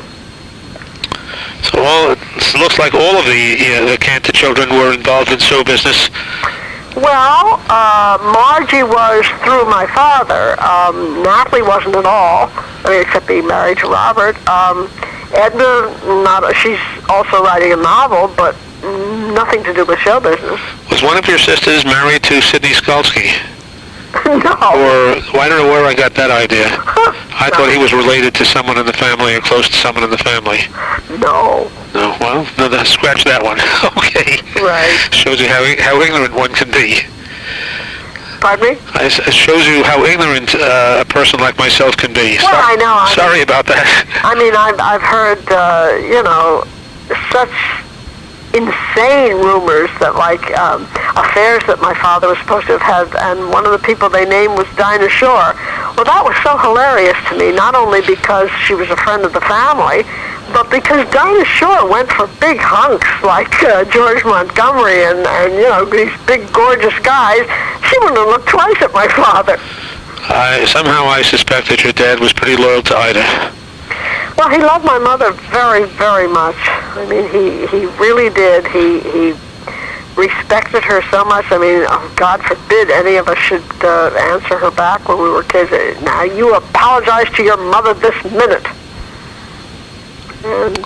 So it looks like all of the Cantor children were involved in show business. Well, Margie was through my father. Natalie wasn't at all, except being married to Robert. Edna, she's also writing a novel, but nothing to do with show business. Was one of your sisters married to Sidney Skalski? No. Or, well, I don't know where I got that idea. I thought he was related to someone in the family or close to someone in the family. No. No, well, no, scratch that one. Okay. Right. Shows you how ignorant one can be. Pardon me? It shows you how ignorant a person like myself can be. Well, I know. Sorry about that. I mean, I've heard, such insane rumors that, like, affairs that my father was supposed to have had, and one of the people they named was Dinah Shore. Well, that was so hilarious to me, not only because she was a friend of the family, but because Dinah Shore went for big hunks like George Montgomery and these big, gorgeous guys. She wouldn't have looked twice at my father. Somehow I suspect that your dad was pretty loyal to Ida. Well, he loved my mother very, very much. I mean, he really did. He respected her so much. I mean, God forbid any of us should answer her back when we were kids. Now, you apologize to your mother this minute. And,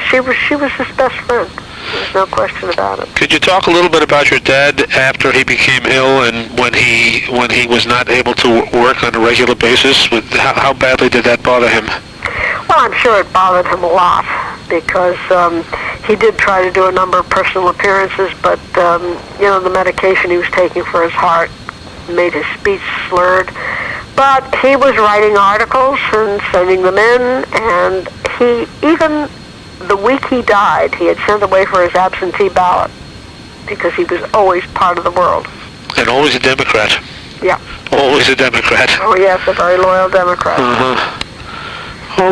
she was his best friend. There's no question about it. Could you talk a little bit about your dad after he became ill and when he was not able to work on a regular basis? How badly did that bother him? Well, I'm sure it bothered him a lot because he did try to do a number of personal appearances, but, the medication he was taking for his heart made his speech slurred. But he was writing articles and sending them in, and he, even the week he died, he had sent away for his absentee ballot because he was always part of the world. And always a Democrat. Yeah. Always a Democrat. Oh, yes, a very loyal Democrat. Uh-huh.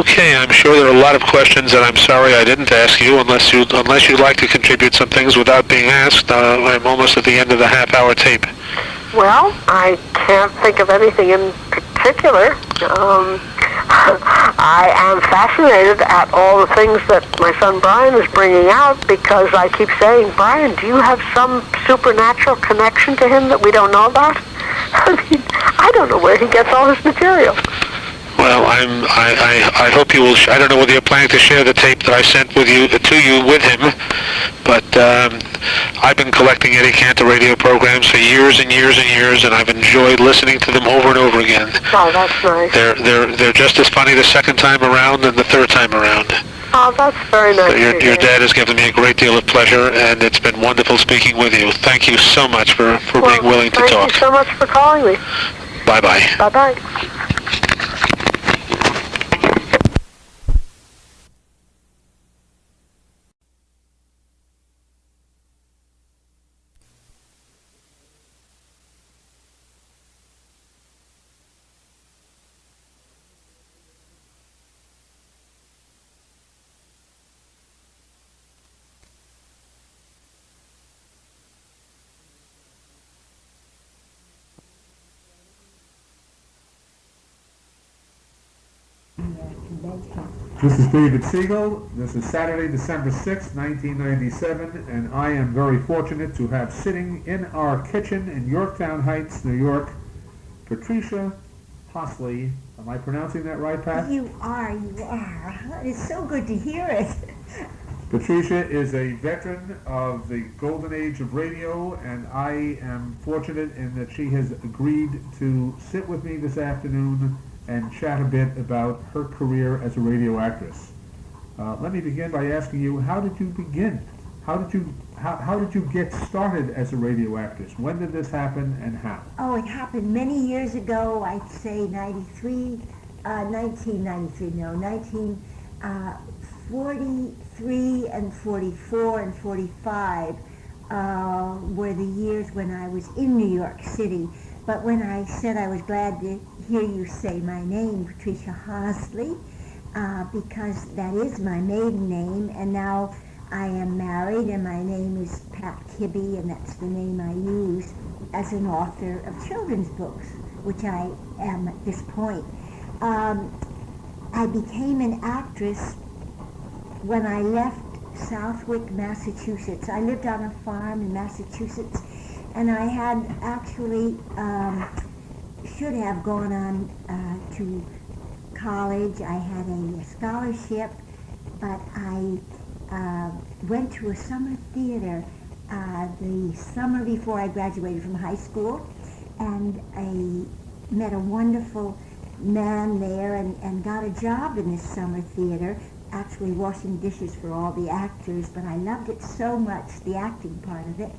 Okay, I'm sure there are a lot of questions that I'm sorry I didn't ask you, unless you'd like to contribute some things without being asked. I'm almost at the end of the half-hour tape. Well, I can't think of anything in particular. I am fascinated at all the things that my son Brian is bringing out, because I keep saying, Brian, do you have some supernatural connection to him that we don't know about? I mean, I don't know where he gets all his material. Well, I hope you will. I don't know whether you're planning to share the tape that I sent to you with him, but I've been collecting Eddie Cantor radio programs for years and years and years, and I've enjoyed listening to them over and over again. Oh, that's nice. They're just as funny the second time around and the third time around. Oh, that's very nice. So your dad has given me a great deal of pleasure, and it's been wonderful speaking with you. Thank you so much for being willing to talk. Thank you so much for calling me. Bye-bye. Bye-bye. This is David Siegel. This is Saturday, December 6, 1997, and I am very fortunate to have sitting in our kitchen in Yorktown Heights, New York, Patricia Hosley. Am I pronouncing that right, Pat? You are. It's so good to hear it. Patricia is a veteran of the golden age of radio, and I am fortunate in that she has agreed to sit with me this afternoon and chat a bit about her career as a radio actress. Let me begin by asking you, how did you begin? How did you get started as a radio actress? When did this happen, and how? Oh, it happened many years ago. I'd say 1943 and 44 and 45 were the years when I was in New York City. But when I said I was glad to hear you say my name, Patricia Hosley, because that is my maiden name, and now I am married, and my name is Pat Kibbe, and that's the name I use as an author of children's books, which I am at this point. I became an actress when I left Southwick, Massachusetts. I lived on a farm in Massachusetts, and I had actually should have gone on to college. I had a scholarship, but I went to a summer theater the summer before I graduated from high school, and I met a wonderful man there and got a job in this summer theater, actually washing dishes for all the actors, but I loved it so much, the acting part of it,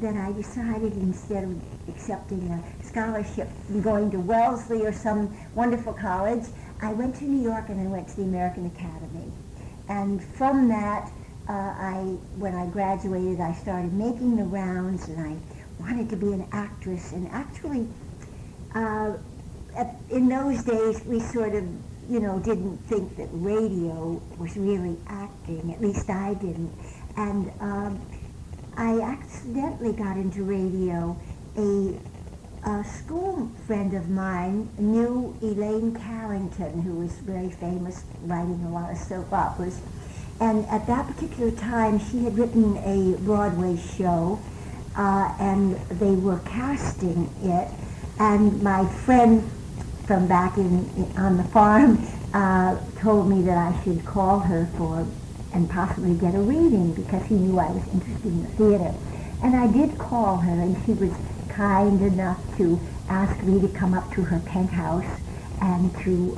that I decided, instead of accepting a scholarship and going to Wellesley or some wonderful college, I went to New York and I went to the American Academy. And from that, when I graduated, I started making the rounds, and I wanted to be an actress. And actually, in those days, we sort of, didn't think that radio was really acting. At least I didn't. And I accidentally got into radio. A school friend of mine knew Elaine Carrington, who was very famous, writing a lot of soap operas. And at that particular time, she had written a Broadway show, and they were casting it. And my friend from back on the farm told me that I should call her and possibly get a reading, because he knew I was interested in the theater. And I did call her, and she was kind enough to ask me to come up to her penthouse and to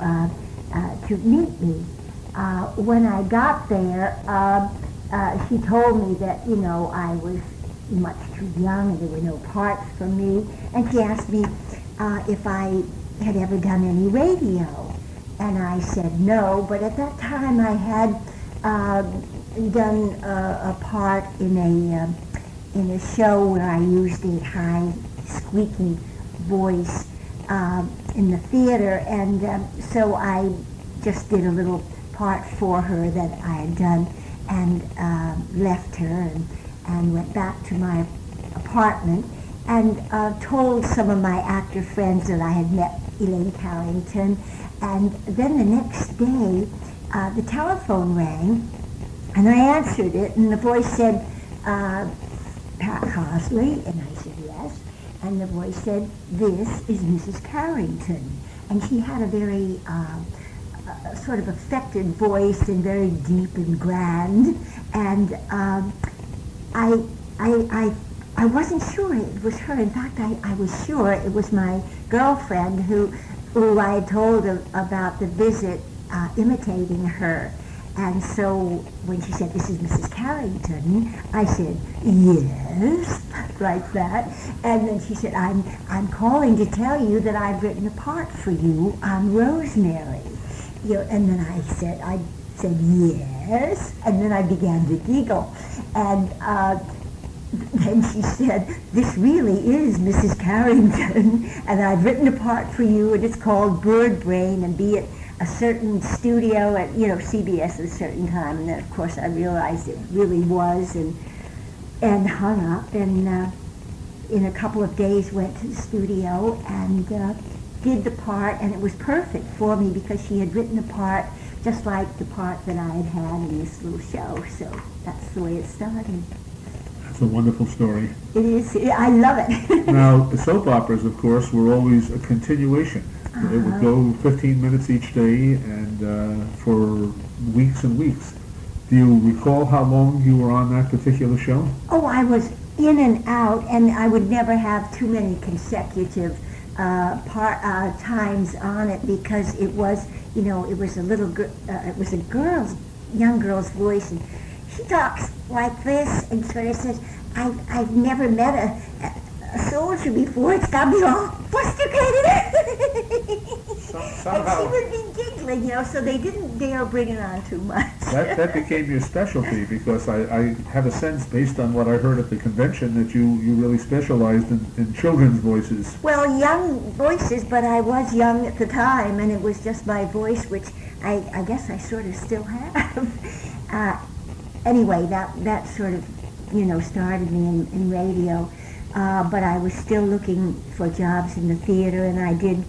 meet me. When I got there, she told me that, I was much too young and there were no parts for me. And she asked me if I had ever done any radio. And I said no, but at that time I had done a part in a show where I used a high, squeaky voice in the theater, and so I just did a little part for her that I had done, and left her and went back to my apartment and told some of my actor friends that I had met Elaine Carrington. And then the next day, the telephone rang, and I answered it, and the voice said, Pat Hosley, and I said yes, and the voice said, this is Mrs. Carrington. And she had a very sort of affected voice and very deep and grand, and I wasn't sure it was her. In fact, I was sure it was my girlfriend who I had told about the visit imitating her. And so when she said, this is Mrs. Carrington, I said, yes, like that. And then she said, I'm calling to tell you that I've written a part for you on Rosemary. And then I said yes, and then I began to giggle. And then she said, this really is Mrs. Carrington, and I've written a part for you, and it's called Bird Brain, and be at a certain studio at, CBS at a certain time. And then, of course, I realized it really was, and hung up, and in a couple of days went to the studio and did the part, and it was perfect for me because she had written a part just like the part that I had had in this little show. So that's the way it started. It's a wonderful story. It is. I love it. Now, the soap operas, of course, were always a continuation. It would go 15 minutes each day and for weeks and weeks. Do you recall how long you were on that particular show? Oh, I was in and out, and I would never have too many consecutive times on it because it was, it was a little, it was a young girl's voice, and she talks like this and sort of says, I've never met a soldier before. It's got me all frustrated. And she would be giggling, so they didn't dare bring it on too much. That became your specialty because I have a sense, based on what I heard at the convention, that you really specialized in children's voices. Well, young voices, but I was young at the time, and it was just my voice, which I guess I sort of still have. Anyway, that sort of, started me in radio. But I was still looking for jobs in the theater, and I did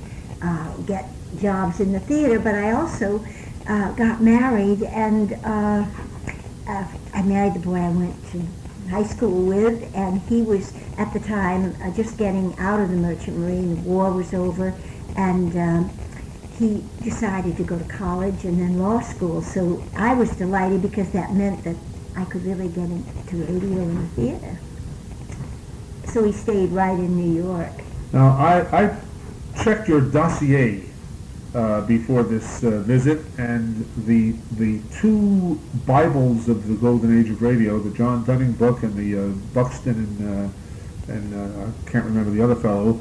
get jobs in the theater, but I also got married, and I married the boy I went to high school with, and he was, at the time, just getting out of the Merchant Marine. The war was over, and he decided to go to college and then law school, so I was delighted because that meant that I could really get into radio and the theater. So he stayed right in New York. Now, I checked your dossier before this visit, and the two Bibles of the Golden Age of Radio, the John Dunning book and the Buxton and I can't remember the other fellow,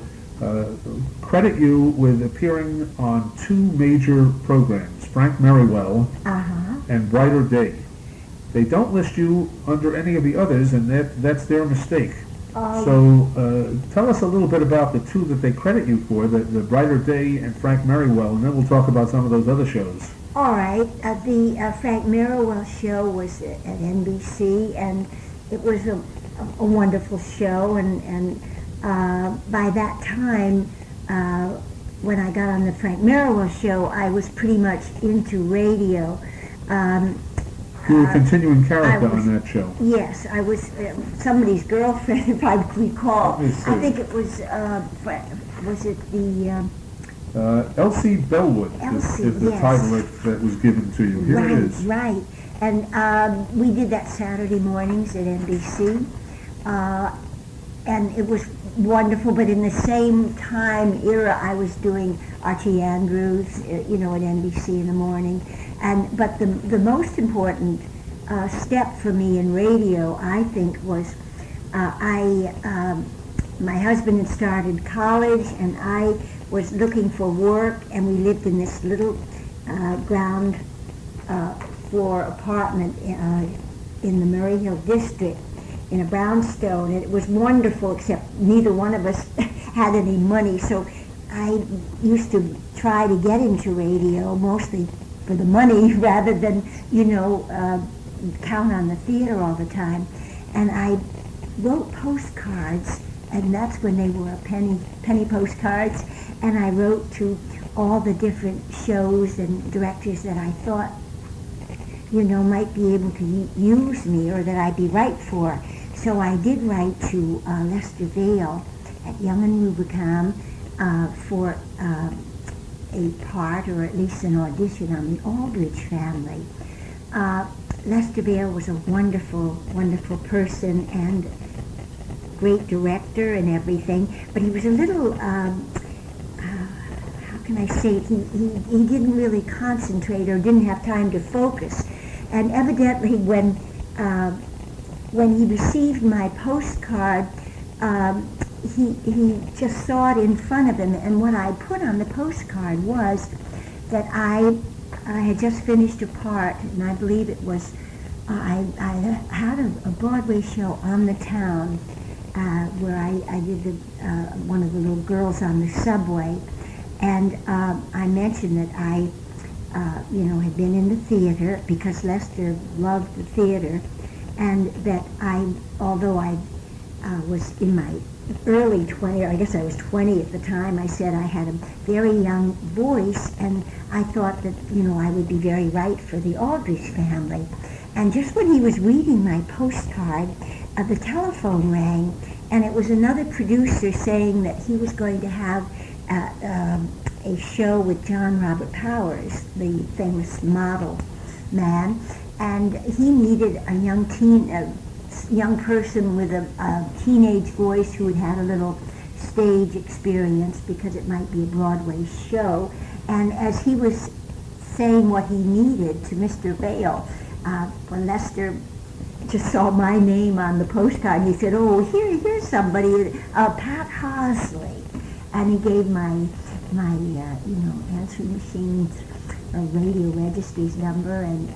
credit you with appearing on two major programs, Frank Merrill and Brighter Day. They don't list you under any of the others, and that's their mistake. So tell us a little bit about the two that they credit you for, the Brighter Day and Frank Merrill, and then we'll talk about some of those other shows. All right. The Frank Merrill show was at NBC, and it was a wonderful show, and by that time, when I got on the Frank Merrill show, I was pretty much into radio. You were a continuing character on that show. Yes, I was somebody's girlfriend, if I recall. I think it was it the... Elsie Bellwood is the title that was given to you. Here it is. Right. And we did that Saturday mornings at NBC. And it was wonderful, but in the same time era, I was doing Archie Andrews, at NBC in the morning. But the most important step for me in radio, I think, was my husband had started college, and I was looking for work, and we lived in this little ground floor apartment in the Murray Hill district in a brownstone, and it was wonderful, except neither one of us had any money, so I used to try to get into radio, mostly for the money rather than, count on the theater all the time. And I wrote postcards, and that's when they were penny postcards, and I wrote to all the different shows and directors that I thought, might be able to use me or that I'd be right for. So I did write to Lester Vail at Young and Rubicam for a part, or at least an audition on the Aldrich Family. Lester Vail was a wonderful, wonderful person and great director and everything, but he was a little, how can I say it, he didn't really concentrate or didn't have time to focus. And evidently when he received my postcard, he just saw it in front of him, and what I put on the postcard was that I had just finished a part, and I believe it was, I had a Broadway show on the town where I did one of the little girls on the subway, and I mentioned that I, had been in the theater because Lester loved the theater, and that although I was in my early 20, or I guess I was 20 at the time, I said I had a very young voice, and I thought that, I would be very right for the Aldrich Family. And just when he was reading my postcard, the telephone rang, and it was another producer saying that he was going to have a show with John Robert Powers, the famous model man, and he needed a young person with a teenage voice who had had a little stage experience because it might be a Broadway show. And as he was saying what he needed to Mr. Vail, when Lester just saw my name on the postcard, he said, "Oh, here's somebody, Pat Hosley," and he gave my answering machine's radio registry's number, and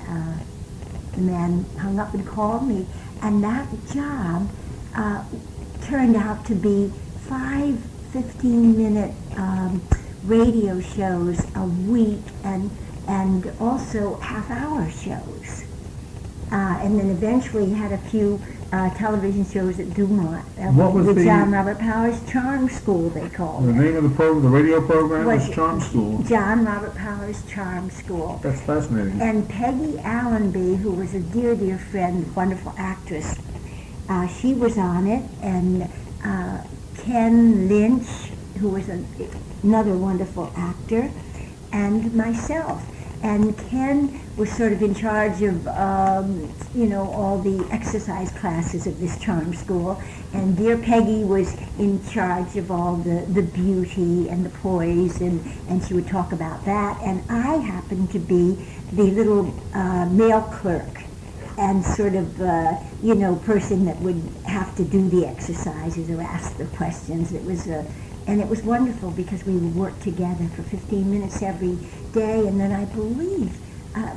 the man hung up and called me. And that job turned out to be 5 15-minute radio shows a week, and also half-hour shows. And then eventually had a few television shows at Dumont with John Robert Powers. Charm School, they called it. The name of the program, the radio program, was Charm School. John Robert Powers Charm School. That's fascinating. And Peggy Allenby, who was a dear, dear friend, wonderful actress, she was on it, and Ken Lynch, who was another wonderful actor, and myself. And Ken was sort of in charge of, all the exercise classes of this charm school, and dear Peggy was in charge of all the beauty and the poise, and she would talk about that. And I happened to be the little mail clerk and sort of, person that would have to do the exercises or ask the questions. And it was wonderful because we would work together for 15 minutes every day, and then I believe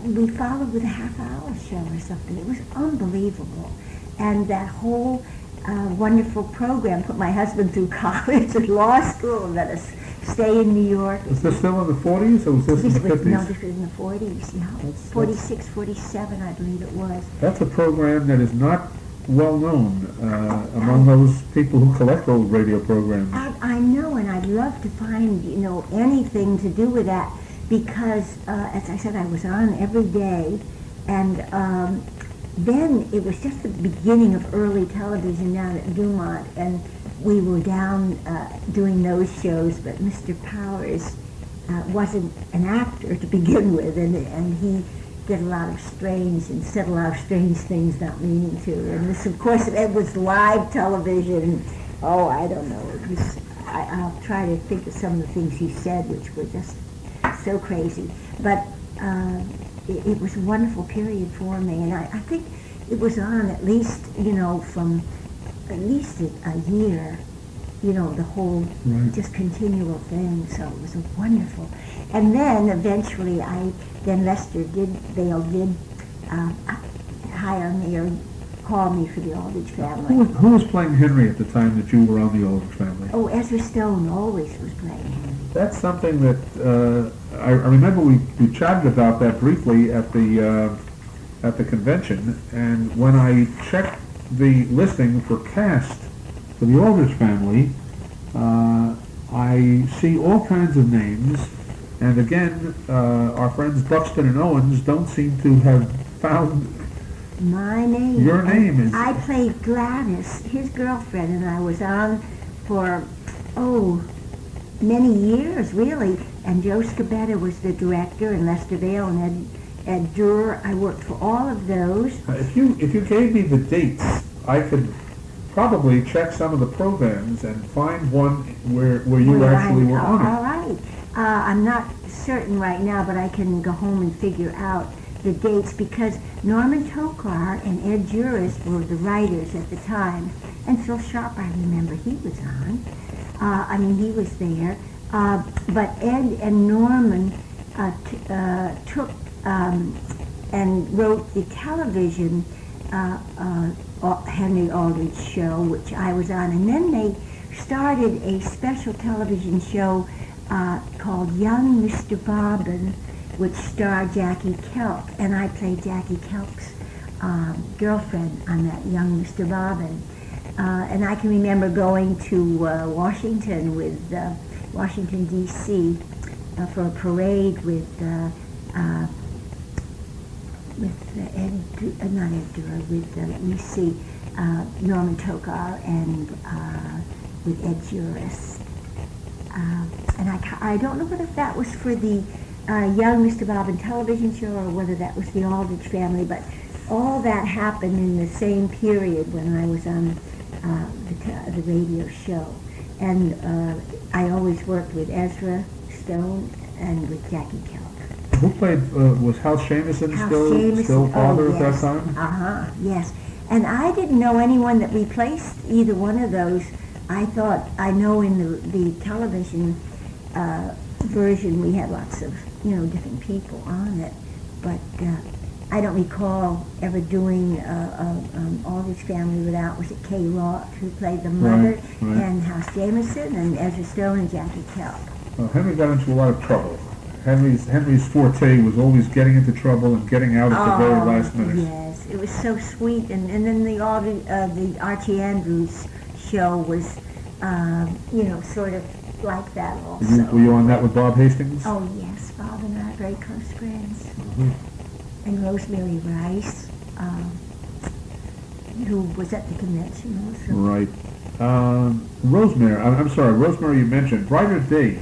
we followed with a half-hour show or something. It was unbelievable. And that whole wonderful program put my husband through college and law school and let us stay in New York. Was this still in the 40s, or was this in the 50s? No, this was in the 40s, yeah. 46, 47, I believe it was. That's a program that is not well known among those people who collect old radio programs. I know, and I'd love to find, anything to do with that, because, as I said, I was on every day, and then it was just the beginning of early television down at Dumont, and we were down doing those shows, but Mr. Powers wasn't an actor to begin with, and he did a lot of said a lot of strange things not meaning to. And this, of course, it was live television. Oh, I don't know. I'll try to think of some of the things he said, which were just so crazy. But it was a wonderful period for me, and I think it was on at least, from at least a year, the whole just continual thing. So it was wonderful. And then eventually Lester did hire me or call me for the Aldrich family. Who was playing Henry at the time that you were on the Aldrich family? Oh, Ezra Stone always was playing Henry. That's something that I remember we chatted about that briefly at the convention, and when I checked the listing for cast for the Aldrich family, I see all kinds of names, and again, our friends Buxton and Owens don't seem to have found my name. Your name is... I played Gladys, his girlfriend, and I was on for, many years, really. And Joe Scabetta was the director, and Lester Vale and Ed Durer. I worked for all of those. If you gave me the dates, I could probably check some of the programs and find one where you actually were on it. All right. I'm not certain right now, but I can go home and figure out the dates, because Norman Tokar and Ed Juris were the writers at the time. And Phil Sharp, I remember, he was on. He was there. But Ed and Norman took and wrote the television Henry Aldrich show, which I was on. And then they started a special television show called Young Mr. Bobbin, which starred Jackie Kelp. And I played Jackie Kelp's girlfriend on that Young Mr. Bobbin. And I can remember going to Washington with Washington, D.C. For a parade with Norman Tokar and with Ed Juris. And I don't know whether that was for the Young Mr. Bobbin television show or whether that was the Aldrich family, but all that happened in the same period when I was on the radio show. And I always worked with Ezra Stone and with Jackie Kelp. Who played, was Hal Shamison still father at that time? Yes. And I didn't know anyone that replaced either one of those. I thought, I know in the television version we had lots of, different people on it, but I don't recall ever doing Aldrich family without, was it Kay Roth, who played the mother, right. And House Jameson, and Ezra Stone and Jackie Kelp. Henry got into a lot of trouble. Henry's forte was always getting into trouble and getting out at the very last minute. Yes, it was so sweet, and then the Archie Andrews show was, sort of like that also. Were you on that with Bob Hastings? Oh yes, Bob and I are very close friends. Mm-hmm. And Rosemary Rice, who was at the convention also. Right. Rosemary, I'm sorry, Rosemary you mentioned. Brighter Day.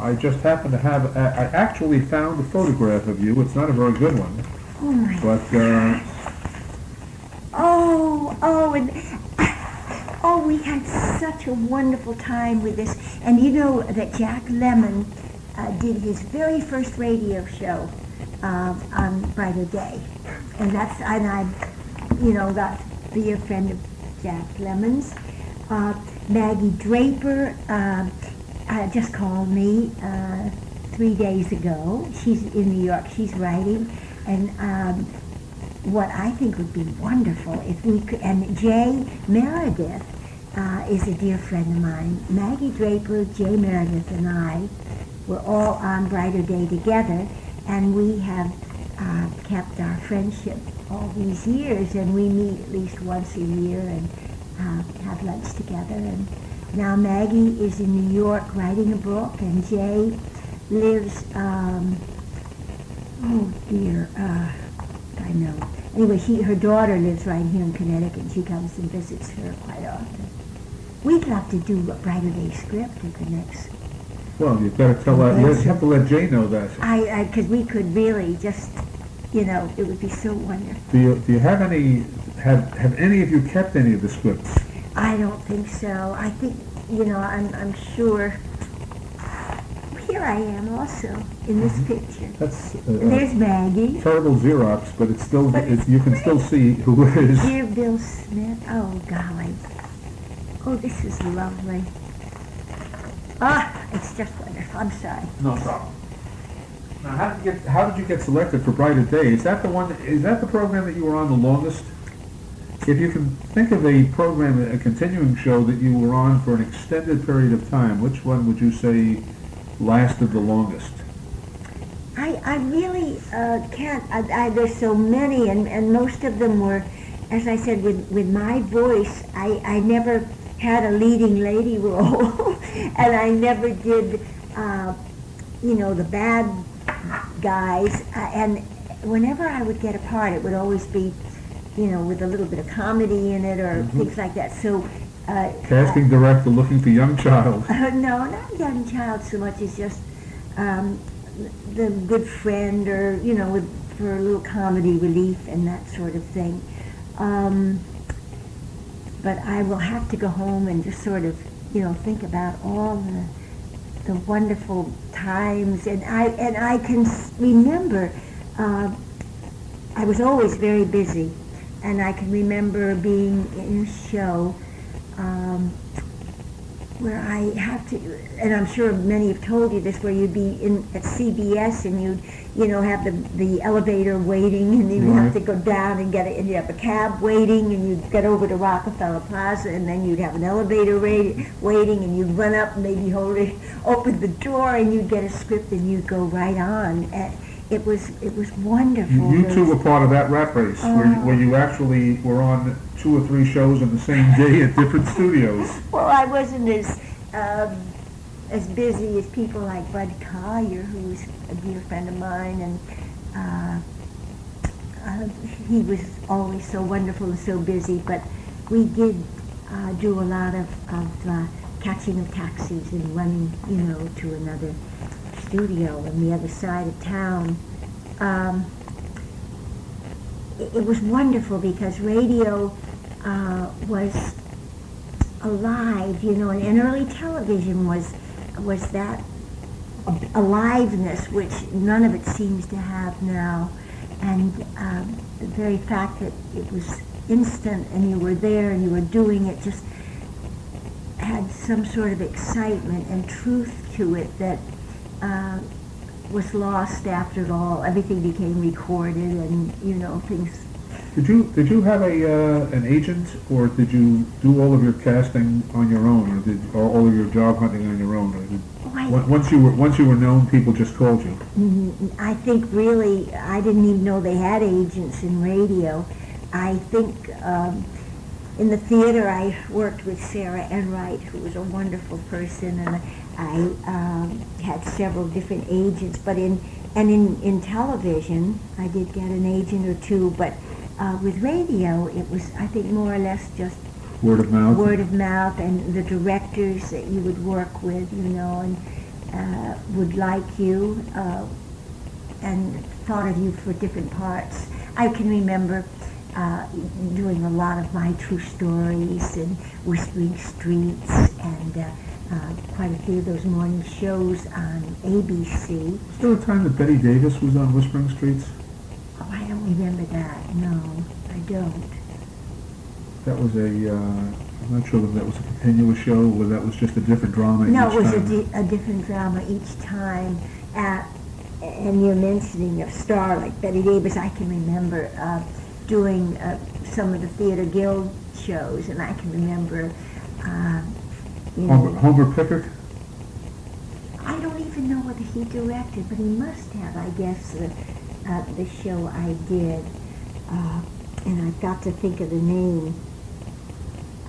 I just happen to have, I actually found a photograph of you. It's not a very good one. Oh my gosh. We had such a wonderful time with this. And you know that Jack Lemmon did his very first radio show on Brighter Day. And got to be a friend of Jack Lemmon's. Maggie Draper just called me 3 days ago. She's in New York. She's writing. And what I think would be wonderful if we could, and Jay Meredith is a dear friend of mine. Maggie Draper, Jay Meredith, and I were all on Brighter Day together, and we have kept our friendship all these years, and we meet at least once a year and have lunch together. And now Maggie is in New York writing a book, and Jay lives, I know. Anyway, her daughter lives right here in Connecticut, and she comes and visits her quite often. We'd love to do a Brighter Day script at the next. Well, you've got to tell that. You have to let Jay know that. Because we could really just, it would be so wonderful. Do you have any? Have any of you kept any of the scripts? I don't think so. I think, I'm sure. Here I am also in this picture. That's there's Maggie. Terrible Xerox, but it's still you can still see who it is. Dear Bill Smith. Oh golly. Oh, this is lovely. It's just wonderful. I'm sorry. No problem. Now, how did you get selected for Brighter Day? Is that the program that you were on the longest? If you can think of a program, a continuing show that you were on for an extended period of time, which one would you say lasted the longest? I really can't. There's so many, and most of them were, as I said, with my voice. I never had a leading lady role, and I never did, the bad guys. And whenever I would get a part, it would always be, with a little bit of comedy in it or things like that. So. Casting director looking for young child. No, not young child so much as just the good friend, or for a little comedy relief and that sort of thing. But I will have to go home and just sort of think about all the wonderful times, and I can remember I was always very busy, and I can remember being in a show where I have to, and I'm sure many have told you this, where you'd be at CBS and you'd, have the elevator waiting, and then you have to go down and get it, and you have a cab waiting, and you'd get over to Rockefeller Plaza, and then you'd have an elevator waiting, and you'd run up and maybe open the door, and you'd get a script, and you'd go right on. It was wonderful. You two were part of that rat race, where you actually were on 2 or 3 shows on the same day at different studios. Well, I wasn't as busy as people like Bud Collier, who was a dear friend of mine, and he was always so wonderful and so busy. But we did do a lot of catching of taxis and running, to another studio on the other side of town. It was wonderful because radio was alive, and early television was that aliveness which none of it seems to have now. And the very fact that it was instant and you were there and you were doing it just had some sort of excitement and truth to it that was lost after it all. Everything became recorded, and things. Did you have an agent, or did you do all of your casting on your own, or did all of your job hunting on your own? Or once you were known, people just called you? I think really I didn't even know they had agents in radio. I think in the theater I worked with Sarah Enright, who was a wonderful person, and I had several different agents. But in television I did get an agent or two, but with radio it was, I think, more or less just word of mouth. Word of mouth, and the directors that you would work with, and would like you and thought of you for different parts. I can remember doing a lot of My True Stories and Whispering Streets, and quite a few of those morning shows on ABC. Was there a time that Betty Davis was on Whispering Streets? Oh, I don't remember that. No, I don't. That was I'm not sure whether that was a continuous show or whether that was just a different drama each time. No, it was a different drama each time. And you're mentioning a star like Betty Davis. I can remember doing some of the Theater Guild shows, and I can remember Homer Pickard? I don't even know whether he directed, but he must have, I guess, the show I did. And I've got to think of the name.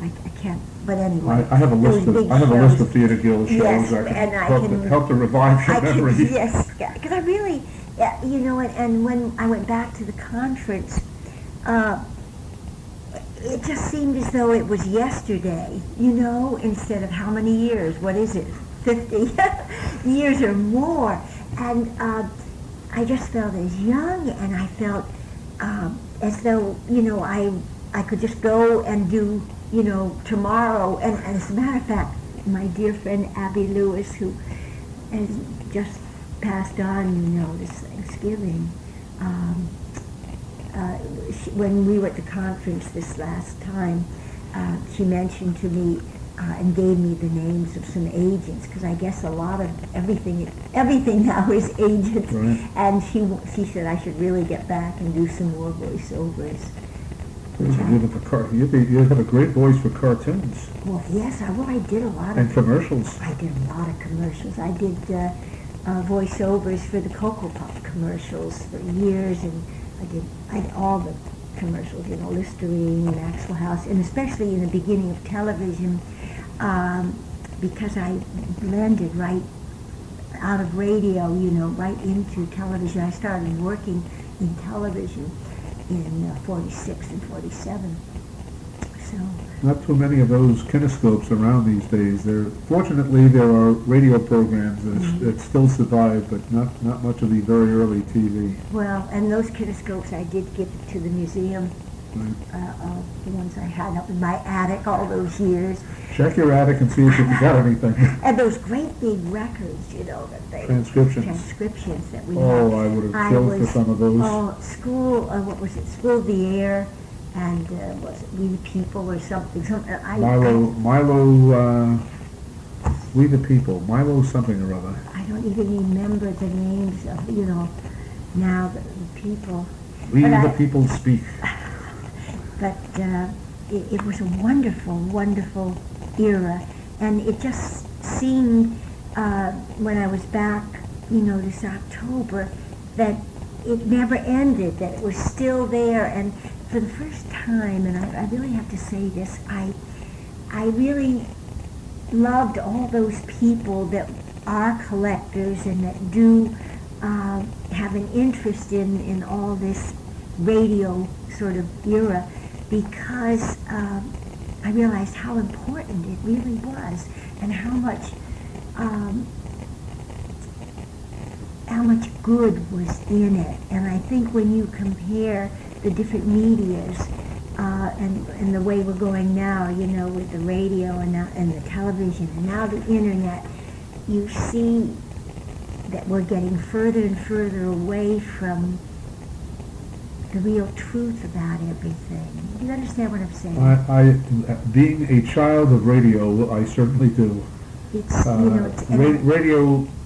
I can't, but anyway. I have a list of Theater Guild shows. Yes, I can help to revive your memory. Yes, because I really, and when I went back to the conference, it just seemed as though it was yesterday, instead of how many years? What is it? 50 years or more. And I just felt as young, and I felt as though, I could just go and do, tomorrow. And as a matter of fact, my dear friend Abby Lewis, who has just passed on, this Thanksgiving, when we were at the conference this last time, she mentioned to me and gave me the names of some agents, because I guess a lot of everything now is agents. Right. And she said I should really get back and do some more voiceovers. You have a great voice for cartoons. Well, yes, I did a lot And of commercials. I did a lot of commercials. I did voiceovers for the Cocoa Puff commercials for years, and I did all the commercials, Listerine, Maxwell House, and especially in the beginning of television, because I blended right out of radio, right into television. I started working in television in 46 and 47. So. Not too many of those kinescopes around these days. Fortunately, there are radio programs that still survive, but not much of the very early TV. Well, and those kinescopes I did give to the museum, Right. the ones I had up in my attic all those years. Check your attic and see if you got anything. And those great big records, that they... Transcriptions that we Oh, had. I would have killed for some of those. Oh, what was it? School of the Air, and was it We the People or something? Milo, We the People, Milo something or other. I don't even remember the names of, now the people. We the People Speak. But it was a wonderful, wonderful era. And it just seemed, when I was back, this October, that it never ended, that it was still there. And for the first time, and I really have to say this, I really loved all those people that are collectors and that do have an interest in all this radio sort of era, because I realized how important it really was, and how much good was in it. And I think when you compare the different medias and the way we're going now, with the radio and the television and now the internet, you see that we're getting further and further away from the real truth about everything. Do you understand what I'm saying? I being a child of radio, I certainly do. It's,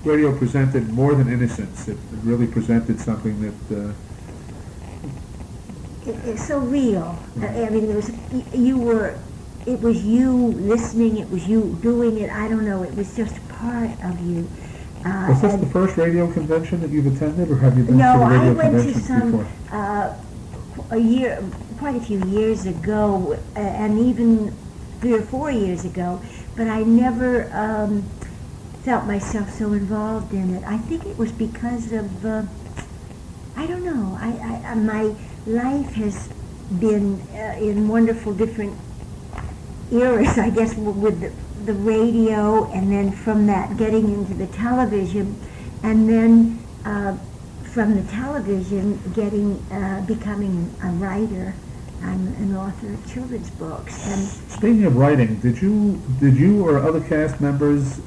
radio presented more than innocence. It really presented something that... It's so real. I mean, it was you listening, it was you doing it, I don't know, it was just part of you. Was this the first radio convention that you've attended, or have you been to radio conventions before? Quite a few years ago, and even 3 or 4 years ago, but I never felt myself so involved in it. I think it was because of, I don't know, my life has been in wonderful different eras, I guess, with the radio, and then from that getting into the television, and then from the television becoming a writer. I'm an author of children's books. And speaking of writing, did you or other cast members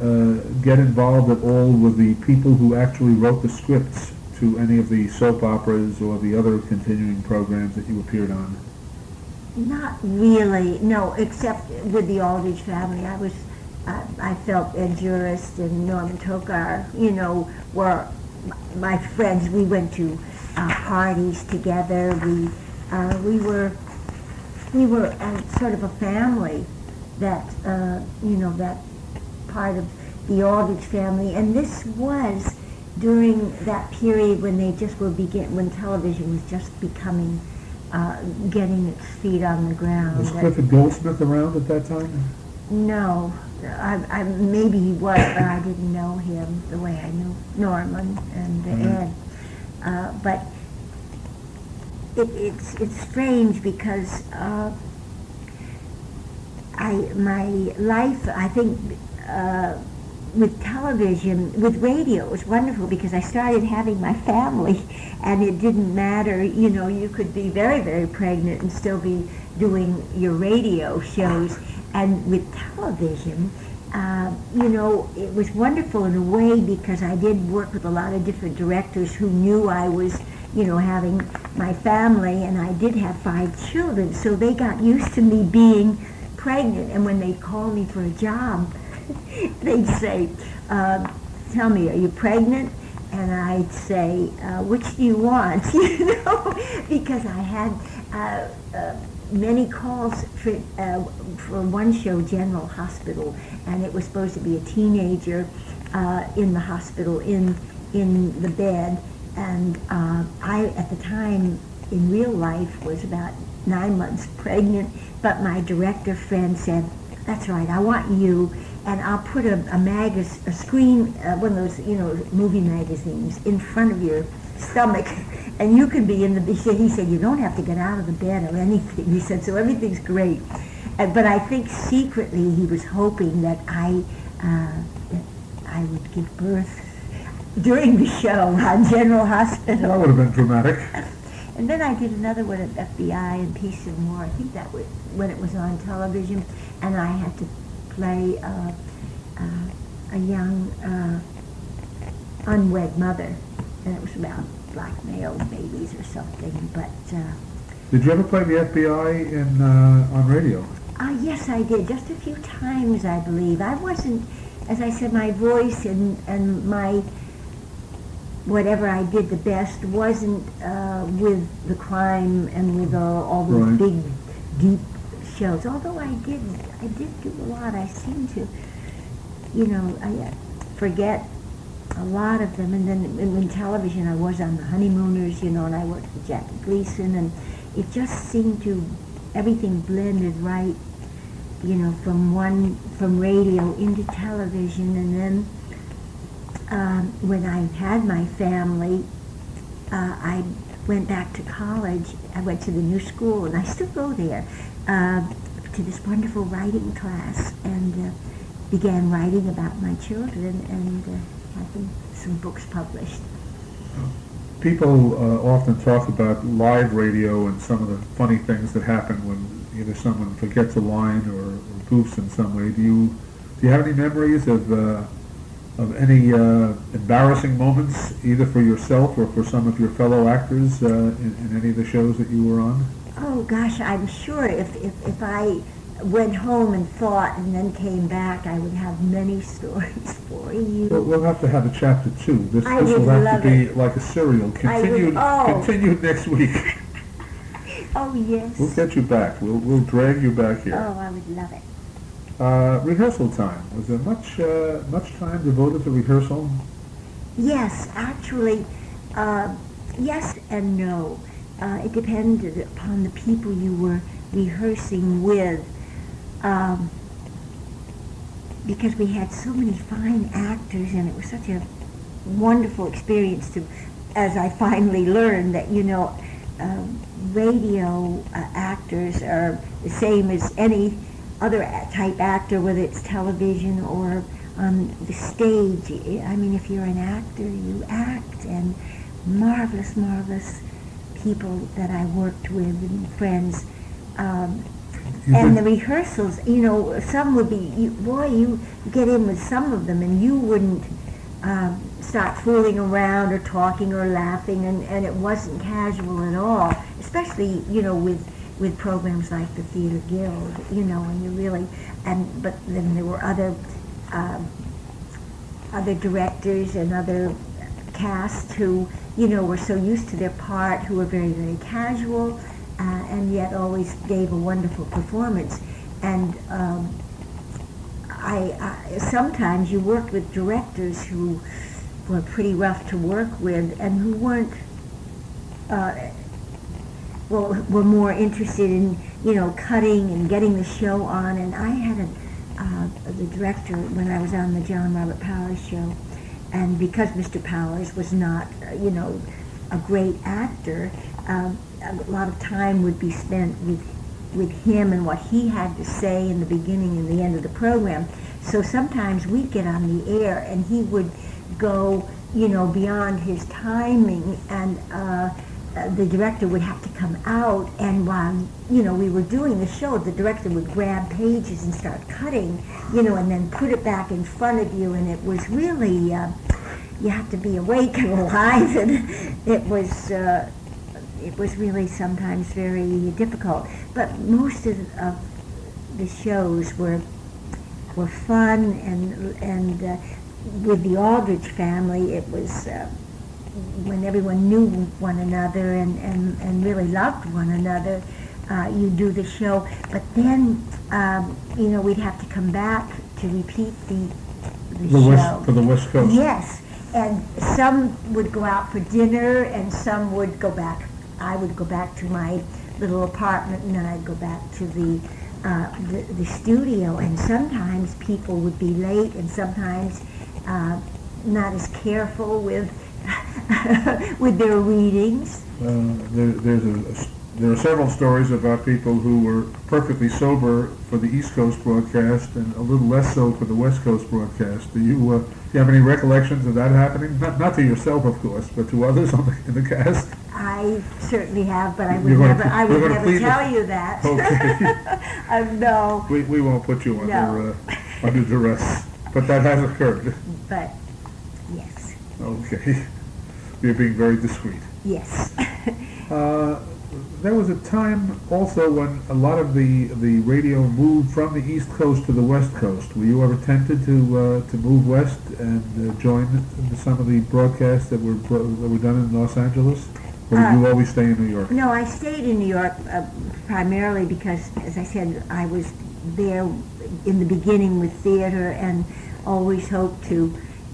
get involved at all with the people who actually wrote the scripts to any of the soap operas or the other continuing programs that you appeared on? Not really, no, except with the Aldrich family. I felt Ed Jurist and Norman Tokar, were my friends. We went to parties together. We were sort of a family, that that part of the Aldrich family. And this was during that period when they just were when television was just becoming, getting its feet on the ground. Was Clifford Goldsmith around at that time? No, maybe he was, but I didn't know him the way I knew Norman and Ed. But it's strange because my life, I think, with television, with radio, was wonderful because I started having my family, and it didn't matter, you could be very, very pregnant and still be doing your radio shows. And with television, it was wonderful in a way because I did work with a lot of different directors who knew I was, having my family, and I did have 5 children, so they got used to me being pregnant, and when they'd call me for a job, they'd say, tell me, are you pregnant? And I'd say, which do you want? Because I had many calls for one show, General Hospital, and it was supposed to be a teenager in the hospital, in the bed, and I, at the time, in real life, was about 9 months pregnant, but my director friend said, that's right, I want you, and I'll put a screen, one of those, movie magazines in front of your stomach, and you can be in the, he said, you don't have to get out of the bed or anything. He said, so everything's great. But I think secretly he was hoping that I would give birth during the show on General Hospital. That would have been dramatic. And then I did another one at FBI and Peace and War. I think that was when it was on television, and I had to play a young unwed mother, and it was about blackmail babies or something. But did you ever play the FBI in on radio? Yes, I did. Just a few times, I believe. I wasn't, as I said, my voice and my whatever I did the best wasn't with the crime and with all those big, deep shows. Although I did do a lot. I seem to, I forget a lot of them. And then in television, I was on The Honeymooners, and I worked with Jackie Gleason, and it just seemed to, everything blended right, from radio into television. And then when I had my family, I went back to college. I went to the new school, and I still go there, to this wonderful writing class, and began writing about my children, and had some books published. People often talk about live radio and some of the funny things that happen when either someone forgets a line or goofs in some way. Do you have any memories of any embarrassing moments, either for yourself or for some of your fellow actors in any of the shows that you were on? Oh gosh, I'm sure if I went home and thought and then came back, I would have many stories for you. Well, we'll have to have a chapter 2. This I will would have to love be it. like a serial, continued next week. Oh yes. We'll get you back. We'll drag you back here. Oh, I would love it. Rehearsal time. Was there much time devoted to rehearsal? Yes, actually, yes and no. It depended upon the people you were rehearsing with, because we had so many fine actors, and it was such a wonderful experience to, as I finally learned, that radio actors are the same as any other type actor, whether it's television or on the stage. I mean, if you're an actor, you act, and marvelous, marvelous people that I worked with and friends. And the rehearsals, some would be, you get in with some of them and you wouldn't start fooling around or talking or laughing, and it wasn't casual at all, especially, with programs like the Theater Guild, and you really, but then there were other directors and other cast who, were so used to their part, who were very, very casual, and yet always gave a wonderful performance. And I sometimes you worked with directors who were pretty rough to work with and who weren't, were more interested in, cutting and getting the show on. And I had the director when I was on the John Robert Powers show, and because Mr. Powers was not, a great actor, a lot of time would be spent with him and what he had to say in the beginning and the end of the program. So sometimes we'd get on the air and he would go, beyond his timing, and the director would have to come out, and while, we were doing the show, the director would grab pages and start cutting, and then put it back in front of you, and it was really, you have to be awake and alive, and it was really sometimes very difficult. But most of the shows were fun, and with the Aldrich family, it was when everyone knew one another and really loved one another. You do the show, but then we'd have to come back to repeat the show for the West Coast. Yes, and some would go out for dinner, and some would go back. I would go back to my little apartment, and then I'd go back to the studio. And sometimes people would be late, and sometimes not as careful with with their readings. There are several stories about people who were perfectly sober for the East Coast broadcast and a little less so for the West Coast broadcast. Do you have any recollections of that happening? Not to yourself, of course, but to others in the cast? I certainly have, but I would never tell you that. Okay. No. We won't put you under duress, but that has occurred. But, yes. Okay. You're being very discreet. Yes. There was a time also when a lot of the radio moved from the East Coast to the West Coast. Were you ever tempted to move west and join some of the broadcasts that were done in Los Angeles? Or did you always stay in New York? No, I stayed in New York primarily because, as I said, I was there in the beginning with theater and always hoped to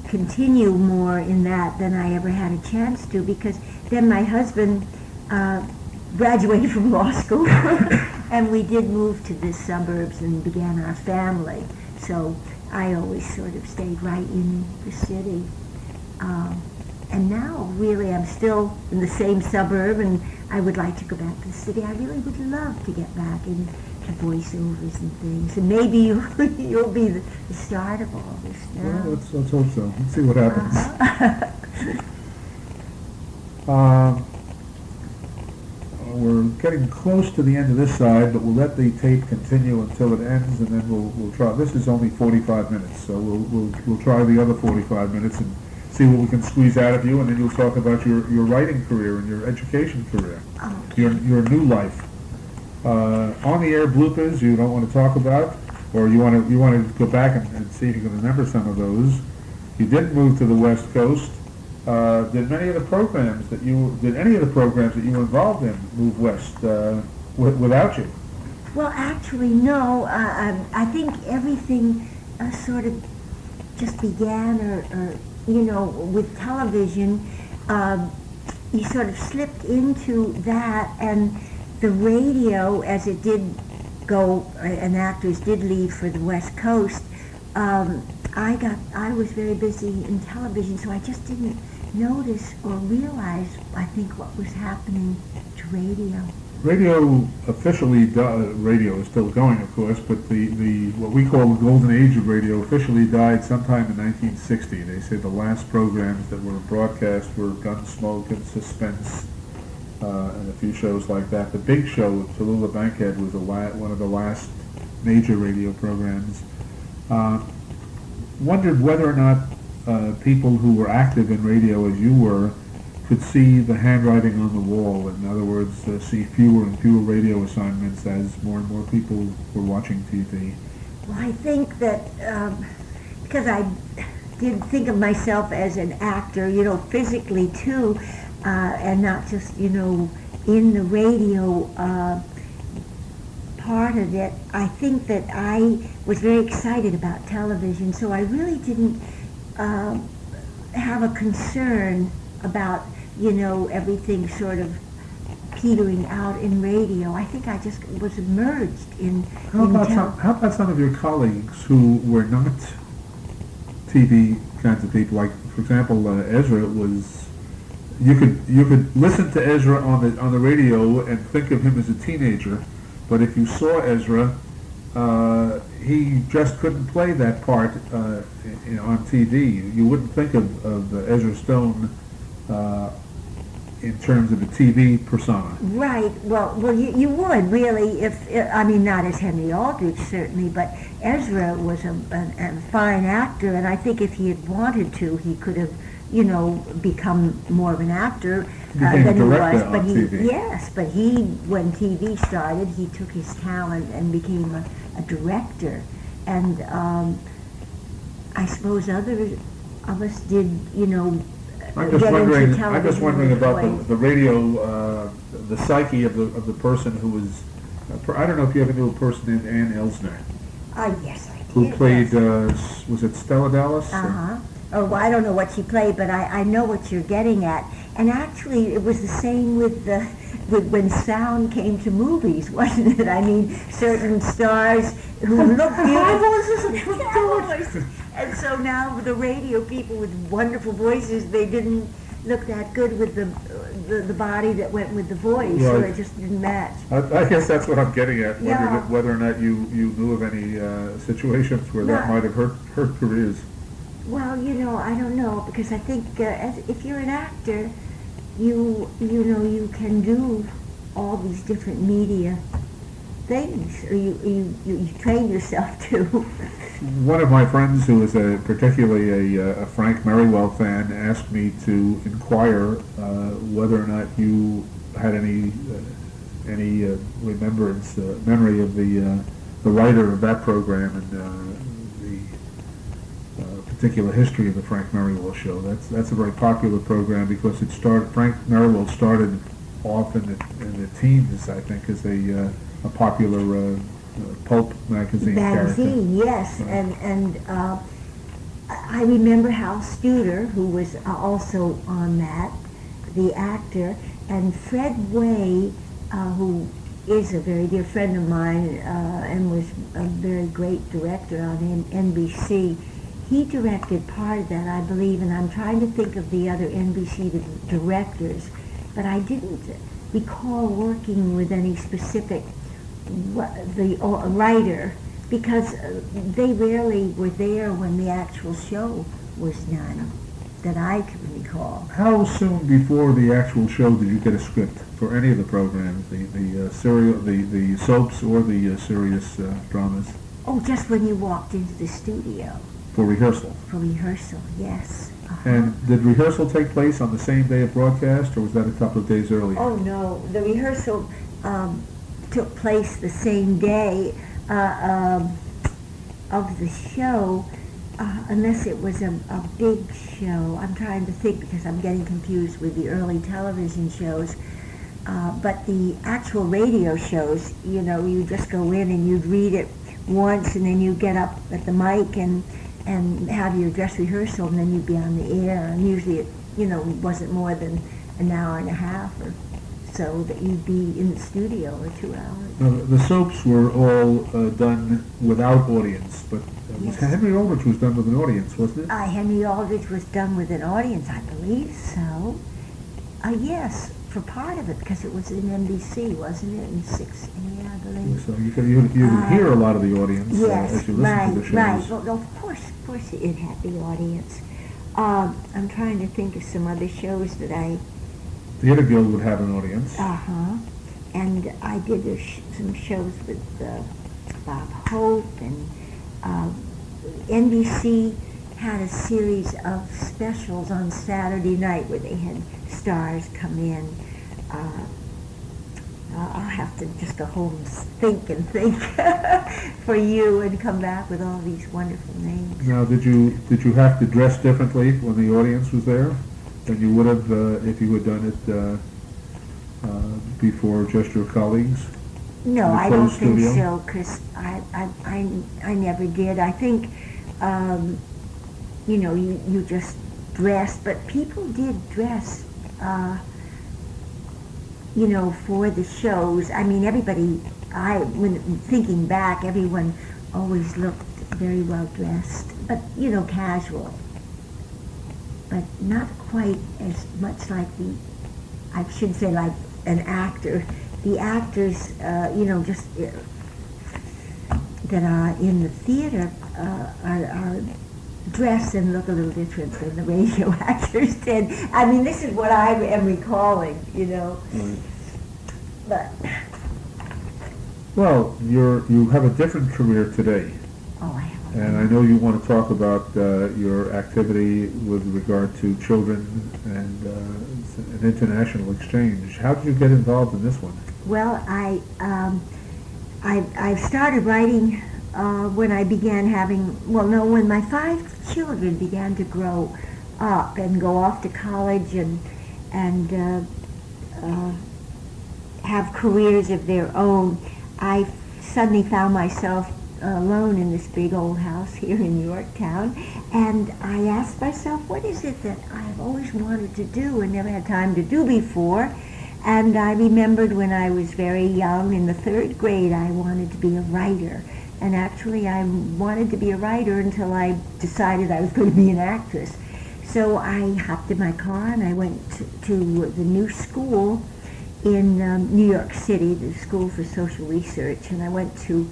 continue more in that than I ever had a chance to, because then my husband graduated from law school and we did move to the suburbs and began our family. So I always sort of stayed right in the city. And now, really, I'm still in the same suburb, and I would like to go back to the city. I really would love to get back into voiceovers and things. And maybe you'll be the start of all this now. Well, let's hope so. Let's see what happens. We're getting close to the end of this side, but we'll let the tape continue until it ends, and then we'll try. This is only 45 minutes, so we'll try the other 45 minutes and see what we can squeeze out of you, and then you'll talk about your writing career and your education career, your new life. On the air bloopers you don't want to talk about, or you want to go back and see if you can remember some of those. You didn't move to the West Coast. Did any of the programs that you were involved in move west without you? Well, actually, no. I think everything sort of just began, or with television. You sort of slipped into that, and the radio, as it did go, and actors did leave for the West Coast. I was very busy in television, so I just didn't notice or realize, I think, what was happening to radio. Radio officially, radio is still going, of course, but the what we call the golden age of radio officially died sometime in 1960. They say the last programs that were broadcast were Gunsmoke and Suspense, and a few shows like that. The Big Show with Tallulah Bankhead was one of the last major radio programs. Wondered whether or not people who were active in radio as you were could see the handwriting on the wall. In other words, see fewer and fewer radio assignments as more and more people were watching TV. Well, I think that because I did think of myself as an actor, physically too, and not just, in the radio part of it. I think that I was very excited about television, so I really didn't have a concern about, everything sort of petering out in radio. I think I just was immersed in How about some of your colleagues who were not TV kinds of people? Like, for example, Ezra was. You could listen to Ezra on the radio and think of him as a teenager, but if you saw Ezra, he just couldn't play that part on TV. You wouldn't think of Ezra Stone in terms of a TV persona. Right. Well, you would really, not as Henry Aldrich certainly, but Ezra was a fine actor, and I think if he had wanted to, he could have, become more of an actor. became a than he director was. on But TV. yes, but when TV started, he took his talent and became a director. And I suppose others of us did, I'm just get wondering. into television. I'm just wondering about right away. the radio, the psyche of the person who was. I don't know if you ever knew a person named Ann Elsner. Yes, I did. Who played? Yes. Was it Stella Dallas? Oh, well, I don't know what she played, but I know what you're getting at. And actually, it was the same with when sound came to movies, wasn't it? I mean, certain stars who looked beautiful. And so now the radio people with wonderful voices, they didn't look that good with the body that went with the voice, so Right. it just didn't match. I guess that's what I'm getting at. Yeah. Whether or not you knew of any situations where that might have hurt careers. Well, I don't know, because I think if you're an actor, you can do all these different media things, or you train yourself to. One of my friends, who is particularly a Frank Merrill fan, asked me to inquire whether or not you had any memory of the writer of that program and the particular history of the Frank Merrill show. That's a very popular program because Frank Merrill started off in the teens, I think, as a popular pulp magazine character. Yes, and I remember Hal Studer, who was also on that, the actor, and Fred Way, who is a very dear friend of mine and was a very great director on NBC. He directed part of that, I believe, and I'm trying to think of the other NBC directors, but I didn't recall working with any specific writer, because they rarely were there when the actual show was done, that I can recall. How soon before the actual show did you get a script for any of the programs, the serial, the soaps, or the serious dramas? Oh, just when you walked into the studio. For rehearsal? For rehearsal, yes. And did rehearsal take place on the same day of broadcast, or was that a couple of days earlier? Oh, no. The rehearsal took place the same day of the show, unless it was a big show. I'm trying to think, because I'm getting confused with the early television shows. But the actual radio shows, you just go in and you'd read it once, and then you get up at the mic and have your dress rehearsal, and then you'd be on the air. And usually it, wasn't more than an hour and a half or so that you'd be in the studio, or 2 hours. Now, the soaps were all done without audience, but Yes. Henry Aldrich was done with an audience, wasn't it? Henry Aldrich was done with an audience, I believe so. Yes, for part of it, because it was in NBC, wasn't it? In 6, I believe. So you could hear a lot of the audience Yes, as you listened to the shows. right. Well, of course it had the audience. I'm trying to think of some other shows that I... Theater Guild would have an audience. And I did some shows with Bob Hope, and NBC had a series of specials on Saturday night where they had stars come in. I'll have to just go home and think for you, and come back with all these wonderful names. Now, did you have to dress differently when the audience was there than you would have if you had done it before just your colleagues? No, in the I don't closed think studio? so, because I never did. I think, you just dressed, but people did dress, for the shows. I mean, everybody, when thinking back, everyone always looked very well dressed, but, casual. But not quite as much like I should say like an actor. The actors, just that are in the theater are dressed and look a little different than the radio actors did. I mean, this is what I am recalling, Right. But Well, you have a different career today. I have a And I know you want to talk about your activity with regard to children and an international exchange. How did you get involved in this one? Well, I started writing when I began when my 5 children began to grow up and go off to college and have careers of their own. I suddenly found myself alone in this big old house here in Yorktown, and I asked myself, what is it that I've always wanted to do and never had time to do before? And I remembered when I was very young, in the 3rd grade, I wanted to be a writer. And actually, I wanted to be a writer until I decided I was going to be an actress. So I hopped in my car and I went to the new school in New York City, the School for Social Research, and I went to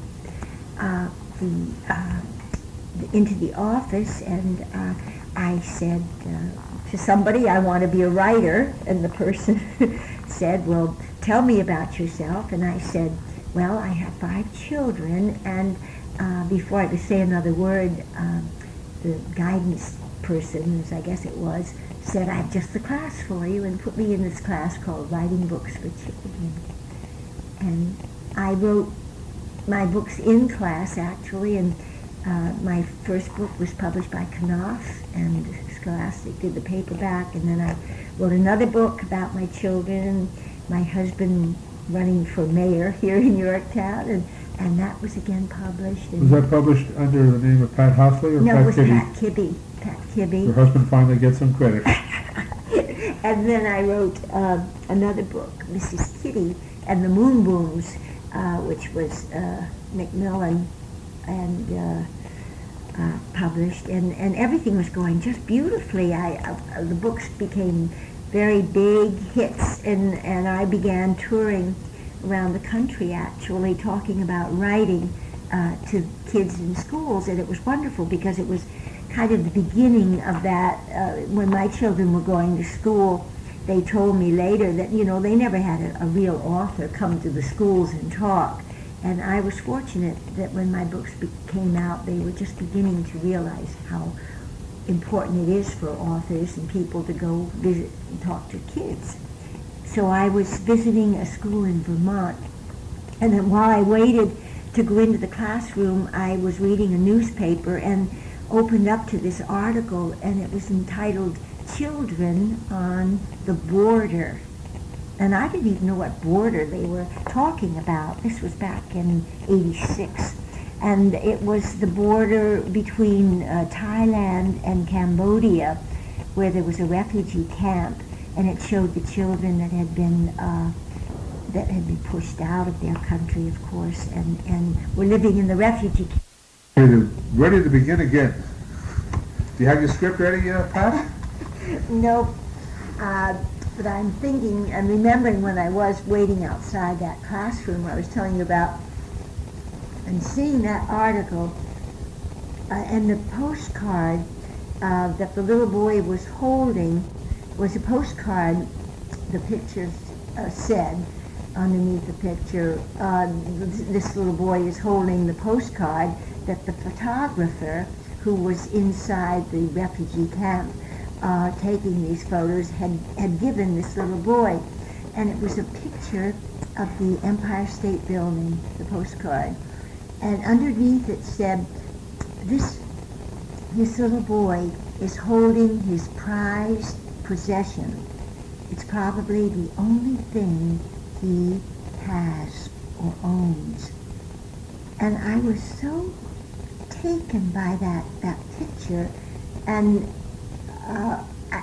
into the office, and I said to somebody, I want to be a writer, and the person said, well, tell me about yourself. And I said, well, I have 5 children, and before I could say another word, the guidance person, as I guess it was, said, I have just the class for you, and put me in this class called Writing Books for Children. And I wrote my books in class, actually, and my first book was published by Knopf, and Scholastic did the paperback, and then I wrote another book about my children, my husband running for mayor here in Yorktown, and that was again published. Was that published under the name of Pat Hosley or no, Pat it was Kibbe? Pat Kibbe. Pat Kibbe. Your husband finally gets some credit. And then I wrote another book, Mrs. Kitty and the Moon Booms, which was Macmillan and published, and everything was going just beautifully. The books became very big hits, and I began touring around the country, actually, talking about writing to kids in schools, and it was wonderful because it was kind of the beginning of that. When my children were going to school, they told me later that, they never had a real author come to the schools and talk. And I was fortunate that when my books came out, they were just beginning to realize how important it is for authors and people to go visit and talk to kids. So I was visiting a school in Vermont, and then while I waited to go into the classroom, I was reading a newspaper and opened up to this article, and it was entitled Children on the Border. And I didn't even know what border they were talking about. This was back in '86. And it was the border between Thailand and Cambodia, where there was a refugee camp, and it showed the children that had been pushed out of their country, of course, and were living in the refugee camp. Ready to begin again. Do you have your script ready, Pat? No. But I'm thinking and remembering when I was waiting outside that classroom I was telling you about, and seeing that article, and the postcard that the little boy was holding was a postcard. The picture said underneath the picture, this little boy is holding the postcard that the photographer who was inside the refugee camp taking these photos had given this little boy. And it was a picture of the Empire State Building, the postcard. And underneath it said, this little boy is holding his prized possession. It's probably the only thing he has or owns. And I was so taken by that picture, and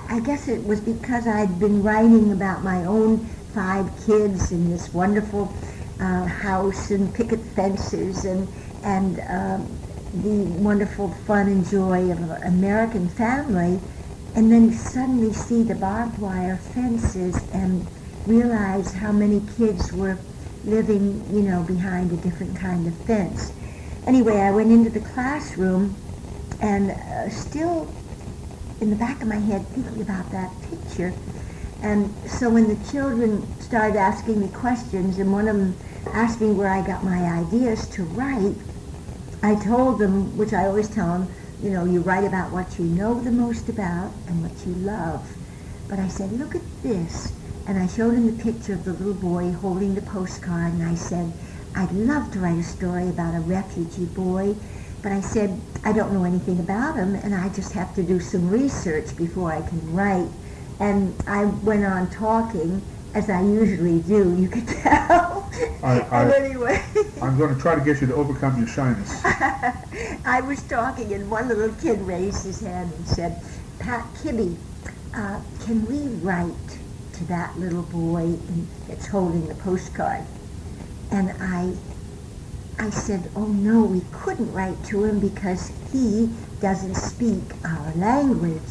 I guess it was because I'd been writing about my own 5 kids in this wonderful house and picket fences and the wonderful fun and joy of an American family, and then suddenly see the barbed wire fences and realize how many kids were living, behind a different kind of fence. Anyway, I went into the classroom and still in the back of my head thinking about that picture. And so when the children started asking me questions, and one of them asked me where I got my ideas to write, I told them, which I always tell them, you write about what you know the most about and what you love. But I said, look at this. And I showed him the picture of the little boy holding the postcard, and I said, I'd love to write a story about a refugee boy, but I said, I don't know anything about him, and I just have to do some research before I can write. And I went on talking, as I usually do, you could tell. And anyway. I'm going to try to get you to overcome your shyness. I was talking, and one little kid raised his hand and said, Pat Kibbe, can we write to that little boy that's holding the postcard? And I said, oh no, we couldn't write to him because he doesn't speak our language.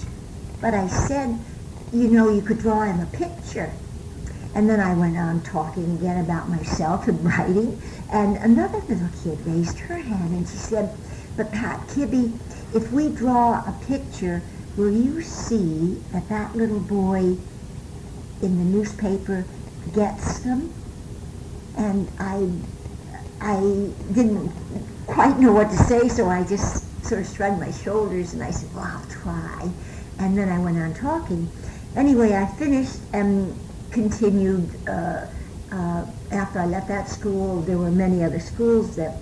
But I said, you could draw him a picture. And then I went on talking again about myself and writing, and another little kid raised her hand and she said, but Pat Kibbe, if we draw a picture, will you see that little boy in the newspaper gets them? And I didn't quite know what to say, so I just sort of shrugged my shoulders and I said, well, I'll try. And then I went on talking. Anyway, I finished and continued. After I left that school, there were many other schools that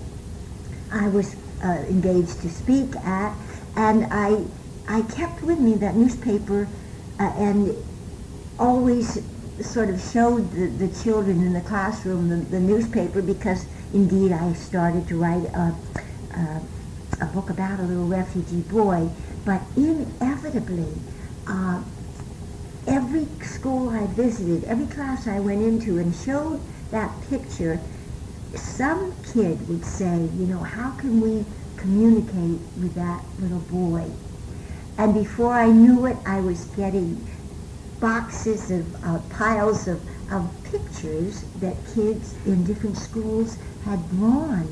I was engaged to speak at, and I kept with me that newspaper and always sort of showed the children in the classroom the newspaper, because indeed I started to write a book about a little refugee boy. But inevitably, every school I visited, every class I went into and showed that picture, some kid would say, how can we communicate with that little boy? And before I knew it, I was getting boxes of piles of pictures that kids in different schools had drawn.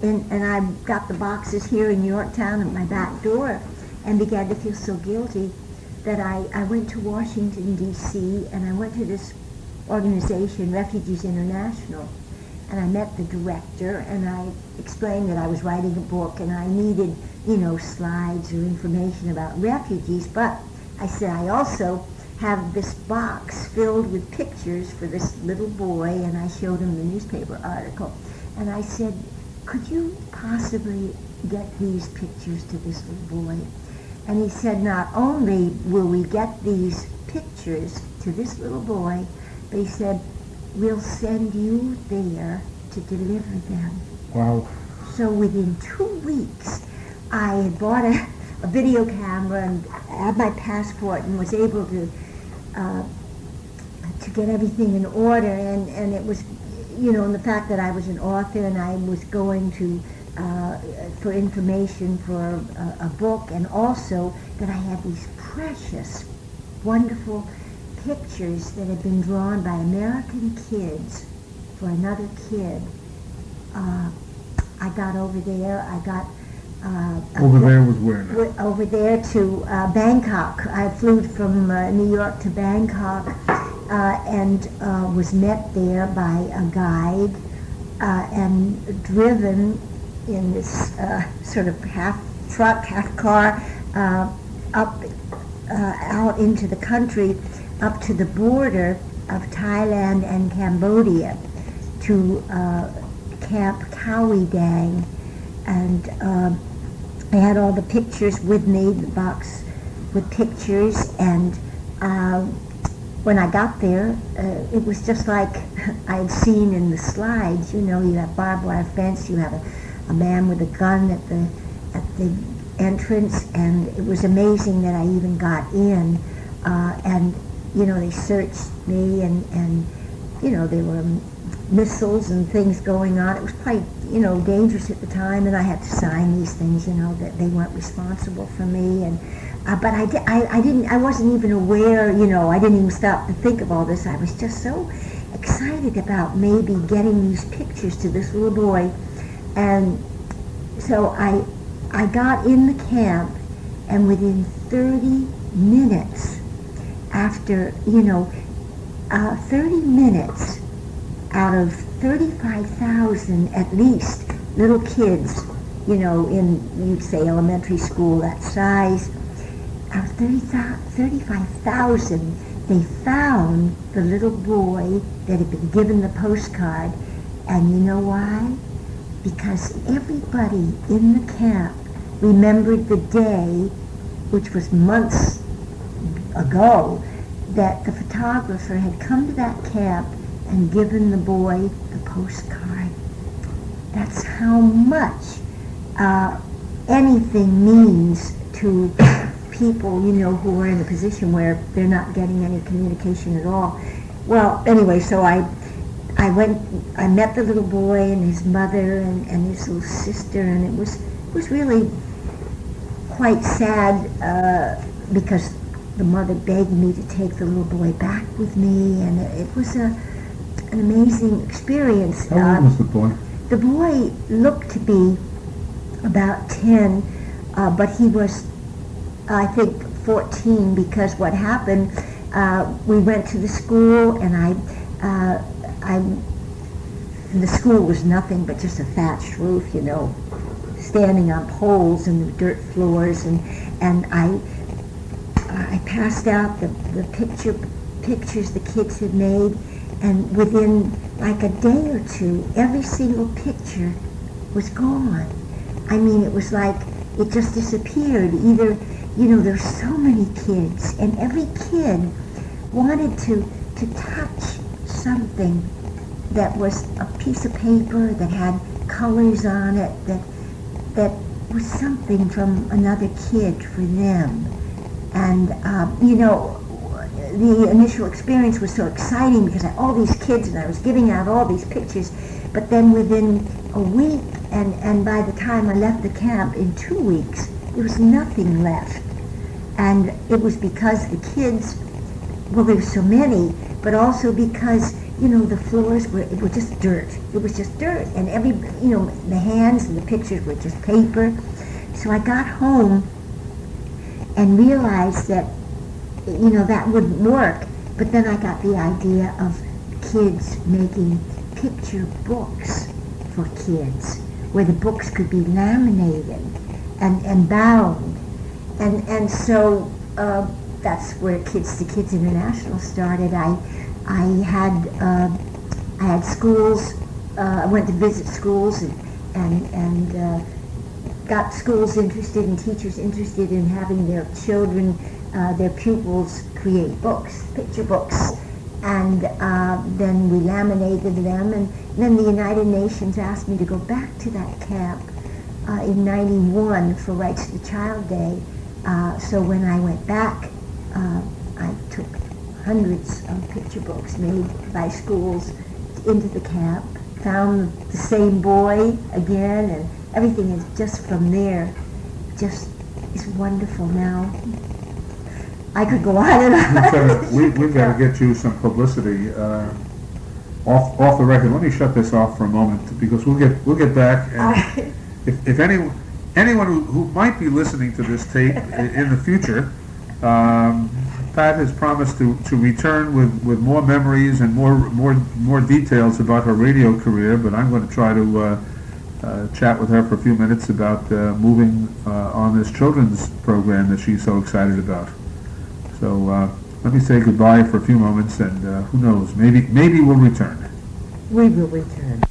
And I got the boxes here in Yorktown at my back door and began to feel so guilty that I went to Washington, D.C., and I went to this organization, Refugees International, and I met the director, and I explained that I was writing a book and I needed, slides or information about refugees, but I said I also have this box filled with pictures for this little boy, and I showed him the newspaper article, and I said, could you possibly get these pictures to this little boy? And he said, not only will we get these pictures to this little boy, but he said, we'll send you there to deliver them. Wow. So within 2 weeks, I had bought a video camera and had my passport and was able to get everything in order. And it was, and the fact that I was an author and I was going to for information for a book, and also that I had these precious, wonderful pictures that had been drawn by American kids for another kid. I got over there. I got over there was where now? Over there to Bangkok. I flew from New York to Bangkok and was met there by a guide and driven in this sort of half truck, half car up out into the country, up to the border of Thailand and Cambodia to Camp Cowie Dang, and I had all the pictures with me, the box with pictures, and when I got there, it was just like I had seen in the slides. You have barbed wire fence, you have a man with a gun at the entrance, and it was amazing that I even got in, and they searched me, and there were missiles and things going on. It was quite dangerous at the time, and I had to sign these things that they weren't responsible for me, and but I wasn't even aware, I didn't even stop to think of all this. I was just so excited about maybe getting these pictures to this little boy. And so I got in the camp, and within 30 minutes after, 30 minutes out of 35,000 at least little kids you'd say elementary school that size. Out of 35,000, they found the little boy that had been given the postcard. And you know why? Because everybody in the camp remembered the day, which was months ago, that the photographer had come to that camp and given the boy the postcard. That's how much anything means to people, who are in a position where they're not getting any communication at all. Well, anyway, so I met the little boy and his mother and his little sister, and it was really quite sad because the mother begged me to take the little boy back with me, and it was an amazing experience. How old was the boy? The boy looked to be about 10, but he was, I think, 14, because what happened, we went to the school, and the school was nothing but just a thatched roof, standing on poles and the dirt floors, and I passed out the pictures the kids had made, and within like a day or two, every single picture was gone. I mean, it was like it just disappeared. Either, there's so many kids, and every kid wanted to touch something that was a piece of paper that had colors on it, that was something from another kid for them. And, the initial experience was so exciting because I had all these kids and I was giving out all these pictures, but then within a week, and by the time I left the camp in 2 weeks, there was nothing left. And it was because the kids, well, there were so many, but also because, the floors were just dirt. It was just dirt, and the hands and the pictures were just paper. So I got home and realized that, that wouldn't work. But then I got the idea of kids making picture books for kids, where the books could be laminated and bound. And so that's where Kids to Kids International started. I had schools. I went to visit schools and got schools interested and teachers interested in having their children, their pupils, create books, picture books, and then we laminated them. And then the United Nations asked me to go back to that camp in '91 for Rights to the Child Day. So when I went back, I took hundreds of picture books made by schools into the camp, found the same boy again, and everything is just from there, just is wonderful now. I could go on and on. We've got to get you some publicity off the record. Let me shut this off for a moment, because we'll get back. And if anyone who might be listening to this tape in the future, Pat has promised to return with more memories and more details about her radio career, but I'm going to try to chat with her for a few minutes about moving on this children's program that she's so excited about. So let me say goodbye for a few moments, and who knows, maybe we'll return. We will return.